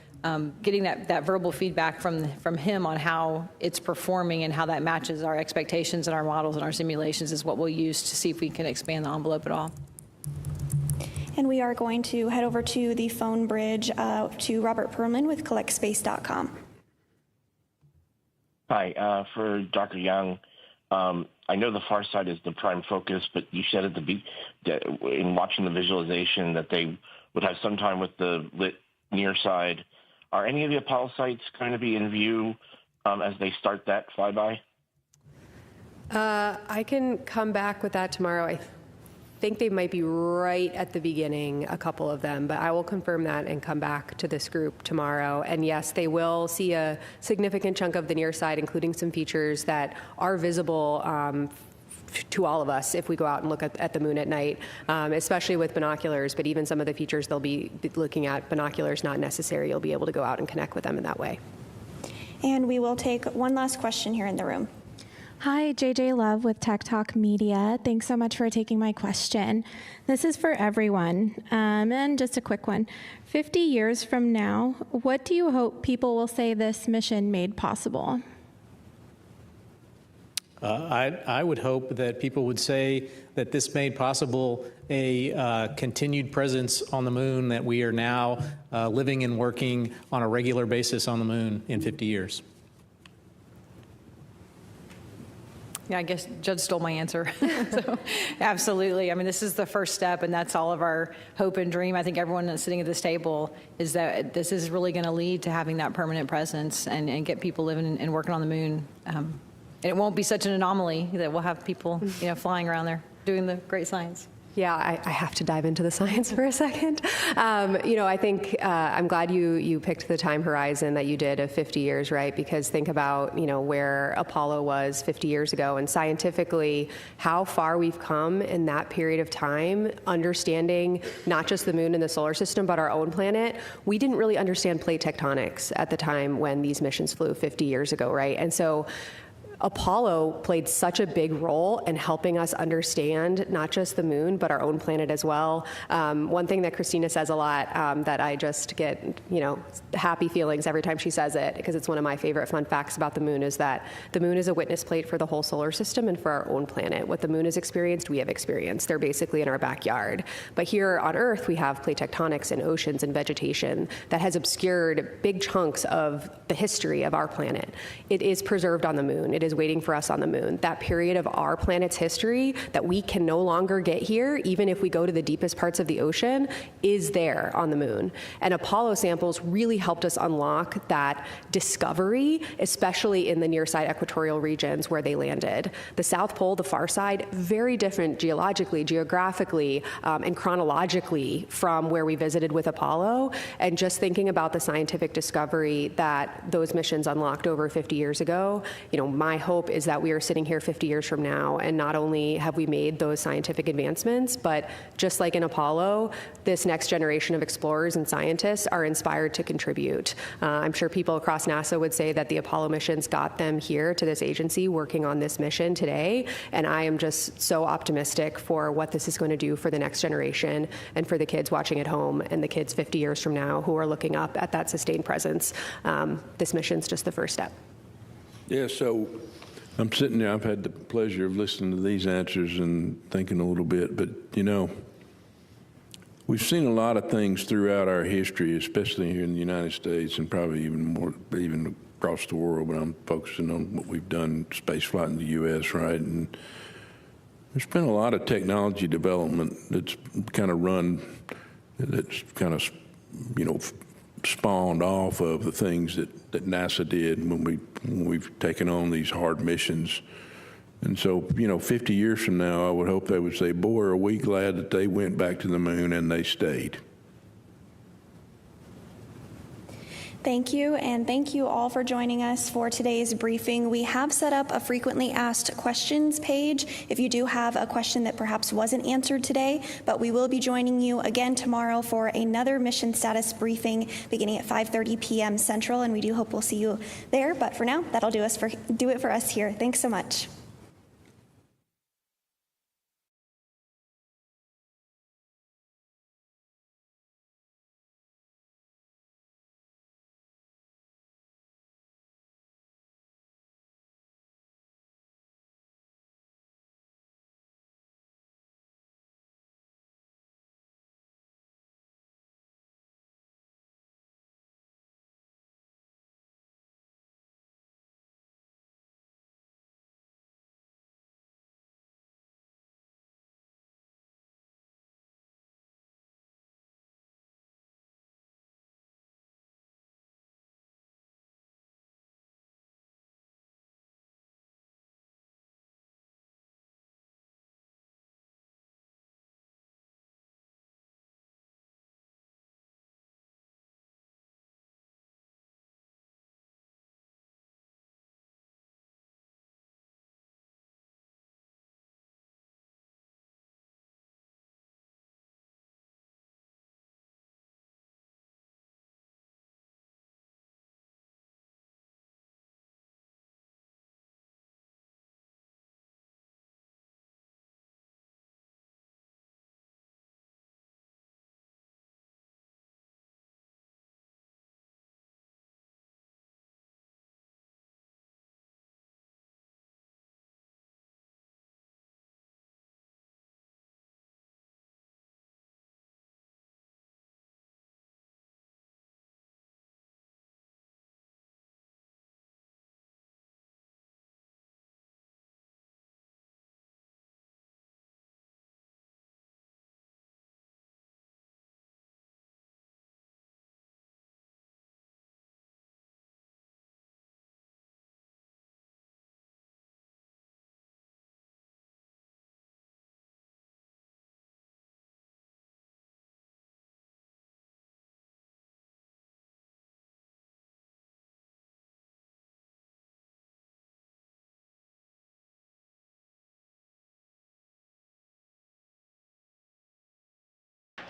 getting that verbal feedback from him on how it's performing and how that matches our expectations and our models and our simulations is what we'll use to see if we can expand the envelope at all. And we are going to head over to the phone bridge to Robert Perlman with collectspace.com. Hi, for Dr. Young. I know the far side is the prime focus, but you said in watching the visualization that they would have some time with the lit near side. Are any of the Apollo sites going to be in view as they start that flyby? I can come back with that tomorrow. I think they might be right at the beginning, a couple of them, but I will confirm that and come back to this group tomorrow. And yes, they will see a significant chunk of the near side, including some features that are visible to all of us if we go out and look at the moon at night, especially with binoculars, but even some of the features they'll be looking at, binoculars not necessary, you'll be able to go out and connect with them in that way. And we will take one last question here in the room. Hi, JJ Love with Tech Talk Media. Thanks so much for taking my question. This is for everyone, and just a quick one. 50 years from now, what do you hope people will say this mission made possible? I would hope that people would say that this made possible a continued presence on the moon, that we are now living and working on a regular basis on the moon in 50 years. Yeah, I guess Judd stole my answer. So, absolutely. I mean, this is the first step, and that's all of our hope and dream. I think everyone that's sitting at this table is that this is really going to lead to having that permanent presence and get people living and working on the moon. And it won't be such an anomaly that we'll have people, flying around there doing the great science. Yeah, I have to dive into the science for a second. I think I'm glad you picked the time horizon that you did of 50 years, right? Because think about, where Apollo was 50 years ago, and scientifically how far we've come in that period of time, understanding not just the moon and the solar system, but our own planet. We didn't really understand plate tectonics at the time when these missions flew 50 years ago, right? And so Apollo played such a big role in helping us understand not just the moon, but our own planet as well. One thing that Christina says a lot that I just get, happy feelings every time she says it, because it's one of my favorite fun facts about the moon, is that the moon is a witness plate for the whole solar system and for our own planet. What the moon has experienced, we have experienced. They're basically in our backyard. But here on Earth, we have plate tectonics and oceans and vegetation that has obscured big chunks of the history of our planet. It is preserved on the moon. It is waiting for us on the moon. That period of our planet's history that we can no longer get here, even if we go to the deepest parts of the ocean, is there on the moon. And Apollo samples really helped us unlock that discovery, especially in the near-side equatorial regions where they landed. The South Pole, the far side, very different geologically, geographically, and chronologically from where we visited with Apollo. And just thinking about the scientific discovery that those missions unlocked over 50 years ago, my hope is that we are sitting here 50 years from now, and not only have we made those scientific advancements, but just like in Apollo, this next generation of explorers and scientists are inspired to contribute. I'm sure people across NASA would say that the Apollo missions got them here to this agency working on this mission today, and I am just so optimistic for what this is going to do for the next generation and for the kids watching at home and the kids 50 years from now who are looking up at that sustained presence. This mission's just the first step. Yeah, so I'm sitting there, I've had the pleasure of listening to these answers and thinking a little bit, but we've seen a lot of things throughout our history, especially here in the United States and probably even more, even across the world, but I'm focusing on what we've done, space flight in the U.S., right? And there's been a lot of technology development that's kind of spawned off of the things that NASA did when we've taken on these hard missions. And so, 50 years from now, I would hope they would say, boy, are we glad that they went back to the moon and they stayed. Thank you, and thank you all for joining us for today's briefing. We have set up a frequently asked questions page if you do have a question that perhaps wasn't answered today, but we will be joining you again tomorrow for another mission status briefing beginning at 5:30 p.m. Central, and we do hope we'll see you there. But for now, that'll do it for us here. Thanks so much.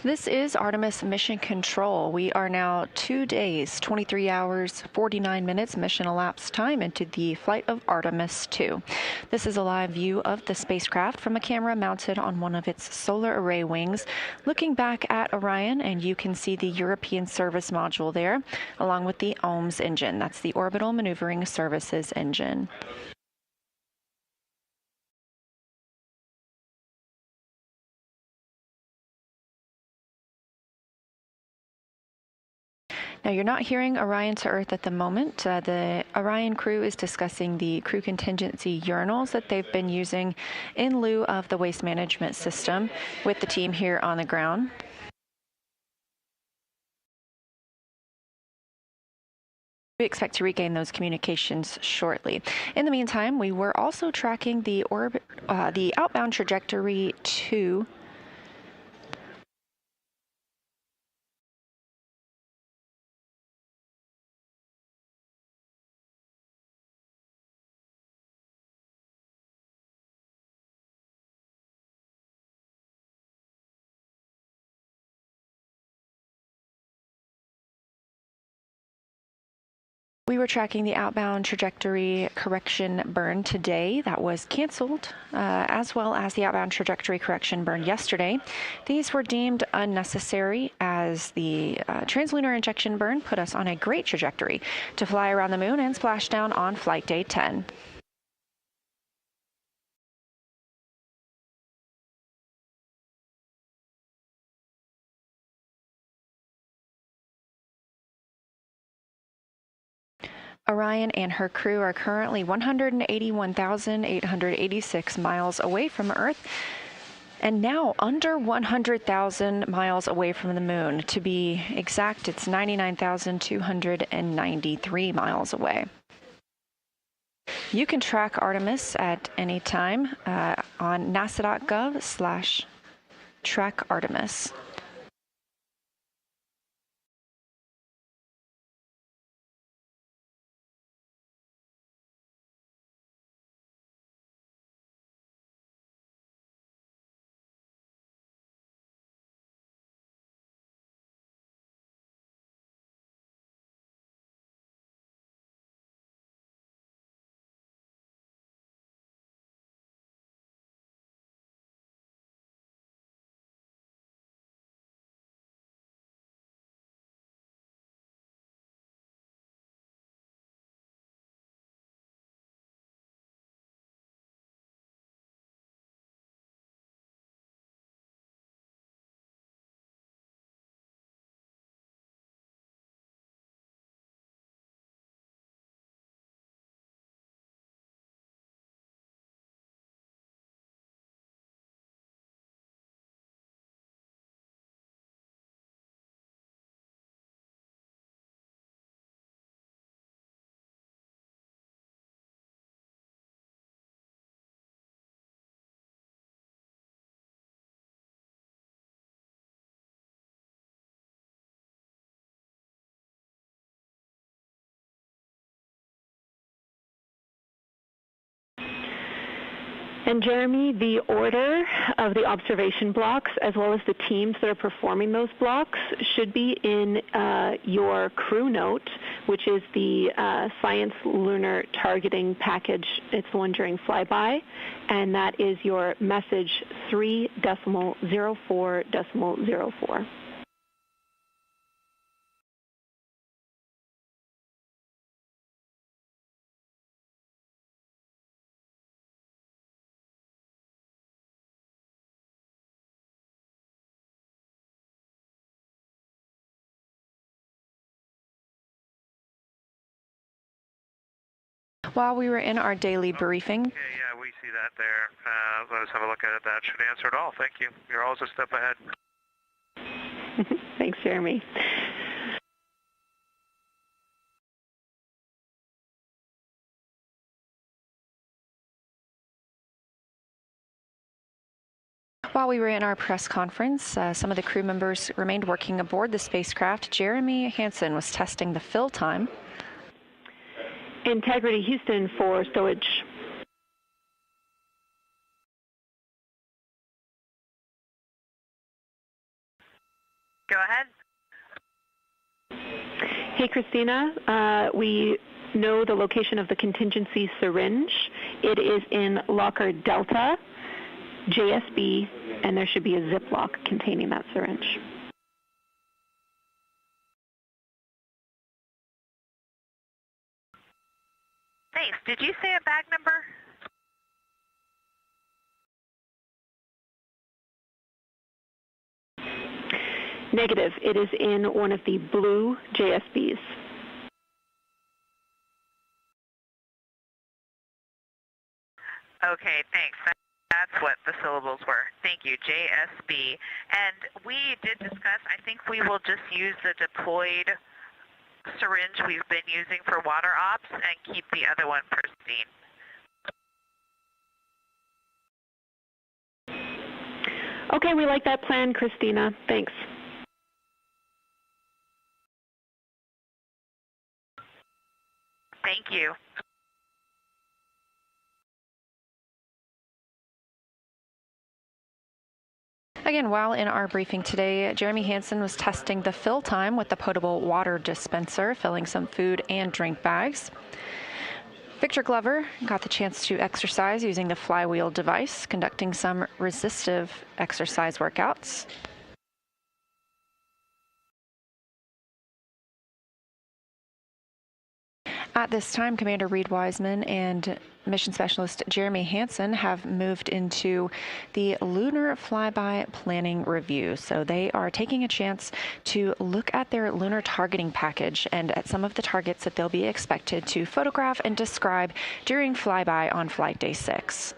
This is Artemis Mission Control. We are now 2 days, 23 hours, 49 minutes mission elapsed time into the flight of Artemis II. This is a live view of the spacecraft from a camera mounted on one of its solar array wings, looking back at Orion, and you can see the European service module there, along with the OMS engine. That's the Orbital Maneuvering Services engine. Now, you're not hearing Orion to Earth at the moment. The Orion crew is discussing the crew contingency urinals that they've been using in lieu of the waste management system with the team here on the ground. We expect to regain those communications shortly. In the meantime, we were also tracking the outbound trajectory to We were tracking the outbound trajectory correction burn today. That was canceled, as well as the outbound trajectory correction burn yesterday. These were deemed unnecessary as the translunar injection burn put us on a great trajectory to fly around the moon and splash down on flight day 10. Orion and her crew are currently 181,886 miles away from Earth and now under 100,000 miles away from the moon. To be exact, it's 99,293 miles away. You can track Artemis at any time on nasa.gov/trackartemis. And Jeremy, the order of the observation blocks, as well as the teams that are performing those blocks, should be in your crew note, which is the Science Lunar Targeting Package. It's the one during flyby, and that is your message 3.04.04. While we were in our daily briefing. Okay, yeah, we see that there. Let us have a look at it. That should answer it all. Thank you. You're always a step ahead. Thanks, Jeremy. While we were in our press conference, some of the crew members remained working aboard the spacecraft. Jeremy Hansen was testing the fill time. Integrity Houston for stowage. Go ahead. Hey, Christina. We know the location of the contingency syringe. It is in locker Delta, JSB, and there should be a Ziploc containing that syringe. Thanks. Did you say a bag number? Negative. It is in one of the blue JSBs. Okay, thanks. That's what the syllables were. Thank you, JSB. And we did discuss, I think we will just use the deployed syringe we've been using for water ops and keep the other one pristine. Okay, we like that plan, Christina. Thanks. Thank you. Again, while in our briefing today, Jeremy Hansen was testing the fill time with the potable water dispenser, filling some food and drink bags. Victor Glover got the chance to exercise using the flywheel device, conducting some resistive exercise workouts. At this time, Commander Reed Wiseman and Mission Specialist Jeremy Hansen have moved into the Lunar Flyby Planning Review. So they are taking a chance to look at their lunar targeting package and at some of the targets that they'll be expected to photograph and describe during flyby on Flight Day 6.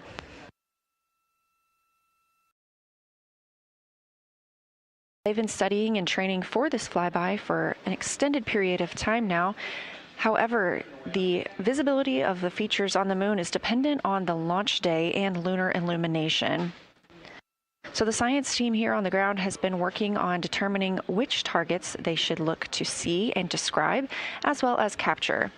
They've been studying and training for this flyby for an extended period of time now. However, the visibility of the features on the moon is dependent on the launch day and lunar illumination. So the science team here on the ground has been working on determining which targets they should look to see and describe, as well as capture.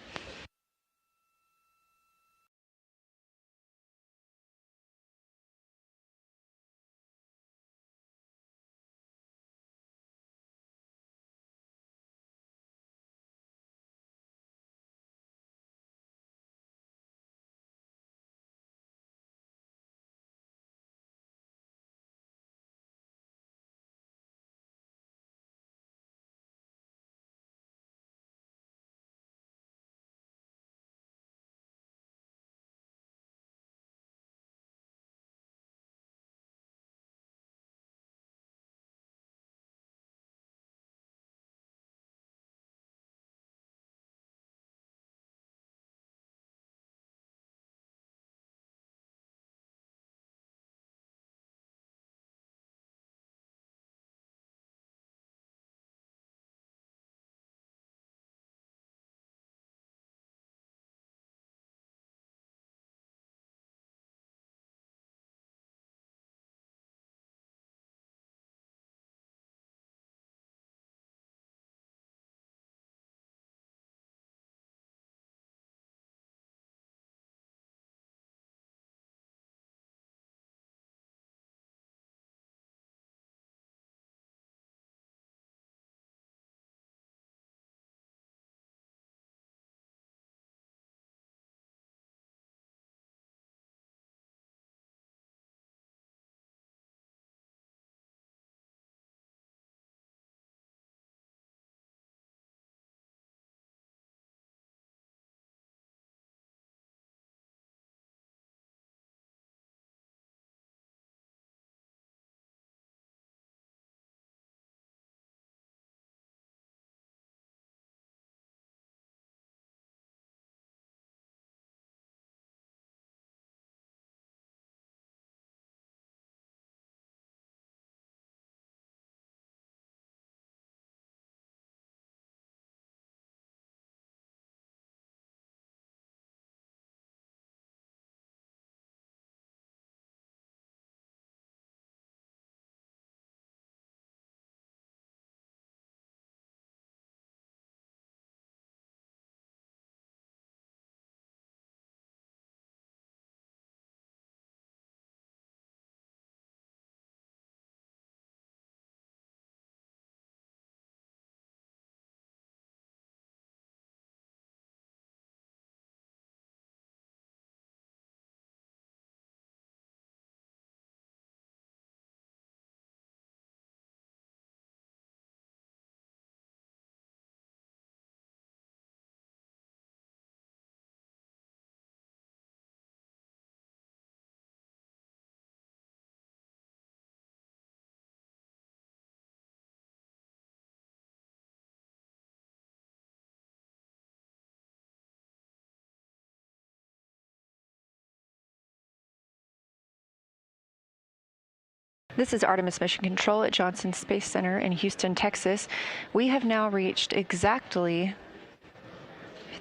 This is Artemis Mission Control at Johnson Space Center in Houston, Texas. We have now reached exactly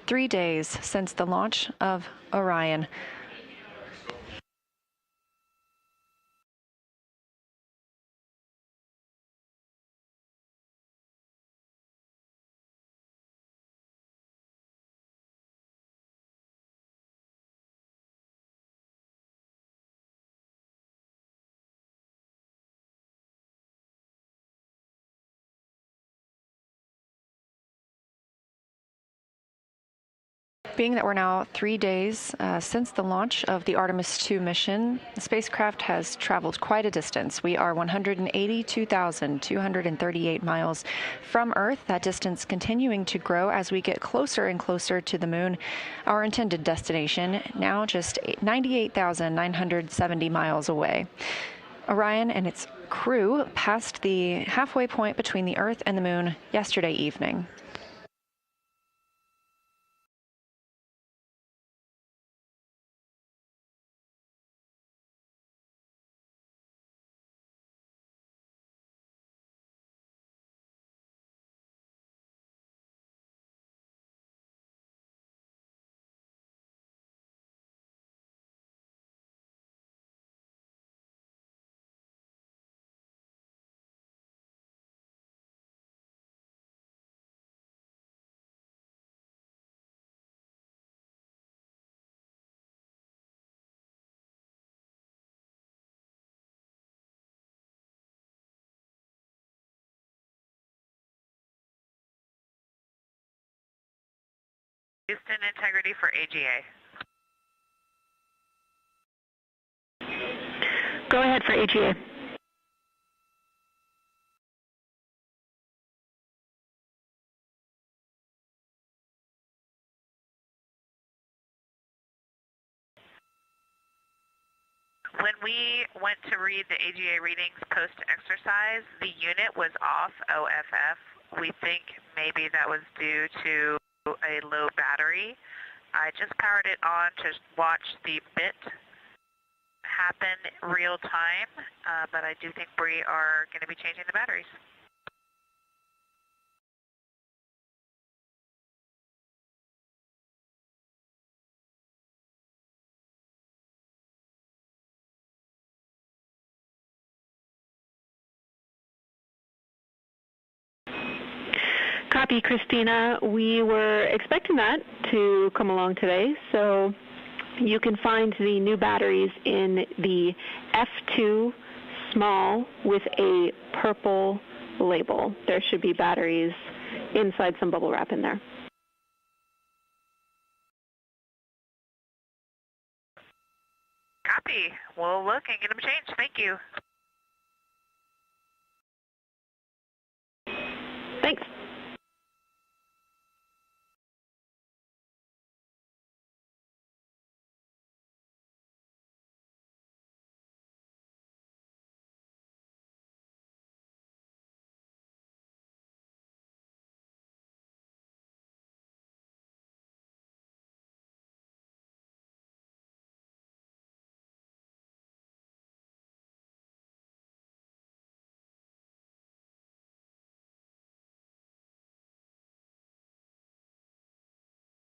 3 days since the launch of Orion. Being that we're now 3 days since the launch of the Artemis II mission, the spacecraft has traveled quite a distance. We are 182,238 miles from Earth, that distance continuing to grow as we get closer and closer to the moon, our intended destination, now just 98,970 miles away. Orion and its crew passed the halfway point between the Earth and the moon yesterday evening. Houston integrity for AGA. Go ahead for AGA. When we went to read the AGA readings post-exercise, the unit was off OFF. We think maybe that was due to a low battery. I just powered it on to watch the bit happen real time, but I do think we are going to be changing the batteries. Copy, Christina. We were expecting that to come along today, so you can find the new batteries in the F2 small with a purple label. There should be batteries inside some bubble wrap in there. Copy. We'll look and get them changed. Thank you. Thanks.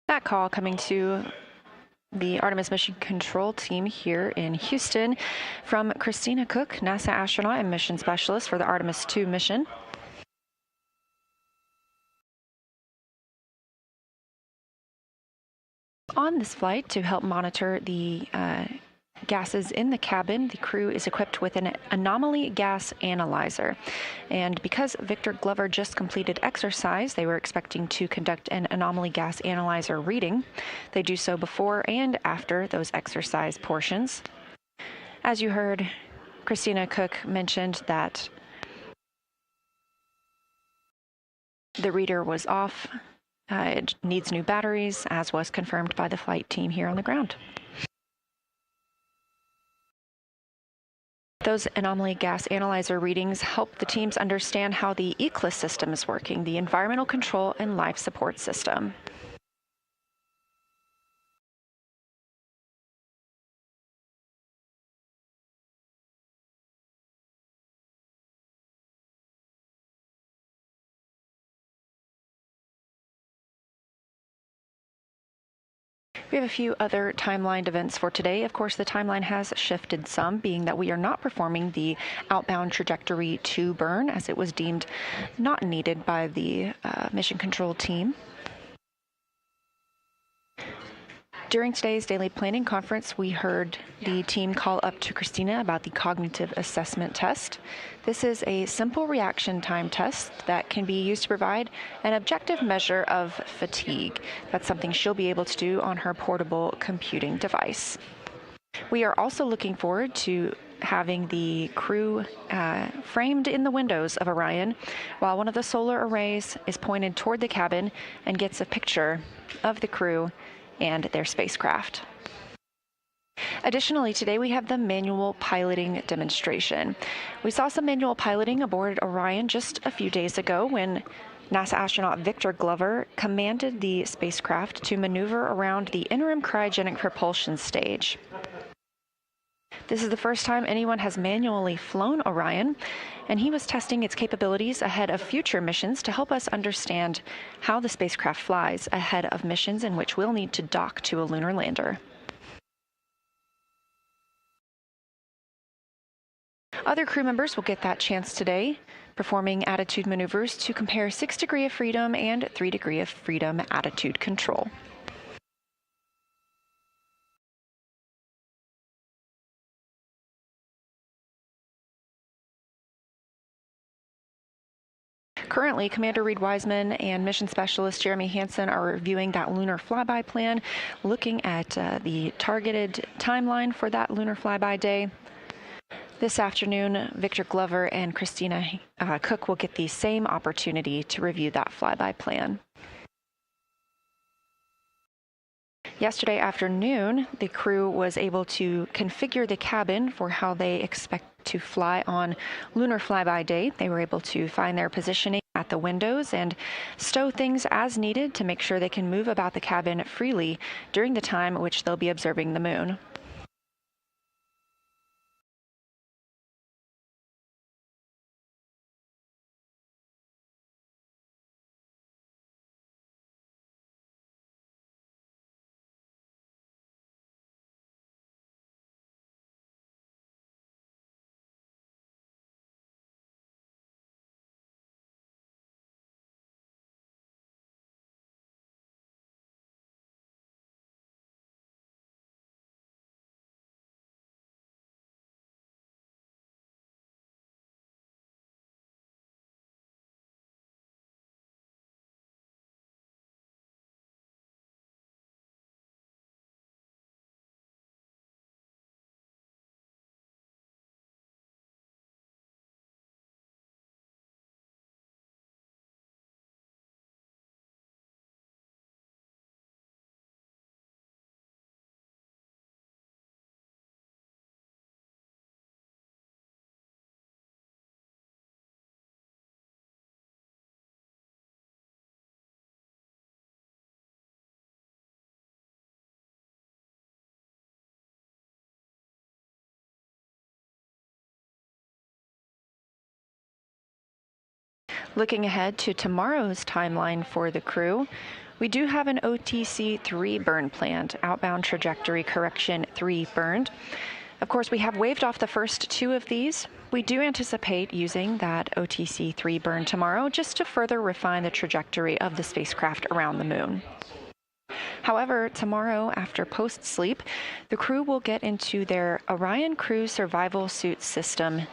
That call coming to the Artemis Mission Control Team here in Houston from Christina Cook, NASA astronaut and mission specialist for the Artemis II mission. On this flight, to help monitor the gases in the cabin, the crew is equipped with an anomaly gas analyzer. And because Victor Glover just completed exercise, they were expecting to conduct an anomaly gas analyzer reading. They do so before and after those exercise portions. As you heard, Christina Cook mentioned that the reader was off. It needs new batteries, as was confirmed by the flight team here on the ground. Those anomaly gas analyzer readings help the teams understand how the ECLIS system is working, the environmental control and life support system. We have a few other timelined events for today. Of course, the timeline has shifted some, being that we are not performing the outbound trajectory 2 burn, as it was deemed not needed by the mission control team. During today's daily planning conference, we heard the team call up to Christina about the cognitive assessment test. This is a simple reaction time test that can be used to provide an objective measure of fatigue. That's something she'll be able to do on her portable computing device. We are also looking forward to having the crew framed in the windows of Orion while one of the solar arrays is pointed toward the cabin and gets a picture of the crew and their spacecraft. Additionally, today we have the manual piloting demonstration. We saw some manual piloting aboard Orion just a few days ago when NASA astronaut Victor Glover commanded the spacecraft to maneuver around the interim cryogenic propulsion stage. This is the first time anyone has manually flown Orion, and he was testing its capabilities ahead of future missions to help us understand how the spacecraft flies ahead of missions in which we'll need to dock to a lunar lander. Other crew members will get that chance today, performing attitude maneuvers to compare 6 degrees of freedom and 3 degrees of freedom attitude control. Currently, Commander Reed Wiseman and Mission Specialist Jeremy Hansen are reviewing that lunar flyby plan, looking at the targeted timeline for that lunar flyby day. This afternoon, Victor Glover and Christina Cook will get the same opportunity to review that flyby plan. Yesterday afternoon, the crew was able to configure the cabin for how they expect to fly on lunar flyby day. They were able to find their positioning at the windows and stow things as needed to make sure they can move about the cabin freely during the time at which they'll be observing the moon. Looking ahead to tomorrow's timeline for the crew, we do have an OTC 3 burn planned, outbound trajectory correction 3 burned. Of course, we have waved off the first 2 of these. We do anticipate using that OTC 3 burn tomorrow just to further refine the trajectory of the spacecraft around the moon. However, tomorrow, after post-sleep, the crew will get into their Orion Crew Survival Suit System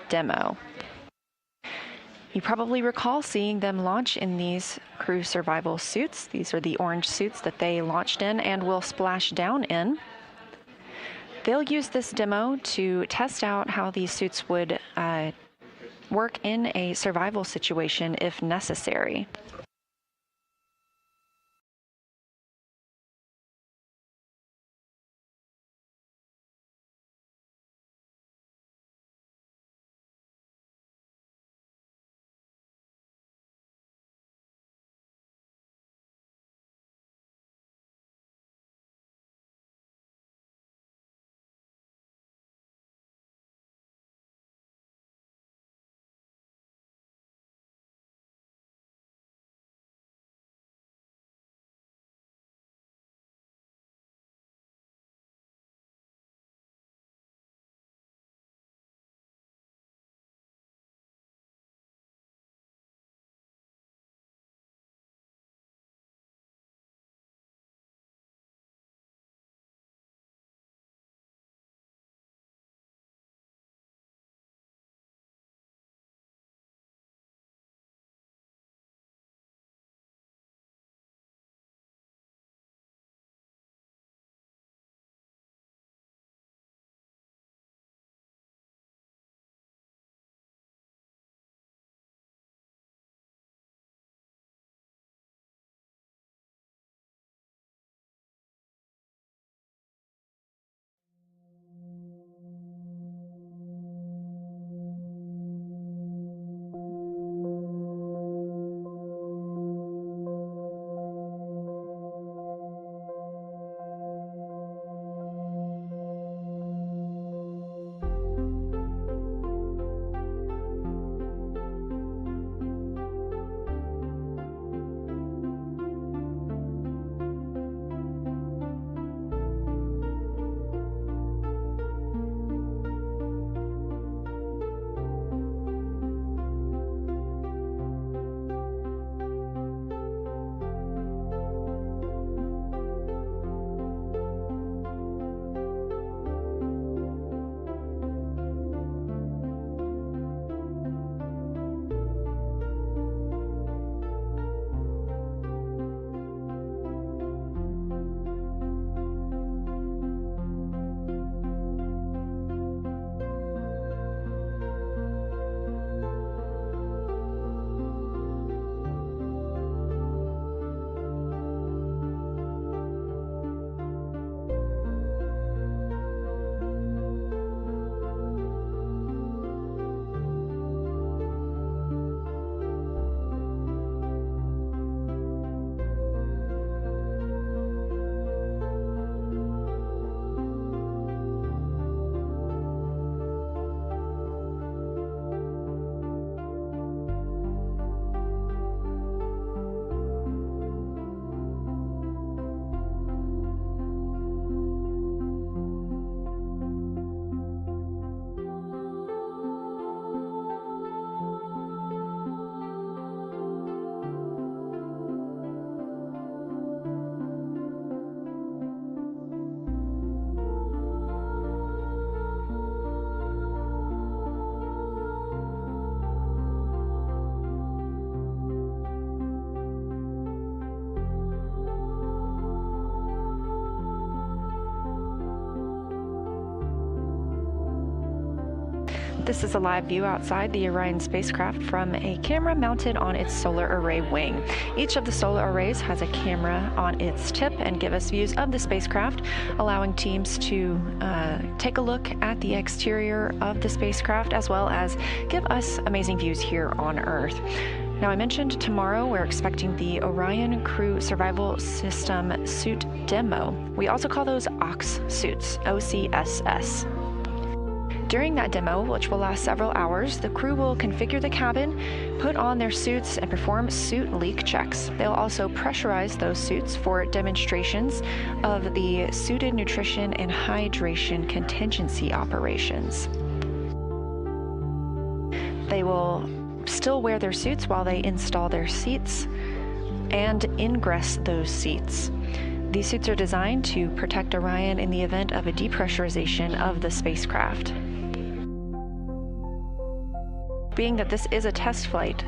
demo. You probably recall seeing them launch in these crew survival suits. These are the orange suits that they launched in and will splash down in. They'll use this demo to test out how these suits would work in a survival situation if necessary. This is a live view outside the Orion spacecraft from a camera mounted on its solar array wing. Each of the solar arrays has a camera on its tip and give us views of the spacecraft, allowing teams to take a look at the exterior of the spacecraft as well as give us amazing views here on Earth. Now, I mentioned tomorrow we're expecting the Orion Crew Survival System Suit Demo. We also call those OCS suits, OCSS. During that demo, which will last several hours, the crew will configure the cabin, put on their suits, and perform suit leak checks. They'll also pressurize those suits for demonstrations of the suited nutrition and hydration contingency operations. They will still wear their suits while they install their seats and ingress those seats. These suits are designed to protect Orion in the event of a depressurization of the spacecraft. Being that this is a test flight,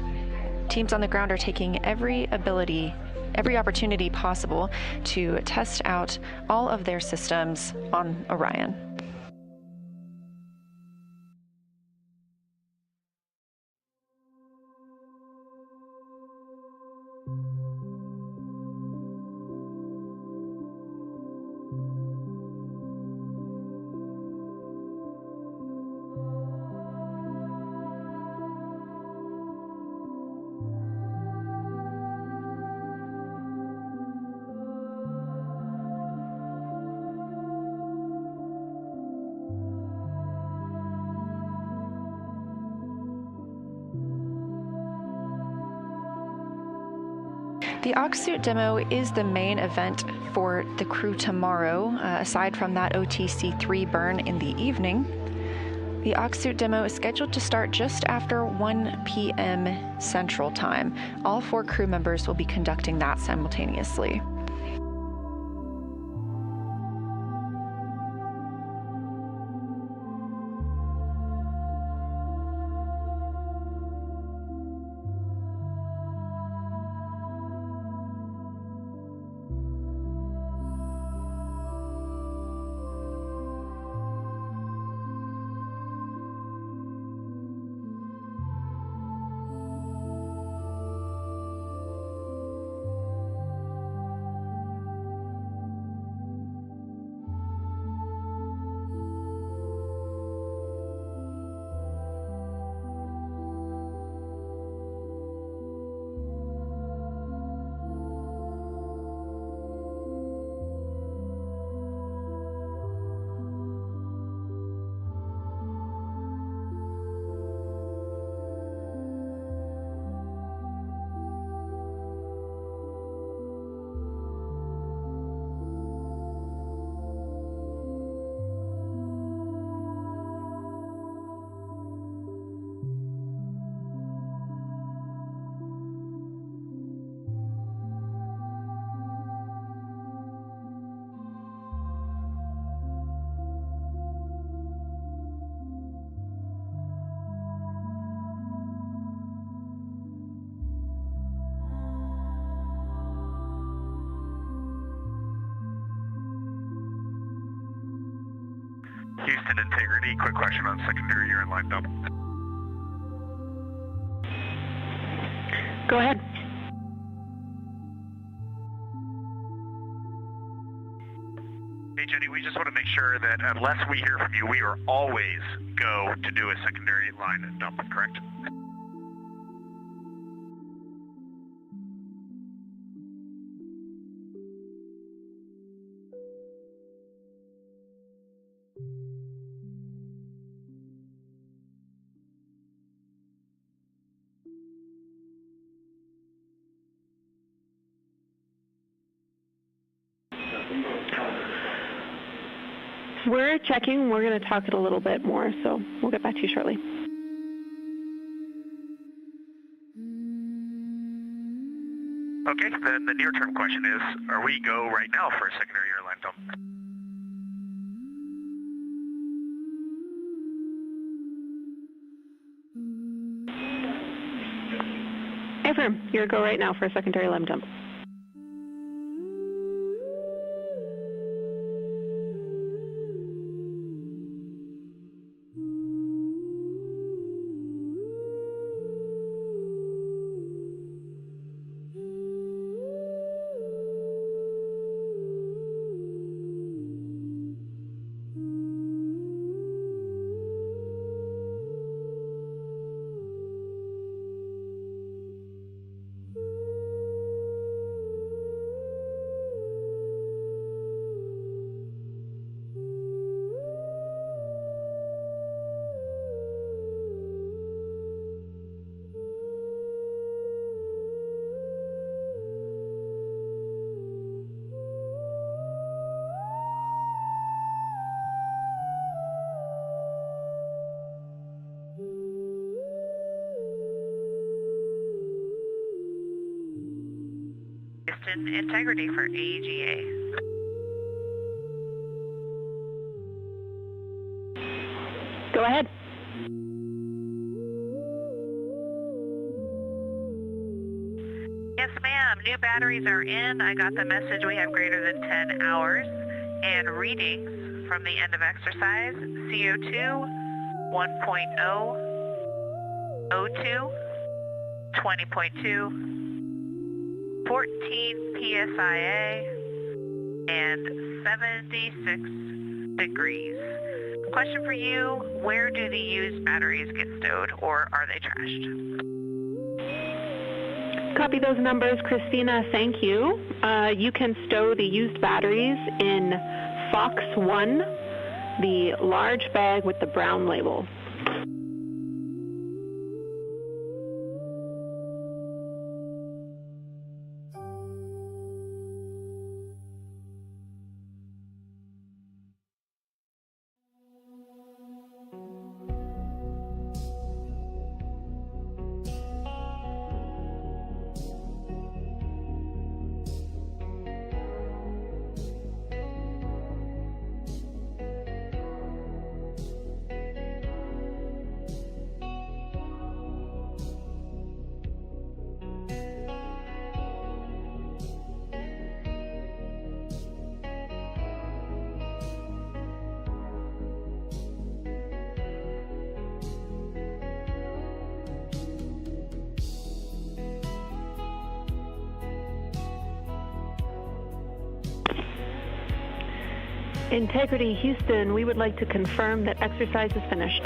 teams on the ground are taking every opportunity possible to test out all of their systems on Orion. The Oxsuit demo is the main event for the crew tomorrow, aside from that OTC3 burn in the evening. The Oxsuit demo is scheduled to start just after 1 p.m. Central Time. All 4 crew members will be conducting that simultaneously. Houston Integrity, quick question on secondary urine line dump. Go ahead. Hey Jenny, we just want to make sure that unless we hear from you, we are always go to do a secondary line dump, correct? We're checking. We're going to talk it a little bit more, so we'll get back to you shortly. Okay, then the near-term question is, are we go right now for a secondary airline dump? Affirm, you're a go right now for a secondary limb dump. mission integrity for AGA. Go ahead. Yes, ma'am. New batteries are in. I got the message we have greater than 10 hours. And readings from the end of exercise, CO2, 1.0, O2, 20.2, 14 PSIA, and 76 degrees. Question for you, where do the used batteries get stowed, or are they trashed? Copy those numbers, Christina. Thank you. You can stow the used batteries in Fox 1, the large bag with the brown label. Integrity Houston, we would like to confirm that exercise is finished.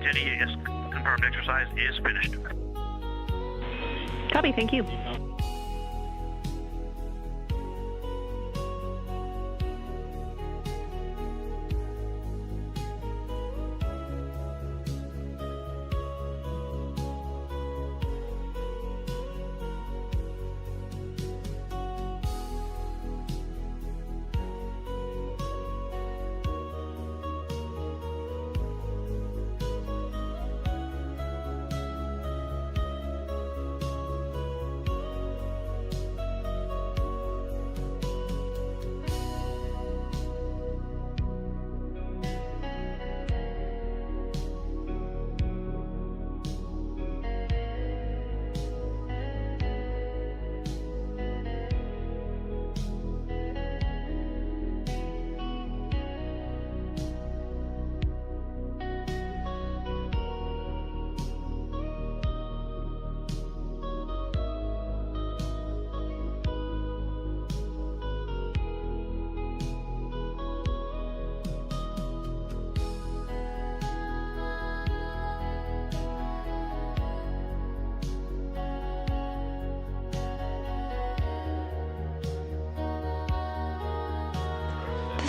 Jenny, yes, confirmed exercise is finished. Copy, thank you.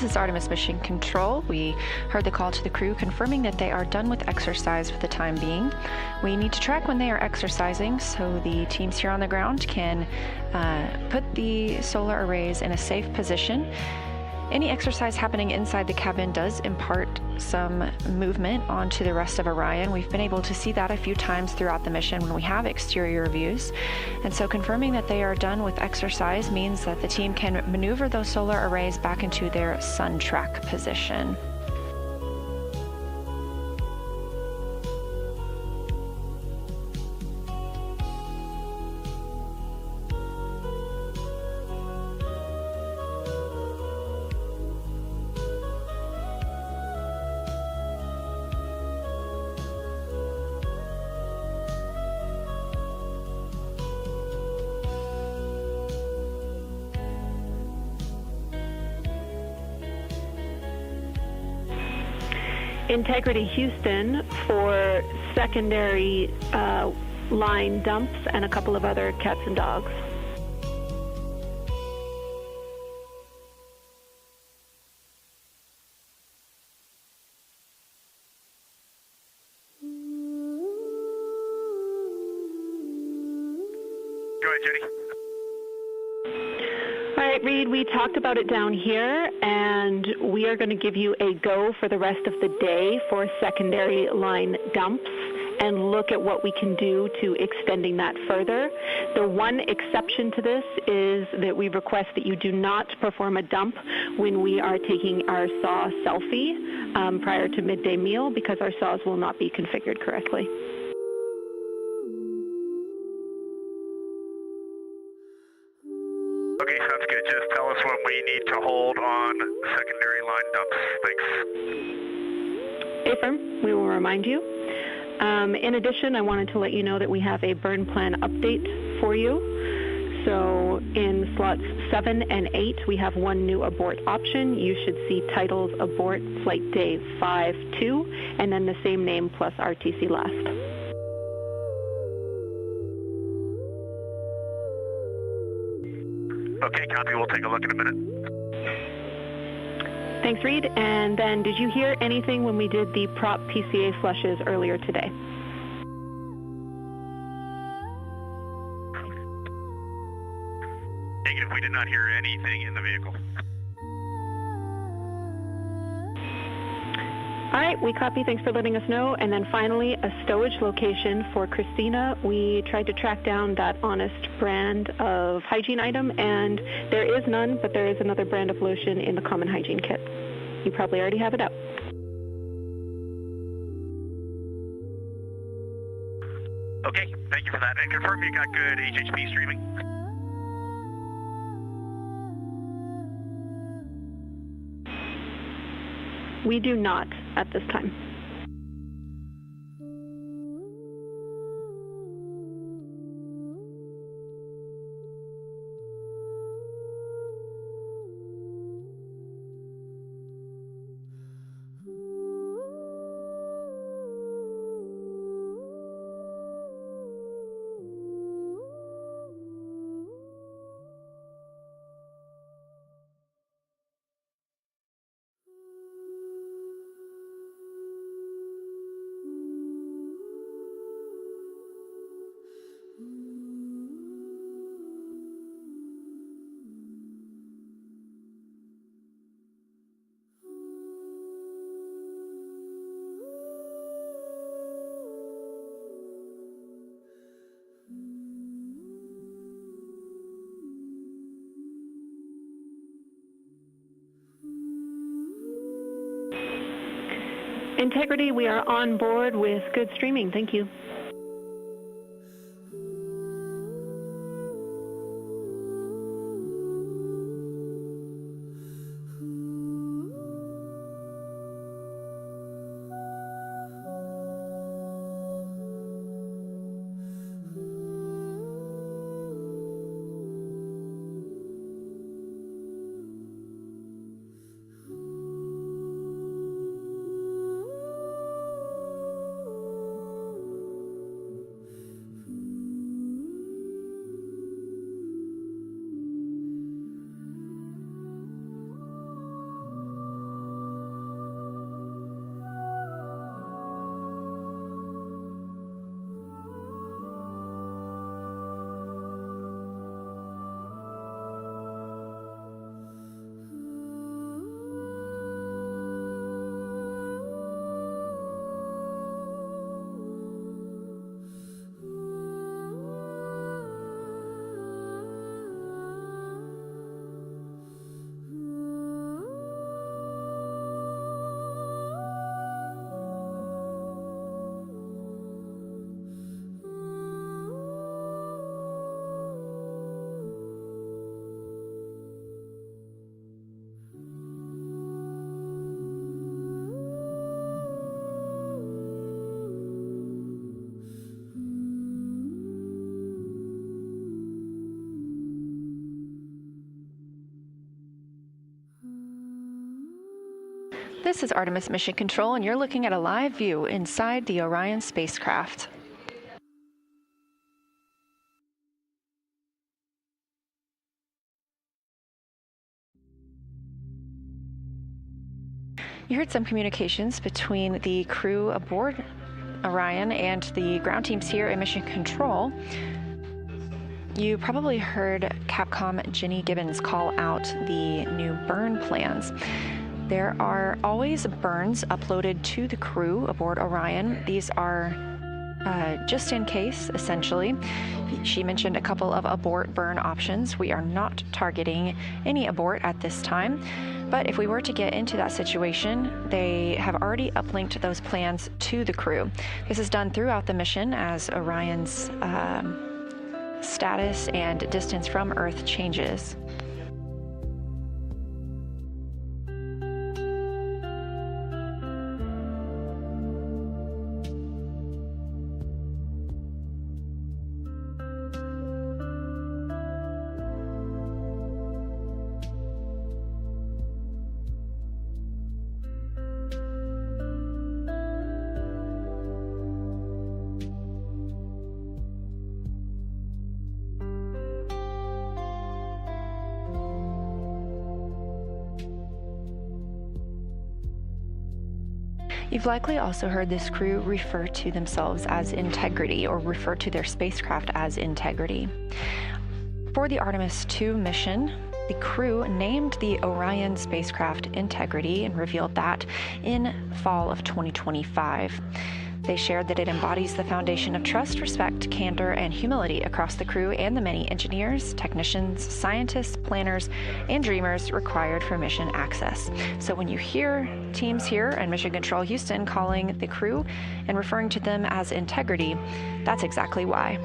This is Artemis Mission Control. We heard the call to the crew confirming that they are done with exercise for the time being. We need to track when they are exercising so the teams here on the ground can put the solar arrays in a safe position. Any exercise happening inside the cabin does impart some movement onto the rest of Orion. We've been able to see that a few times throughout the mission when we have exterior views. And so confirming that they are done with exercise means that the team can maneuver those solar arrays back into their sun track position. Integrity Houston for secondary line dumps and a couple of other cats and dogs. Go ahead, Jenny. right, Reed, we talked about it down here, and we are going to give you a go for the rest of the day for secondary line dumps and look at what we can do to extending that further. The one exception to this is that we request that you do not perform a dump when we are taking our saw selfie prior to midday meal, because our saws will not be configured correctly. Okay, sounds good. Just tell us when we need to hold on secondary line dumps. Thanks. Affirm, we will remind you. In addition, I wanted to let you know that we have a burn plan update for you. So in slots 7 and 8, we have one new abort option. You should see titles abort flight day 5-2, and then the same name plus RTC last. Okay, copy. We'll take a look in a minute. Thanks, Reed. And then did you hear anything when we did the prop PCA flushes earlier today? Negative. We did not hear anything in the vehicle. All right, we copy. Thanks for letting us know. And then finally, a stowage location for Christina. We tried to track down that Honest brand of hygiene item, and there is none, but there is another brand of lotion in the common hygiene kit. You probably already have it out. Okay, thank you for that. And confirm you got good HHP streaming. We do not at this time. Integrity, we are on board with good streaming. Thank you. This is Artemis Mission Control, and you're looking at a live view inside the Orion spacecraft. You heard some communications between the crew aboard Orion and the ground teams here at Mission Control. You probably heard Capcom Jenny Gibbons call out the new burn plans. There are always burns uploaded to the crew aboard Orion. These are just in case, essentially. She mentioned a couple of abort burn options. We are not targeting any abort at this time, but if we were to get into that situation, they have already uplinked those plans to the crew. This is done throughout the mission as Orion's status and distance from Earth changes. You've likely also heard this crew refer to themselves as Integrity, or refer to their spacecraft as Integrity. For the Artemis II mission, the crew named the Orion spacecraft Integrity and revealed that in fall of 2025. They shared that it embodies the foundation of trust, respect, candor, and humility across the crew and the many engineers, technicians, scientists, planners, and dreamers required for mission access. So when you hear teams here and Mission Control Houston calling the crew and referring to them as Integrity, that's exactly why.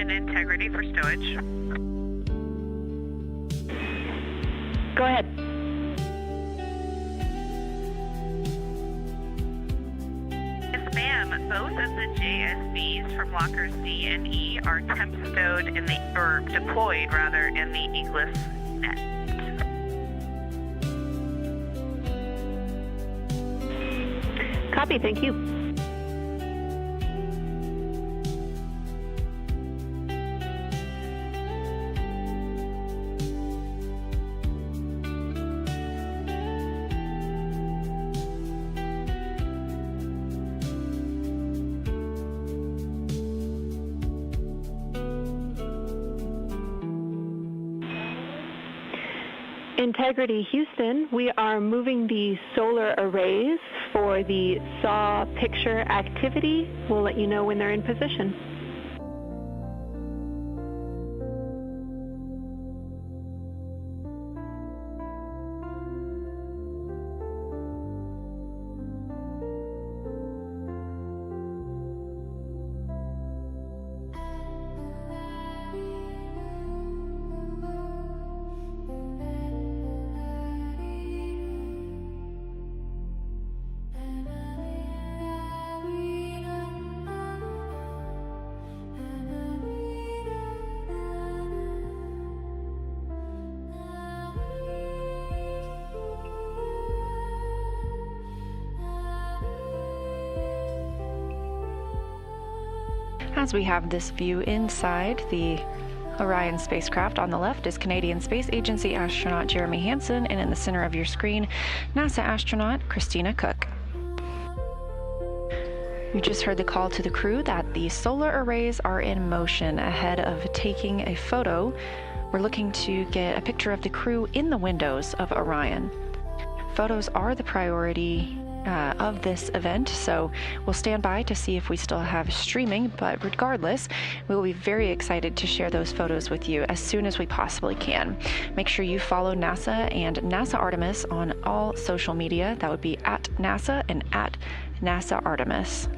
mission integrity for stowage. Go ahead. Yes, ma'am. Both of the JSBs from lockers C and E are temp stowed in the, or deployed rather, in the egress net. Copy, thank you. Integrity Houston, we are moving the solar arrays for the SAW picture activity. We'll let you know when they're in position. As we have this view inside the Orion spacecraft, on the left is Canadian Space Agency astronaut Jeremy Hansen, and in the center of your screen, NASA astronaut Christina Cook. You just heard the call to the crew that the solar arrays are in motion. Ahead of taking a photo, we're looking to get a picture of the crew in the windows of Orion. Photos are the priority of this event, so we'll stand by to see if we still have streaming, but regardless, we will be very excited to share those photos with you as soon as we possibly can. Make sure you follow NASA and NASA Artemis on all social media. That would be at NASA and at NASA Artemis.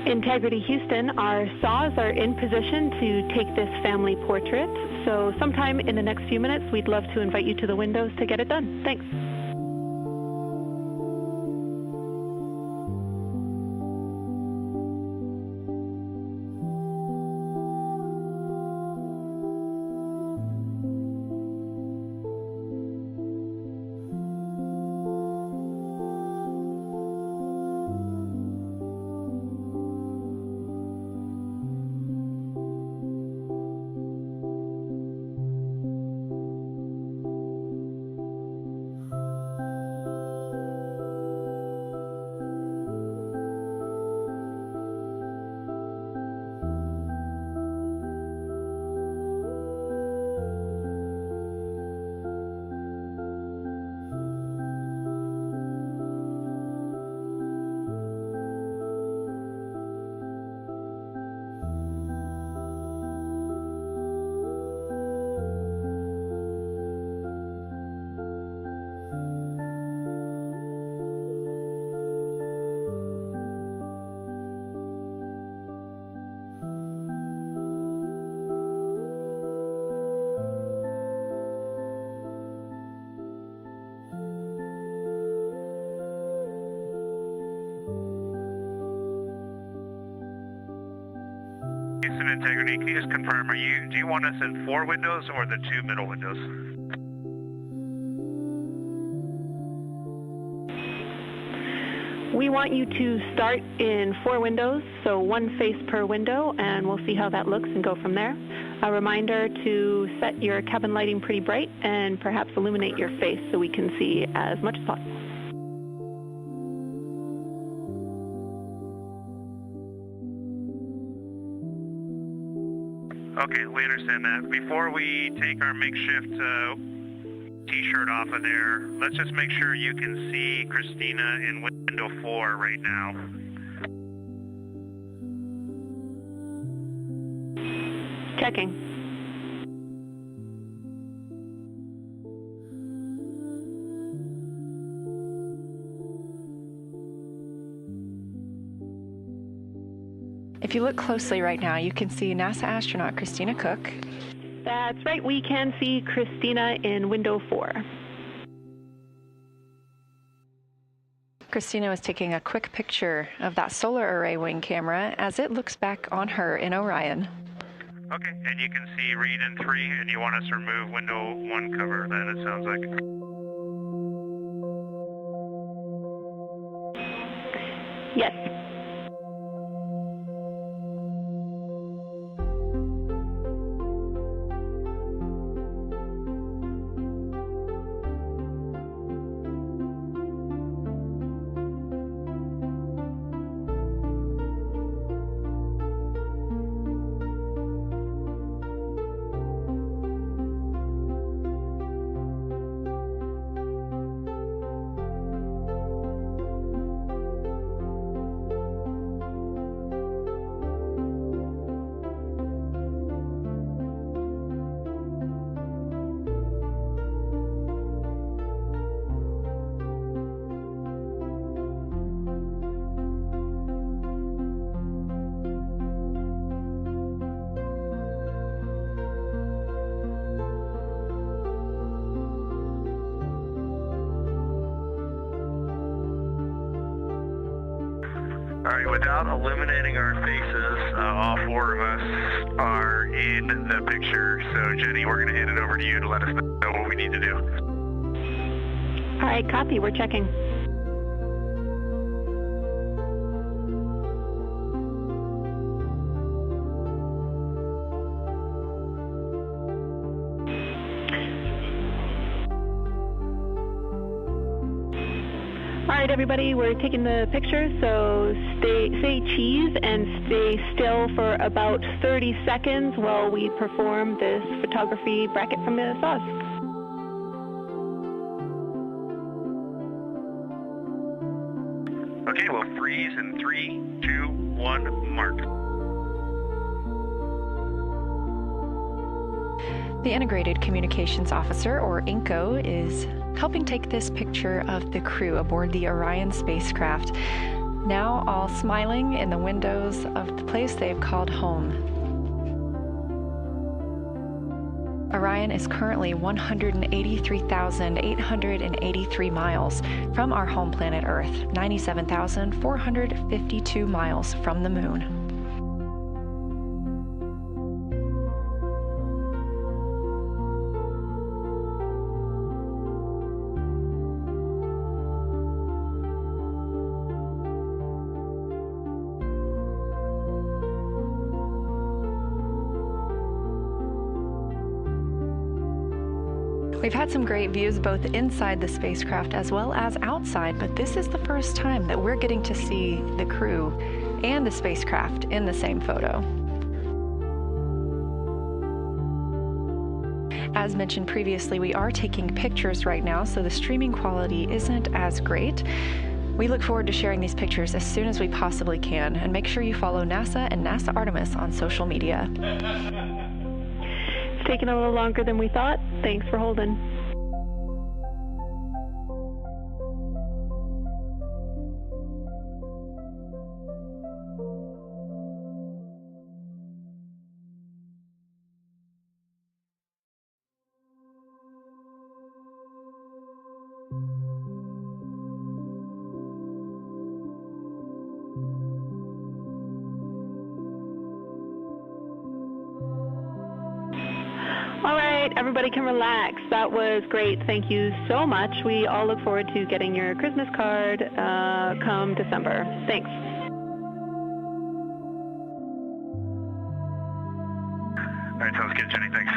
Integrity Houston, our saws are in position to take this family portrait. So sometime in the next few minutes, we'd love to invite you to the windows to get it done. Thanks. Houston Integrity, can you just confirm, do you want us in 4 windows or the 2 middle windows? We want you to start in 4 windows, so 1 face per window, and we'll see how that looks and go from there. A reminder to set your cabin lighting pretty bright and perhaps illuminate your face so we can see as much as possible. Okay, we understand that. Before we take our makeshift t-shirt off of there, let's just make sure you can see Christina in window 4 right now. Checking. If you look closely right now, you can see NASA astronaut Christina Cook. That's right, we can see Christina in window 4. Christina was taking a quick picture of that solar array wing camera as it looks back on her in Orion. Okay, and you can see read in 3, and you want us to remove window 1 cover then, it sounds like. Yes. All right, without illuminating our faces, all 4 of us are in the picture. So, Jenny, we're going to hand it over to you to let us know what we need to do. All right, copy. We're checking. All right, everybody, we're taking the picture, so say cheese and stay still for about 30 seconds while we perform this photography bracket from the saws. Okay, we'll freeze in 3, 2, 1, mark. The Integrated Communications Officer, or INCO, is helping take this picture of the crew aboard the Orion spacecraft. now all smiling in the windows of the place they've called home. Orion is currently 183,883 miles from our home planet Earth, 97,452 miles from the Moon. We've had some great views both inside the spacecraft as well as outside, but this is the first time that we're getting to see the crew and the spacecraft in the same photo. As mentioned previously, we are taking pictures right now, so the streaming quality isn't as great. We look forward to sharing these pictures as soon as we possibly can, and make sure you follow NASA and NASA Artemis on social media. It's taken a little longer than we thought. Thanks for holding. All right, everybody can relax. That was great. Thank you so much. We all look forward to getting your Christmas card come December. Thanks. All right, sounds good, Jenny. Thanks.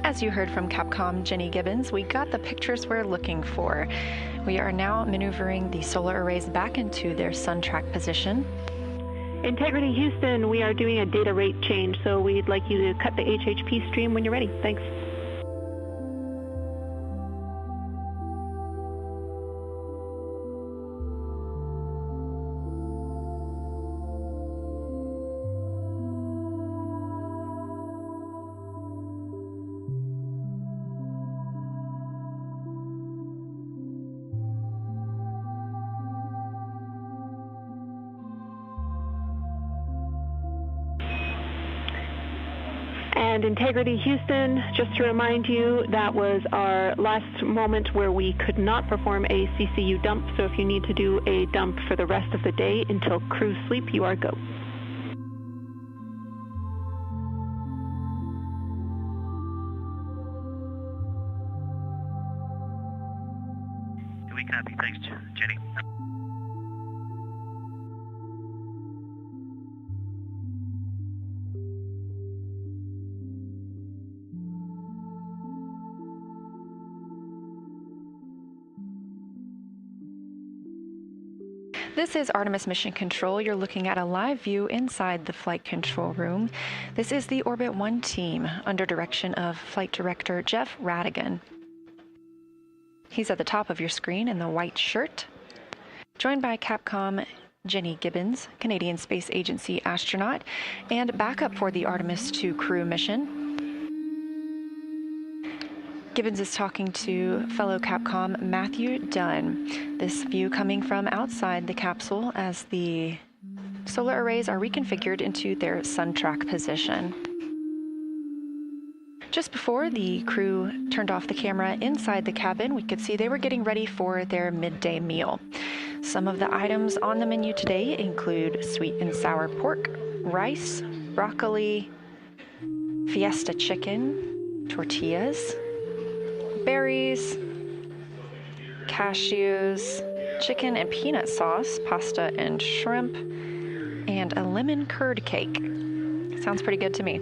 As you heard from Capcom Jenny Gibbons, we got the pictures we're looking for. We are now maneuvering the solar arrays back into their sun track position. Integrity Houston, we are doing a data rate change, so we'd like you to cut the HHP stream when you're ready. Thanks. And Integrity Houston, just to remind you, that was our last moment where we could not perform a CCU dump. So if you need to do a dump for the rest of the day until crew sleep, you are go. Do we copy? Thanks, Jenny. This is Artemis Mission Control. You're looking at a live view inside the flight control room. This is the Orbit 1 team under direction of Flight Director Jeff Radigan. He's at the top of your screen in the white shirt, joined by Capcom Jenny Gibbons, Canadian Space Agency astronaut, and backup for the Artemis II crew mission. Gibbons is talking to fellow Capcom Matthew Dunn. This view coming from outside the capsule as the solar arrays are reconfigured into their sun track position. Just before the crew turned off the camera inside the cabin, we could see they were getting ready for their midday meal. Some of the items on the menu today include sweet and sour pork, rice, broccoli, fiesta chicken, tortillas, berries, cashews, chicken and peanut sauce, pasta and shrimp, and a lemon curd cake. Sounds pretty good to me.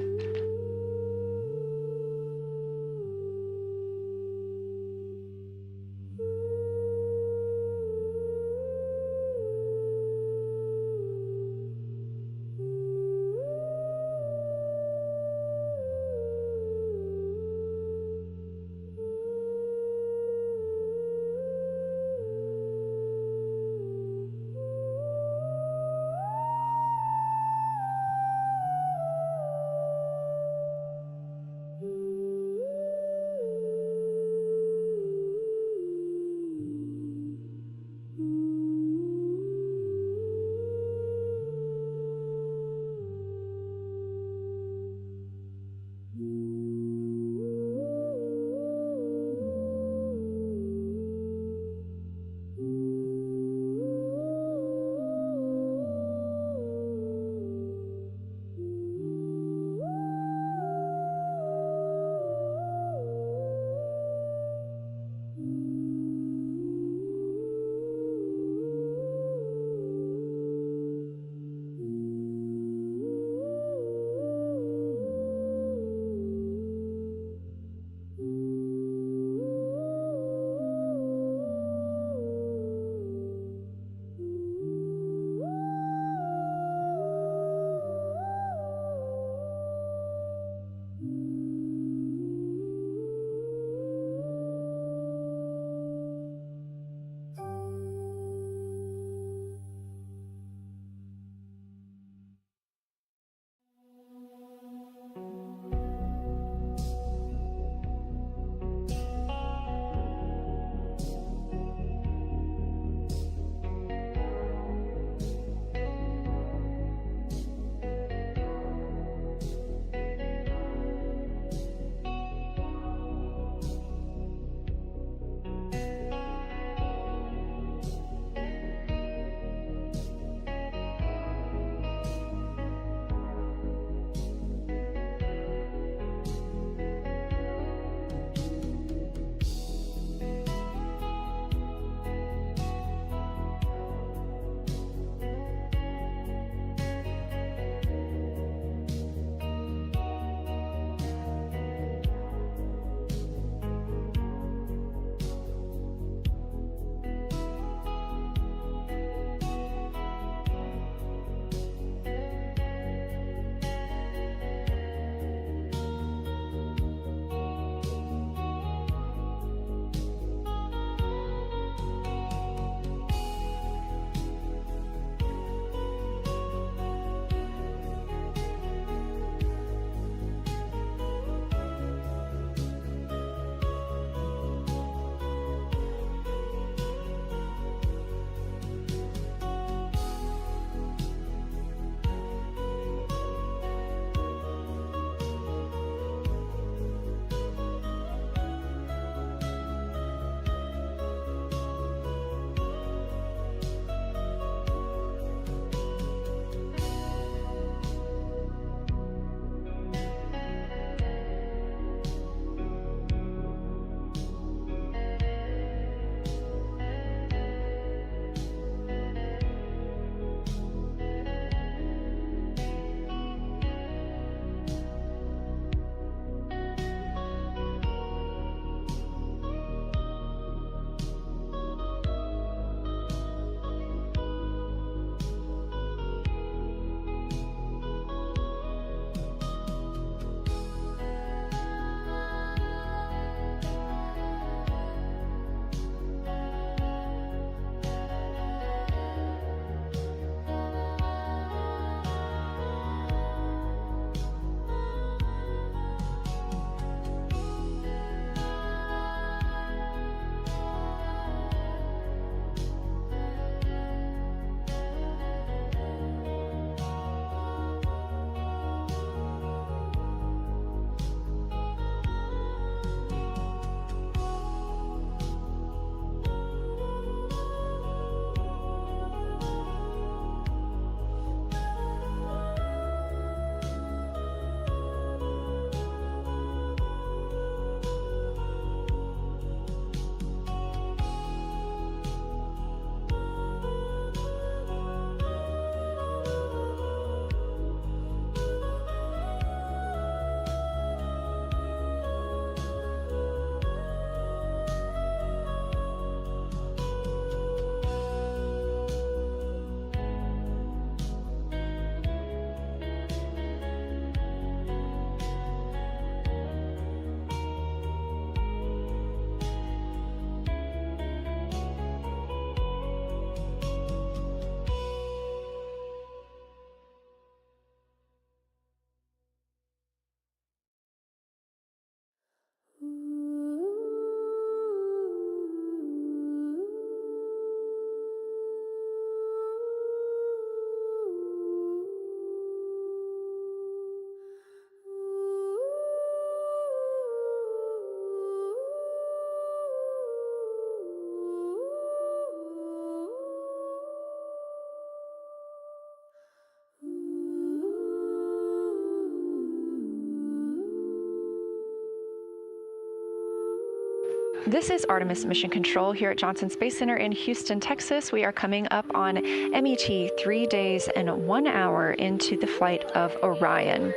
This is Artemis Mission Control here at Johnson Space Center in Houston, Texas. We are coming up on MET 3 days and 1 hour into the flight of Orion.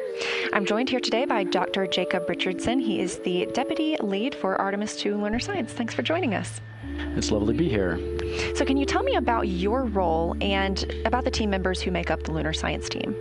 I'm joined here today by Dr. Jacob Richardson. He is the Deputy Lead for Artemis II Lunar Science. Thanks for joining us. It's lovely to be here. So can you tell me about your role and about the team members who make up the Lunar Science team?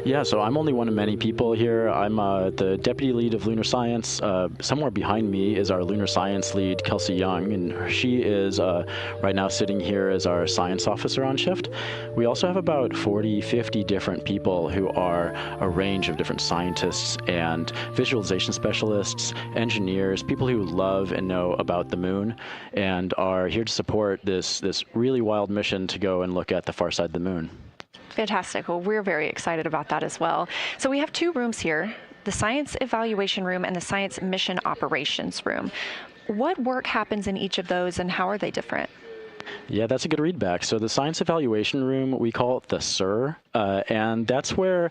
Yeah, so I'm only one of many people here. I'm the deputy lead of lunar science. Somewhere behind me is our lunar science lead, Kelsey Young, and she is right now sitting here as our science officer on shift. We also have about 40, 50 different people who are a range of different scientists and visualization specialists, engineers, people who love and know about the moon and are here to support this really wild mission to go and look at the far side of the moon. Fantastic. Well, we're very excited about that as well. So we have two rooms here, the Science Evaluation Room and the Science Mission Operations Room. What work happens in each of those and how are they different? Yeah, that's a good readback. So the Science Evaluation Room, we call it the SIR, and that's where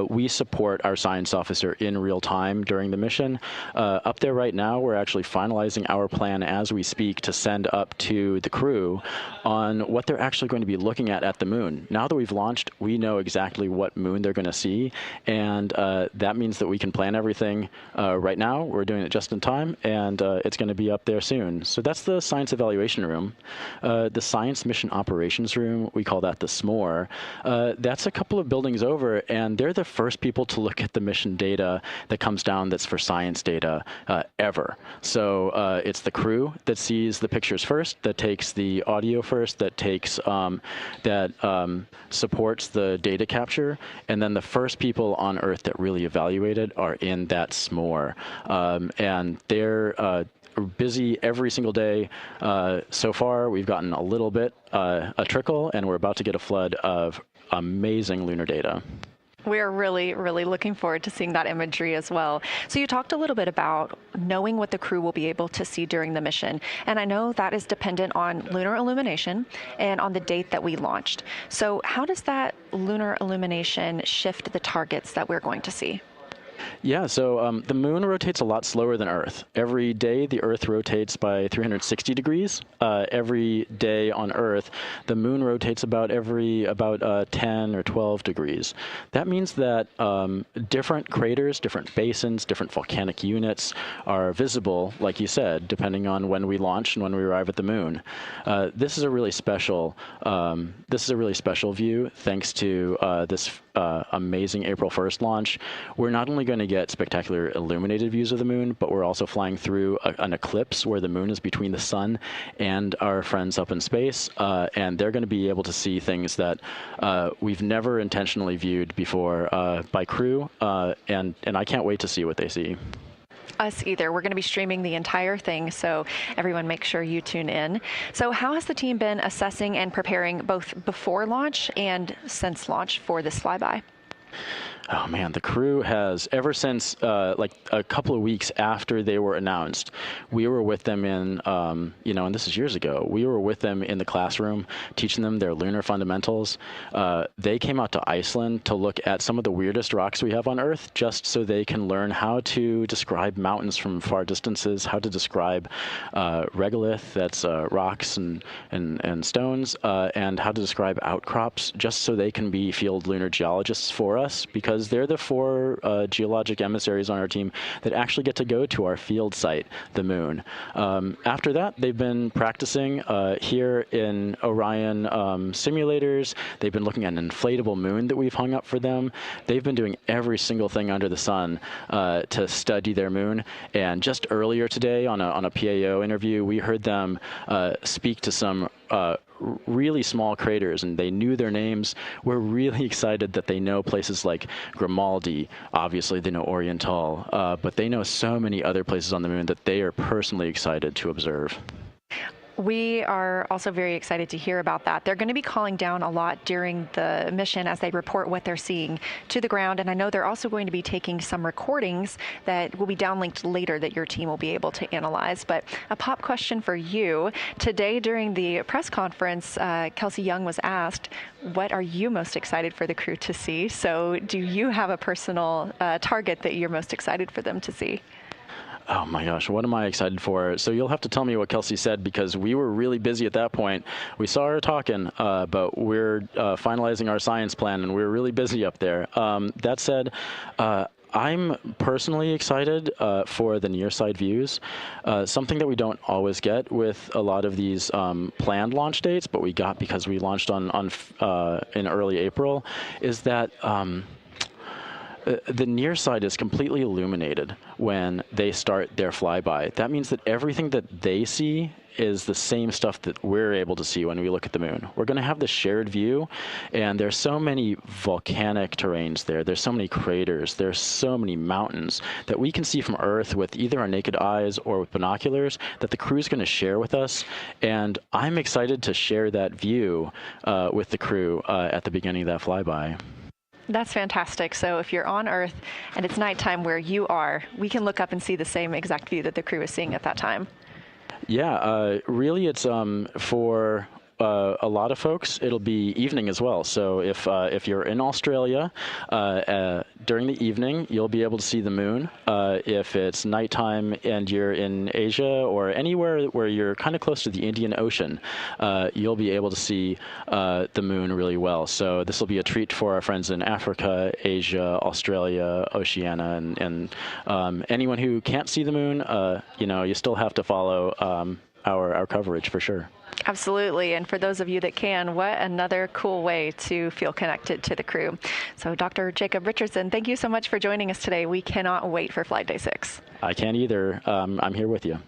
we support our science officer in real time during the mission. Up there right now, we're actually finalizing our plan as we speak to send up to the crew on what they're actually going to be looking at the moon. Now that we've launched, we know exactly what moon they're going to see, and that means that we can plan everything right now. We're doing it just in time, and it's going to be up there soon. So that's the Science Evaluation Room. The Science Mission Operations Room, we call that the SMORE. That's a couple of buildings over, and they're the first people to look at the mission data that comes down that's for science data ever. So it's the crew that sees the pictures first, that takes the audio first, that takes supports the data capture, and then the first people on Earth that really evaluate it are in that SMORE. And they're busy every single day. So far, we've gotten a little bit, a trickle, and we're about to get a flood of amazing lunar data. We're really, really looking forward to seeing that imagery as well. So you talked a little bit about knowing what the crew will be able to see during the mission. And I know that is dependent on lunar illumination and on the date that we launched. So how does that lunar illumination shift the targets that we're going to see? Yeah, so the moon rotates a lot slower than Earth. Every day, the Earth rotates by 360 degrees. Every day on Earth, the moon rotates about 10 or 12 degrees. That means that different craters, different basins, different volcanic units are visible, like you said, depending on when we launch and when we arrive at the moon. This is a really special view, thanks to this amazing April 1st launch. We're not only going to get spectacular illuminated views of the moon, but we're also flying through an eclipse where the moon is between the sun and our friends up in space, and they're going to be able to see things that we've never intentionally viewed before by crew, and I can't wait to see what they see. Us either. We're going to be streaming the entire thing, so everyone make sure you tune in. So how has the team been assessing and preparing both before launch and since launch for this flyby? Oh man, the crew has, ever since like a couple of weeks after they were announced, we were with them in, and this is years ago, we were with them in the classroom, teaching them their lunar fundamentals. They came out to Iceland to look at some of the weirdest rocks we have on Earth, just so they can learn how to describe mountains from far distances, how to describe regolith, that's rocks and stones, and how to describe outcrops, just so they can be field lunar geologists for us, because they're the four geologic emissaries on our team that actually get to go to our field site, the moon. After that, they've been practicing here in Orion simulators. They've been looking at an inflatable moon that we've hung up for them. They've been doing every single thing under the sun to study their moon. And just earlier today on a PAO interview, we heard them speak to some really small craters, and they knew their names. We're really excited that they know places like Grimaldi. Obviously, they know Oriental, but they know so many other places on the moon that they are personally excited to observe. We are also very excited to hear about that. They're going to be calling down a lot during the mission as they report what they're seeing to the ground. And I know they're also going to be taking some recordings that will be downlinked later that your team will be able to analyze. But a pop question for you. Today during the press conference, Kelsey Young was asked, what are you most excited for the crew to see? So do you have a personal target that you're most excited for them to see? Oh my gosh, what am I excited for? So you'll have to tell me what Kelsey said because we were really busy at that point. We saw her talking, but we're finalizing our science plan and we're really busy up there. That said, I'm personally excited for the near side views. Something that we don't always get with a lot of these planned launch dates, but we got because we launched in early April, is that the near side is completely illuminated when they start their flyby. That means that everything that they see is the same stuff that we're able to see when we look at the moon. We're going to have the shared view, and there's so many volcanic terrains there. There's so many craters. There's so many mountains that we can see from Earth with either our naked eyes or with binoculars that the crew's going to share with us. And I'm excited to share that view with the crew at the beginning of that flyby. That's fantastic. So if you're on Earth and it's nighttime where you are, we can look up and see the same exact view that the crew is seeing at that time. Yeah, really it's for a lot of folks, it'll be evening as well. So if you're in Australia, during the evening, you'll be able to see the moon. If it's nighttime and you're in Asia or anywhere where you're kind of close to the Indian Ocean, you'll be able to see the moon really well. So this will be a treat for our friends in Africa, Asia, Australia, Oceania, and anyone who can't see the moon, you still have to follow our coverage for sure. Absolutely. And for those of you that can, what another cool way to feel connected to the crew. So Dr. Jacob Richardson, thank you so much for joining us today. We cannot wait for Flight Day 6. I can't either. I'm here with you.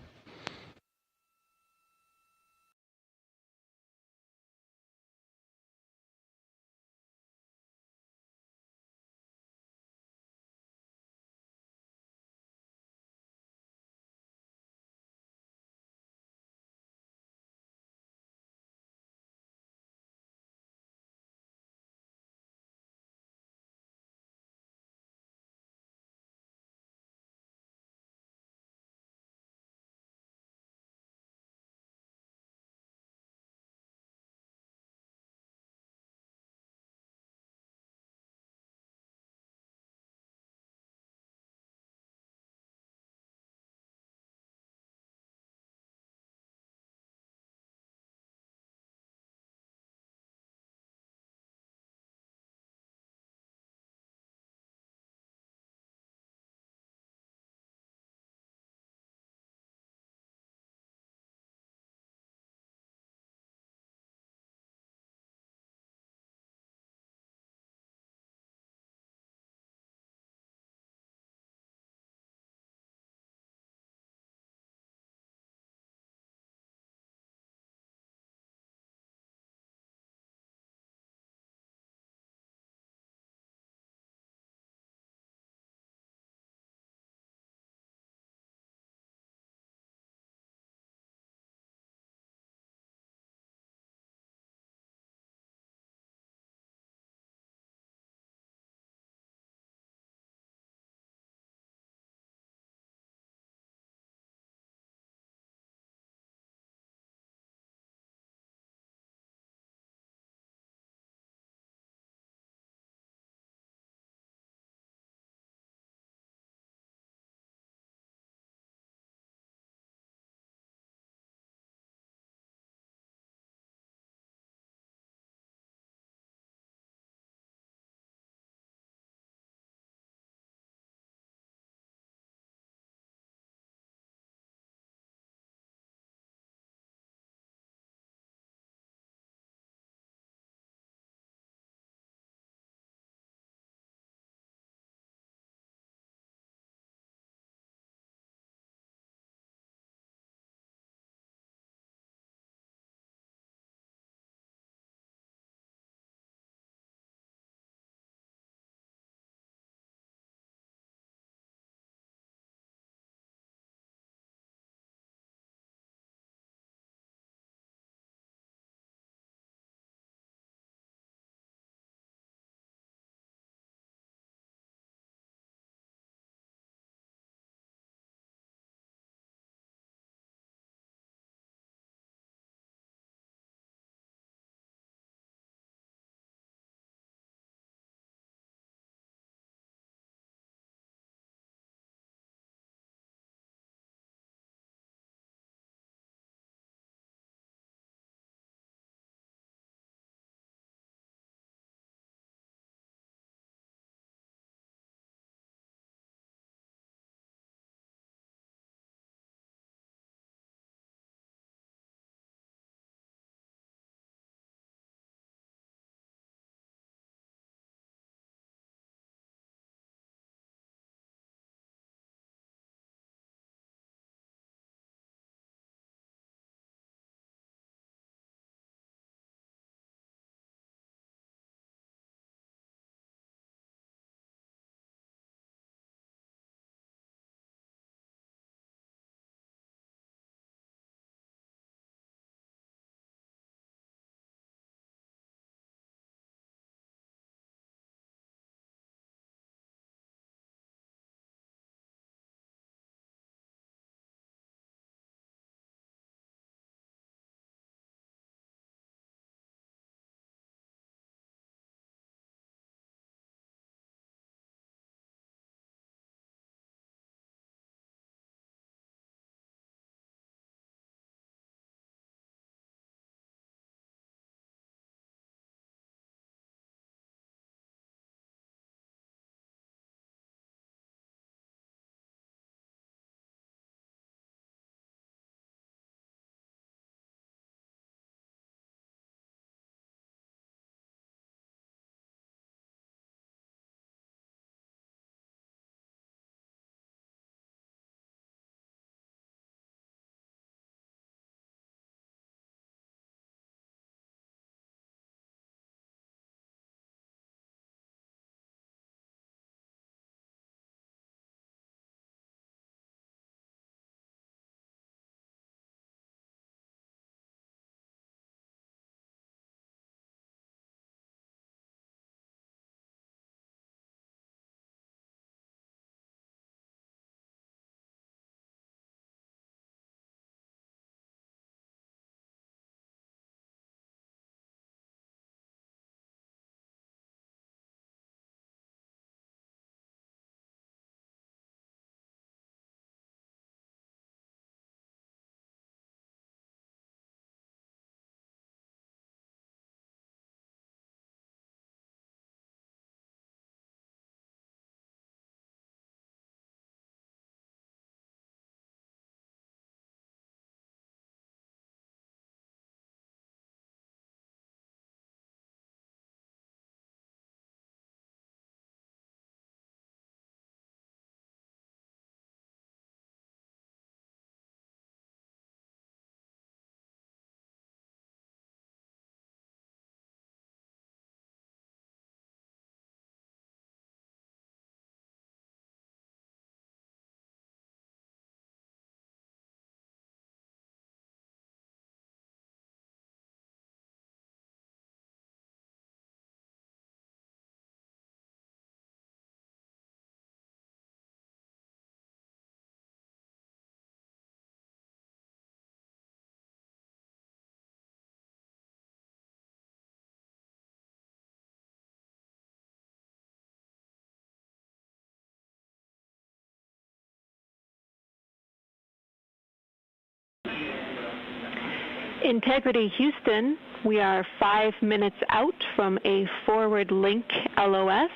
Integrity Houston, we are 5 minutes out from a forward link LOS.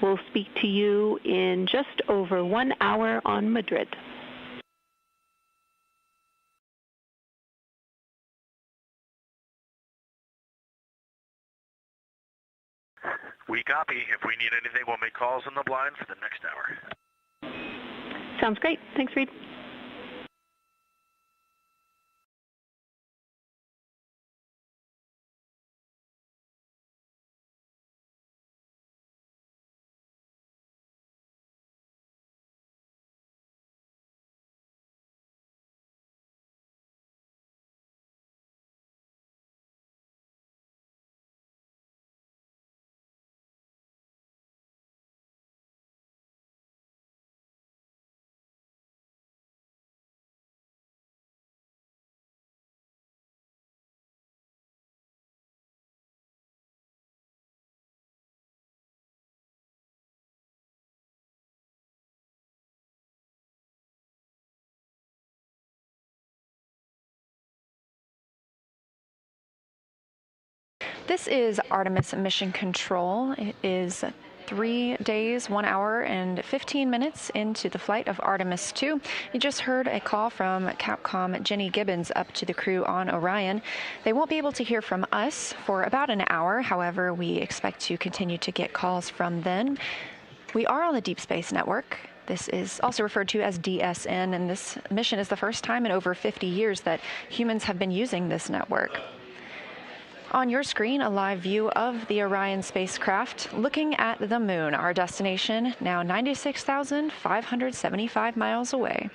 We'll speak to you in just over 1 hour on Madrid. We copy. If we need anything, we'll make calls on the blind for the next hour. Sounds great. Thanks, Reed. This is Artemis Mission Control. It is 3 days, 1 hour, and 15 minutes into the flight of Artemis II. You just heard a call from Capcom Jenny Gibbons up to the crew on Orion. They won't be able to hear from us for about an hour. However, we expect to continue to get calls from them. We are on the Deep Space Network. This is also referred to as DSN, and this mission is the first time in over 50 years that humans have been using this network. On your screen, a live view of the Orion spacecraft looking at the moon, our destination, now 96,575 miles away.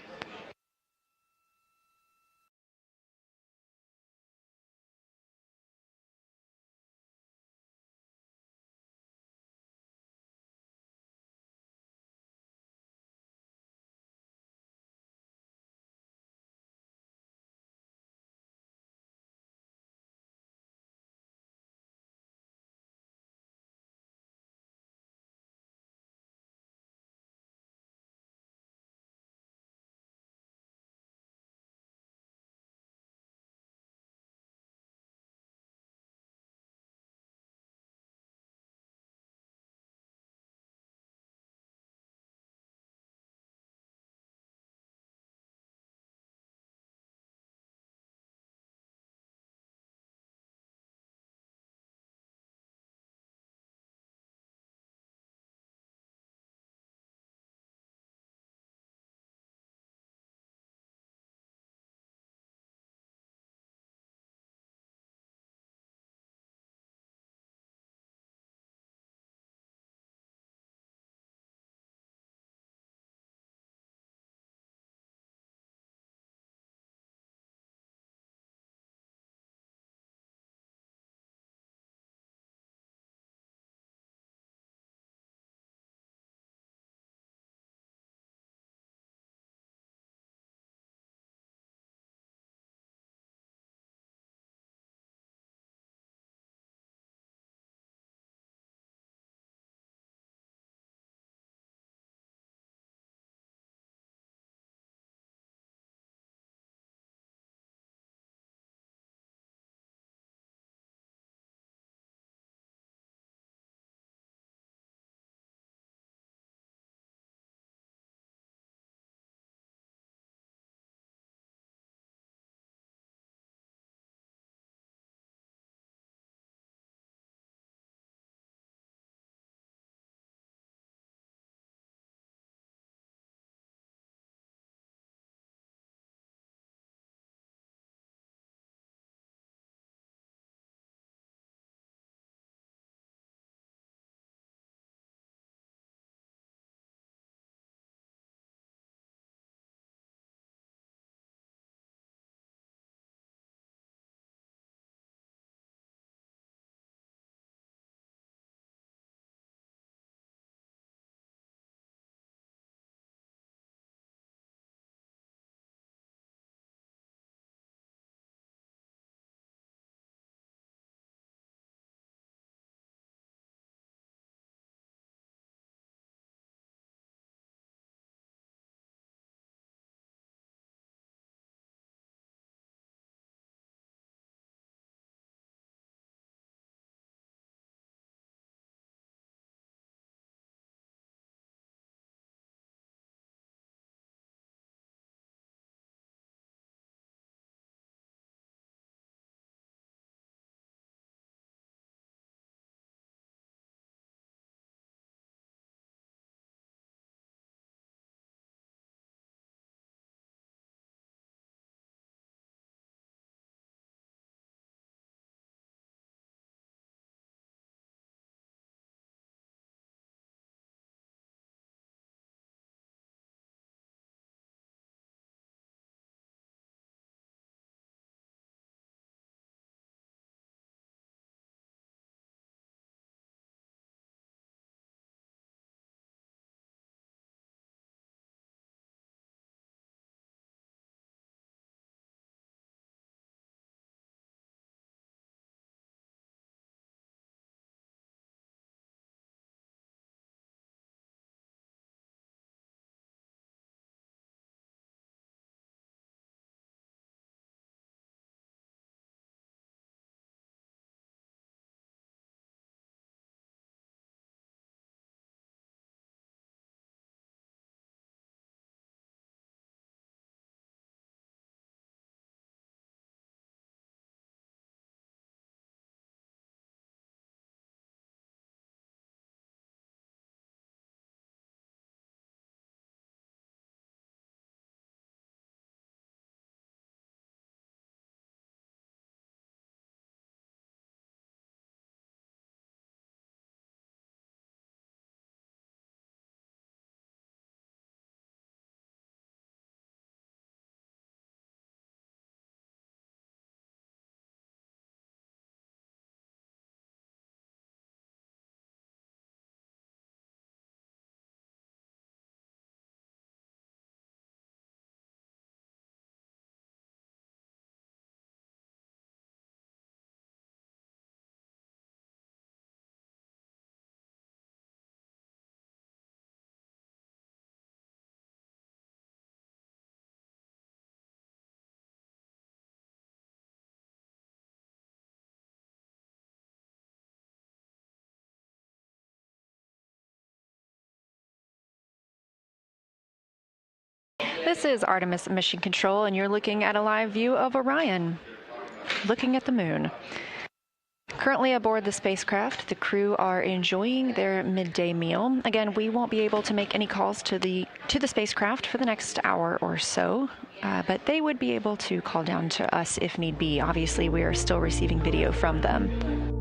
This is Artemis Mission Control, and you're looking at a live view of Orion, looking at the moon. Currently aboard the spacecraft, the crew are enjoying their midday meal. Again, we won't be able to make any calls to the spacecraft for the next hour or so, but they would be able to call down to us if need be. Obviously, we are still receiving video from them.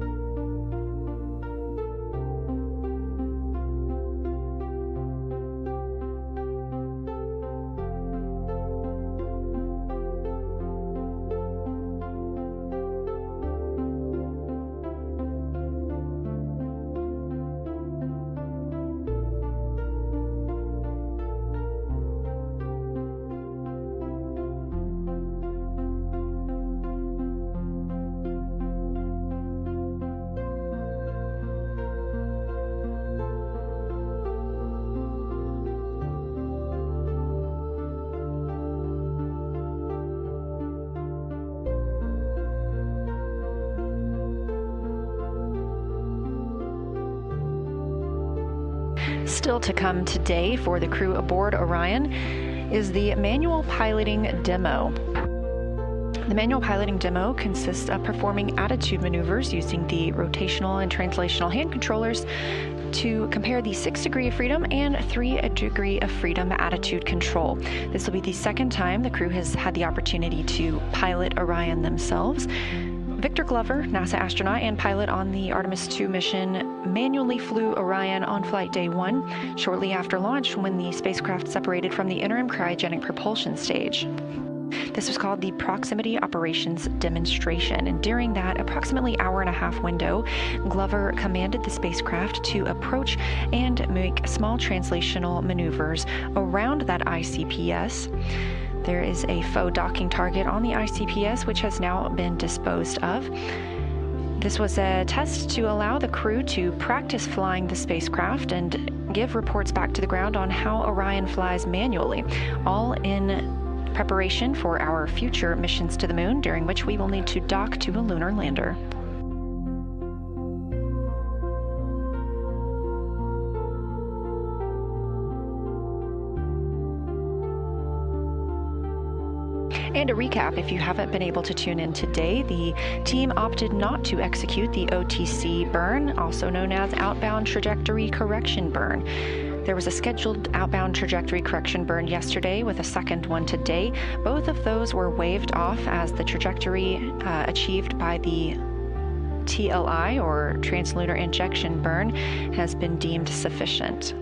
Still to come today for the crew aboard Orion is the manual piloting demo. The manual piloting demo consists of performing attitude maneuvers using the rotational and translational hand controllers to compare the 6 degree of freedom and 3 degree of freedom attitude control. This will be the second time the crew has had the opportunity to pilot Orion themselves. Victor Glover, NASA astronaut and pilot on the Artemis II mission, manually flew Orion on flight day 1, shortly after launch when the spacecraft separated from the interim cryogenic propulsion stage. This was called the Proximity Operations Demonstration, and during that approximately hour-and-a-half window, Glover commanded the spacecraft to approach and make small translational maneuvers around that ICPS. There is a faux docking target on the ICPS, which has now been disposed of. This was a test to allow the crew to practice flying the spacecraft and give reports back to the ground on how Orion flies manually, all in preparation for our future missions to the moon, during which we will need to dock to a lunar lander. And a recap, if you haven't been able to tune in today, the team opted not to execute the OTC burn, also known as outbound trajectory correction burn. There was a scheduled outbound trajectory correction burn yesterday with a second one today. Both of those were waived off as the trajectory achieved by the TLI, or translunar injection burn, has been deemed sufficient.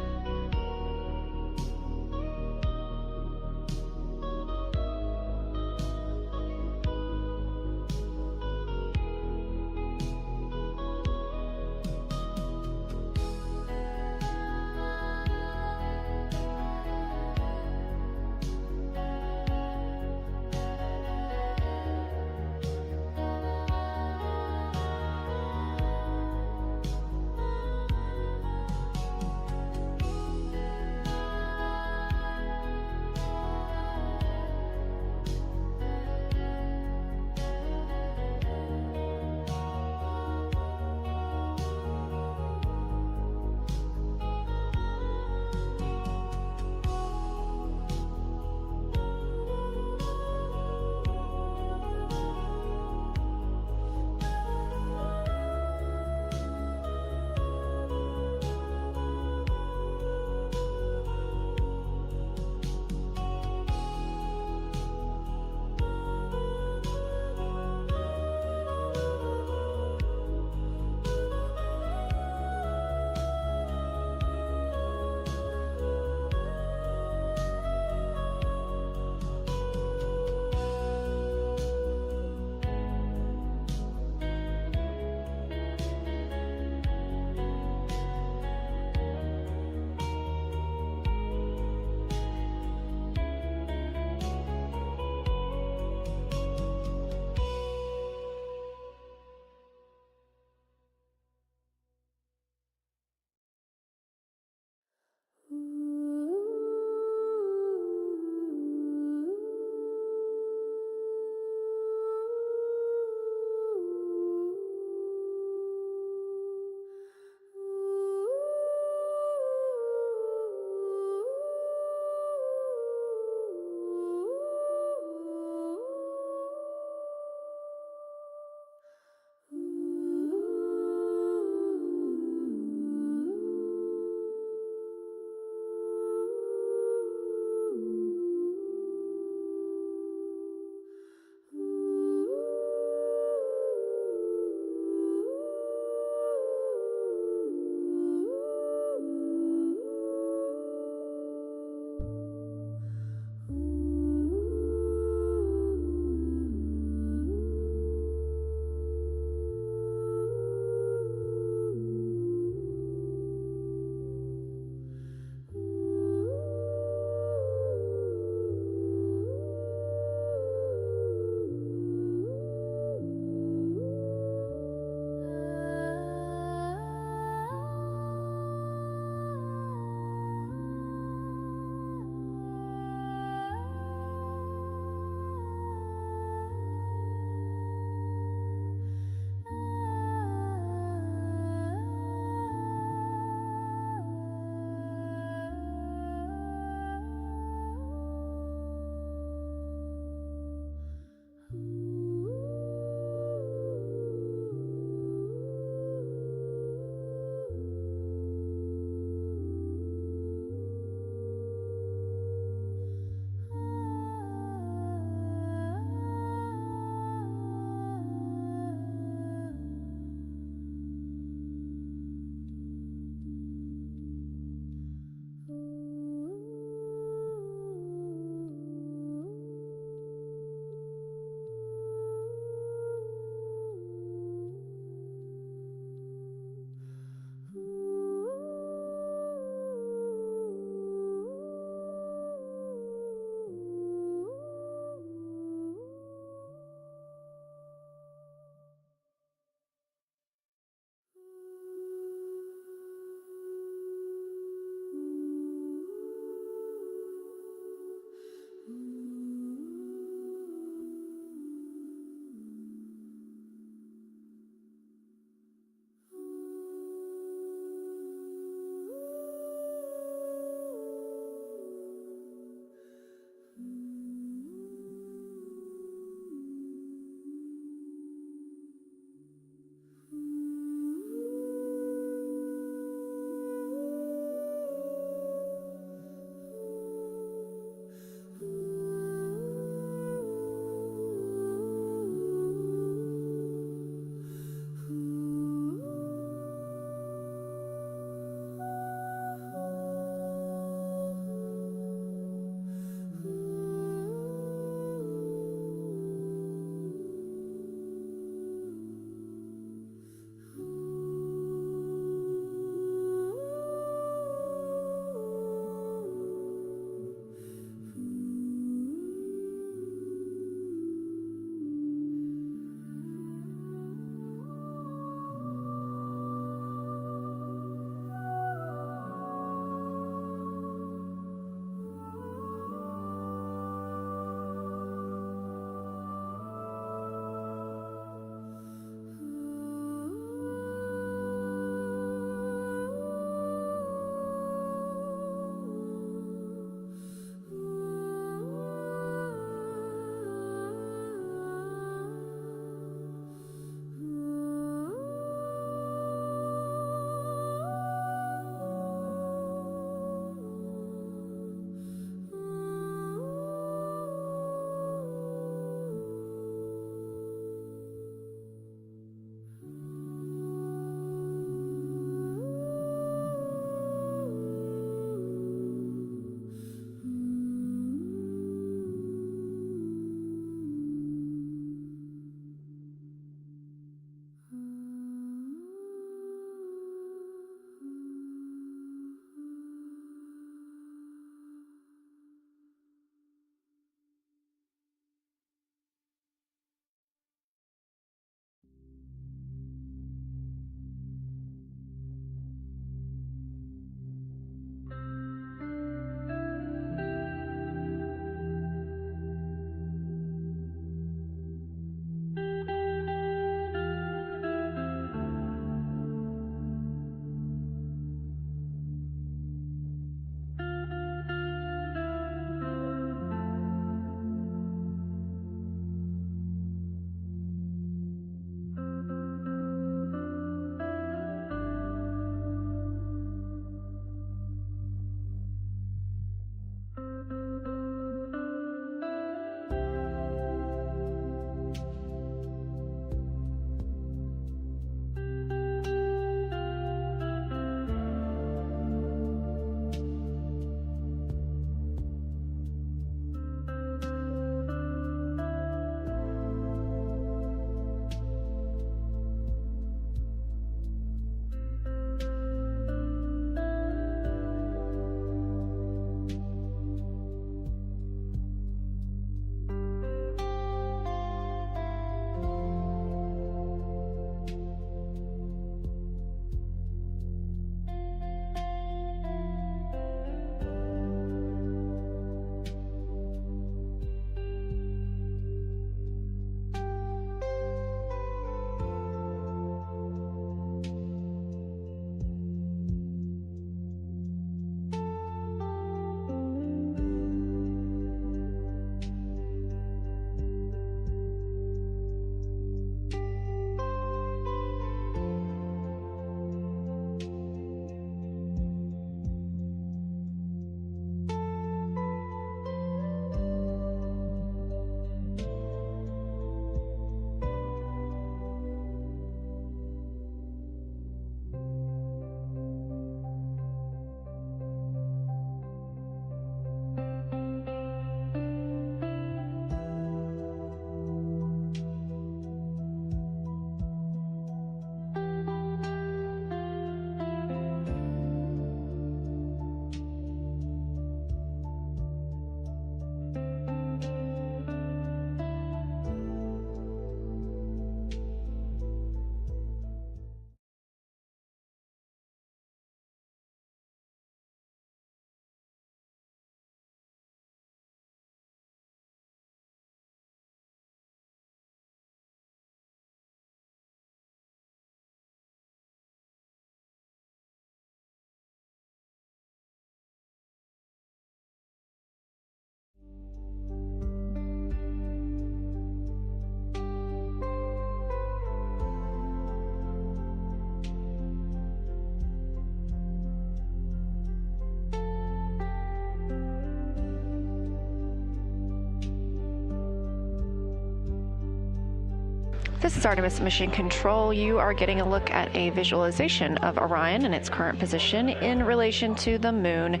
This is Artemis Mission Control. You are getting a look at a visualization of Orion and its current position in relation to the moon,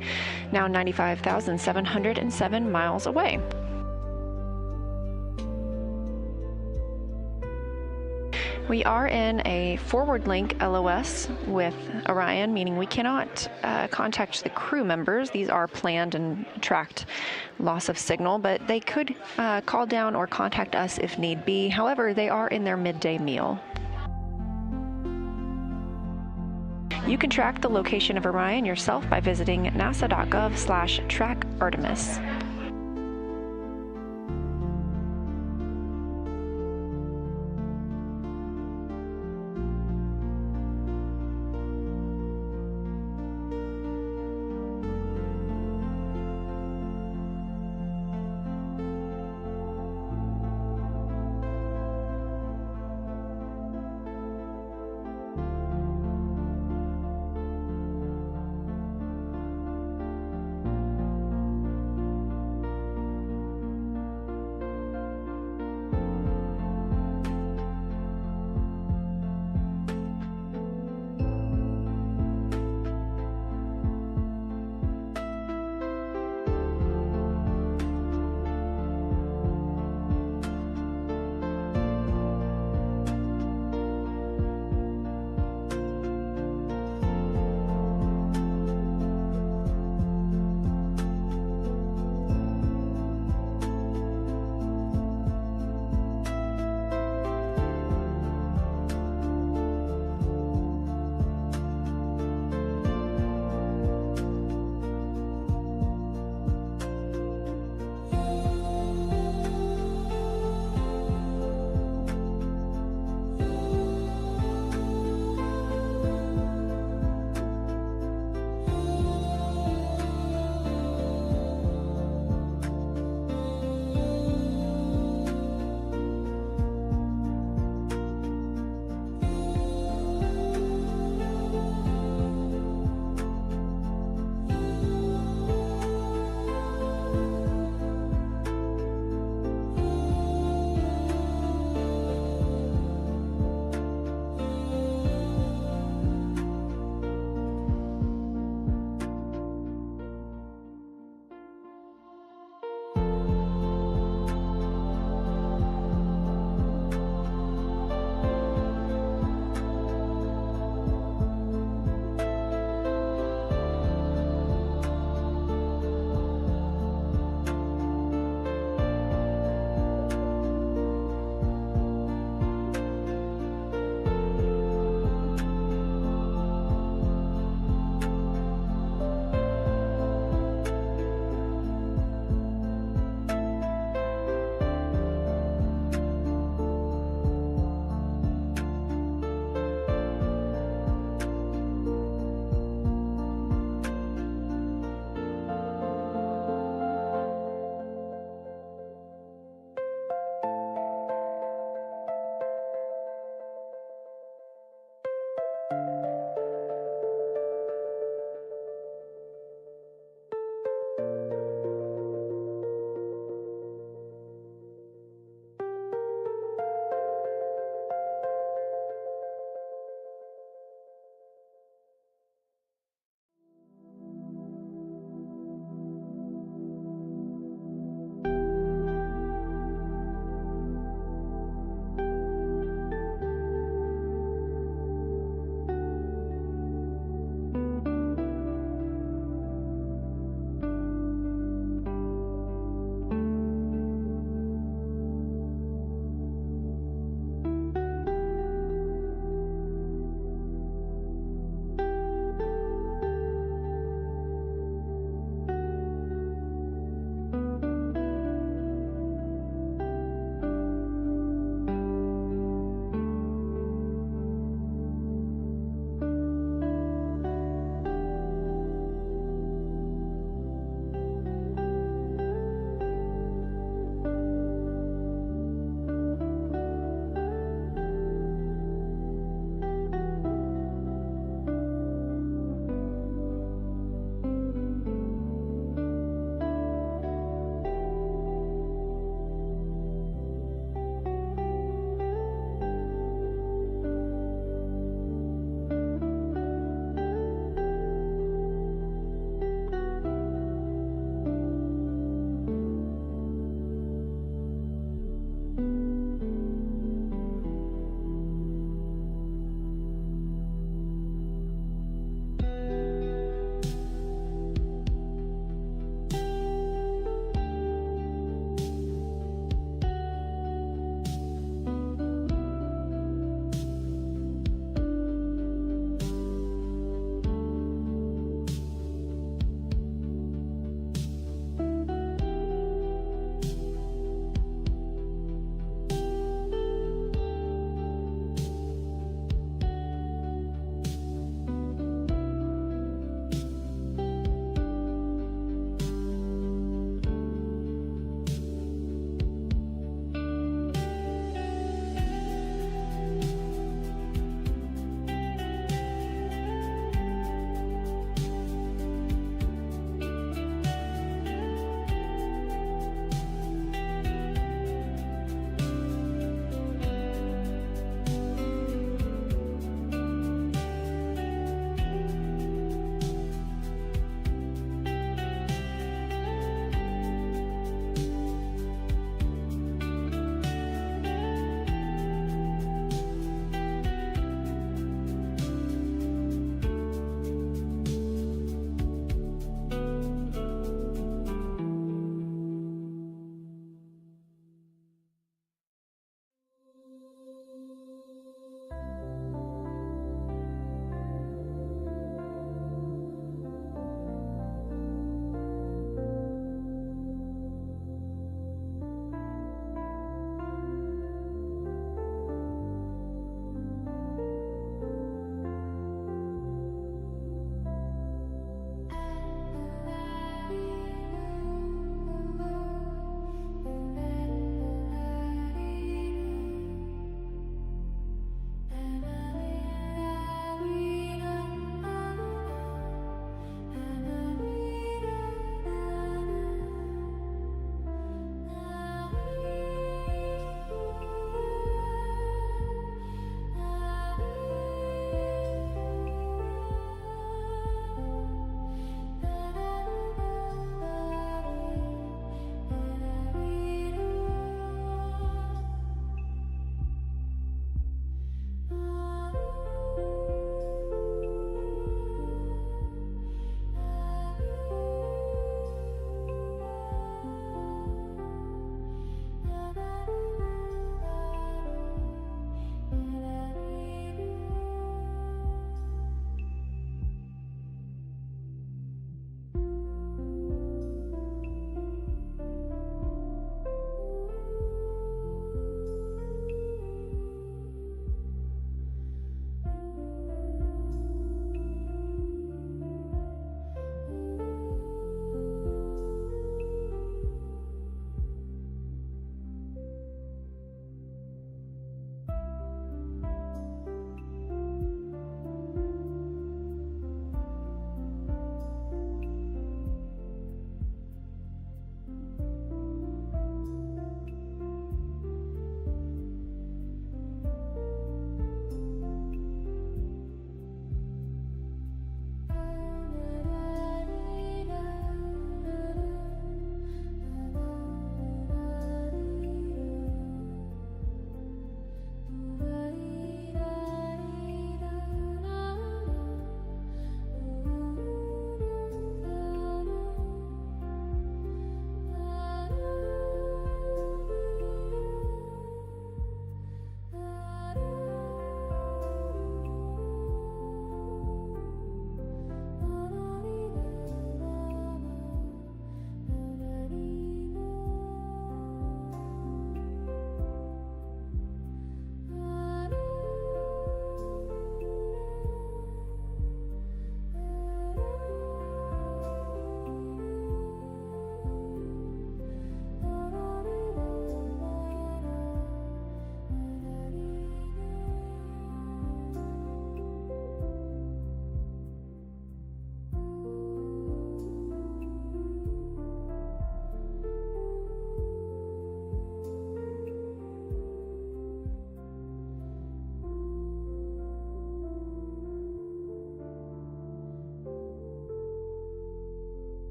now 95,707 miles away. We are in a forward link LOS with Orion, meaning we cannot contact the crew members. These are planned and tracked loss of signal, but they could call down or contact us if need be. However, they are in their midday meal. You can track the location of Orion yourself by visiting nasa.gov/track-Artemis.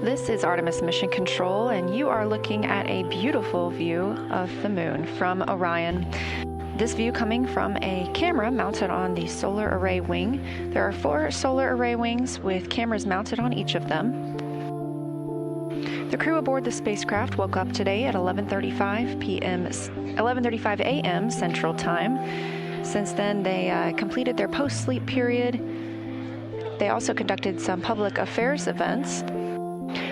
This is Artemis Mission Control, and you are looking at a beautiful view of the moon from Orion. This view coming from a camera mounted on the solar array wing. There are 4 solar array wings with cameras mounted on each of them. The crew aboard the spacecraft woke up today at 11:35 a.m. Central Time. Since then, they completed their post-sleep period. They also conducted some public affairs events.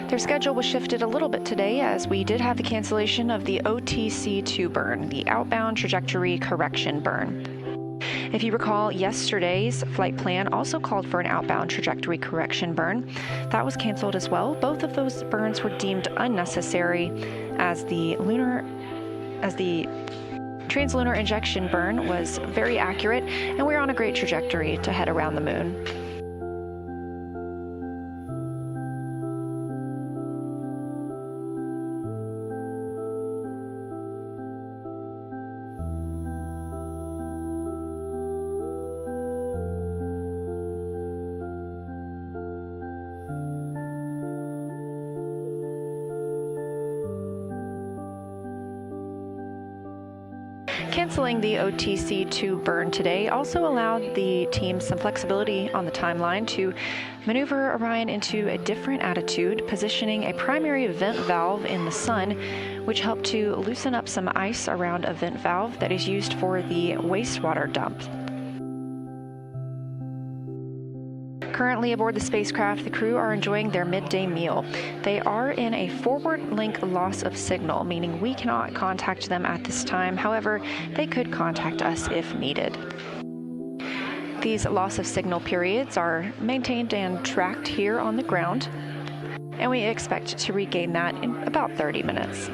Their schedule was shifted a little bit today as we did have the cancellation of the OTC-2 burn, the outbound trajectory correction burn. If you recall, yesterday's flight plan also called for an outbound trajectory correction burn. That was canceled as well. Both of those burns were deemed unnecessary as the translunar injection burn was very accurate, and we're on a great trajectory to head around the moon. Canceling the OTC-2 burn today also allowed the team some flexibility on the timeline to maneuver Orion into a different attitude, positioning a primary vent valve in the sun, which helped to loosen up some ice around a vent valve that is used for the wastewater dump. Currently aboard the spacecraft, the crew are enjoying their midday meal. They are in a forward link loss of signal, meaning we cannot contact them at this time. However, they could contact us if needed. These loss of signal periods are maintained and tracked here on the ground, and we expect to regain that in about 30 minutes.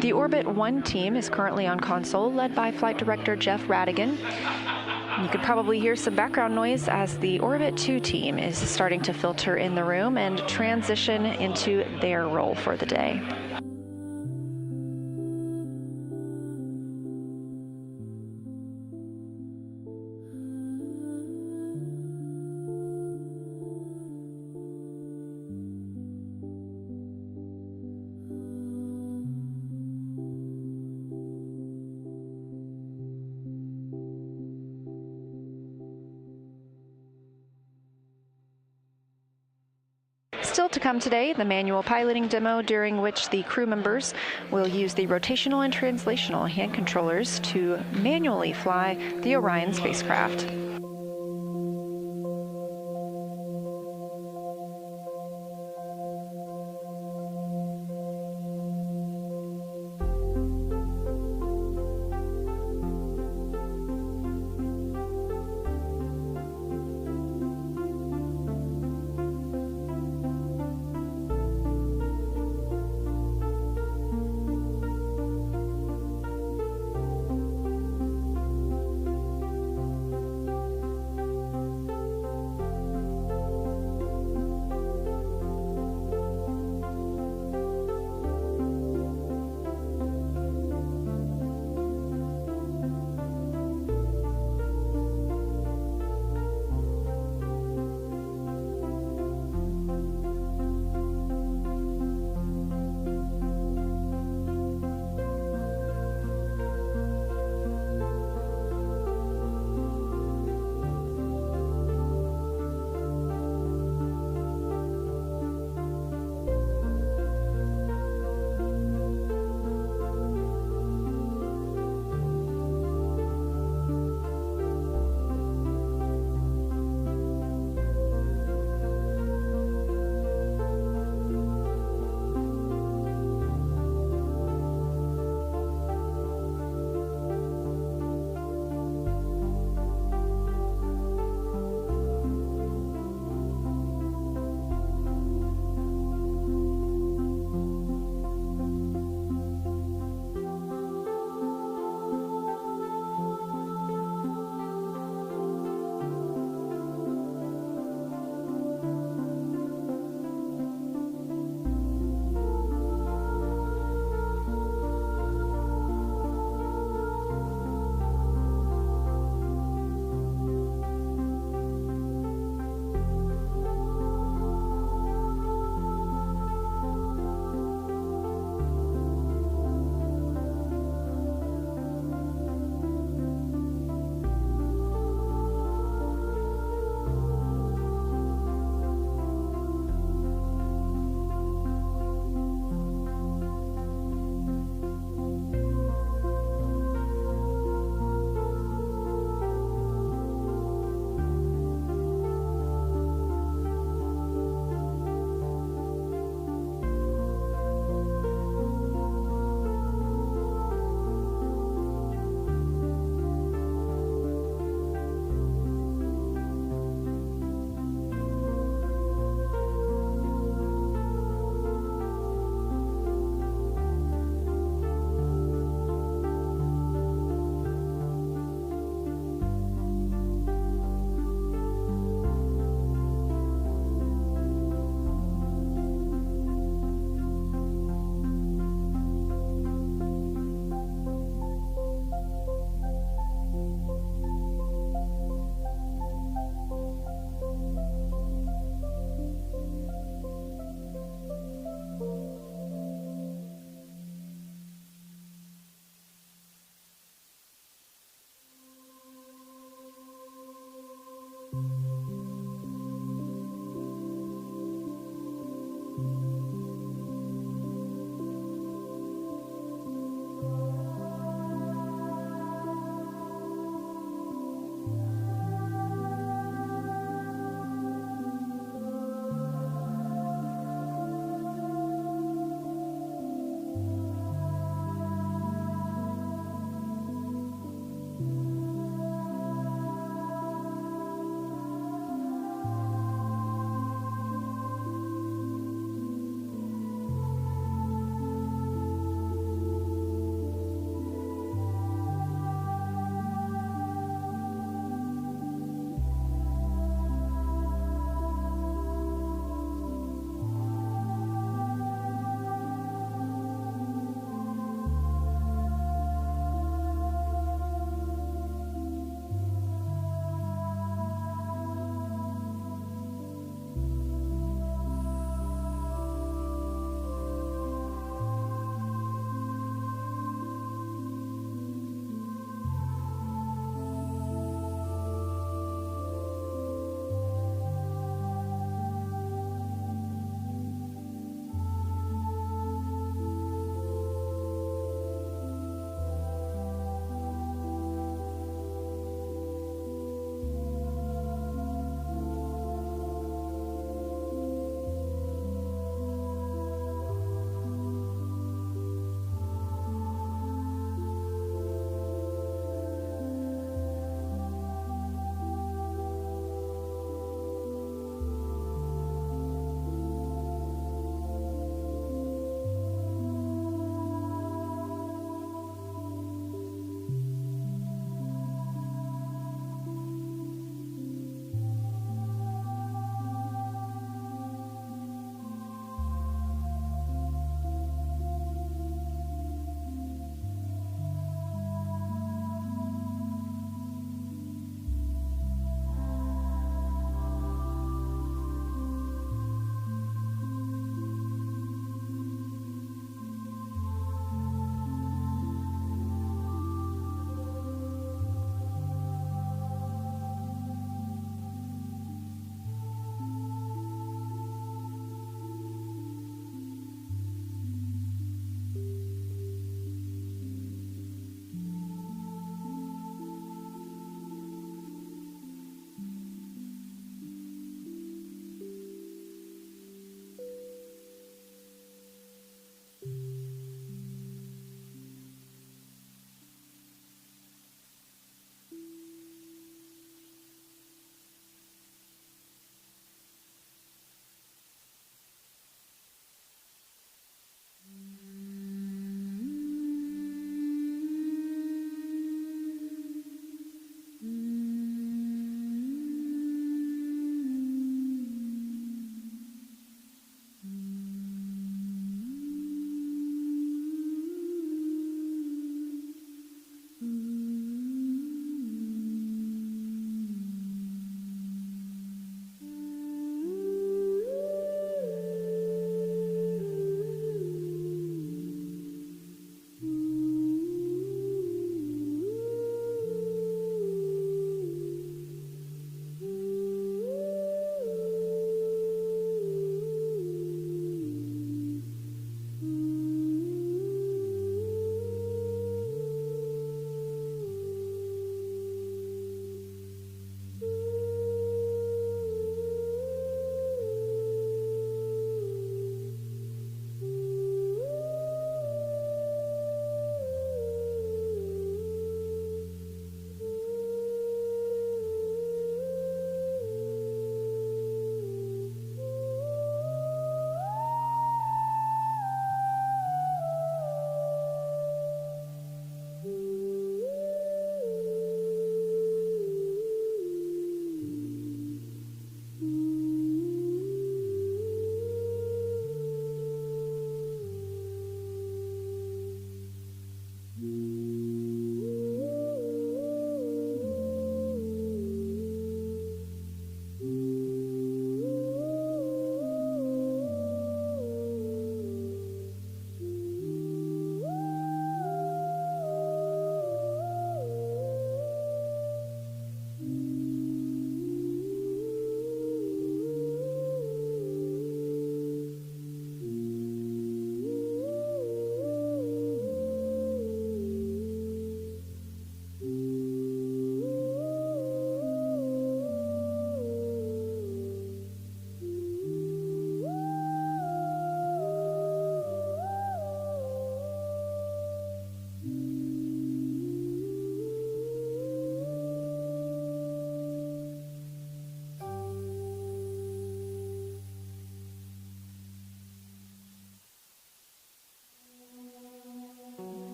The Orbit 1 team is currently on console, led by Flight Director Jeff Radigan. You could probably hear some background noise as the Orbit 2 team is starting to filter in the room and transition into their role for the day. Still to come today, the manual piloting demo, during which the crew members will use the rotational and translational hand controllers to manually fly the Orion spacecraft.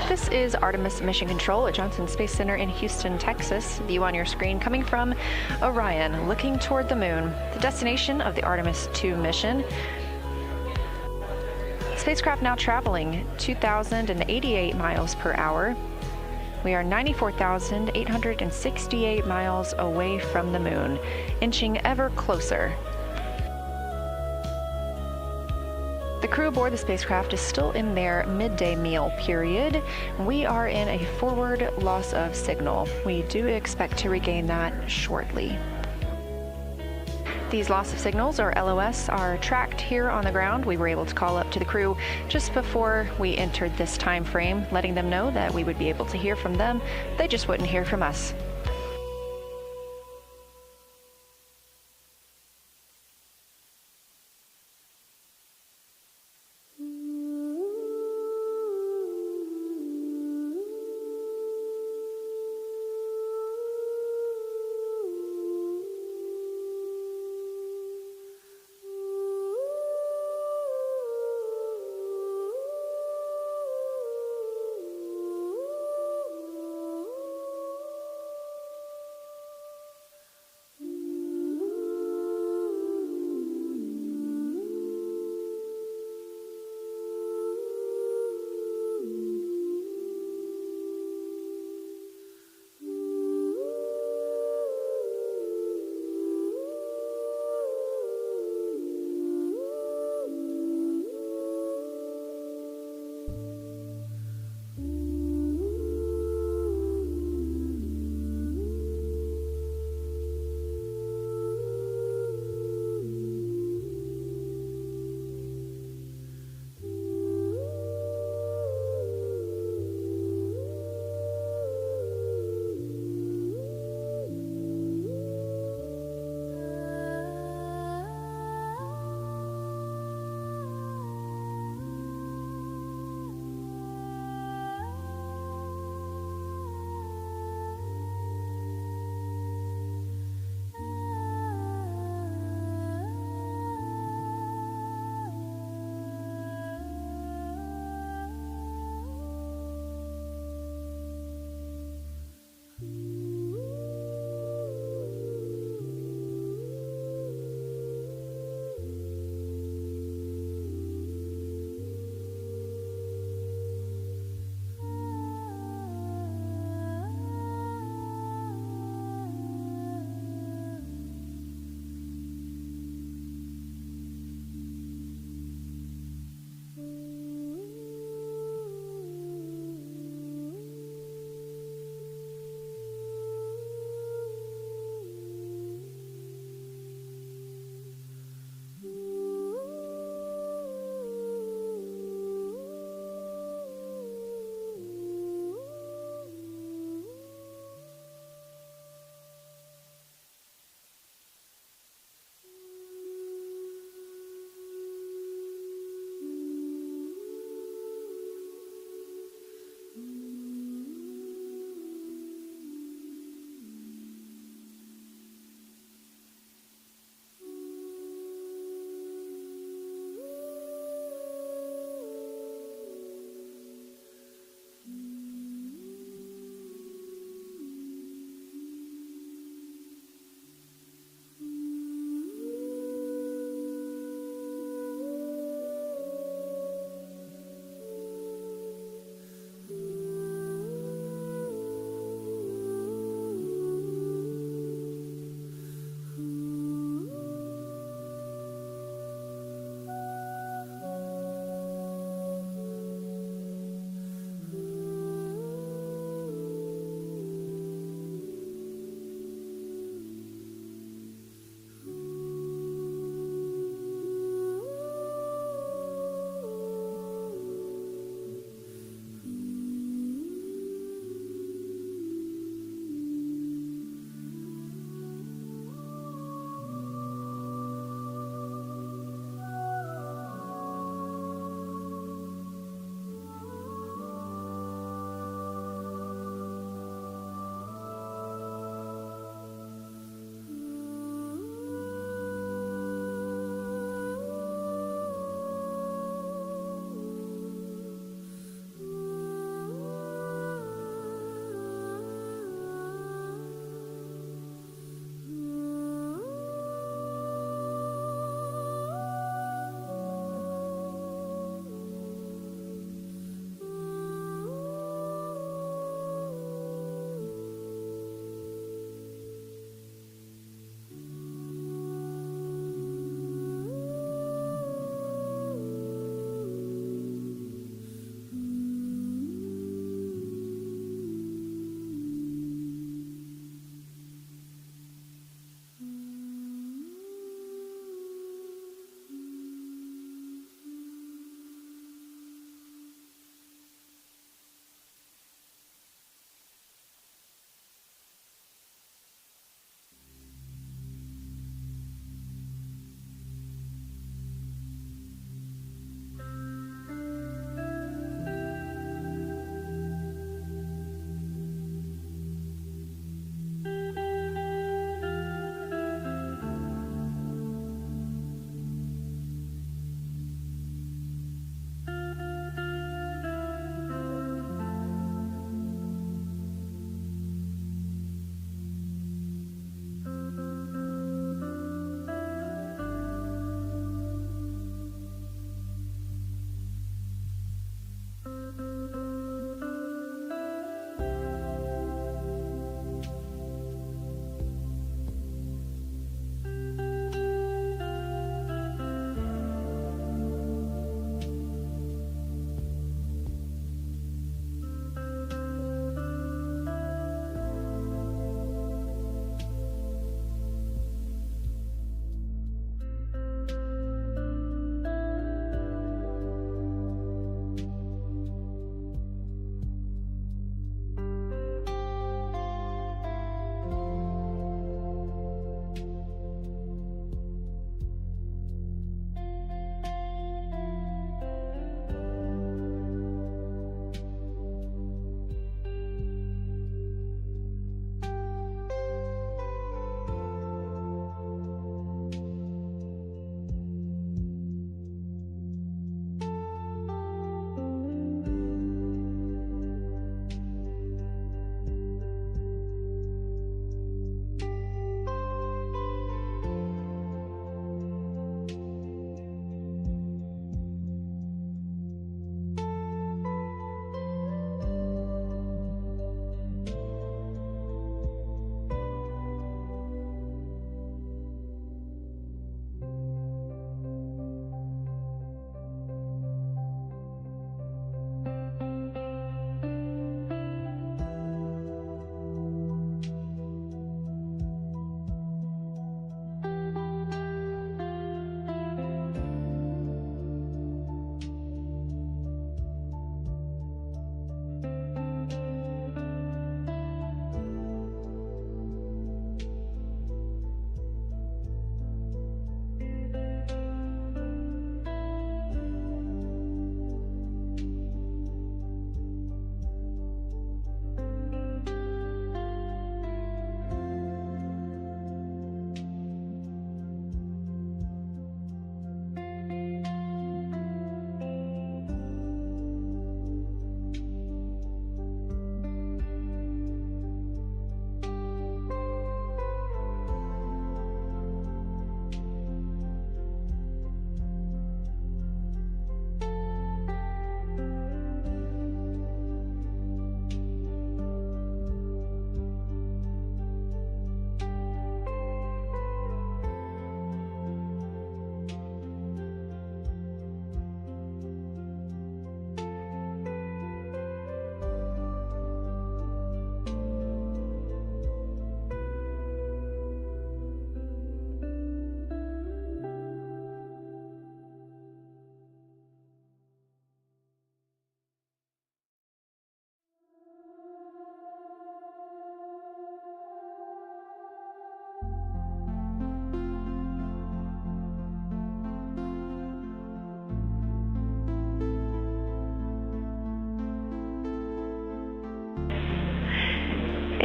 This is Artemis Mission Control at Johnson Space Center in Houston, Texas. View on your screen coming from Orion, looking toward the moon. The destination of the Artemis II mission. Spacecraft now traveling 2,088 miles per hour. We are 94,868 miles away from the moon, inching ever closer. The crew aboard the spacecraft is still in their midday meal period. We are in a forward loss of signal. We do expect to regain that shortly. These loss of signals, or LOS, are tracked here on the ground. We were able to call up to the crew just before we entered this time frame, letting them know that we would be able to hear from them. They just wouldn't hear from us.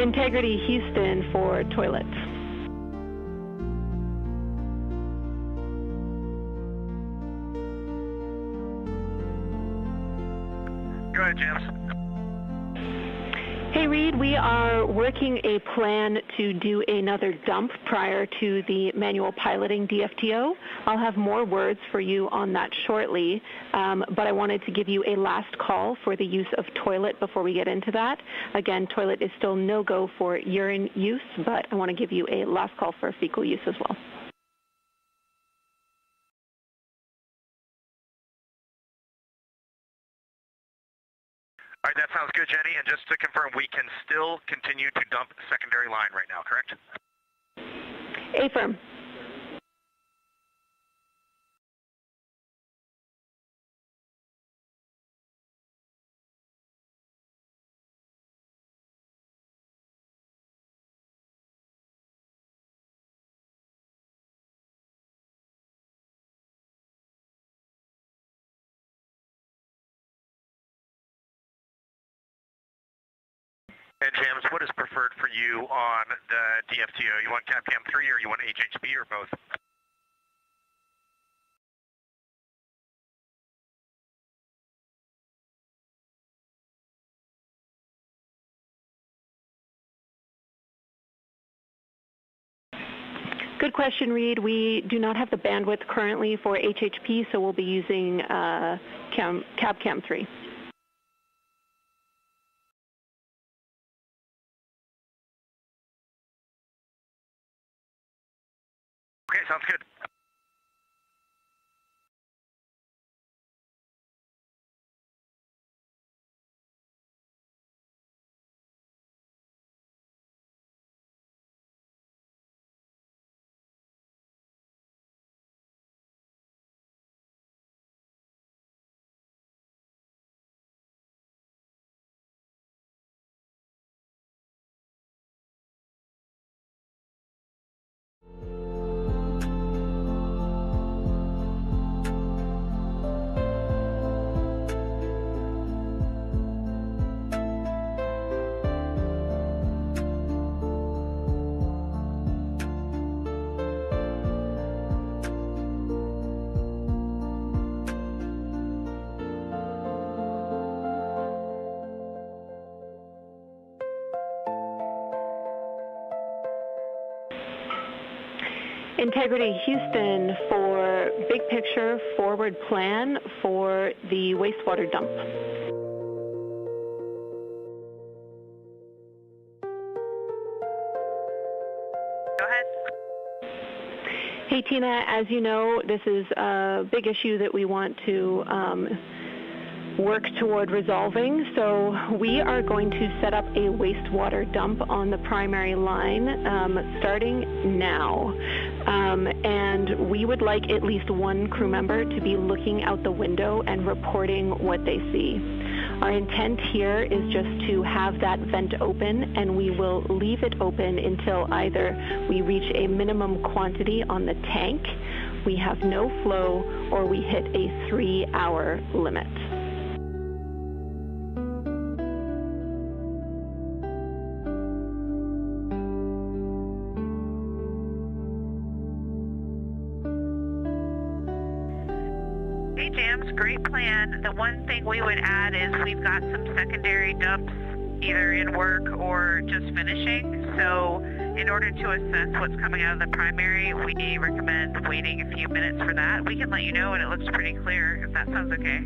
Integrity Houston for toilets. Go ahead, James. Hey, Reed, we are working a plan to do another dump prior to the manual piloting DFTO. I'll have more words for you on that shortly, but I wanted to give you a last call for the use of toilet before we get into that. Again, toilet is still no-go for urine use, but I want to give you a last call for fecal use as well. All right, that sounds good, Jenny. And just to confirm, we can still continue to dump the secondary line right now, correct? Affirm. And James, what is preferred for you on the DFTO? You want CAPCAM 3 or you want HHB or both? Good question, Reed. We do not have the bandwidth currently for HHP, so we'll be using CAPCAM 3. Okay, sounds good. Integrity Houston for big picture forward plan for the wastewater dump. Go ahead. Hey, Tina, as you know, this is a big issue that we want to work toward resolving. So we are going to set up a wastewater dump on the primary line starting now. And we would like at least one crew member to be looking out the window and reporting what they see. Our intent here is just to have that vent open, and we will leave it open until either we reach a minimum quantity on the tank, we have no flow, or we hit a 3-hour limit. Hey, James, great plan. The one thing we would add is we've got some secondary dumps either in work or just finishing. So in order to assess what's coming out of the primary, we recommend waiting a few minutes for that. We can let you know when it looks pretty clear, if that sounds okay.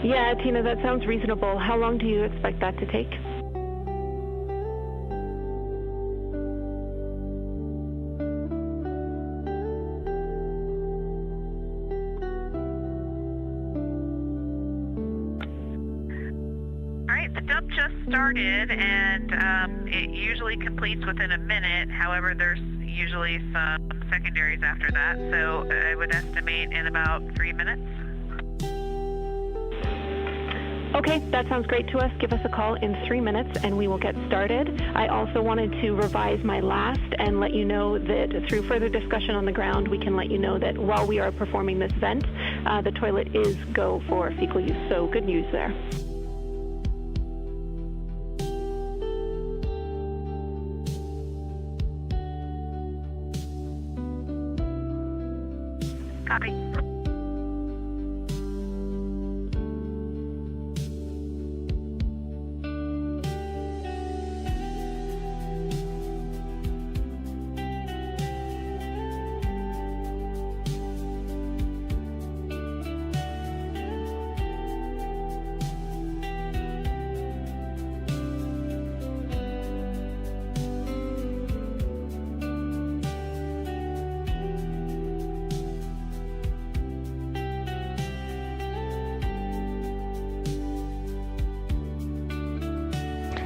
Yeah, Tina, that sounds reasonable. How long do you expect that to take? Started, and it usually completes within a minute. However, there's usually some secondaries after that, so I would estimate in about 3 minutes. Okay, that sounds great to us. Give us a call in 3 minutes and we will get started. I also wanted to revise my last and let you know that through further discussion on the ground, we can let you know that while we are performing this vent, the toilet is go for fecal use, so good news there. Copy.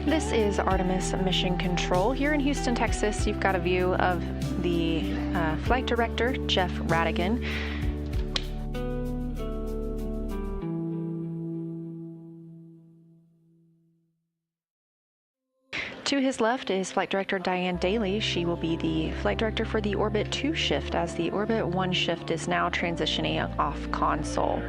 This is Artemis Mission Control. Here in Houston, Texas, you've got a view of the flight director, Jeff Radigan. To his left is Flight Director Diane Daly. She will be the Flight Director for the Orbit 2 shift, as the Orbit 1 shift is now transitioning off console.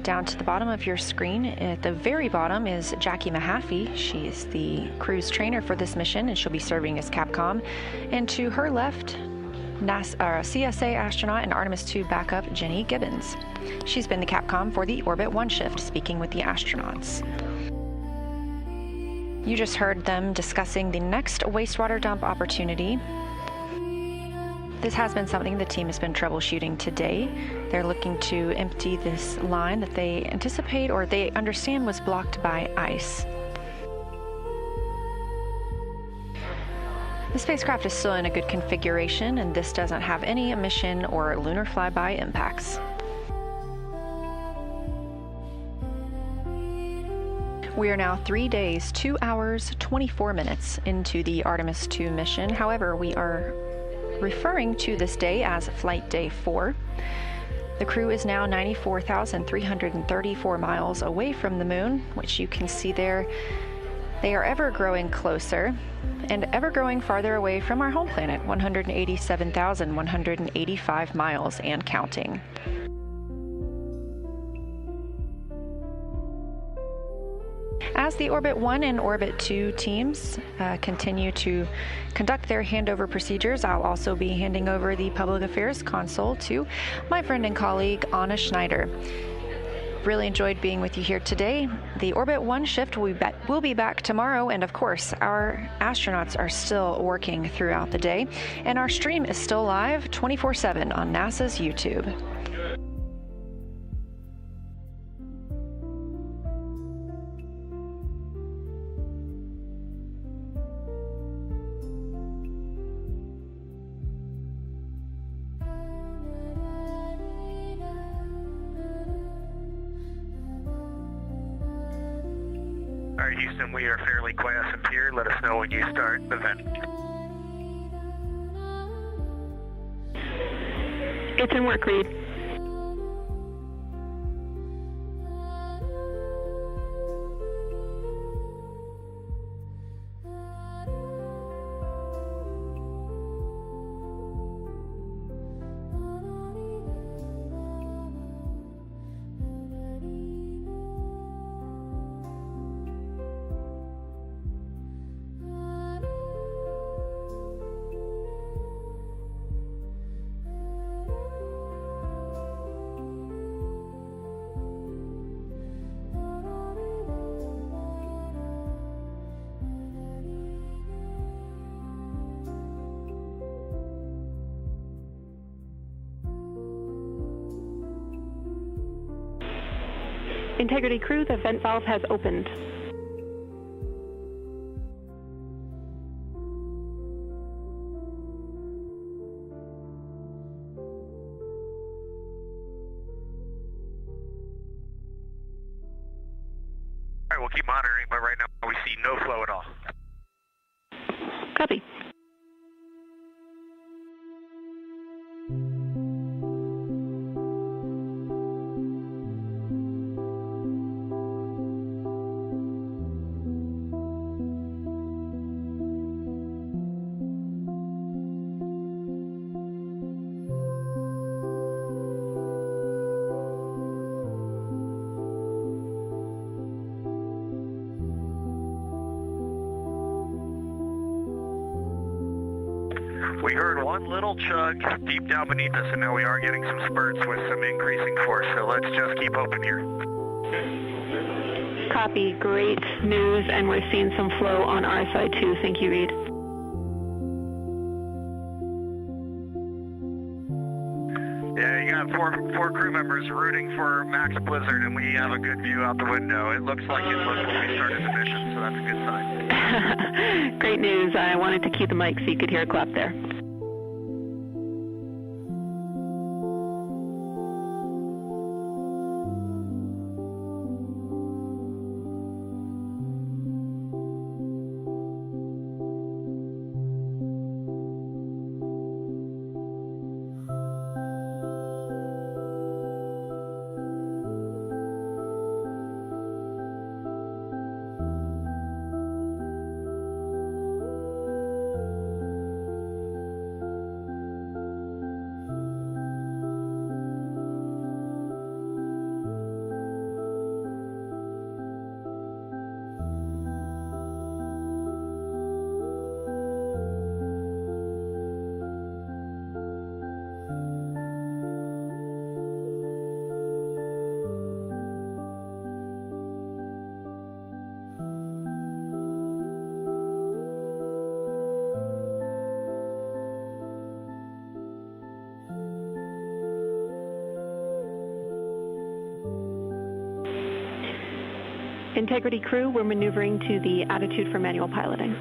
Down to the bottom of your screen, at the very bottom, is Jackie Mahaffey. She is the crew's trainer for this mission, and she'll be serving as Capcom. And to her left, CSA astronaut and Artemis II backup Jenny Gibbons. She's been the Capcom for the Orbit 1 shift, speaking with the astronauts. You just heard them discussing the next wastewater dump opportunity. This has been something the team has been troubleshooting today. They're looking to empty this line that they anticipate or they understand was blocked by ice. The spacecraft is still in a good configuration, and this doesn't have any mission or lunar flyby impacts. We are now 3 days, 2 hours, 24 minutes into the Artemis II mission. However, we are referring to this day as Flight Day 4. The crew is now 94,334 miles away from the moon, which you can see there. They are ever growing closer and ever growing farther away from our home planet, 187,185 miles and counting. As the Orbit 1 and Orbit 2 teams continue to conduct their handover procedures, I'll also be handing over the Public Affairs console to my friend and colleague, Anna Schneider. Really enjoyed being with you here today. The Orbit 1 shift will be back tomorrow, and of course, our astronauts are still working throughout the day, and our stream is still live 24/7 on NASA's YouTube. All right, Houston, we are fairly quiescent here. Let us know when you start the vent. It's in work, Reed. Integrity crew, the vent valve has opened. All right, we'll keep monitoring, but right now we see no flow at all. Copy. We heard one little chug deep down beneath us, and now we are getting some spurts with some increasing force, so let's just keep hoping here. Copy. Great news, and we're seeing some flow on our side too. Thank you, Reed. Yeah, you got four crew members rooting for Max Blizzard, and we have a good view out the window. It looks like it looked when we started the mission, so that's a good sign. Great news. I wanted to keep the mic so you could hear a clap there. Integrity crew, we're maneuvering to the attitude for manual piloting.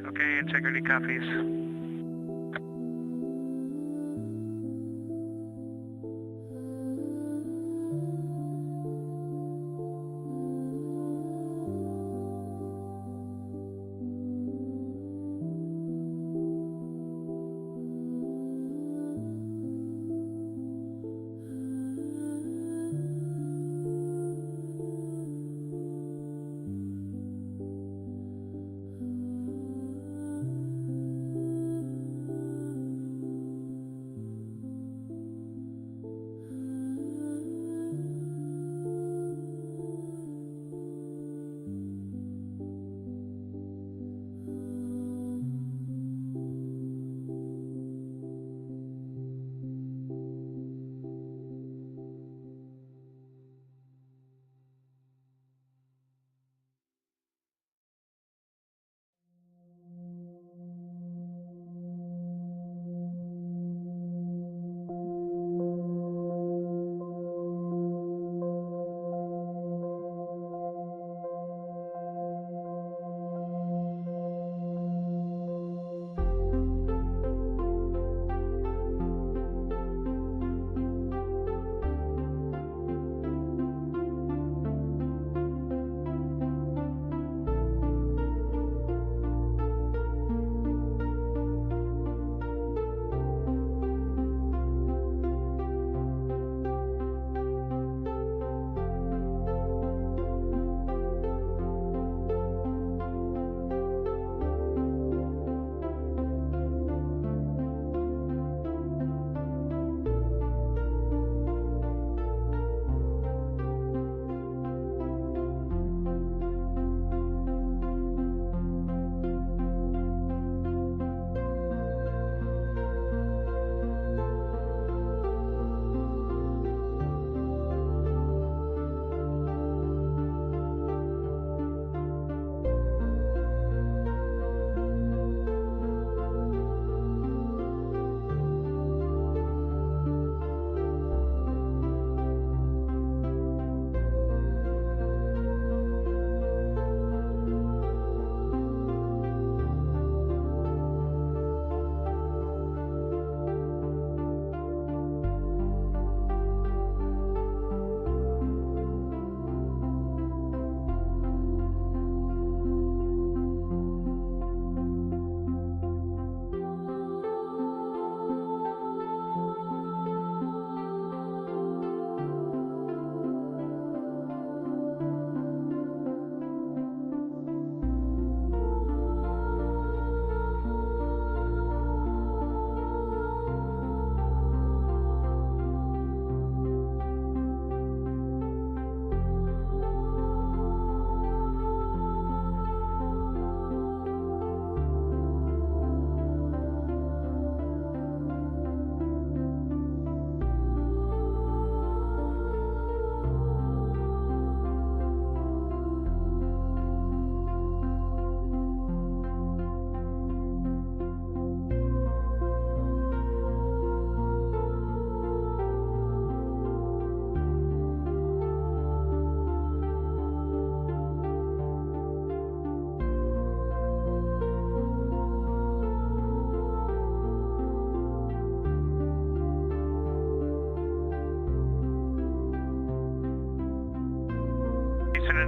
Okay, integrity copies.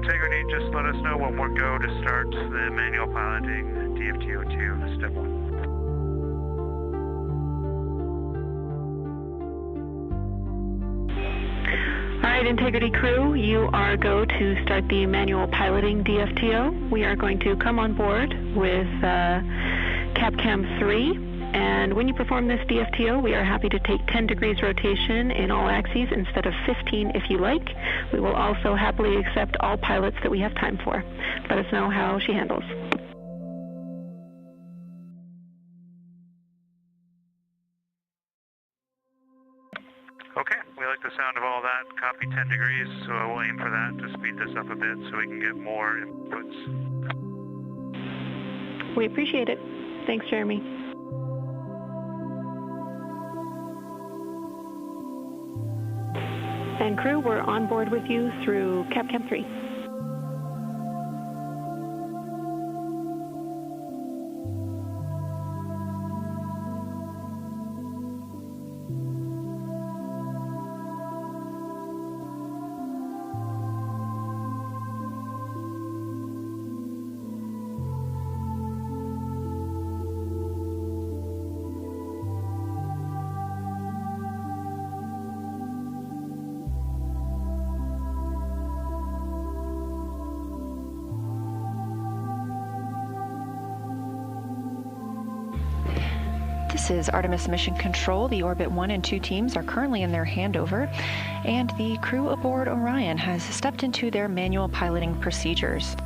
Integrity, just let us know when we're go to start the manual piloting DFTO2, step 1. All right, Integrity crew, you are go to start the manual piloting DFTO. We are going to come on board with CapCam 3. And when you perform this DFTO, we are happy to take 10 degrees rotation in all axes instead of 15 if you like. We will also happily accept all pilots that we have time for. Let us know how she handles. Okay, we like the sound of all that. Copy 10 degrees, so we'll aim for that to speed this up a bit so we can get more inputs. We appreciate it. Thanks, Jeremy. And crew, we're on board with you through CapCam 3. This is Artemis Mission Control. The Orbit 1 and 2 teams are currently in their handover, and the crew aboard Orion has stepped into their manual piloting procedures.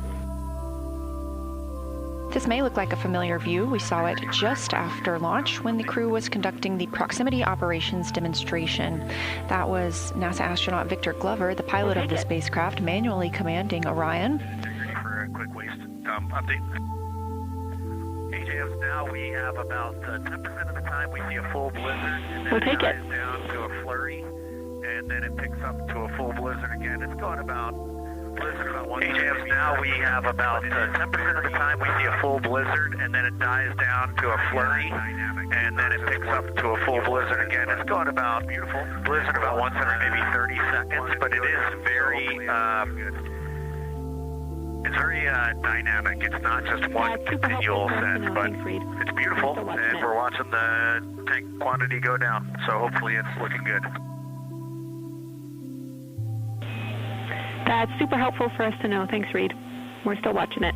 This may look like a familiar view. We saw it just after launch when the crew was conducting the proximity operations demonstration. That was NASA astronaut Victor Glover, the pilot of the spacecraft, manually commanding Orion. For a quick waste update. AJS, now we have about 10% of the time we see a full blizzard, and then We'll take it. dies down to a flurry, and then it picks up to a full blizzard again. It's going about blizzard about 1. AJS, now we have about 10% of the time we see a full blizzard, and then it dies down to a flurry, and then it picks up to a full blizzard again. It's going about beautiful blizzard about once every maybe 30 seconds, but it is very it's very dynamic. It's not just one continual set, but it's beautiful, and we're watching the tank quantity go down, so hopefully it's looking good. That's super helpful for us to know. Thanks, Reed. We're still watching it.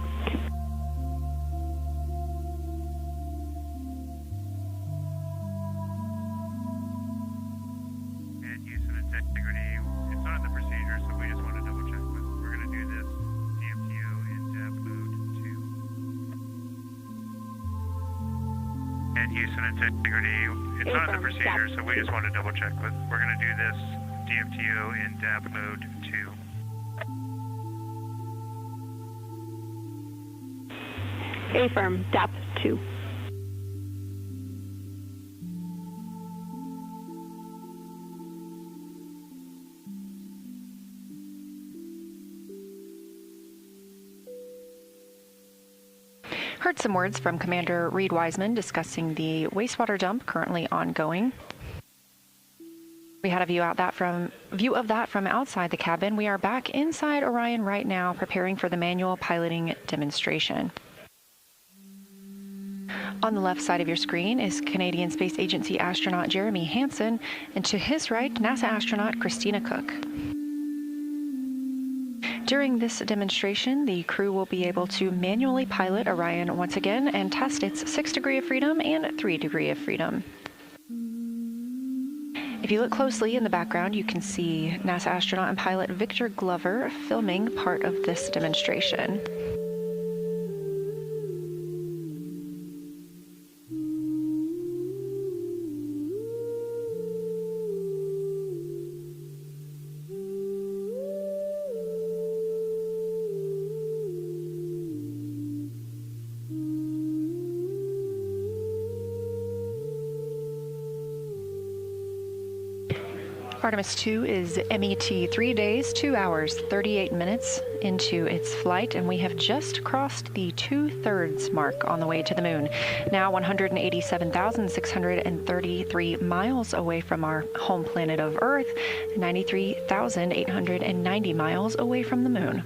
And use of integrity, it's not in the procedure, so we just want to double check with. We're going to do this DFTO in dev mode 2. And use of integrity, it's not in the procedure, so we just want to double check with. We're going to do this DFTO in dev mode 2. A-firm, DAP 2. Heard some words from Commander Reed Wiseman discussing the wastewater dump currently ongoing. We had a view of that from outside the cabin. We are back inside Orion right now, preparing for the manual piloting demonstration. On the left side of your screen is Canadian Space Agency astronaut Jeremy Hansen, and to his right, NASA astronaut Christina Cook. During this demonstration, the crew will be able to manually pilot Orion once again and test its 6 degree of freedom and 3 degree of freedom. If you look closely in the background, you can see NASA astronaut and pilot Victor Glover filming part of this demonstration. Artemis II is MET 3 days, 2 hours, 38 minutes into its flight, and we have just crossed the 2/3 mark on the way to the moon. Now 187,633 miles away from our home planet of Earth, 93,890 miles away from the moon.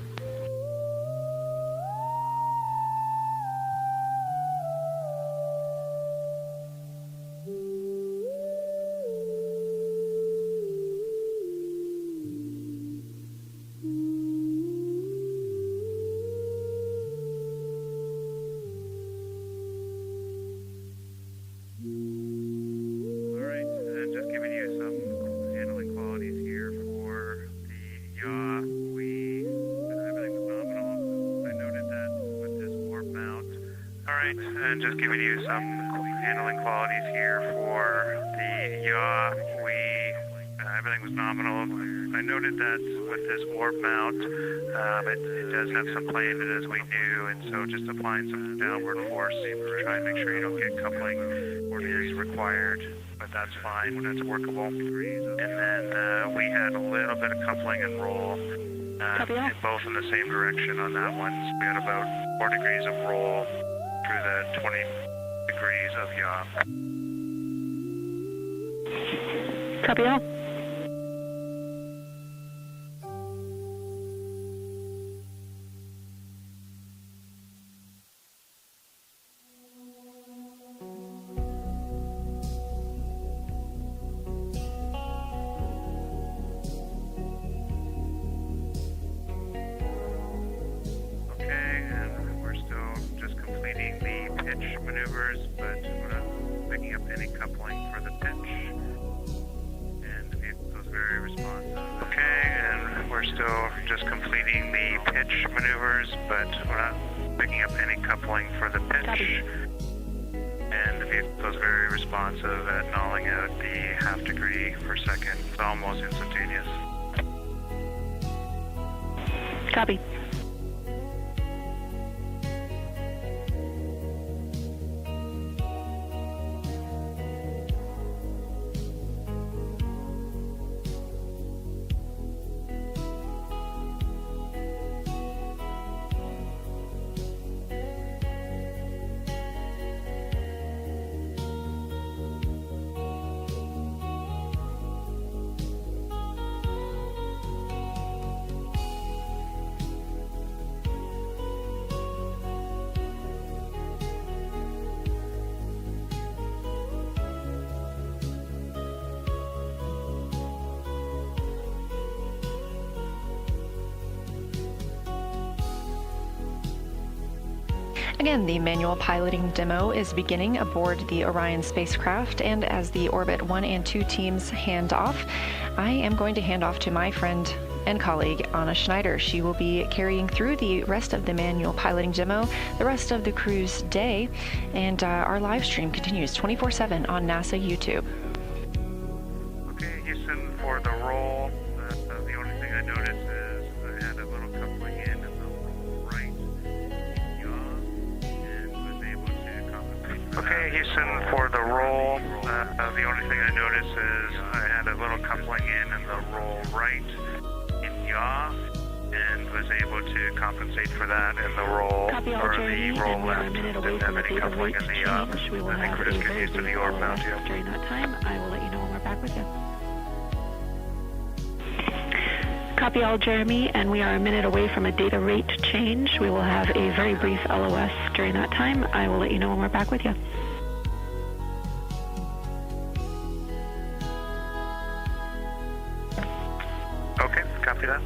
and just giving you some handling qualities here for the yaw. Everything was nominal. I noted that with this warp mount, it does have some play in it, as we knew, and so just applying some downward force to try and make sure you don't get coupling is required, but that's fine, that's workable. And then we had a little bit of coupling and roll, both in the same direction on that one. So we had about 4 degrees of roll through the 20 degrees of yaw. Copy all. Maneuvers, but we're not picking up any coupling for the pitch, and the vehicle is very responsive. Okay, and we're still just completing the pitch maneuvers, but we're not picking up any coupling for the pitch, and the vehicle is very responsive at nulling out the half degree per second. It's almost instantaneous. Copy. Again, the manual piloting demo is beginning aboard the Orion spacecraft, and as the Orbit 1 and 2 teams hand off, I am going to hand off to my friend and colleague, Anna Schneider. She will be carrying through the rest of the manual piloting demo, the rest of the crew's day, and our live stream continues 24/7 on NASA YouTube. Okay, Houston, for the roll, the only thing I noticed is I had a little coupling in the right yaw, and was able to compensate for that. Okay, Houston, for the roll, the only thing I noticed is I had a little coupling in the roll right in yaw, and was able to compensate for that in the roll, or the roll left. Didn't have any coupling in the yaw. I think we're just getting used to the orb mount here. During that time, I will let you know when we're back with you. Copy all, Jeremy, and we are a minute away from a data rate change. We will have a very brief LOS during that time. I will let you know when we're back with you. Okay, copy that.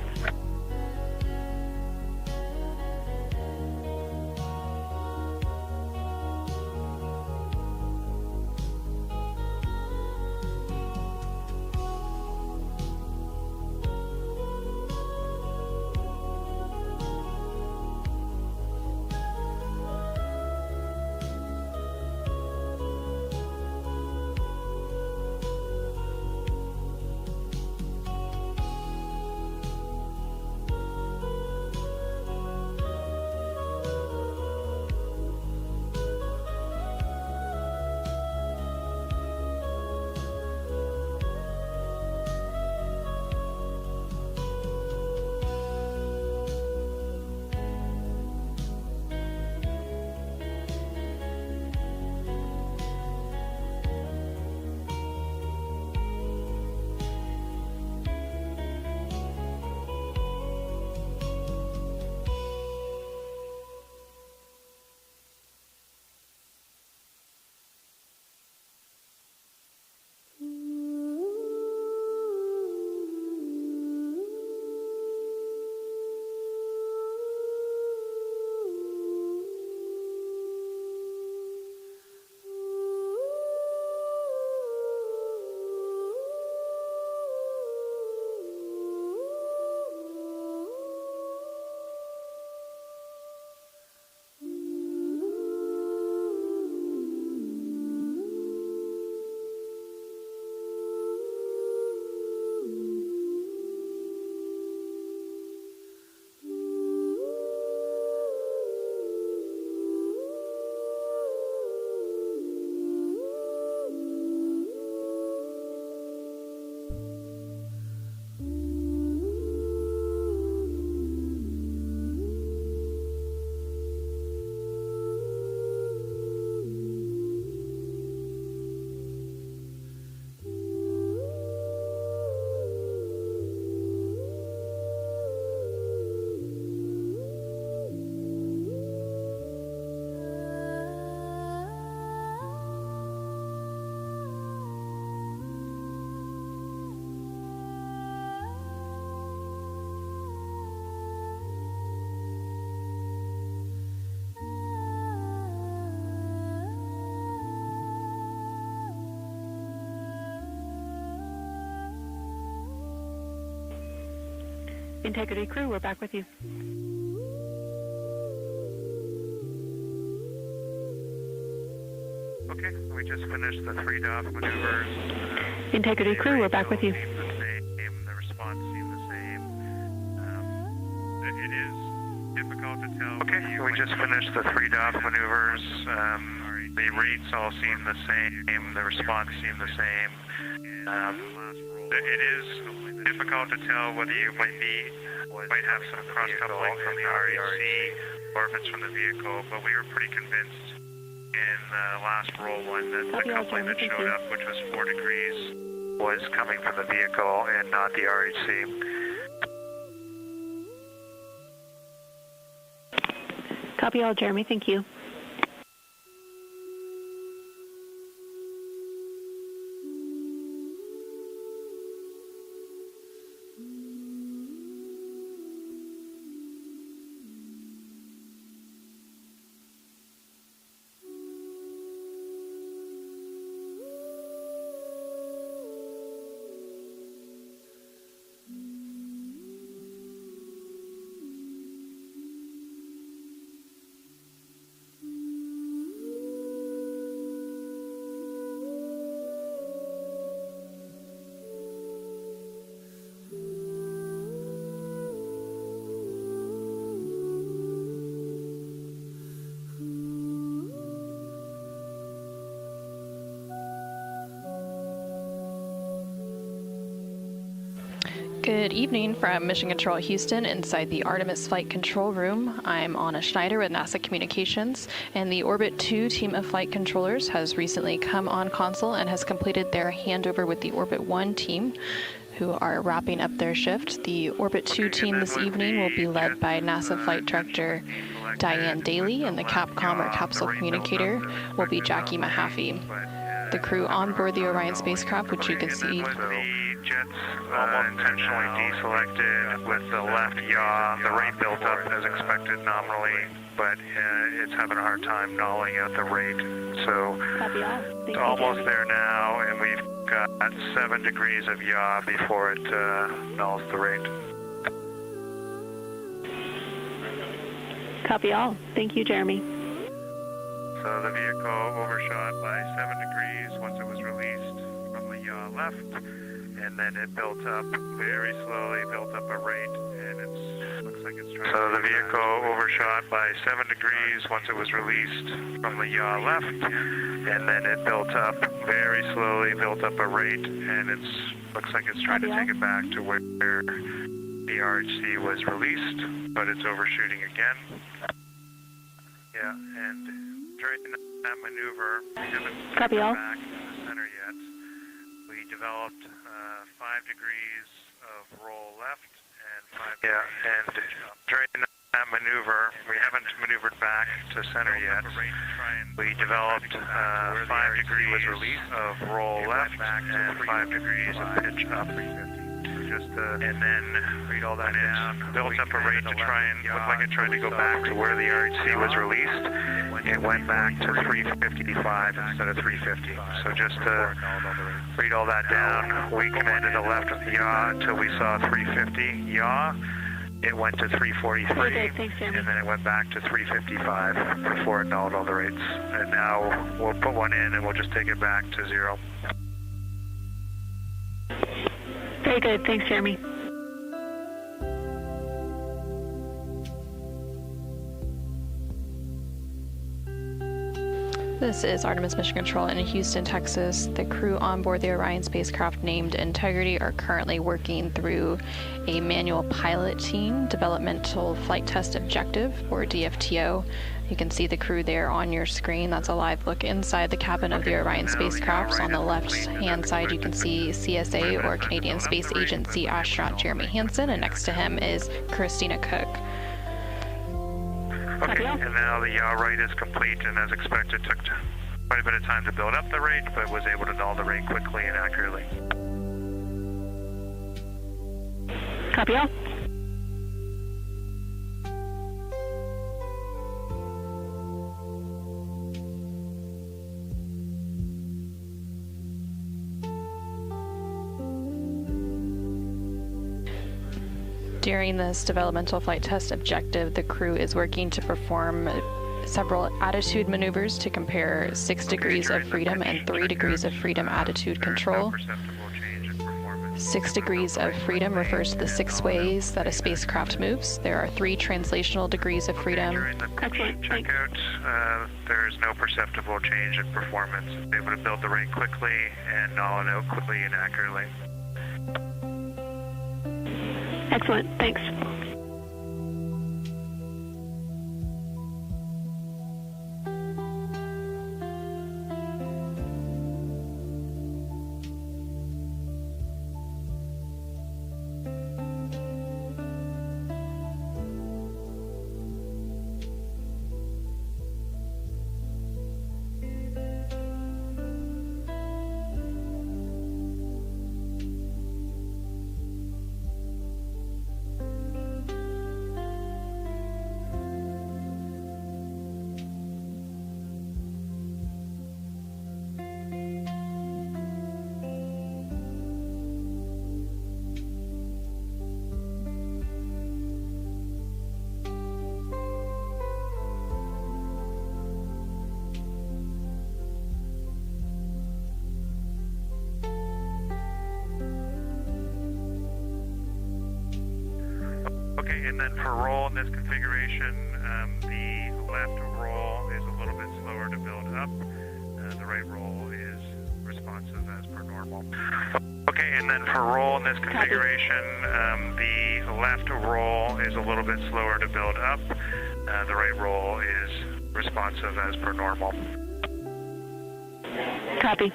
Integrity crew, we're back with you. Okay, we just finished the 3 DOF maneuvers. Integrity crew, we're back with you. The response seemed the same. It is difficult to tell. Okay, we just finished the 3 DOF maneuvers. The rates all seem the same. The response seemed the same. It is difficult to tell whether you might have some cross-coupling from the REC orbits from the vehicle, but we were pretty convinced in the last roll one that the coupling that showed up, which was 4 degrees, was coming from the vehicle and not the REC. Copy all, Jeremy. Thank you. Good evening from Mission Control Houston inside the Artemis Flight Control Room. I'm Anna Schneider with NASA Communications, and the Orbit 2 team of flight controllers has recently come on console and has completed their handover with the Orbit 1 team, who are wrapping up their shift. The Orbit 2 team this evening will be led by NASA Flight Director Diane Daly, and the Capcom or capsule communicator will be Jackie Mahaffey. The crew on board the Orion spacecraft, which you can see. The jets almost intentionally deselected with the left yaw. The rate built up as expected nominally, but it's having a hard time nulling out the rate. So it's almost there now, and we've got 7 degrees of yaw before it nulls the rate. Copy all. Thank you, Jeremy. So the vehicle overshot by 7 degrees once it was released from the yaw left, and then it built up very slowly, built up a rate, and looks like it's trying. So the vehicle overshot by 7 degrees once it was released from the yaw left, and then it built up very slowly, built up a rate, and looks like it's trying to take it back to where the RHC was released, but it's overshooting again. Yeah, and during that maneuver, we haven't Copy all. back to the center yet. We developed 5 degrees of roll left and 5 degrees. Yeah, and during that maneuver, we haven't maneuvered back to center yet. We developed 5 degrees of roll left and 5 degrees of pitch up. And then read all that down. Built up a rate to try and look like it tried to go back to where the RHC was released. It went back to 355 instead of 350. So just to read all that down, we commanded a left yaw until we saw 350 yaw. It went to 343, and then it went back to 355 before it nulled all the rates. And now we'll put one in and we'll just take it back to 0. Very good. Thanks, Jeremy. This is Artemis Mission Control in Houston, Texas. The crew on board the Orion spacecraft named Integrity are currently working through a manual pilot team developmental flight test objective, or DFTO. You can see the crew there on your screen. That's a live look inside the cabin of the Orion spacecraft. On the left-hand side, you can see CSA, or Canadian Space Agency astronaut Jeremy Hansen, and next to him is Christina Cook. Okay, and now the yaw rate is complete, and as expected, took quite a bit of time to build up the rate, but was able to null the rate quickly and accurately. Copy all. During this developmental flight test objective, the crew is working to perform several attitude maneuvers to compare 6 degrees of freedom and 3 degrees of freedom attitude control. 6 degrees of freedom refers to the 6 ways that a spacecraft moves. There are 3 translational degrees of freedom. During the checkout, there is no perceptible change in performance. It's able to build the ring quickly and null and out quickly and accurately. Excellent, thanks. Okay, and then for roll in this configuration, the left roll is a little bit slower to build up. The right roll is responsive as per normal. Okay, and then for roll in this configuration, the left roll is a little bit slower to build up. The right roll is responsive as per normal. Copy.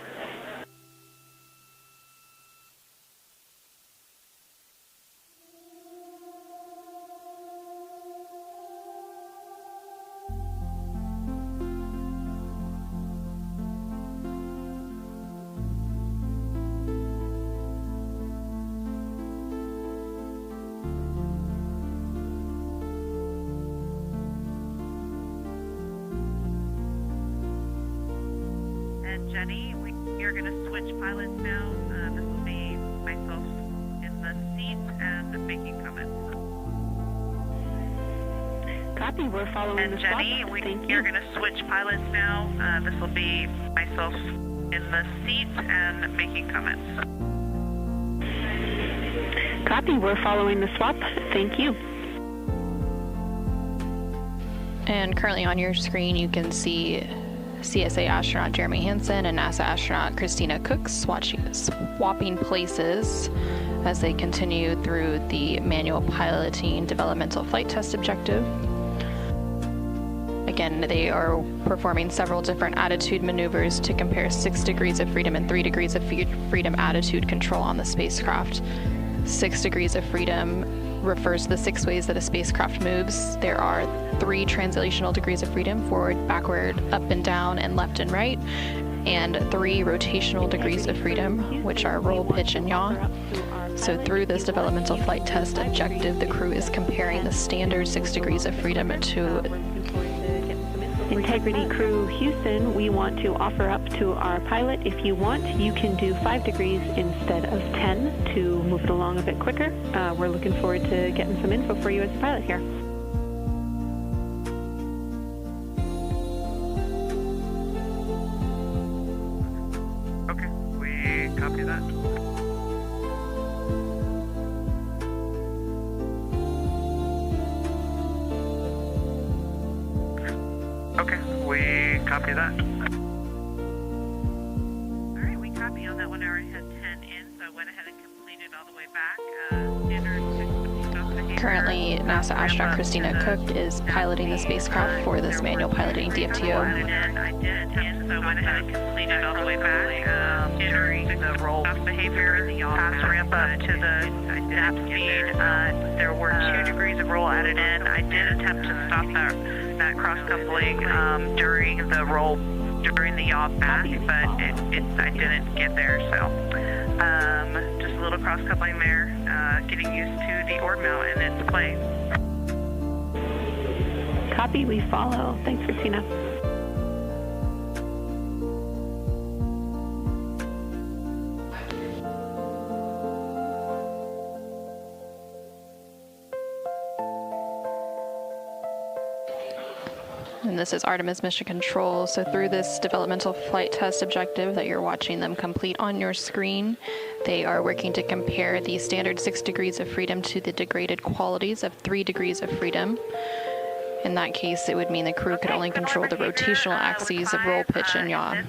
Jenny, you're going to switch pilots now. This will be myself in the seat and making comments. Copy, we're following and the Jenny, swap. You're going to switch pilots now. This will be myself in the seat and making comments. Copy, we're following the swap. Thank you. And currently on your screen, you can see CSA astronaut Jeremy Hansen and NASA astronaut Christina Cook swapping places as they continue through the manual piloting developmental flight test objective. Again, they are performing several different attitude maneuvers to compare 6 degrees of freedom and 3 degrees of freedom attitude control on the spacecraft. 6 degrees of freedom refers to the 6 ways that a spacecraft moves. There are 3 translational degrees of freedom: forward, backward, up and down, and left and right, and 3 rotational degrees of freedom, which are roll, pitch, and yaw. So through this developmental flight test objective, the crew is comparing the standard 6 degrees of freedom to Integrity Crew Houston, we want to offer up to our pilot, if you want, you can do 5 degrees instead of 10 to move it along a bit quicker. We're looking forward to getting some info for you as a pilot here. Okay, we copy that. Okay, we copy that. All right, we copy on that 1 hour and had 10 in, so I went ahead and completed all the way back. Standard 6 stop behavior. Currently, NASA astronaut Christina Cook is piloting the spacecraft for this manual piloting DFTO. I did attempt, so I went ahead and completed all the way back. During the roll off behavior, the pass ramp up to the nap speed, there were 2 degrees of roll added in. I did attempt to stop that cross-coupling during the roll, during the yaw back, but I didn't get there, so just a little cross-coupling there, getting used to the orb mount and its place. Copy, we follow. Thanks, Christina. And this is Artemis Mission Control. So through this developmental flight test objective that you're watching them complete on your screen, they are working to compare the standard 6 degrees of freedom to the degraded qualities of 3 degrees of freedom. In that case, it would mean the crew could only control the rotational axes of roll, pitch, and yaw. Since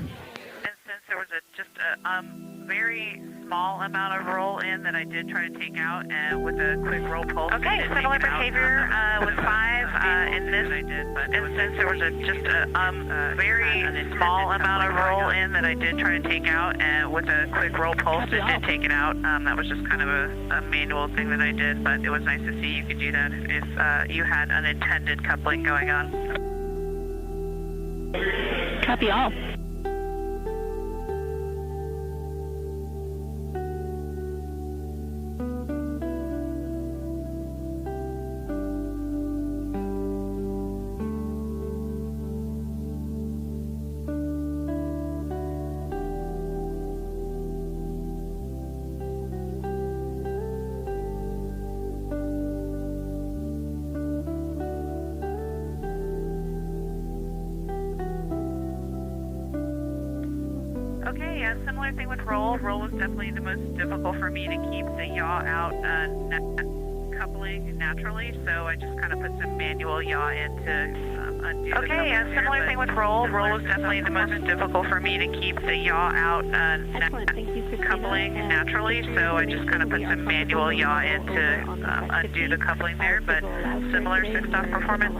there was just a very small amount of roll in that I did try to take out with a quick roll pulse. Okay, similar behavior with 5 in this instance. There was just a very small amount of roll in that I did try to take out with a quick roll pulse. It did take it out. That was just kind of a manual thing that I did, but it was nice to see you could do that if you had unintended coupling going on. Copy all. Okay, similar thing with roll. Roll was definitely the most difficult for me to keep the yaw out coupling naturally, so I just kind of put some manual yaw in to undo the coupling. Okay, similar thing with roll. Roll was definitely the most difficult for me to keep the yaw out coupling naturally, so I just kind of put some manual yaw in to undo the coupling there, but similar 6-off performance.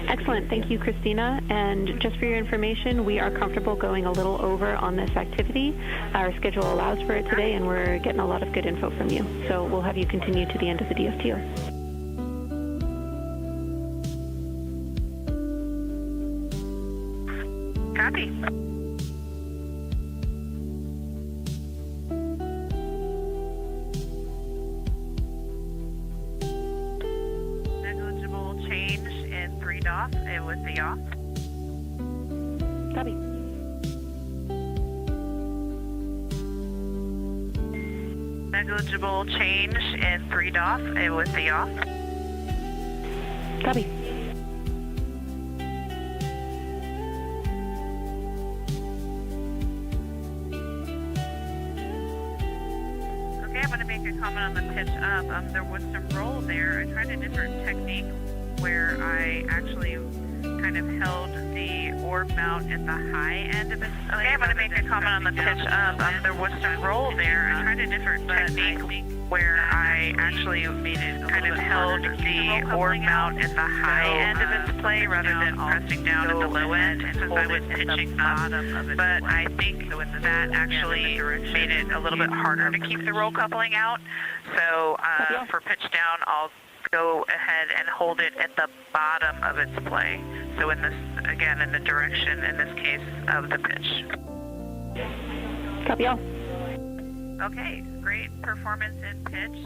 Excellent. Thank you, Christina. And just for your information, we are comfortable going a little over on this activity. Our schedule allows for it today, and we're getting a lot of good info from you. So we'll have you continue to the end of the DFTO. Copy. Off with the yaw. Copy. Negligible change in 3 DOF with the yaw. Copy. Okay, I'm going to make a comment on the pitch up. There was some roll there. I tried a different technique where I actually kind of held the orb mount at the high end of its play. Okay, I'm going to make a comment on the pitch up. There was some roll there. I tried a different technique where I actually kind of held the orb mount at the high end of its play rather than pressing down at the low end since I was pitching up. But I think that actually made it a little bit harder to keep the roll coupling out. So for pitch down, I'll go ahead and hold it at the bottom of its play. So in this, again, in the direction, in this case, of the pitch. Copy all. Okay, great performance in pitch,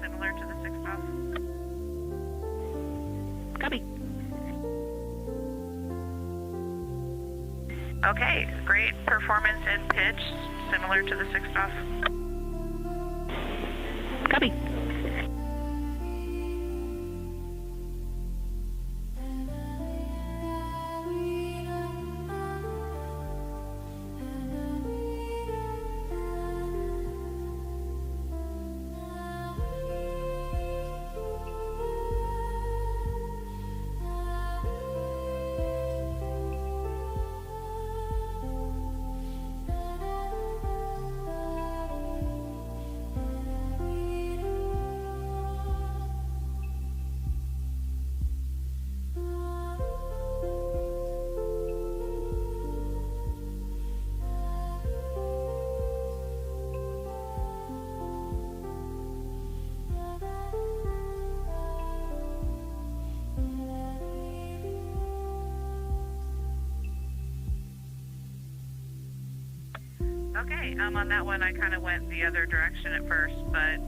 similar to the 6-off. Copy. Okay, great performance in pitch, similar to the 6-off. Copy. Okay, on that one I kind of went the other direction at first, but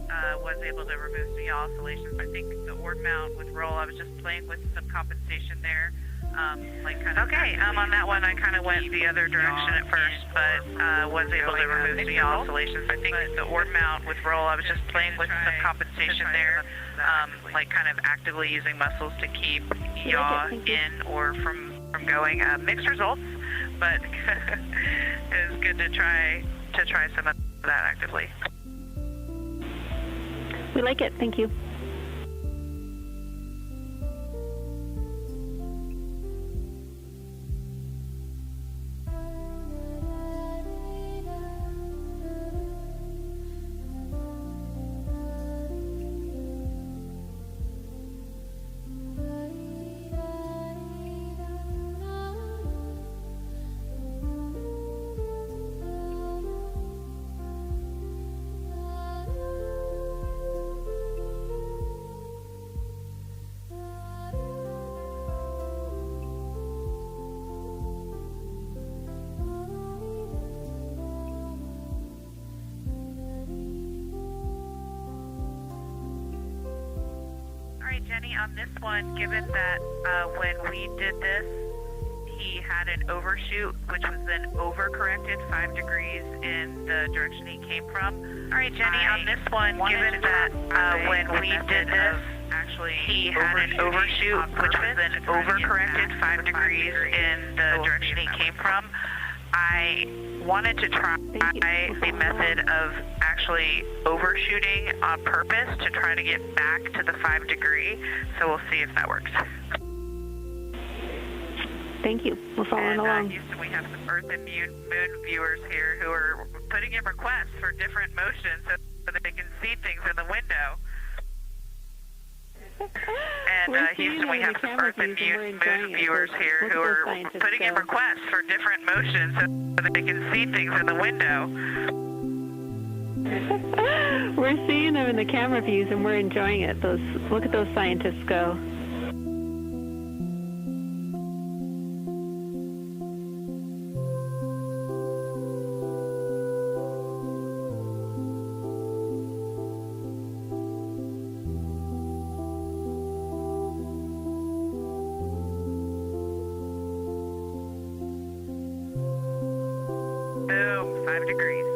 was able to remove some yaw oscillations. I think the orb mount with roll, I was just playing with some compensation there Okay, on that one I kind of went the other direction at first, but was able to remove the yaw oscillations. I think the orb mount with roll, I was just playing with some compensation there, like kind of actively using muscles to keep yaw in or from going. Mixed results, but it was good to try some of that actively. We like it. Thank you. Jenny, on this one, given that when we did this, he had an overshoot, which was then overcorrected 5 degrees in the direction he came from. All right, Jenny, on this one, given that when we did this, he had an overshoot, which was then overcorrected 5 degrees in the direction he came from, I wanted to try the method of actually overshooting on purpose to try to get back to the 5 degree. So we'll see if that works. Thank you. We're following along. Houston, we have some Earth and Moon viewers here who are putting in requests for different motions so that they can see things in the window. And Houston, we have some Earth and Moon viewers here who are putting in requests for different motions so that they can see things in the window. We're seeing them in the camera views and we're enjoying it. Look at those scientists go. Boom, 5 degrees.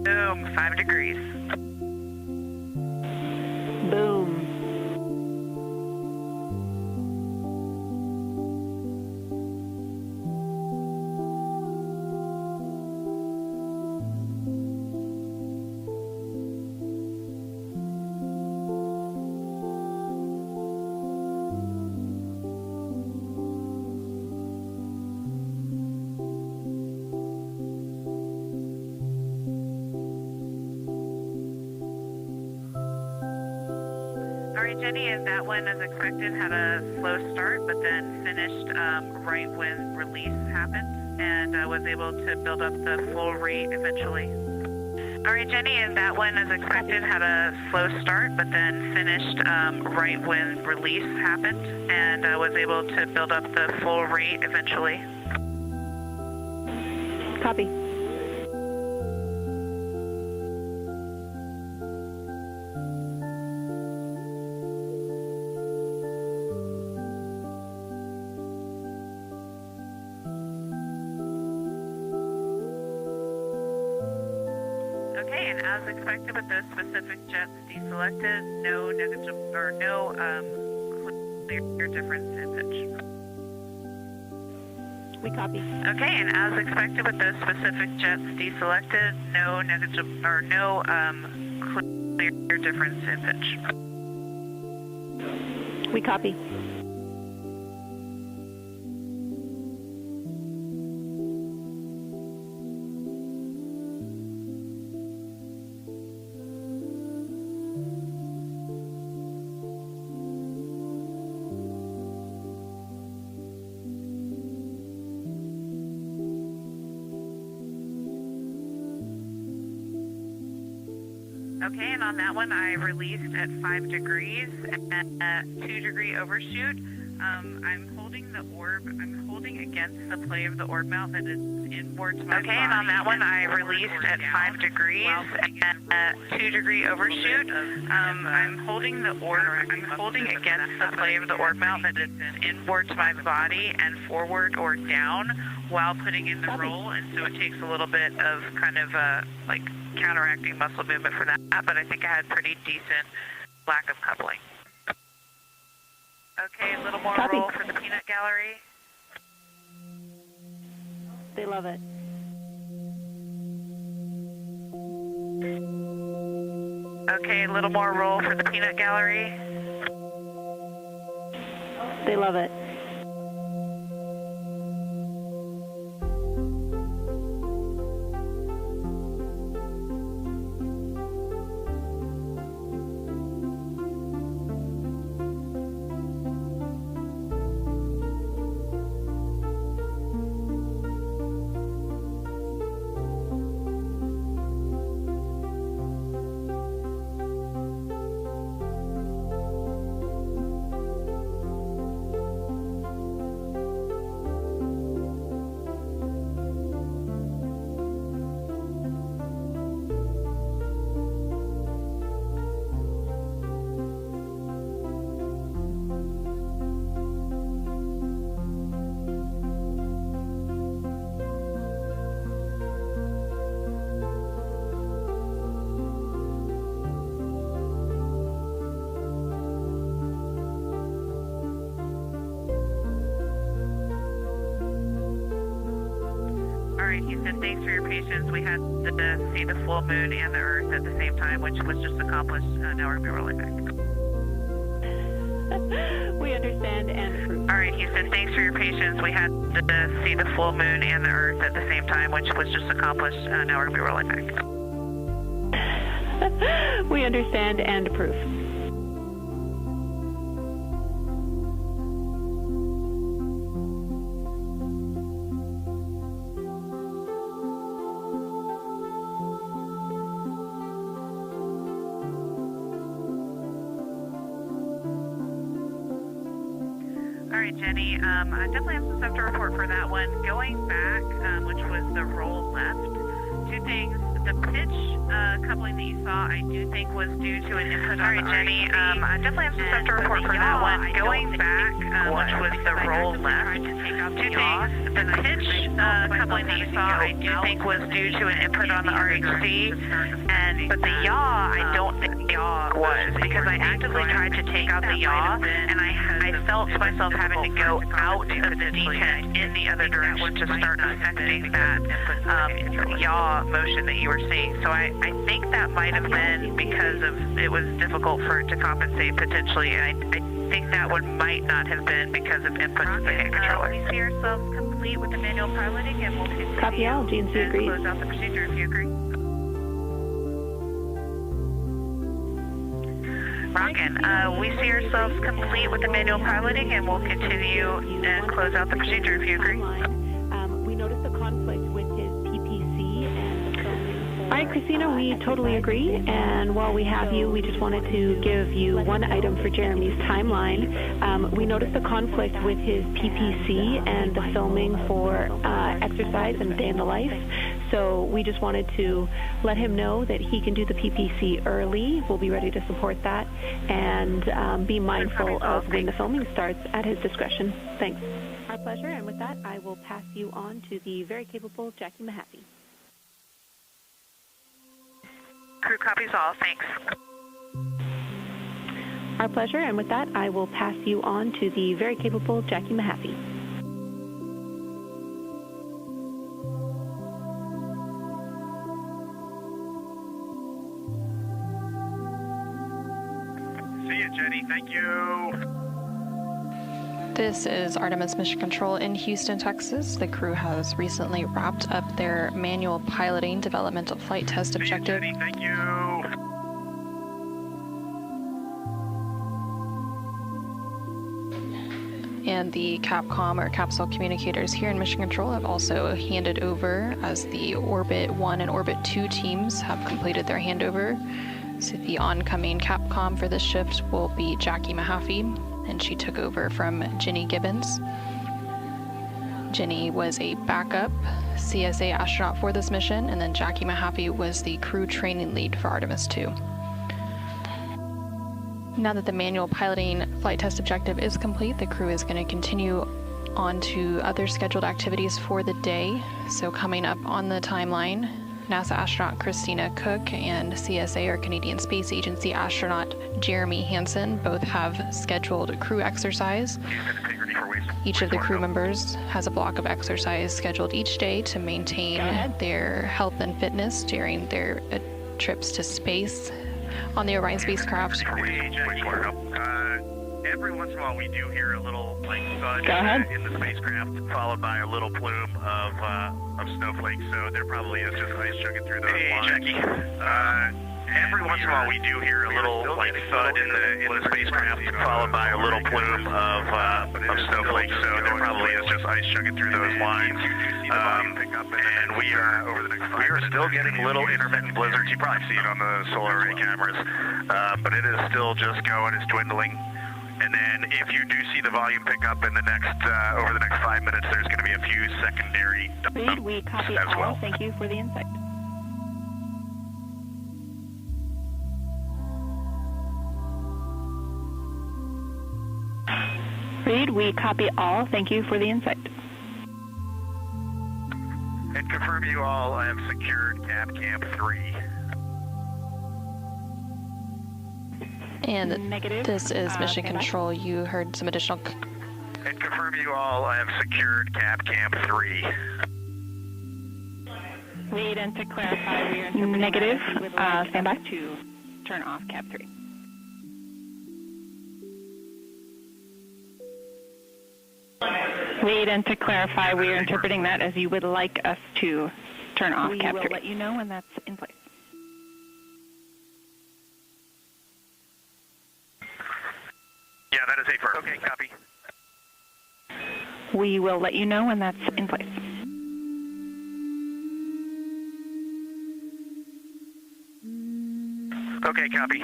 Boom, 5 degrees. Boom. All right, Jenny, and that one, as expected, had a slow start, but then finished right when release happened and was able to build up the full rate eventually. All right, Jenny, and that one, as expected, had a slow start, but then finished right when release happened and was able to build up the full rate eventually. Copy. Okay, and as expected with those specific jets deselected, no negative or no clear difference in pitch. We copy. Okay, and as expected with those specific jets deselected, no negative or no clear difference in pitch. We copy. Okay, and on that one, I released at 5 degrees and a 2 degree overshoot. I'm holding the orb. I'm holding against the play of the orb mount that is inboard to my body. Okay, and on that one, I released at 5 degrees and 2-degree overshoot. I'm holding the orb. I'm holding against the play of the orb mount that is inboard to my body and forward or down while putting in the roll, and so it takes a little bit of kind of like counteracting muscle movement for that, but I think I had pretty decent lack of coupling. Okay, a little more roll for the peanut gallery. They love it. Okay, a little more roll for the peanut gallery. They love it. He said, thanks for your patience. We had to see the full moon and the Earth at the same time, which was just accomplished. Now we're going to be rolling back. We understand and approve. All right, he said, thanks for your patience. We had to see the full moon and the Earth at the same time, which was just accomplished. Now we're going to be rolling back. We understand and approve. All right, Jenny, I definitely have some stuff to report for that one. Going back, which was the roll left, 2 things. The pitch coupling that you saw, I do think was due to an input. All right, Jenny, I definitely have some stuff to report for that one. Going back, which was the roll left, 2 things. The pitch coupling that you saw, I do think was due to an input on the RHC, but the yaw, I don't think the yaw was, because I actively tried to take out the yaw, and I felt myself having to go out of the detent in the other direction to start affecting that yaw motion that you were seeing. So I think that might have been because of it was difficult for it to compensate potentially, and I think that one might not have been because of inputs of the hand controller. We see ourselves complete with the manual piloting, and we'll continue. Copy all. GNC agrees. Close out the procedure if you agree. Rockin'. We see ourselves complete with the manual piloting, and we'll continue and close out the procedure if you agree. We noticed a conflict with his PPC and the filming. All right, Christina, we totally agree. And while we have you, we just wanted to give you one item for Jeremy's timeline. We noticed a conflict with his PPC and the filming for exercise and day in the life. So we just wanted to let him know that he can do the PPC early. We'll be ready to support that, and be mindful of when the filming starts at his discretion. Thanks. Our pleasure. And with that, I will pass you on to the very capable Jackie Mahaffey. Crew copies all. Thanks. Our pleasure. And with that, I will pass you on to the very capable Jackie Mahaffey. See you, Jenny. Thank you. This is Artemis Mission Control in Houston, Texas. The crew has recently wrapped up their manual piloting developmental flight test objective. See you, Jenny. Thank you. And the Capcom or capsule communicators here in Mission Control have also handed over as the Orbit 1 and Orbit 2 teams have completed their handover. So the oncoming Capcom for this shift will be Jackie Mahaffey, and she took over from Ginny Gibbons. Ginny was a backup CSA astronaut for this mission, and then Jackie Mahaffey was the crew training lead for Artemis II. Now that the manual piloting flight test objective is complete, the crew is going to continue on to other scheduled activities for the day. So coming up on the timeline, NASA astronaut Christina Cook and CSA, or Canadian Space Agency astronaut Jeremy Hansen, both have scheduled crew exercise. Each of the crew members has a block of exercise scheduled each day to maintain their health and fitness during their trips to space on the Orion spacecraft. Every once in a while we do hear a little thud in the spacecraft, followed by a little plume of snowflakes, so there probably is just ice chugging through those lines. Jackie. Every once in a while we do hear a little thud in the spacecraft, followed by a little plume of snowflakes, so there probably is just ice chugging through those lines. And we are still getting little intermittent blizzards. You probably see it on the solar array cameras, but it is still just going. It's dwindling. And then if you do see the volume pick up in the next, over the next 5 minutes, there's going to be a few secondary Reed, we copy as well. all. Thank you for the insight. Reed, we copy all. Thank you for the insight. And confirm you all, I have secured Cap Camp 3. And this is Mission Control. You heard some additional... And confirm you all, I have secured Cap Camp 3. Reed, and to clarify, we are negative. Stand by to turn off Cap 3. Reed, and to clarify, we are interpreting that as you would like us to turn off Cap 3. We will let you know when that's in place. Yeah, that is a firm. Okay, copy. We will let you know when that's in place. Okay, copy.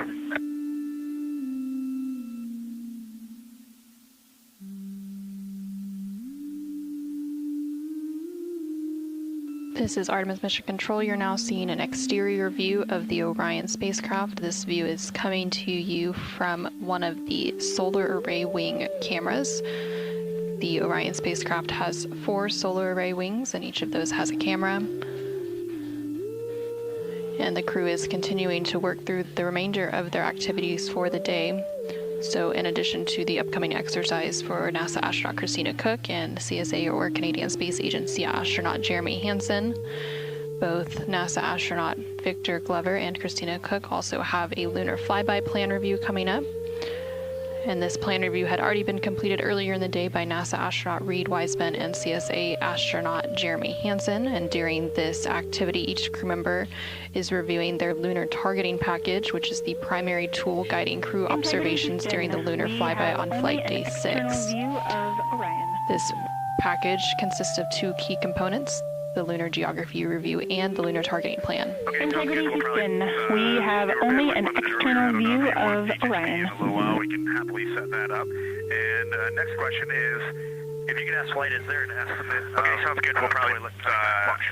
This is Artemis Mission Control. You're now seeing an exterior view of the Orion spacecraft. This view is coming to you from one of the solar array wing cameras. The Orion spacecraft has 4 solar array wings, and each of those has a camera. And the crew is continuing to work through the remainder of their activities for the day. So in addition to the upcoming exercise for NASA astronaut Christina Cook and CSA, or Canadian Space Agency astronaut Jeremy Hansen, both NASA astronaut Victor Glover and Christina Cook also have a lunar flyby plan review coming up. And this plan review had already been completed earlier in the day by NASA astronaut Reed Wiseman and CSA astronaut Jeremy Hansen. And during this activity, each crew member is reviewing their lunar targeting package, which is the primary tool guiding crew observations during the lunar flyby on flight day 6. This package consists of 2 key components: the lunar geography review and the lunar targeting plan. Integrity Houston, we have only an external view of Orion. In a little while, we can happily set that up. And next question is, if you could ask flight, is there an estimate? Okay, sounds good. We'll probably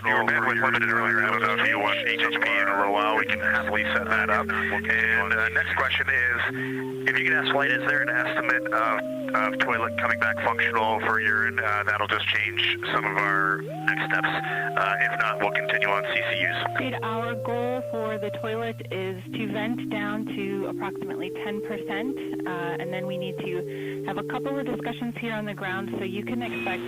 you were bandwidth limited earlier. I don't know if you want HHP in a little while. We can happily set that up. And next question is, if you could ask flight, is there an estimate of toilet coming back functional for urine? That'll just change some of our next steps. If not, we'll continue on CCUs. Our goal for the toilet is to vent down to approximately 10%, and then we need to have a couple of discussions here on the ground, so you can expect...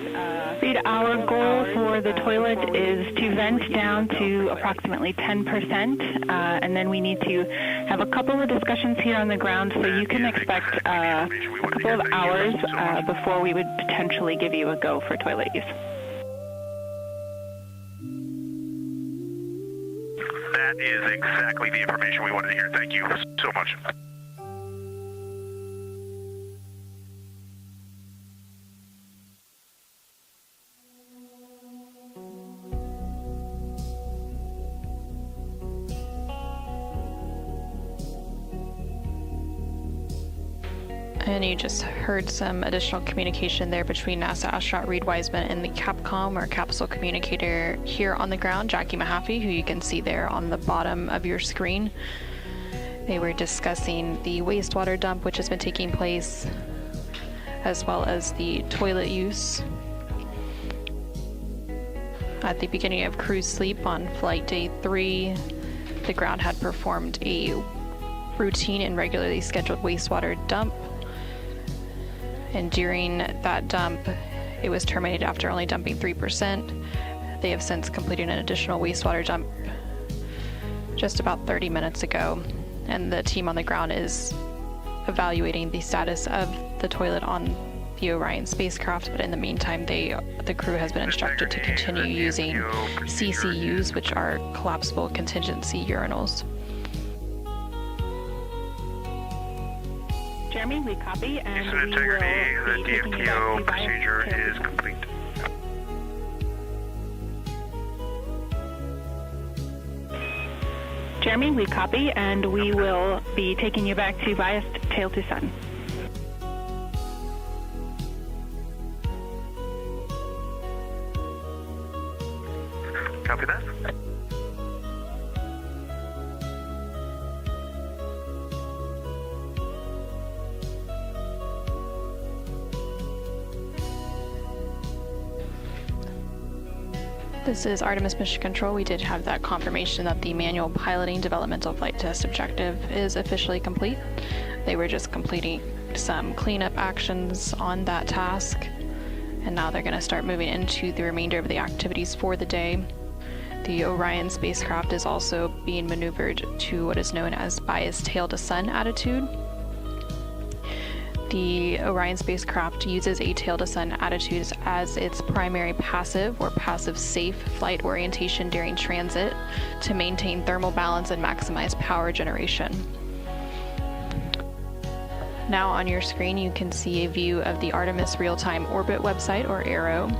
our goal for the toilet is to vent down to approximately 10%, and then we need to have a couple of discussions here on the ground, so you can expect a couple of hours before we would potentially give you a go for toilet use. That is exactly the information we wanted to hear. Thank you so much. And you just heard some additional communication there between NASA astronaut Reed Wiseman and the Capcom, or capsule communicator here on the ground, Jackie Mahaffey, who you can see there on the bottom of your screen. They were discussing the wastewater dump, which has been taking place, as well as the toilet use. At the beginning of crew sleep on flight day 3, the ground had performed a routine and regularly scheduled wastewater dump. And during that dump, it was terminated after only dumping 3%. They have since completed an additional wastewater dump just about 30 minutes ago. And the team on the ground is evaluating the status of the toilet on the Orion spacecraft, but in the meantime, the crew has been instructed to continue using CCUs, which are collapsible contingency urinals. Jeremy, we copy, and Houston integrity, the DFTO procedure is complete. Jeremy, we copy, and we will be taking you back to biased tail to sun. Copy that. This is Artemis Mission Control. We did have that confirmation that the manual piloting developmental flight test objective is officially complete. They were just completing some cleanup actions on that task, and now they're going to start moving into the remainder of the activities for the day. The Orion spacecraft is also being maneuvered to what is known as biased tail to sun attitude. The Orion spacecraft uses a tail to sun attitude as its primary passive or passive safe flight orientation during transit to maintain thermal balance and maximize power generation. Now on your screen you can see a view of the Artemis Real-Time Orbit website, or ARO.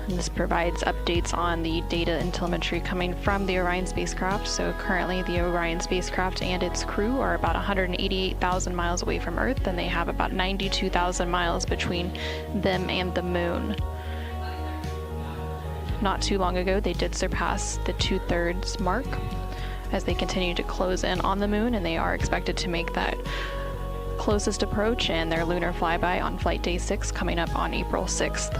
And this provides updates on the data and telemetry coming from the Orion spacecraft. So currently the Orion spacecraft and its crew are about 188,000 miles away from Earth, and they have about 92,000 miles between them and the moon. Not too long ago, they did surpass the 2/3 mark as they continue to close in on the moon, and they are expected to make that closest approach and their lunar flyby on flight day 6 coming up on April 6th.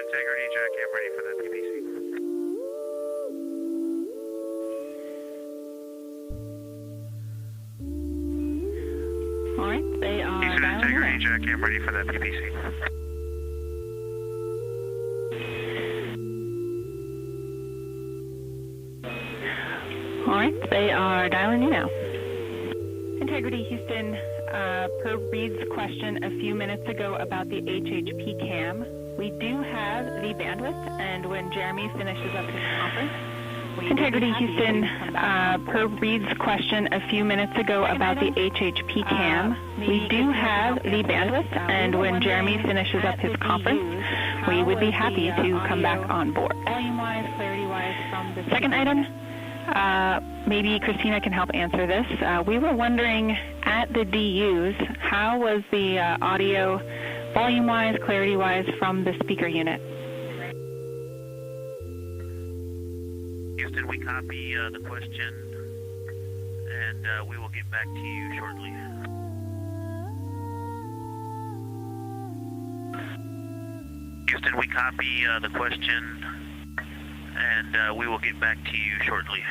Integrity, Jackie, I'm ready for the PPC. All right, they are Houston integrity, Jackie, I'm ready for the PPC. All right, they are dialing you now. Integrity, Houston, per Reed's question a few minutes ago about the HHP cam, we do have the bandwidth, and when Jeremy finishes up his conference, Integrity Houston, per Reed's question a few minutes ago about the HHP cam, we do have the bandwidth, and when Jeremy finishes up his conference, we would be happy to come back on board. Second item, maybe Christina can help answer this. We were wondering at the DUs, how was the audio volume-wise, clarity-wise from the speaker unit? Houston, we copy the question, and we will get back to you shortly. Houston, we copy the question, and we will get back to you shortly.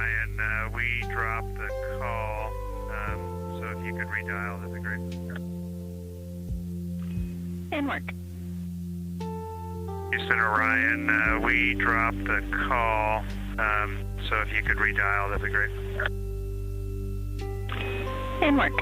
Orion. We dropped the call, so if you could redial, that'd be great. And work. Houston, Orion, we dropped the call, so if you could redial, that'd be great. And work.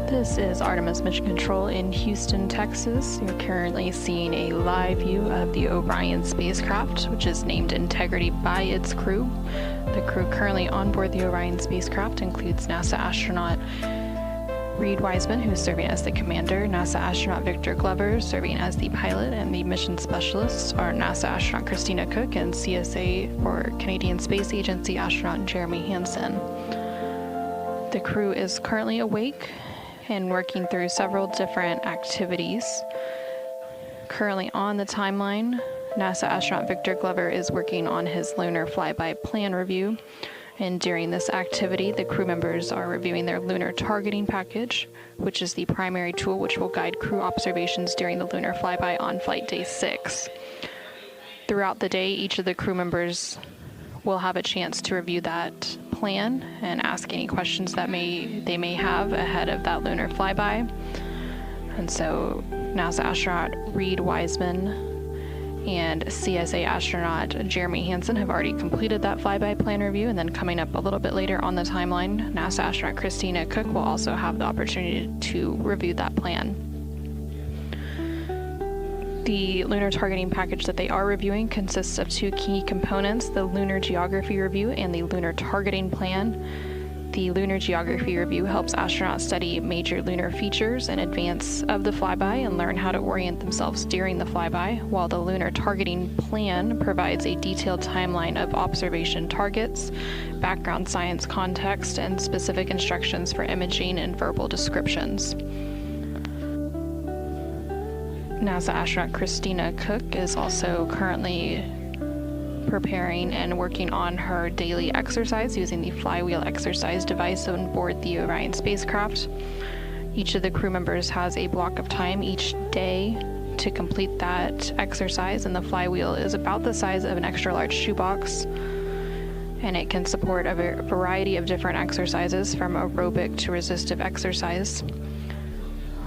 This is Artemis Mission Control in Houston, Texas. You're currently seeing a live view of the Orion spacecraft, which is named Integrity by its crew. The crew currently on board the Orion spacecraft includes NASA astronaut Reed Wiseman, who's serving as the commander, NASA astronaut Victor Glover, serving as the pilot, and the mission specialists are NASA astronaut Christina Cook and CSA or Canadian Space Agency astronaut Jeremy Hansen. The crew is currently awake and working through several different activities. Currently on the timeline, NASA astronaut Victor Glover is working on his lunar flyby plan review. And during this activity, the crew members are reviewing their lunar targeting package, which is the primary tool which will guide crew observations during the lunar flyby on flight day 6. Throughout the day, each of the crew members will have a chance to review that plan and ask any questions that they may have ahead of that lunar flyby. And so NASA astronaut Reed Wiseman and CSA astronaut Jeremy Hansen have already completed that flyby plan review, and then coming up a little bit later on the timeline, NASA astronaut Christina Cook will also have the opportunity to review that plan. The lunar targeting package that they are reviewing consists of 2 key components, the lunar geography review and the lunar targeting plan. The lunar geography review helps astronauts study major lunar features in advance of the flyby and learn how to orient themselves during the flyby, while the lunar targeting plan provides a detailed timeline of observation targets, background science context, and specific instructions for imaging and verbal descriptions. NASA astronaut Christina Cook is also currently preparing and working on her daily exercise using the flywheel exercise device on board the Orion spacecraft. Each of the crew members has a block of time each day to complete that exercise, and the flywheel is about the size of an extra large shoebox, and it can support a variety of different exercises from aerobic to resistive exercise.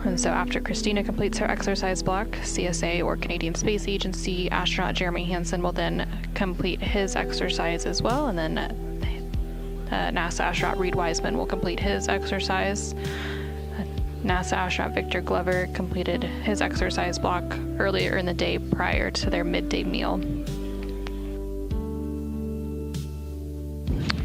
And so after Christina completes her exercise block, CSA or Canadian Space Agency astronaut Jeremy Hansen will then complete his exercise as well, and then NASA astronaut Reed Wiseman will complete his exercise. NASA astronaut Victor Glover completed his exercise block earlier in the day prior to their midday meal.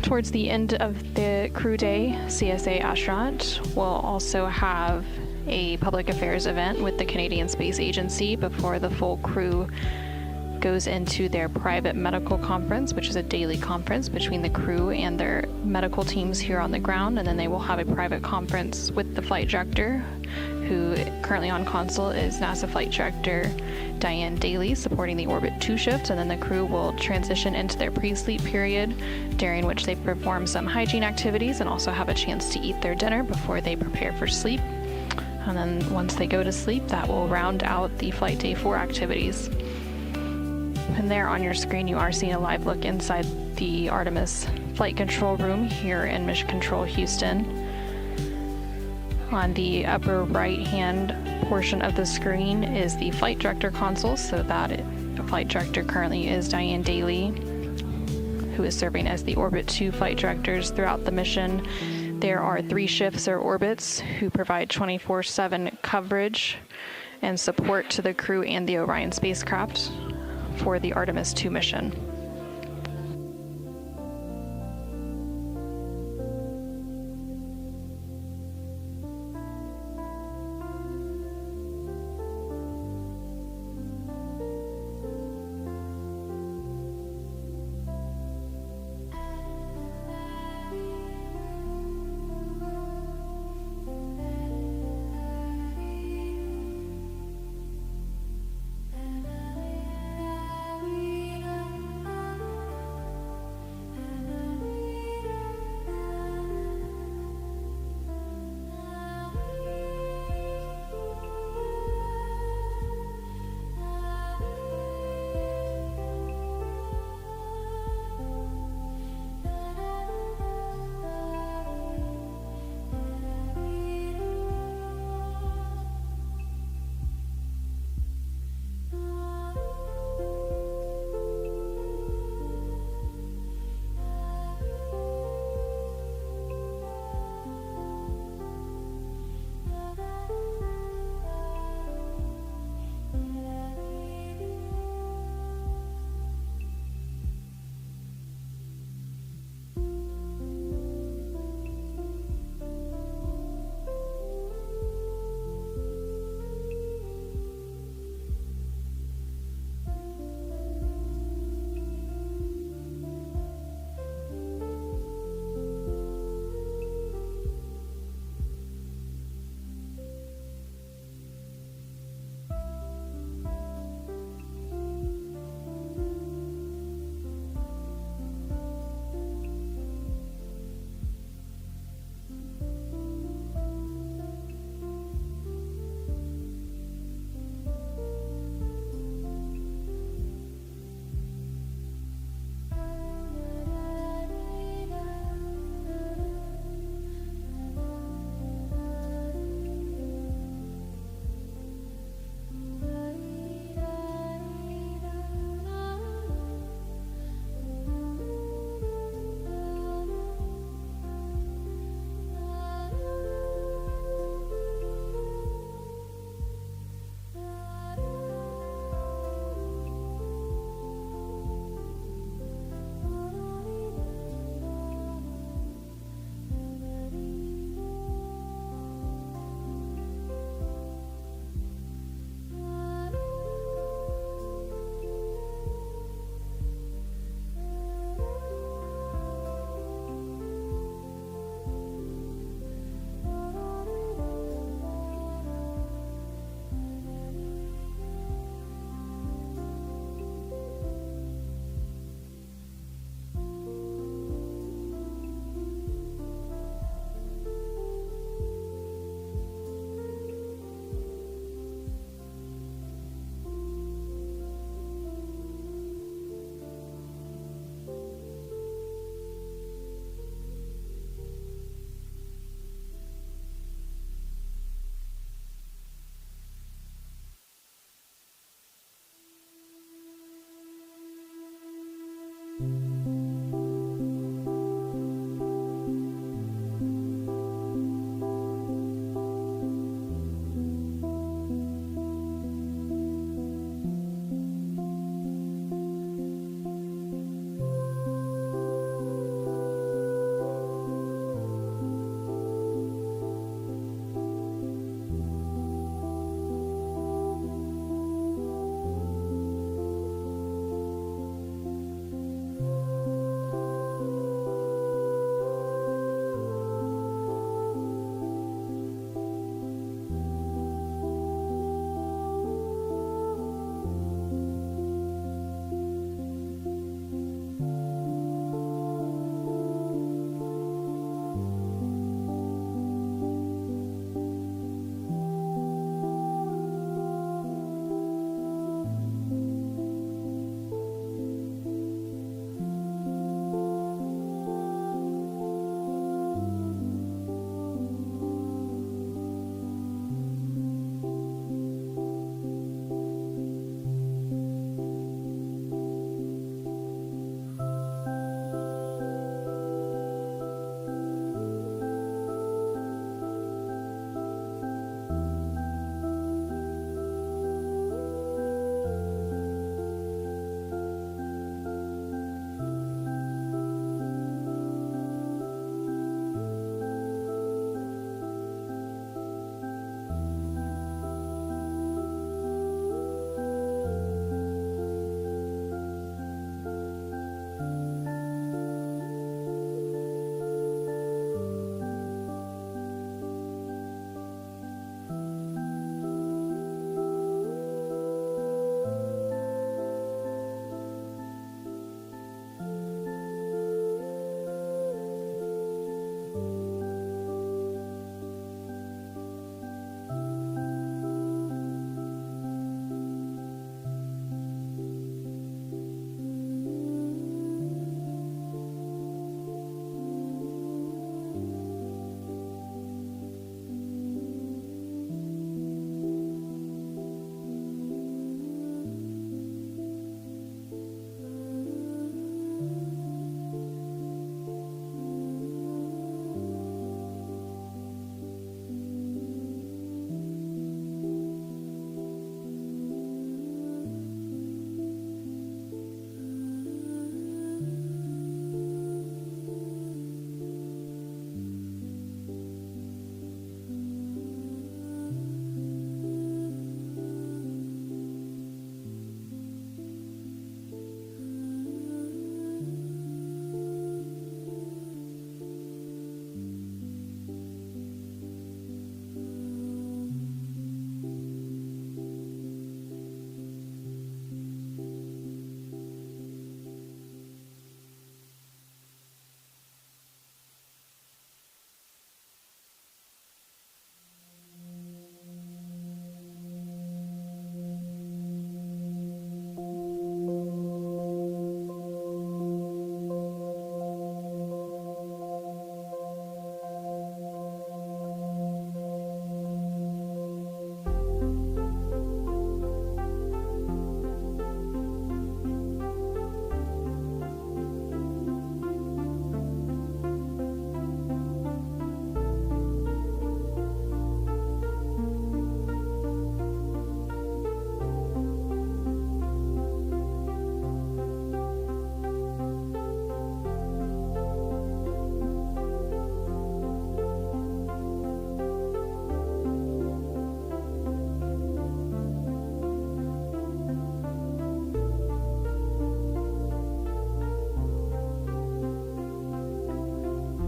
Towards the end of the crew day, CSA astronaut will also have a public affairs event with the Canadian Space Agency before the full crew goes into their private medical conference, which is a daily conference between the crew and their medical teams here on the ground. And then they will have a private conference with the flight director, who currently on console is NASA Flight Director Diane Daly, supporting the Orbit 2 shift. And then the crew will transition into their pre-sleep period, during which they perform some hygiene activities and also have a chance to eat their dinner before they prepare for sleep. And then once they go to sleep, that will round out the Flight Day 4 activities. And there on your screen, you are seeing a live look inside the Artemis flight control room here in Mission Control Houston. On the upper right-hand portion of the screen is the flight director console, so that the flight director currently is Diane Daly, who is serving as the Orbit 2 flight directors throughout the mission. There are 3 shifts or orbits who provide 24/7 coverage and support to the crew and the Orion spacecraft for the Artemis II mission.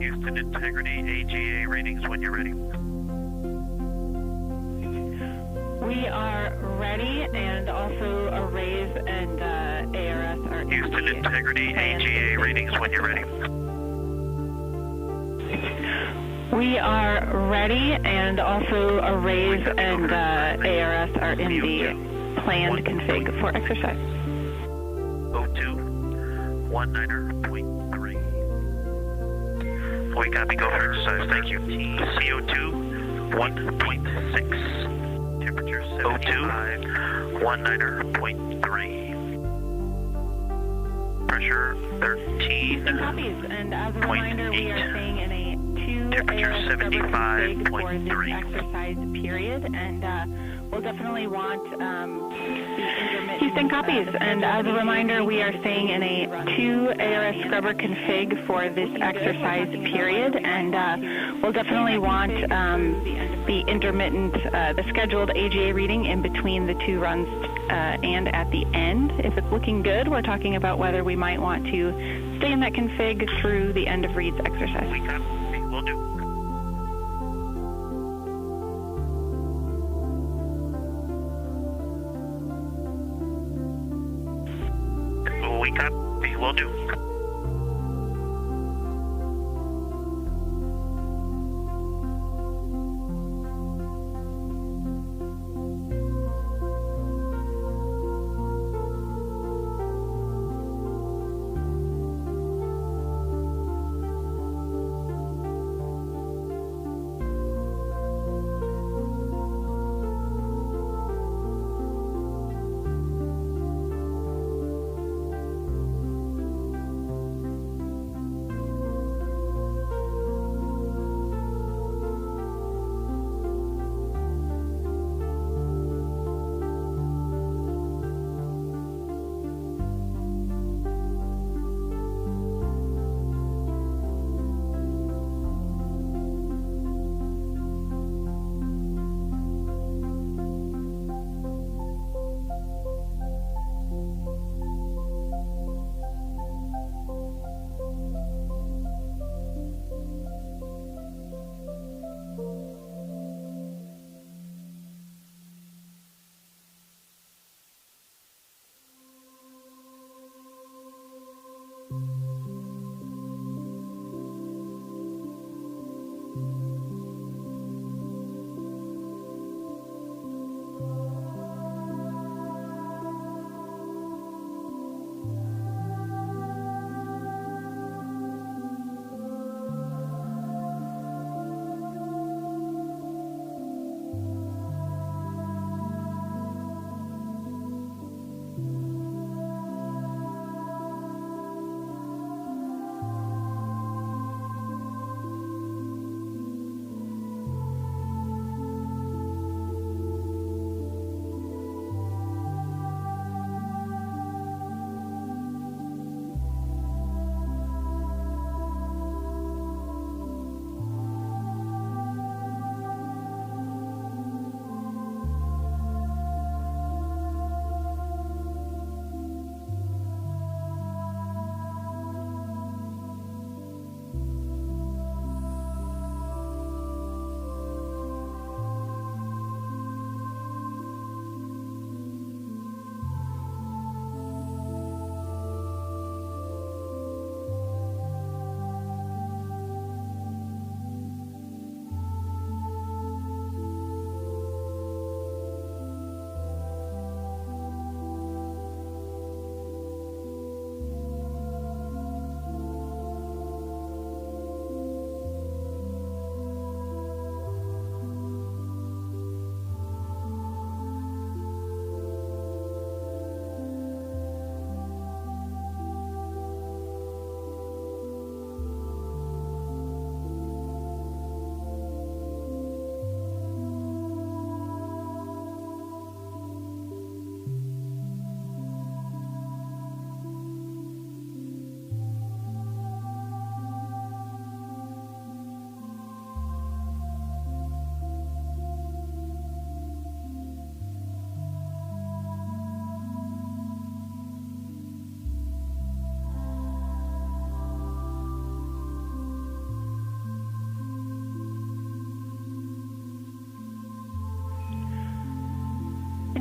Houston integrity, AGA ratings when you're ready. We are ready, and also arrays and ARS are Houston integrity, AGA ratings when you're ready. We are ready, and also arrays and ARS are in the planned config for exercise. O2, 19.3. We copy, go for exercise, thank you. CO2, 1.6. Temperature 75. O2, 19.3. Pressure 13. Copies, and as a reminder, we are staying in a 2 temperature ARS 75.3 for this exercise period, and we'll definitely want the intermittent. Houston copies, and as a reminder, we are staying in a 2 ARS scrubber config for this exercise period, and we'll definitely want the intermittent, the scheduled AGA reading in between the 2 runs and at the end. If it's looking good, we're talking about whether we might want to stay in that config through the end of reads exercise. Will do. We copy, will do.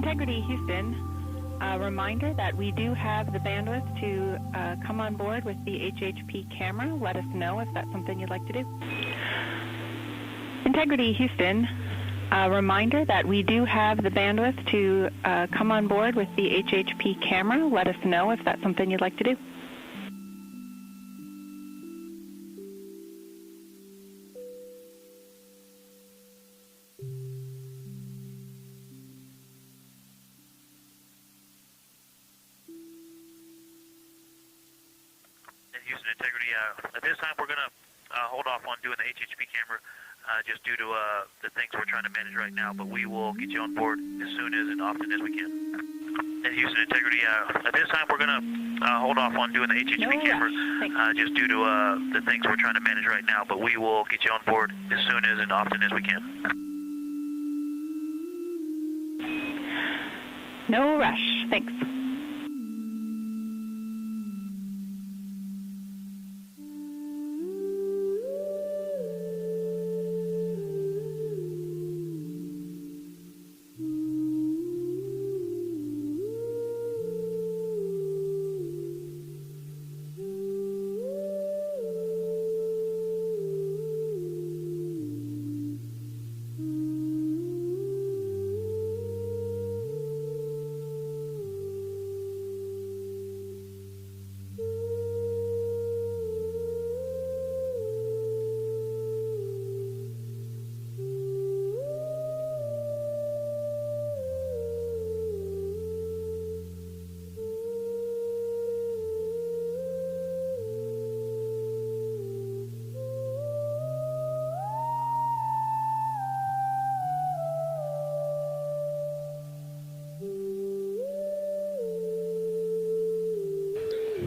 Integrity Houston, a reminder that we do have the bandwidth to come on board with the HHP camera. Let us know if that's something you'd like to do. Integrity Houston, a reminder that we do have the bandwidth to come on board with the HHP camera. Let us know if that's something you'd like to do. Houston Integrity, at this time we're going to hold off on doing the HHP camera just due to the things we're trying to manage right now, but we will get you on board as soon as and often as we can. And Houston Integrity, at this time we're going to hold off on doing the HHP camera just due to the things we're trying to manage right now, but we will get you on board as soon as and often as we can. No rush. Thanks.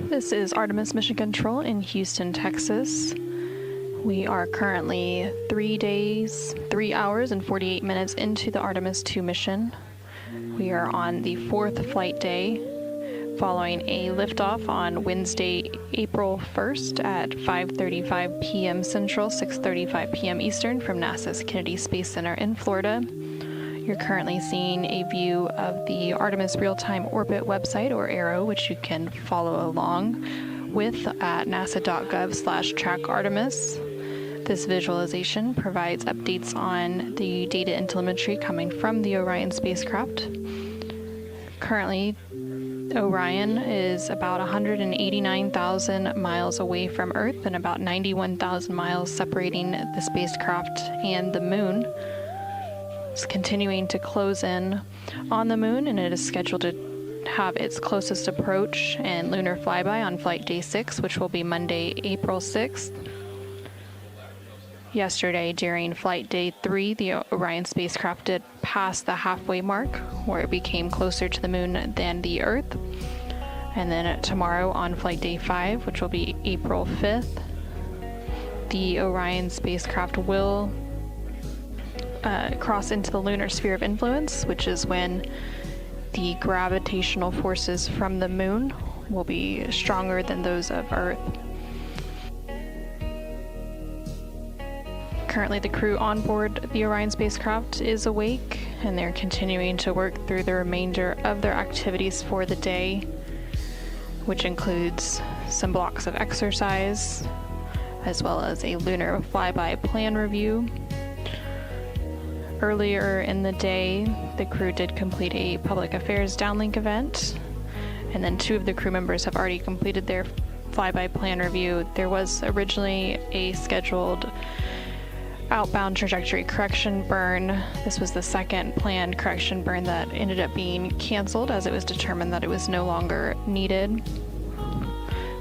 This is Artemis Mission Control in Houston, Texas. We are currently 3 days, 3 hours, and 48 minutes into the Artemis II mission. We are on the 4th flight day, following a liftoff on Wednesday, April 1st at 5:35 p.m. Central, 6:35 p.m. Eastern from NASA's Kennedy Space Center in Florida. You're currently seeing a view of the Artemis Real-Time Orbit website, or ARROW, which you can follow along with at nasa.gov/trackartemis. This visualization provides updates on the data and telemetry coming from the Orion spacecraft. Currently, Orion is about 189,000 miles away from Earth and about 91,000 miles separating the spacecraft and the moon. It's continuing to close in on the moon, and it is scheduled to have its closest approach and lunar flyby on flight day 6, which will be Monday, April 6th. Yesterday, during flight day 3, the Orion spacecraft did pass the halfway mark, where it became closer to the moon than the Earth. And then tomorrow on flight day 5, which will be April 5th, the Orion spacecraft will cross into the lunar sphere of influence, which is when the gravitational forces from the moon will be stronger than those of Earth. Currently, the crew on board the Orion spacecraft is awake, and they're continuing to work through the remainder of their activities for the day, which includes some blocks of exercise, as well as a lunar flyby plan review. Earlier in the day, the crew did complete a public affairs downlink event, and then 2 of the crew members have already completed their flyby plan review. There was originally a scheduled outbound trajectory correction burn. This was the second planned correction burn that ended up being canceled, as it was determined that it was no longer needed.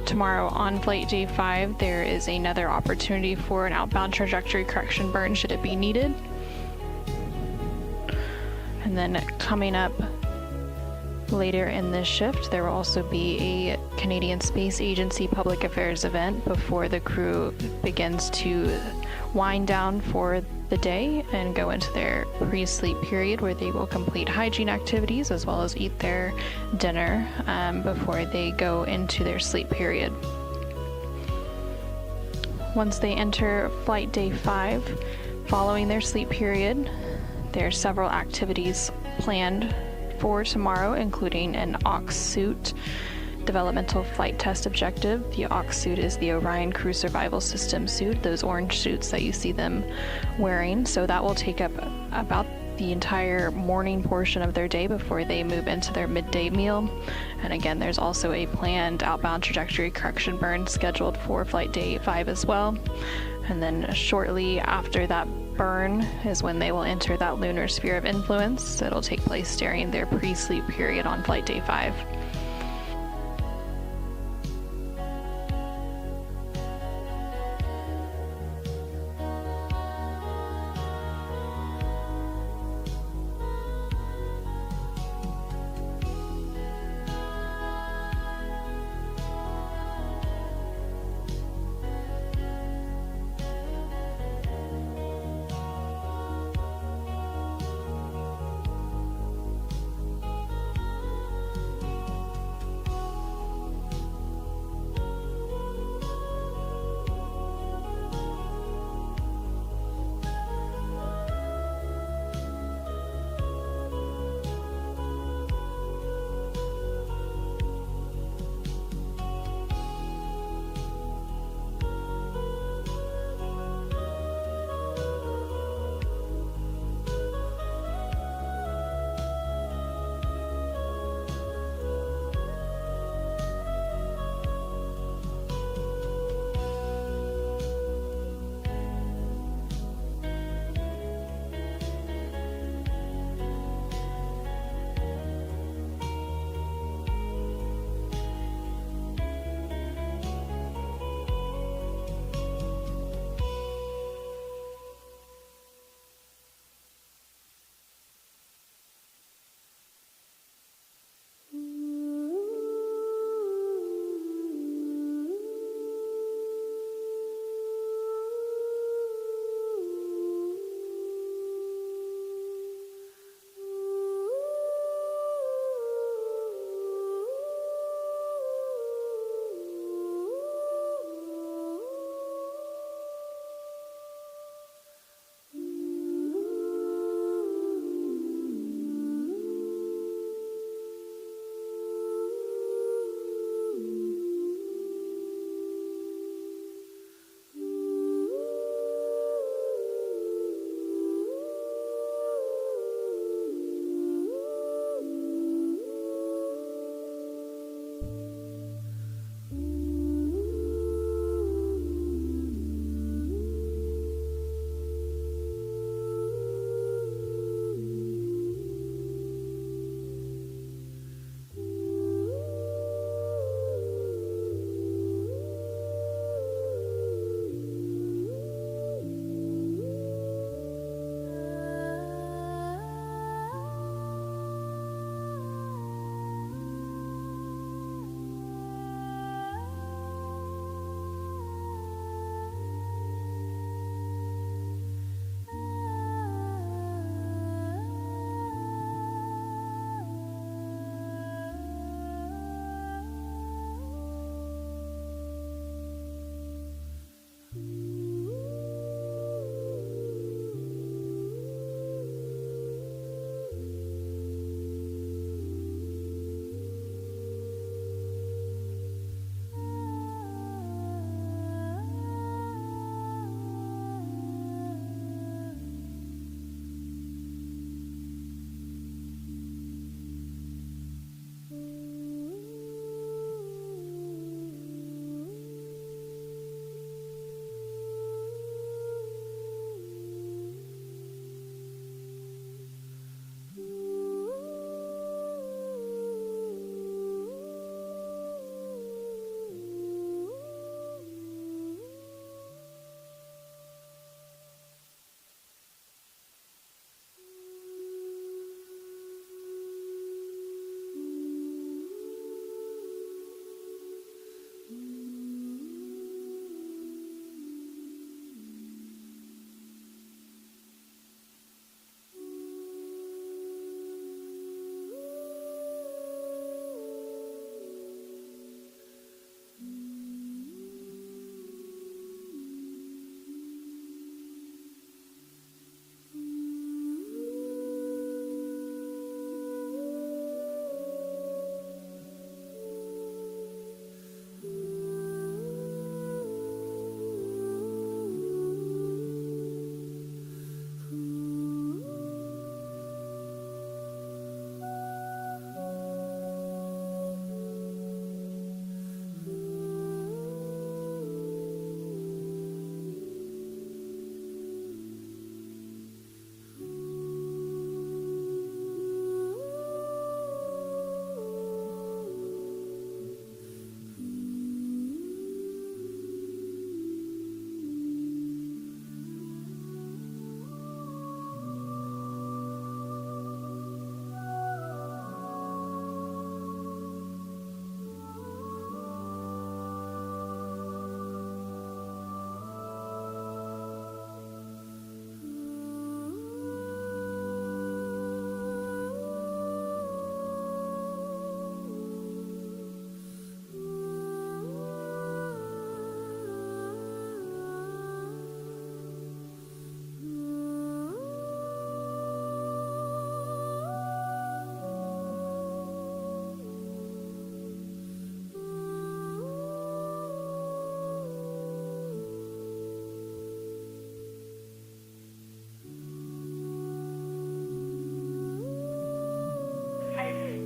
Tomorrow on flight day 5, there is another opportunity for an outbound trajectory correction burn should it be needed. And then coming up later in this shift, there will also be a Canadian Space Agency public affairs event before the crew begins to wind down for the day and go into their pre-sleep period, where they will complete hygiene activities as well as eat their dinner before they go into their sleep period. Once they enter flight day 5, following their sleep period, there are several activities planned for tomorrow, including an aux suit developmental flight test objective. The aux suit is the Orion Crew Survival System suit, those orange suits that you see them wearing. So that will take up about the entire morning portion of their day before they move into their midday meal. And again, there's also a planned outbound trajectory correction burn scheduled for flight day 5 as well. And then shortly after that burn is when they will enter that lunar sphere of influence. It'll take place during their pre-sleep period on flight day 5.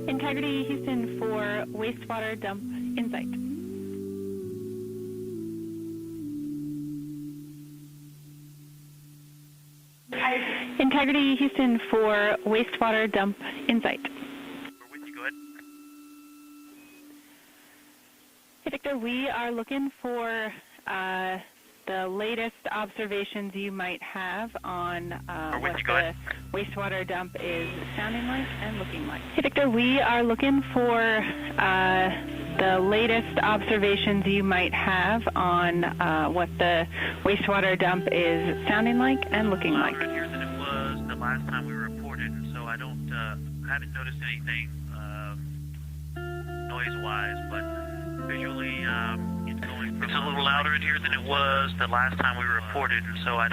Integrity Houston for wastewater dump in sight. Integrity Houston for wastewater dump in sight. We're with you, go ahead. Hey, Victor, we are looking for the latest observations you might have on what the wastewater dump is sounding like and looking like. Hey, Victor, we are looking for the latest observations you might have on what the wastewater dump is sounding like and looking like. Here than it was the last time we reported, and so I haven't noticed anything noise-wise, but visually it's going from... It's a little louder in here than it was the last time we reported, and so I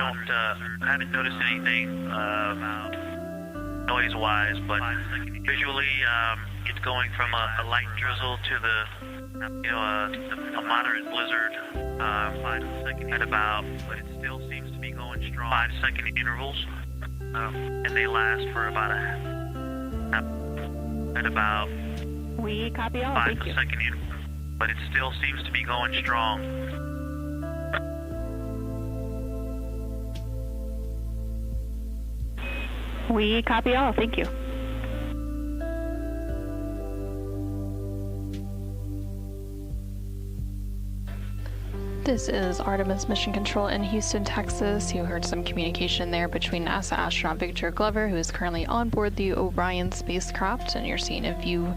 haven't noticed anything noise-wise, but visually it's going from a light drizzle to a moderate blizzard at about, but it still seems to be going strong. 5-second intervals, and they last for about We copy all. 5 second interval, but it still seems to be going strong. We copy all. Thank you. This is Artemis Mission Control in Houston, Texas. You heard some communication there between NASA astronaut Victor Glover, who is currently on board the Orion spacecraft, and you're seeing a view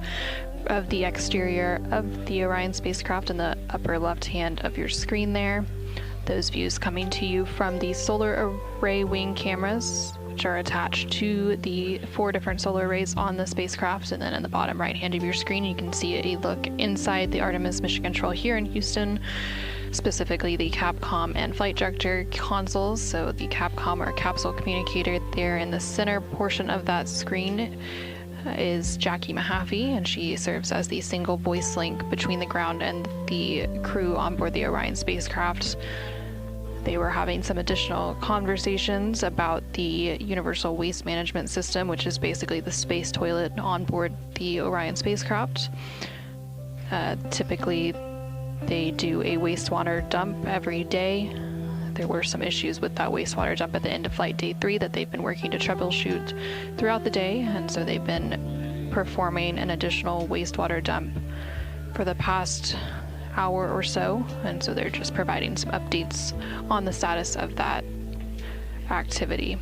of the exterior of the Orion spacecraft in the upper left hand of your screen there. Those views coming to you from the solar array wing cameras, which are attached to the 4 different solar arrays on the spacecraft. And then in the bottom right hand of your screen, you can see a look inside the Artemis Mission Control here in Houston, specifically the Capcom and flight director consoles. So the Capcom or capsule communicator there in the center portion of that screen is Jackie Mahaffey, and she serves as the single voice link between the ground and the crew on board the Orion spacecraft. They were having some additional conversations about the Universal Waste Management System, which is basically the space toilet on board the Orion spacecraft. Typically, they do a wastewater dump every day. There were some issues with that wastewater dump at the end of flight day 3 that they've been working to troubleshoot throughout the day, and so they've been performing an additional wastewater dump for the past hour or so, and so they're just providing some updates on the status of that activity.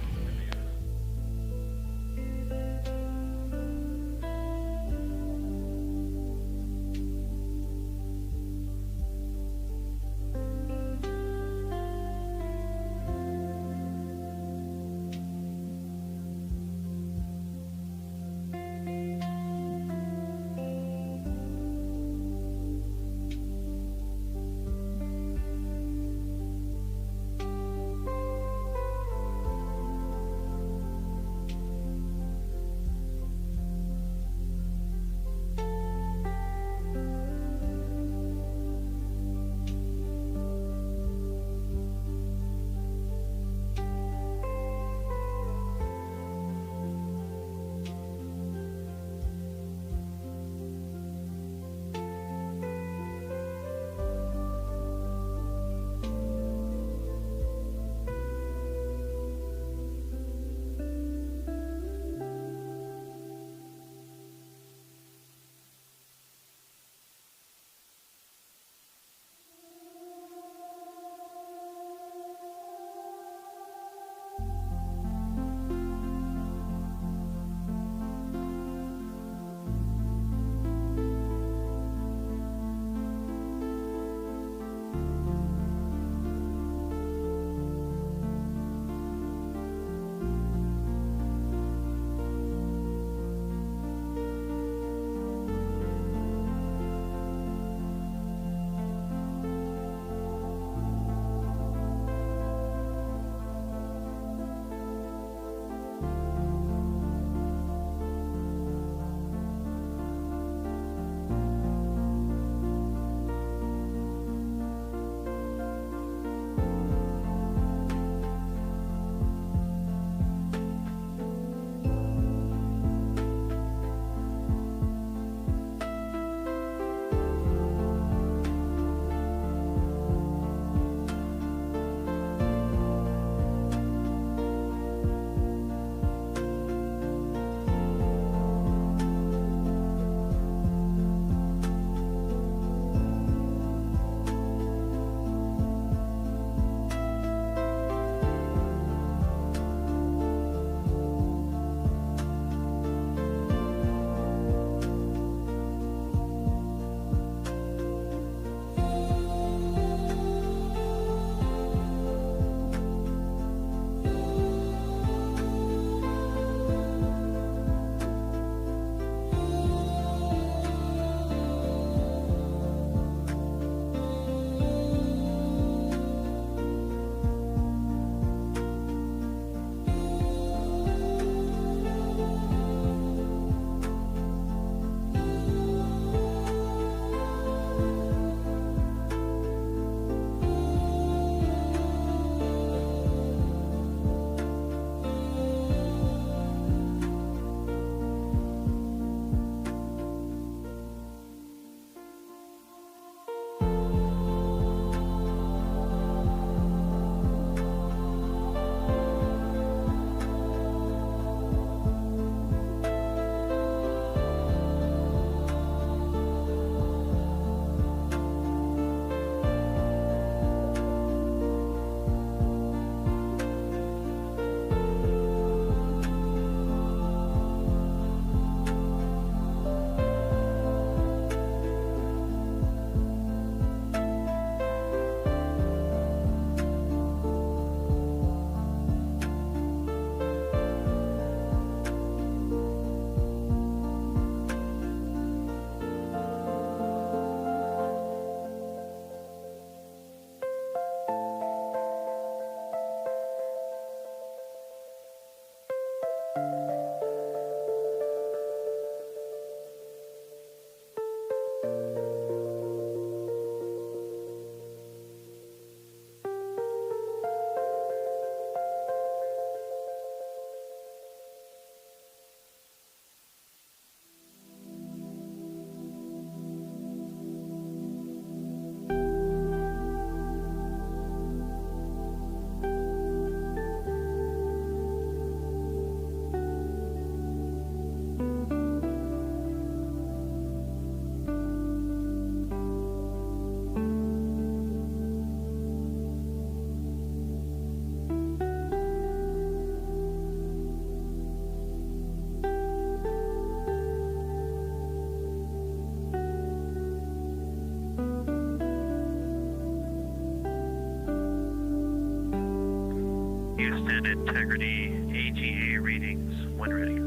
Houston integrity AGA readings when ready.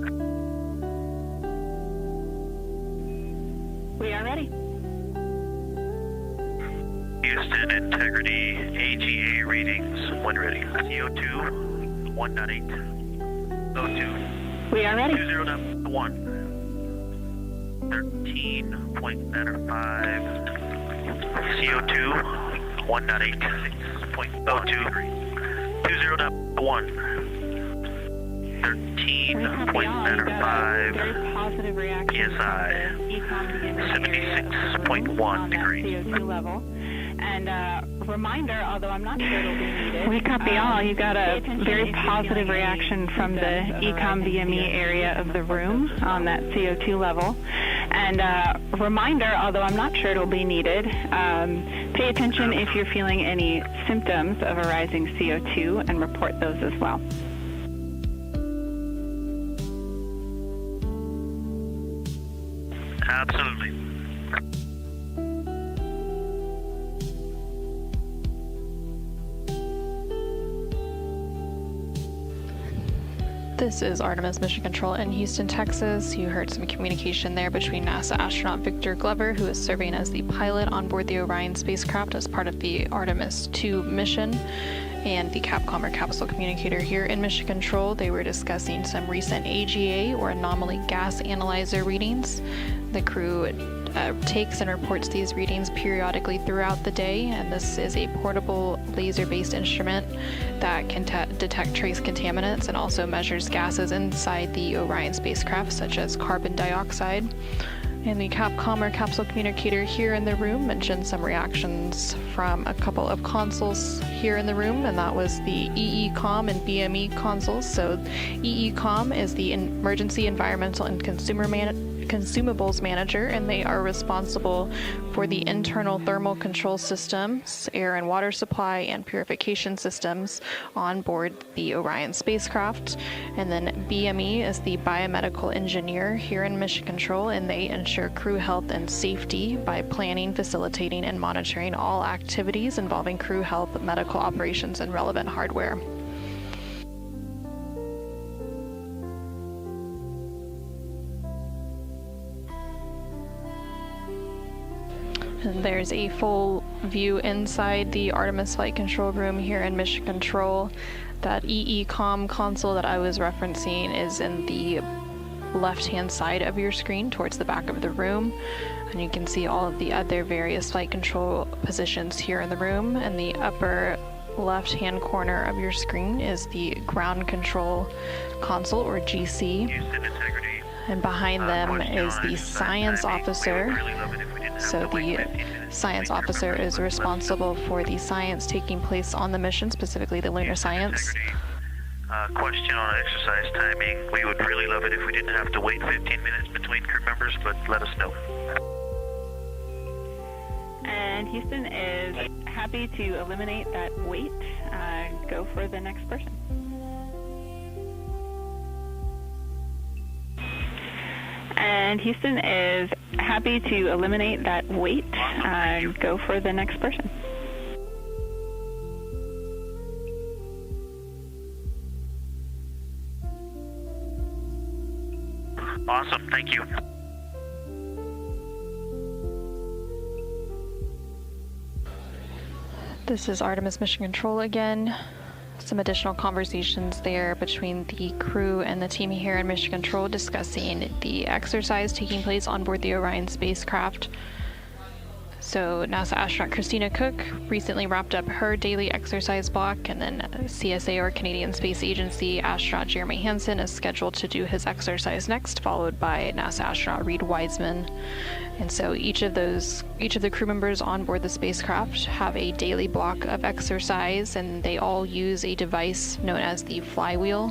We are ready. Houston integrity AGA readings when ready. CO2 1.8. O2. We are ready. 20.1. 13.95. CO2 1.8. 6.02. 20.1. 13.95 PSI, 76.1 degrees. CO2 level. And reminder, although I'm not sure it'll be needed. We copy all. You got a very positive reaction from the Ecom BME area of the room on that CO2 level. And reminder, although I'm not sure it'll be needed, pay attention if you're feeling any symptoms of a rising CO2 and report those as well. Absolutely. This is Artemis Mission Control in Houston, Texas. You heard some communication there between NASA astronaut Victor Glover, who is serving as the pilot on board the Orion spacecraft as part of the Artemis II mission, and the Capcom or capsule communicator here in Mission Control. They were discussing some recent AGA or anomaly gas analyzer readings. The crew takes and reports these readings periodically throughout the day, and this is a portable laser-based instrument that can detect trace contaminants and also measures gases inside the Orion spacecraft, such as carbon dioxide. And the Capcom or capsule communicator here in the room mentioned some reactions from a couple of consoles here in the room, and that was the EECOM and BME consoles. So EECOM is the Emergency Environmental and Consumables Manager, and they are responsible for the internal thermal control systems, air and water supply, and purification systems on board the Orion spacecraft. And then BME is the biomedical engineer here in Mission Control, and they ensure crew health and safety by planning, facilitating, and monitoring all activities involving crew health, medical operations, and relevant hardware. And there's a full view inside the Artemis Flight Control Room here in Mission Control. That EECOM console that I was referencing is in the left-hand side of your screen towards the back of the room. And you can see all of the other various flight control positions here in the room. And the upper left-hand corner of your screen is the ground control console, or GC. And behind them is the science officer. So the science officer is responsible for the science taking place on the mission, specifically the lunar science. Question on exercise timing. We would really love it if we didn't have to wait 15 minutes between crew members, but let us know. And Houston is happy to eliminate that wait. Go for the next person. And Houston is happy to eliminate that wait. Go for the next person. Awesome, thank you. This is Artemis Mission Control again. Some additional conversations there between the crew and the team here in Mission Control discussing the exercise taking place on board the Orion spacecraft. So NASA astronaut Christina Cook recently wrapped up her daily exercise block, and then CSA, or Canadian Space Agency, astronaut Jeremy Hansen is scheduled to do his exercise next, followed by NASA astronaut Reed Wiseman. And so each of the crew members on board the spacecraft have a daily block of exercise, and they all use a device known as the flywheel,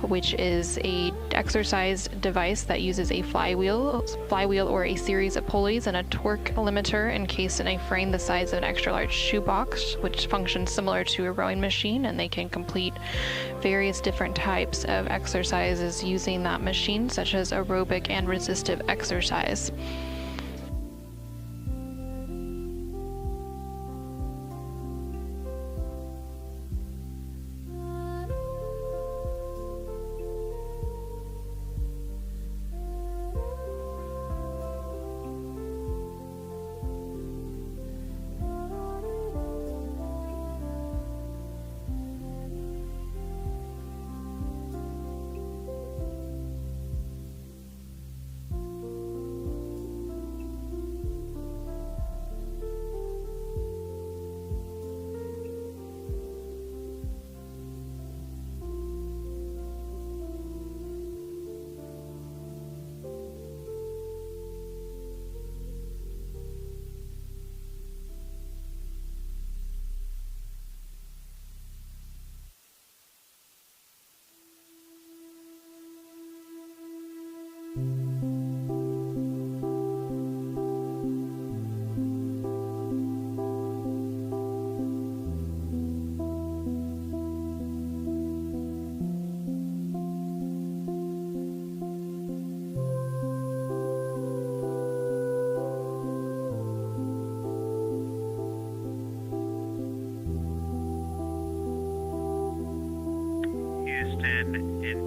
which is a exercise device that uses a flywheel or a series of pulleys and a torque limiter encased in a frame the size of an extra large shoebox, which functions similar to a rowing machine, and they can complete various different types of exercises using that machine, such as aerobic and resistive exercise.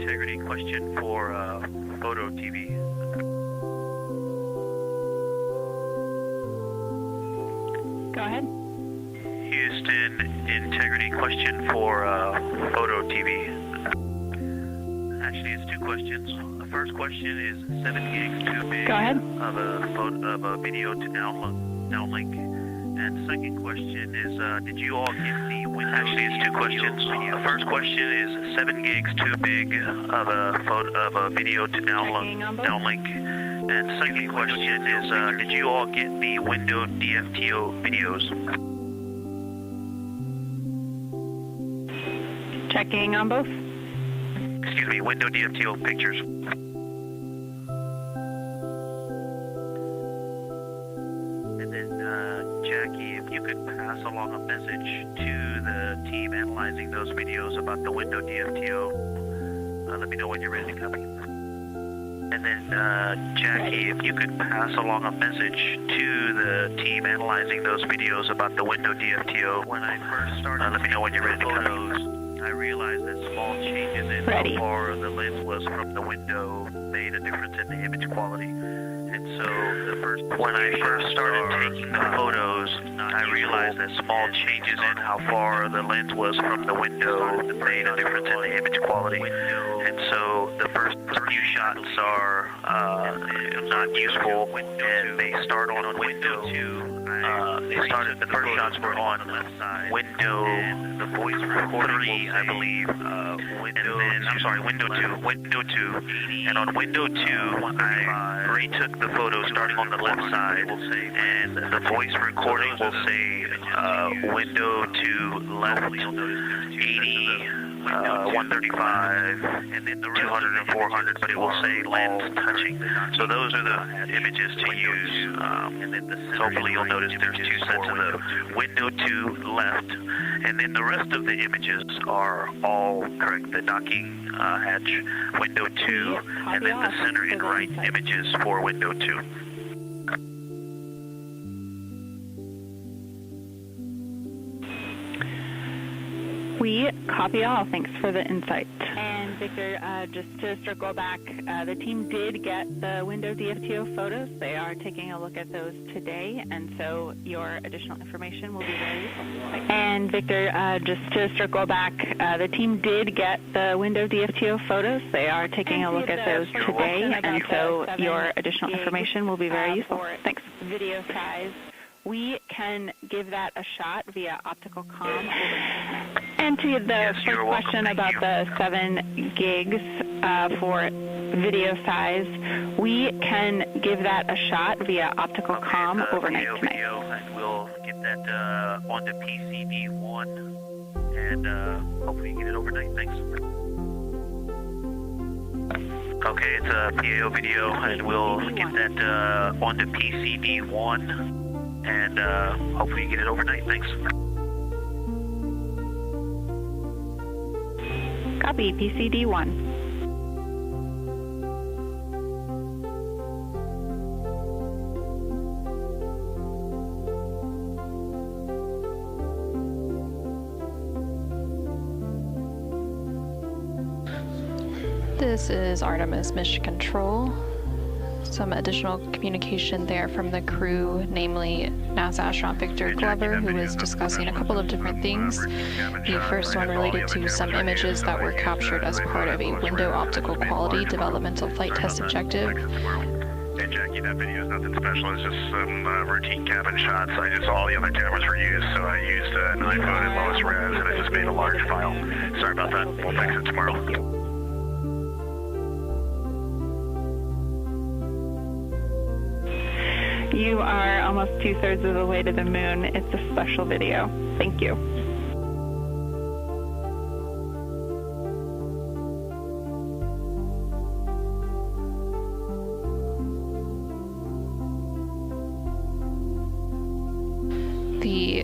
integrity question for photo TV. Go ahead. Houston, integrity question for photo TV. Actually, it's two questions. The first question is 7 gigs too big Go ahead. of a video to downlink. And the second question is, did you all get the window? Actually, it's two questions. The first question is 7 gigs too big of a video to downlink. And the second question is, did you all get the window DFTO videos? Checking on both. Excuse me, window DFTO pictures. And then, Jackie, if you could pass along a message to the team analyzing those videos about the window DFTO, let me know when you're ready to come in. And then, Jackie, if you could pass along a message to the team analyzing those videos about the window DFTO. When I first started, let me know when you're ready to come in. I realized that small changes in how far the lens was from the window made a difference in the image quality. And so when I first started taking the photos, I realized that small changes in how far the lens was from the window made a difference in the image quality. And so the first few shots are not useful, and they start on window 2. The first shots were on window 3, I believe, window 2. And on window 2, I retook the photo starting on the left side, and the voice recording will say window 2 left 80, 135, and then the 200 and 400, but it will say lens touching. So those are the images to use. So hopefully you'll notice there's two sets of the window 2 left, and then the rest of the images are all correct. The docking hatch, window 2, and then the center and right images for window 2. We copy all. Thanks for the insight. And Victor, just to circle back, the team did get the window DFTO photos. They are taking a look at those today, and so your additional information will be very useful. And Victor, just to circle back, the team did get the window DFTO photos. They are taking a look at those today, and so your additional information will be very useful. Thanks. Video size. We can give that a shot via optical comm. And to the first question about the 7 gigs for video size, we can give that a shot via optical comm overnight tonight. Video, and we'll get that onto PCD1, and hopefully get it overnight. Thanks. Okay, it's a PAO video, and we'll get that onto PCD1. And hopefully you get it overnight. Thanks. Copy, PCD1. This is Artemis Mission Control. Some additional communication there from the crew, namely NASA astronaut Victor Glover, who was discussing a couple of different things. The first one related to some images that were captured as part of a window optical quality developmental flight test objective. Hey Jackie, that video is nothing special. It's just some routine cabin shots. All the other cameras were used, so I used an iPhone at lowest res, and I just made a large file. Sorry about that. We'll fix it tomorrow. You are almost 2/3 of the way to the moon. It's a special video. Thank you. The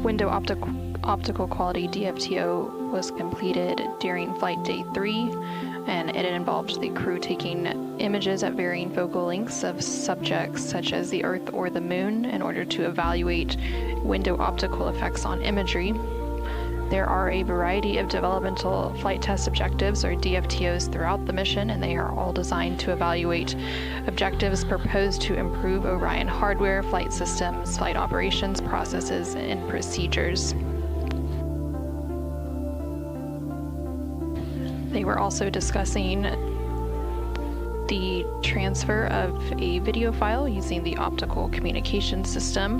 window optical quality DFTO was completed during flight day 3, and it involved the crew taking images at varying focal lengths of subjects such as the Earth or the Moon in order to evaluate window optical effects on imagery. There are a variety of developmental flight test objectives, or DFTOs, throughout the mission, and they are all designed to evaluate objectives proposed to improve Orion hardware, flight systems, flight operations, processes, and procedures. They were also discussing the transfer of a video file using the optical communication system.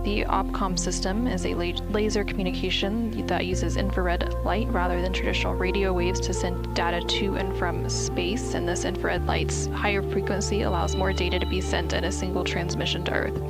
The OPCOM system is a laser communication that uses infrared light rather than traditional radio waves to send data to and from space, and this infrared light's higher frequency allows more data to be sent in a single transmission to Earth.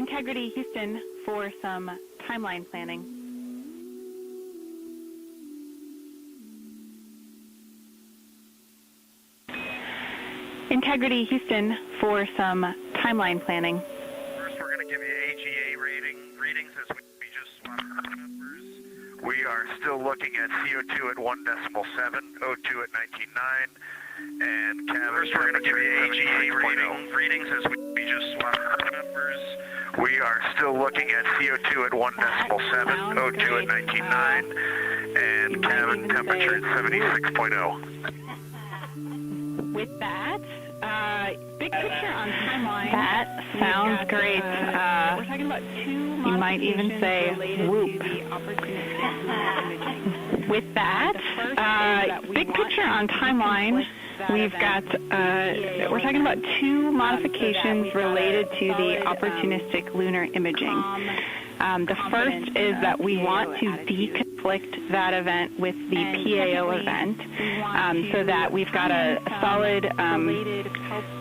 Integrity Houston for some timeline planning. Integrity Houston for some timeline planning. First, we're going to give you AGA readings as we just swapped the numbers. We are still looking at CO2 at 1.7, O2 at 19.9, and first we're going to give you AGA readings as we just swapped the numbers. We are still looking at CO2 at 1.7, O2 at 19.9, and cabin temperature at 76.0. With that, big picture on timeline. That sounds great. We're talking about you might even say whoop. With that, big picture on timeline. We've got, we're talking about two modifications related to the opportunistic lunar imaging. The first is that we want to deconflict that event with the PAO event so that we've got a solid,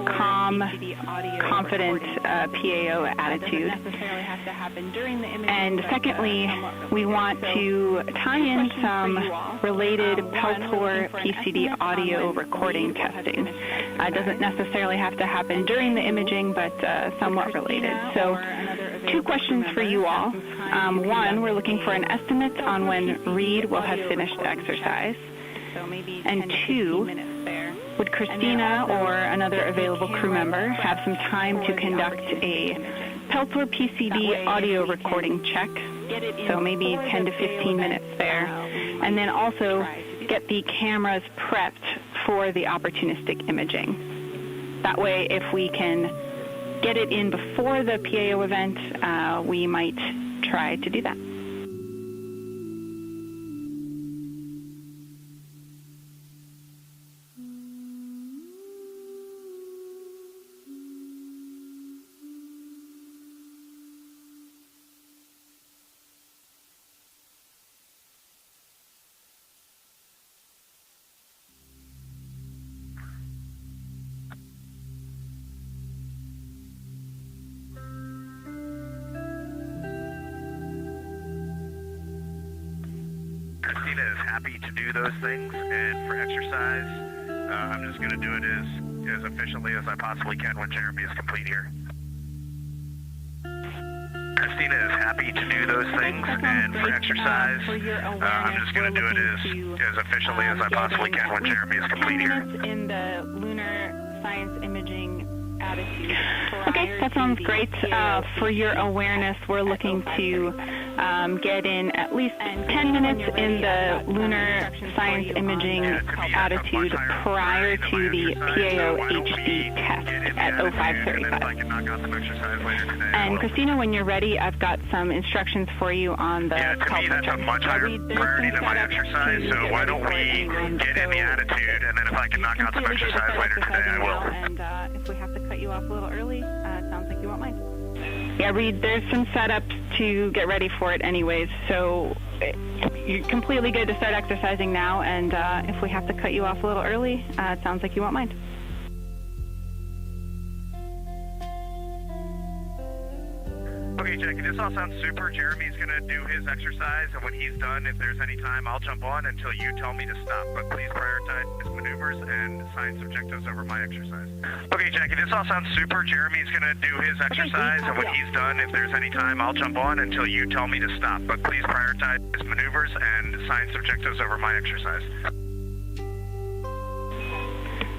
calm, confident PAO attitude. And secondly, we want to tie in some related Peltor PCD audio recording testing. It doesn't necessarily have to happen during the imaging, but somewhat related. So 2 questions for you all. One, we're looking for an estimate on when Reed will have finished exercise. And 2, would Christina or another available crew member have some time to conduct a Peltor PCD audio recording check? So maybe 10 to 15 minutes there. And then also get the cameras prepped for the opportunistic imaging. That way, if we can get it in before the PAO event, we might try to do that. Christina is happy to do those things, and for exercise, I'm just going to do it as efficiently as I possibly can when Jeremy is complete here. Christina is happy to do those things, and for exercise, I'm just going to do it as efficiently as I possibly can when Jeremy is complete here. In the lunar science imaging attitude. Okay, that sounds great. For your awareness, we're looking to get in at least 10 minutes in the lunar science imaging attitude prior to the PAO HD test at 05:35. And Christina, when you're ready, I've got some instructions for you on the to me, that's a much higher priority than my exercise, so why don't we get in the attitude, and then if I can knock out some exercise later today, I will. And if we have to cut you off a little early, it sounds like you won't mind. Yeah, Reed, there's some setups to get ready for it anyways, so you're completely good to start exercising now, and if we have to cut you off a little early, it sounds like you won't mind. Okay, Jackie, this all sounds super. Jeremy's going to do his exercise, and when he's done, if there's any time, I'll jump on until you tell me to stop. But please prioritize his maneuvers and science objectives over my exercise. Okay, Jackie, this all sounds super. Jeremy's going to do his exercise, and when he's done, if there's any time, I'll jump on until you tell me to stop. But please prioritize his maneuvers and science objectives over my exercise.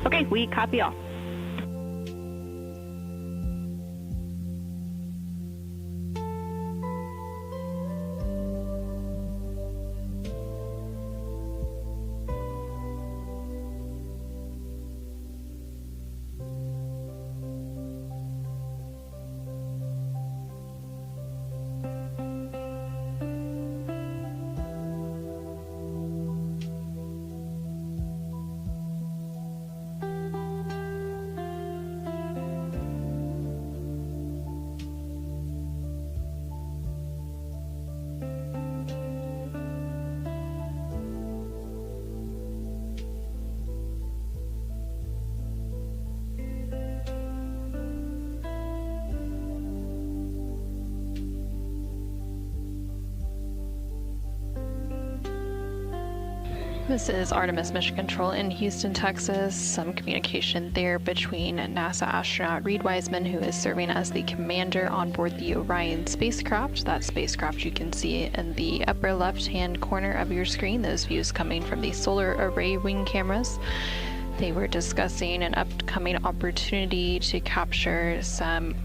Okay, we copy all. This is Artemis Mission Control in Houston, Texas. Some communication there between NASA astronaut Reid Wiseman, who is serving as the commander on board the Orion spacecraft. That spacecraft you can see in the upper left-hand corner of your screen, those views coming from the solar array wing cameras. They were discussing an upcoming opportunity to capture some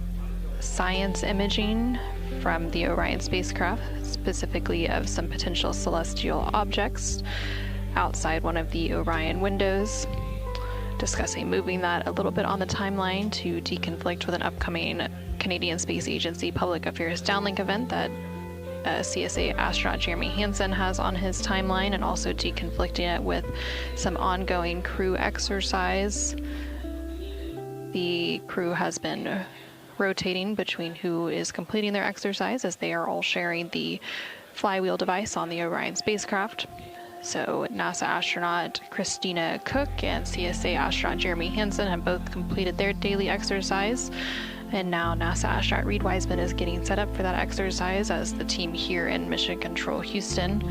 science imaging from the Orion spacecraft, specifically of some potential celestial objects outside one of the Orion windows, discussing moving that a little bit on the timeline to deconflict with an upcoming Canadian Space Agency Public Affairs Downlink event that CSA astronaut Jeremy Hansen has on his timeline, and also deconflicting it with some ongoing crew exercise. The crew has been rotating between who is completing their exercise, as they are all sharing the flywheel device on the Orion spacecraft. So NASA astronaut Christina Cook and CSA astronaut Jeremy Hansen have both completed their daily exercise. And now NASA astronaut Reid Wiseman is getting set up for that exercise as the team here in Mission Control Houston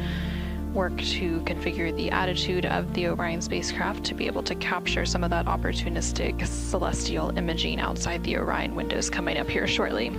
work to configure the attitude of the Orion spacecraft to be able to capture some of that opportunistic celestial imaging outside the Orion windows coming up here shortly.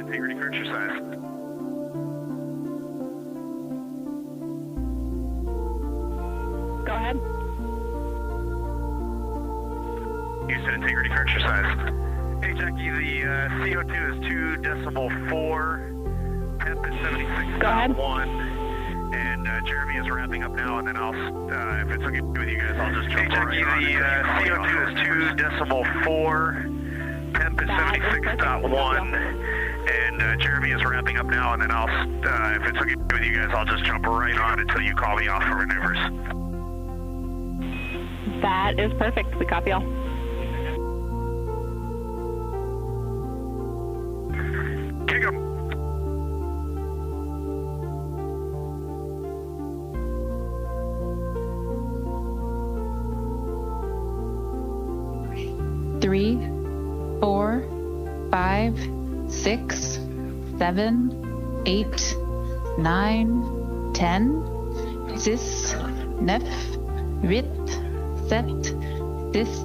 integrity for exercise. Go ahead. Houston, integrity for exercise. Hey, Jackie, the CO2 is 2.4, temp is 76.1, and Jeremy is wrapping up now, and then I'll, if it's okay with you guys, I'll just jump right on. Hey, Jackie, the CO2 is 2.4, temp is 76.1, and Jeremy is wrapping up now, and then I'll, if it's okay with you guys, I'll just jump right on until you call me off for maneuvers. That is perfect. We copy all. Kick 'em. Three, 4, 5, 6, 7, 8, 9, 10, 6, 9, 8, 7, 6.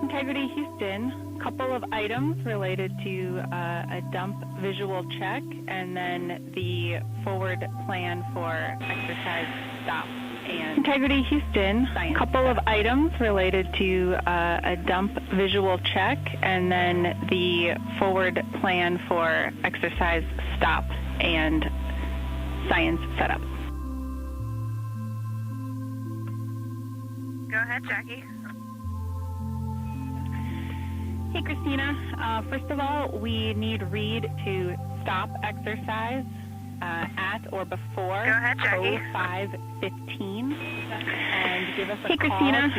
Integrity Houston, couple of items related to a dump visual check and then the forward plan for exercise stop. And Integrity Houston, couple of items related to a dump visual check and then the forward plan for exercise stop and science setup. Go ahead, Jackie. Hey, Christina. First of all, we need Reed to stop exercise at or before 05:15 and give us a call. Hey, Christina.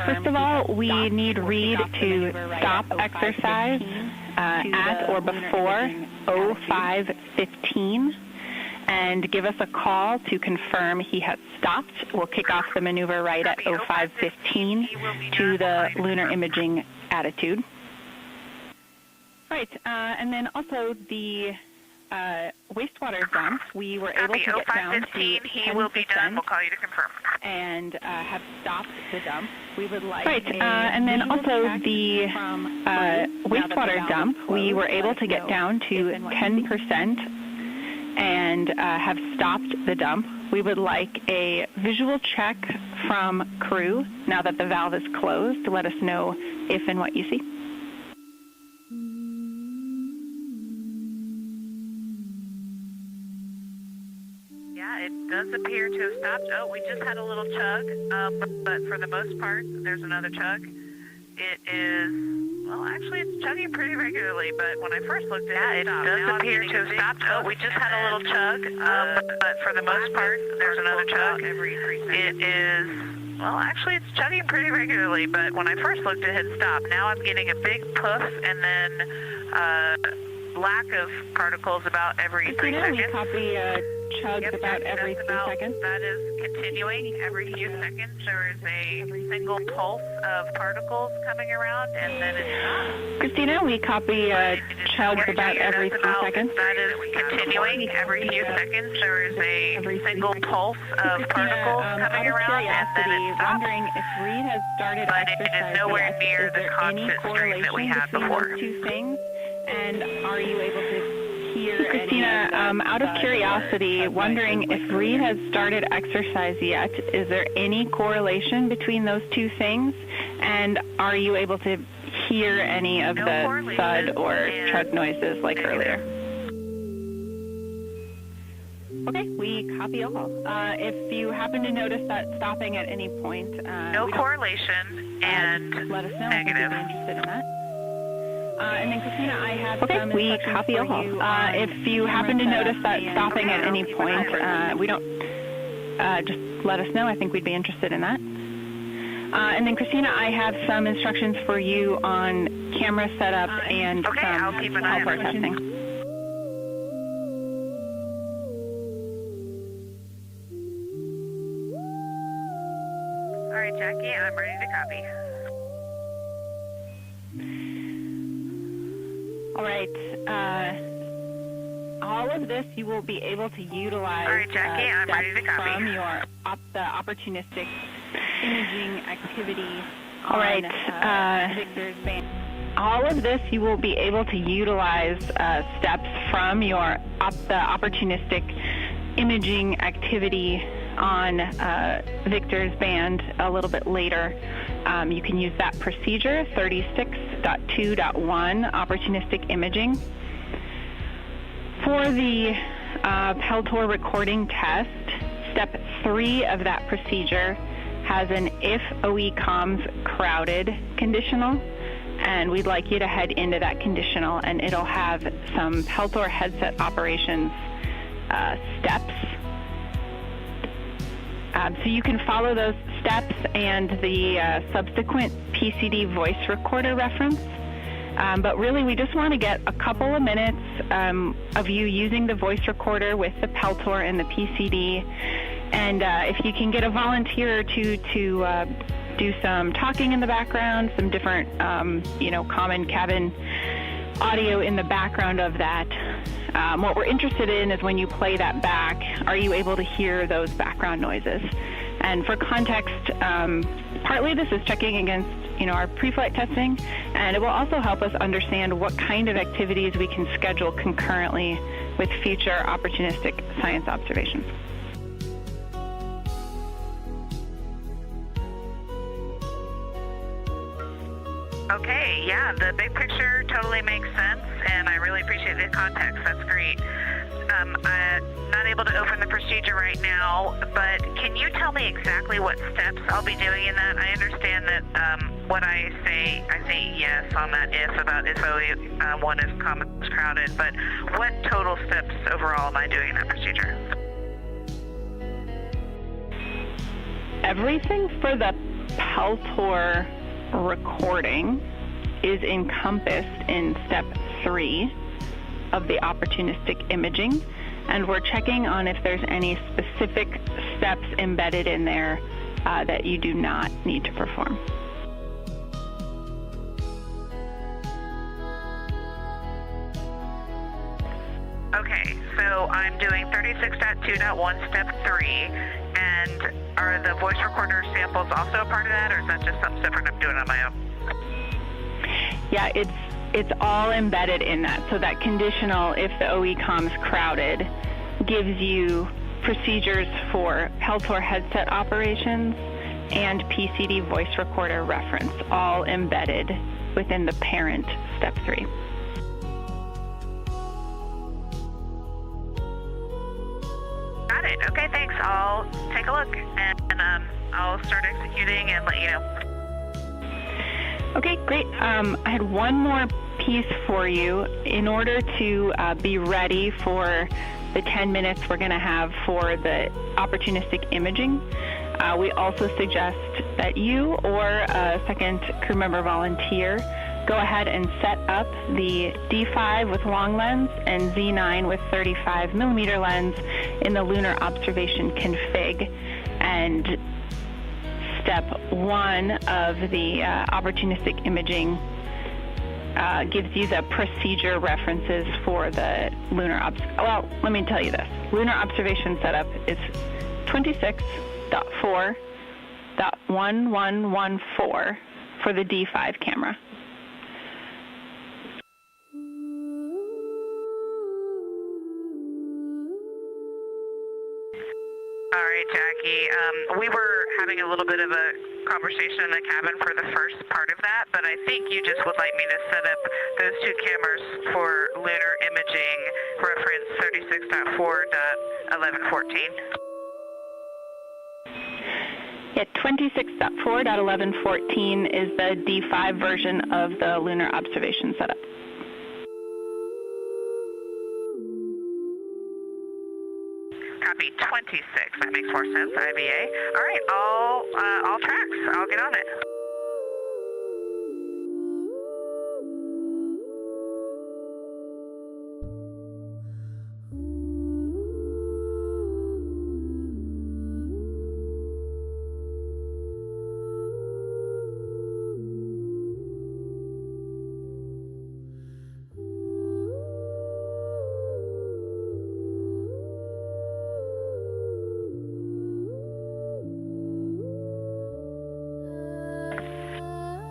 First of all, we need Reed to stop exercise at or before 05:15 and give us a call to confirm he has stopped. We'll kick off the maneuver right at 05:15 to the lunar imaging attitude. Right, and then also the wastewater dump, we were able to get down to 10%. He will be done. We'll call you to confirm. And have stopped the dump. We would like and then also the wastewater dump, we were able to get down to 10%. and have stopped the dump. We would like a visual check from crew now that the valve is closed to let us know if and what you see. Yeah, it does appear to have stopped. Oh, we just had a little chug, but for the most part, there's another chug. It is, well, actually, it's chugging pretty regularly, but when I first looked at it, it does appear to have stopped. Oh, we just had a little chug, but for the most part, there's another chug. Every 3 seconds. It is, well, actually, it's chugging pretty regularly, but when I first looked, it had stopped. Now I'm getting a big puff and then lack of particles about every 3 seconds. We copy chugs about every 3 seconds. That is continuing every few seconds. There is a single pulse of particles coming around, and then it stops. Christina, we copy chugs about every 3 seconds. That is continuing every few seconds. There is a single pulse of particles coming around, and then it stops. Wondering if Reed has started but it is nowhere near the constant stream that we had before. Two things, and are you able to hear? Christina, out of curiosity, wondering if Reed has started exercise yet. Is there any correlation between those two things? And are you able to hear any of the thud or chug noises like earlier? Okay, we copy all. If you happen to notice that stopping at any point, no correlation and let us know. Negative. We'd be interested in that. And then Christina, I have some we copy all. If you happen to notice that stopping at any point, we don't just let us know. I think we'd be interested in that. And then Christina, I have some instructions for you on camera setup and I'll keep an eye on testing. All right, Jackie, I'm ready to copy. All right. All of this you will be able to utilize. All right, Jackie, I'm ready to copy. From your the opportunistic imaging activity. All right. Victor's band. All of this you will be able to utilize steps from your the opportunistic imaging activity on Victor's band a little bit later. You can use that procedure, 36.2.1, opportunistic imaging. For the Peltor recording test, step 3 of that procedure has an if OE comms crowded conditional, and we'd like you to head into that conditional, and it'll have some Peltor headset operations steps. So you can follow those steps and the subsequent PCD voice recorder reference. But really, we just want to get a couple of minutes of you using the voice recorder with the Peltor and the PCD. And if you can get a volunteer or two to do some talking in the background, some different, common cabin audio in the background of that. What we're interested in is when you play that back, are you able to hear those background noises? And for context, partly this is checking against, our pre-flight testing, and it will also help us understand what kind of activities we can schedule concurrently with future opportunistic science observations. Okay, yeah, the big picture totally makes sense, and I really appreciate the context. That's great. I'm not able to open the procedure right now, but can you tell me exactly what steps I'll be doing in that? I understand that what I say yes on that if about if one is commons crowded, but what total steps overall am I doing in that procedure? Everything for the Peltor recording is encompassed in step 3 of the opportunistic imaging, and we're checking on if there's any specific steps embedded in there that you do not need to perform. Okay, so I'm doing 36.2.1 step 3, and are the voice recorder samples also a part of that, or is that just something separate I'm doing on my own? Yeah, it's all embedded in that. So that conditional, if the OE comms crowded, gives you procedures for Peltor headset operations and PCD voice recorder reference, all embedded within the parent step 3. Got it. Okay, thanks. I'll take a look and I'll start executing and let you know. Okay, great. I had one more piece for you. In order to be ready for the 10 minutes we're going to have for the opportunistic imaging, we also suggest that you or a second crew member volunteer go ahead and set up the D5 with long lens and Z9 with 35 millimeter lens in the lunar observation config. And step 1 of the opportunistic imaging gives you the procedure references for the lunar well, let me tell you this. Lunar observation setup is 26.4.1114 for the D5 camera. All right, Jackie. We were having a little bit of a conversation in the cabin for the first part of that, but I think you just would like me to set up those 2 cameras for lunar imaging, reference 36.4.1114. Yeah, 26.4.1114 is the D5 version of the lunar observation setup. Copy 26. That makes more sense. IBA. All right, all tracks. I'll get on it.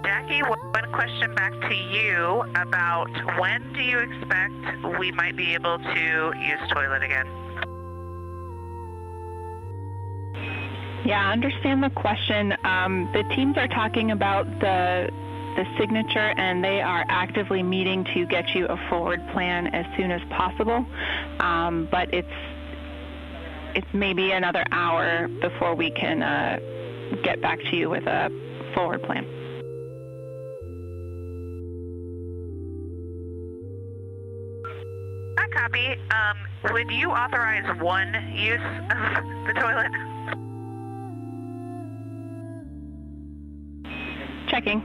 Jackie, one question back to you about when do you expect we might be able to use toilet again? Yeah, I understand the question. The teams are talking about the signature, and they are actively meeting to get you a forward plan as soon as possible. But it's maybe another hour before we can get back to you with a forward plan. Copy. Would you authorize one use of the toilet? Checking.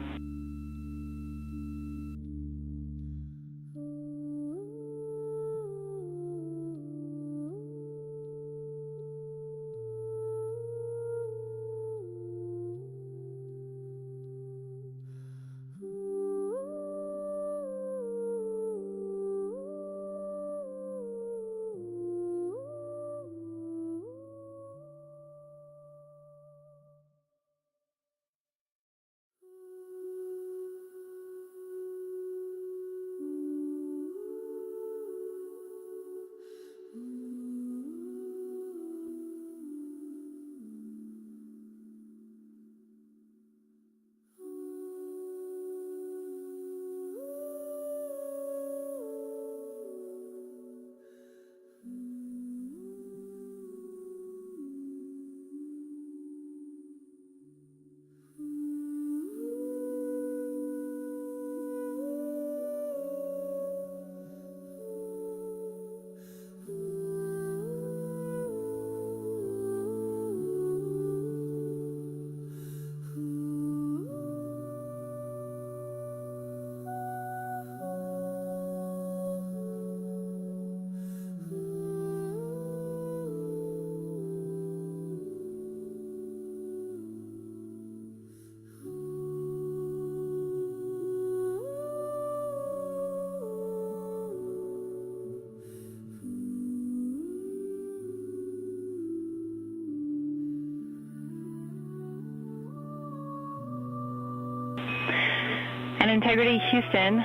Integrity Houston,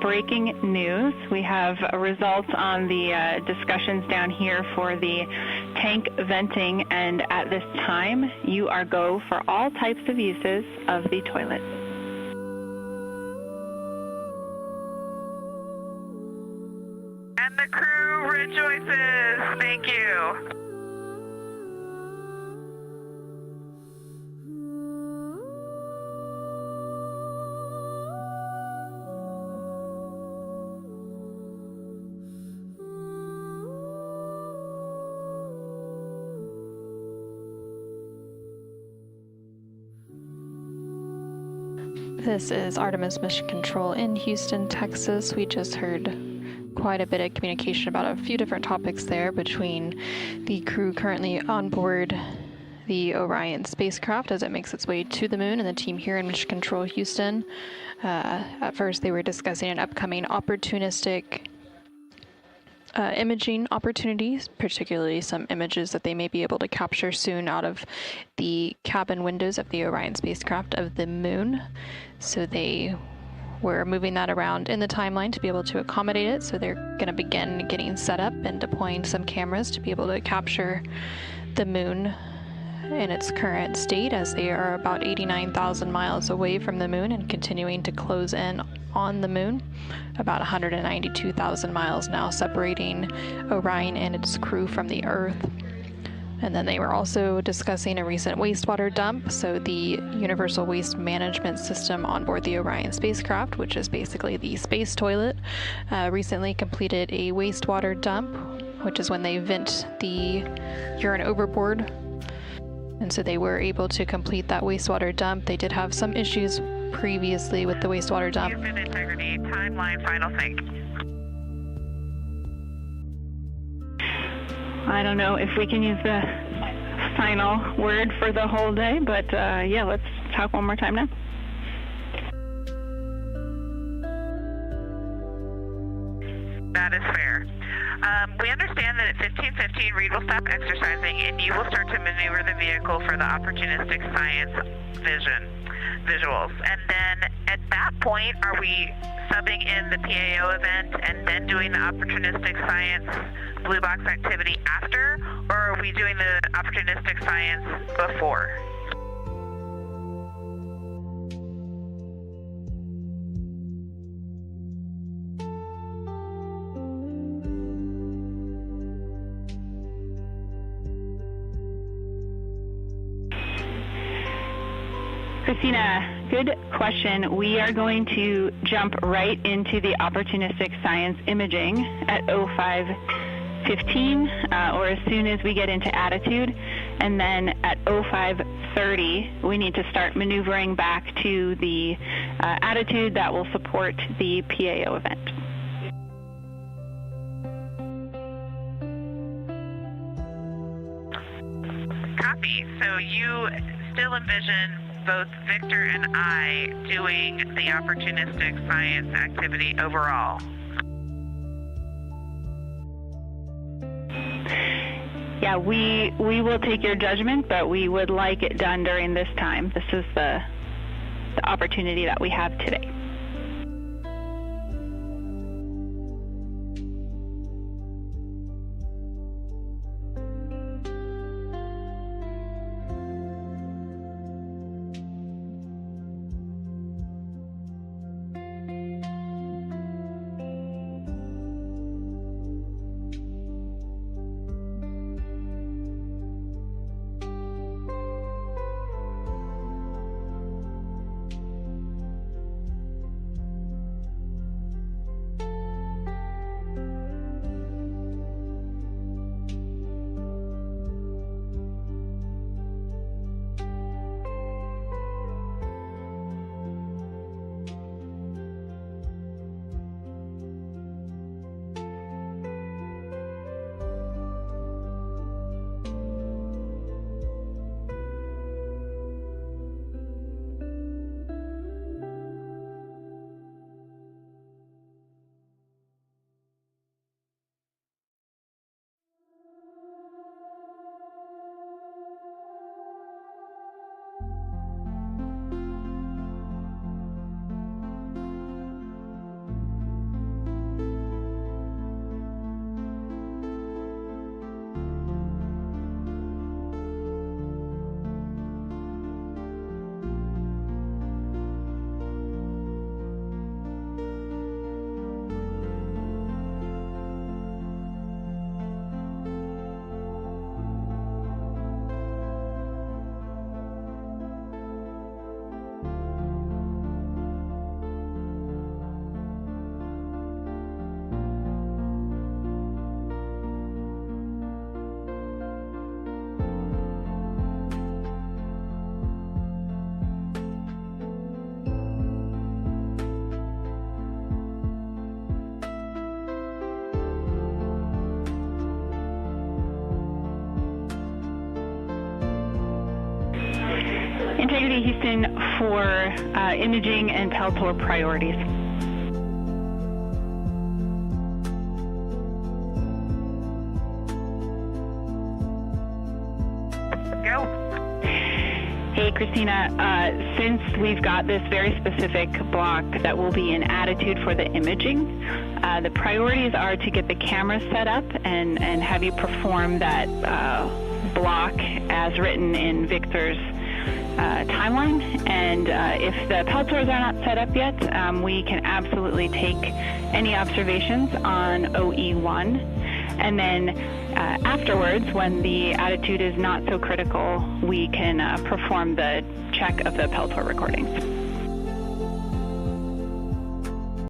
breaking news. We have results on the discussions down here for the tank venting, and at this time, you are go for all types of uses of the toilet. And the crew rejoices. Thank you. This is Artemis Mission Control in Houston, Texas. We just heard quite a bit of communication about a few different topics there between the crew currently on board the Orion spacecraft as it makes its way to the moon and the team here in Mission Control Houston. At first, they were discussing an upcoming opportunistic imaging opportunities, particularly some images that they may be able to capture soon out of the cabin windows of the Orion spacecraft of the moon. So they were moving that around in the timeline to be able to accommodate it. So they're going to begin getting set up and deploying some cameras to be able to capture the moon in its current state, as they are about 89,000 miles away from the moon and continuing to close in on the moon, about 192,000 miles now separating Orion and its crew from the Earth. And then they were also discussing a recent wastewater dump. So the Universal Waste Management System on board the Orion spacecraft, which is basically the space toilet, recently completed a wastewater dump, which is when they vent the urine overboard. And so they were able to complete that wastewater dump. They did have some issues previously with the wastewater dump. Houston Integrity, timeline, final think. I don't know if we can use the final word for the whole day, but yeah, let's talk one more time now. That is fair. We understand that at 15:15, Reed will stop exercising and you will start to maneuver the vehicle for the opportunistic science visuals. And then at that point, are we subbing in the PAO event and then doing the opportunistic science blue box activity after, or are we doing the opportunistic science before? Christina, good question. We are going to jump right into the opportunistic science imaging at 05:15, or as soon as we get into attitude. And then at 05:30, we need to start maneuvering back to the attitude that will support the PAO event. Copy. So you still envision both Victor and I doing the opportunistic science activity overall? Yeah, we will take your judgment, but we would like it done during this time. This is the opportunity that we have today. Integrity Houston for imaging and Peltor priorities. Hey, Christina, since we've got this very specific block that will be in attitude for the imaging, the priorities are to get the cameras set up and have you perform that block as written in Victor's timeline. And if the Peltors are not set up yet, we can absolutely take any observations on OE1. And then afterwards, when the attitude is not so critical, we can perform the check of the Peltor recordings.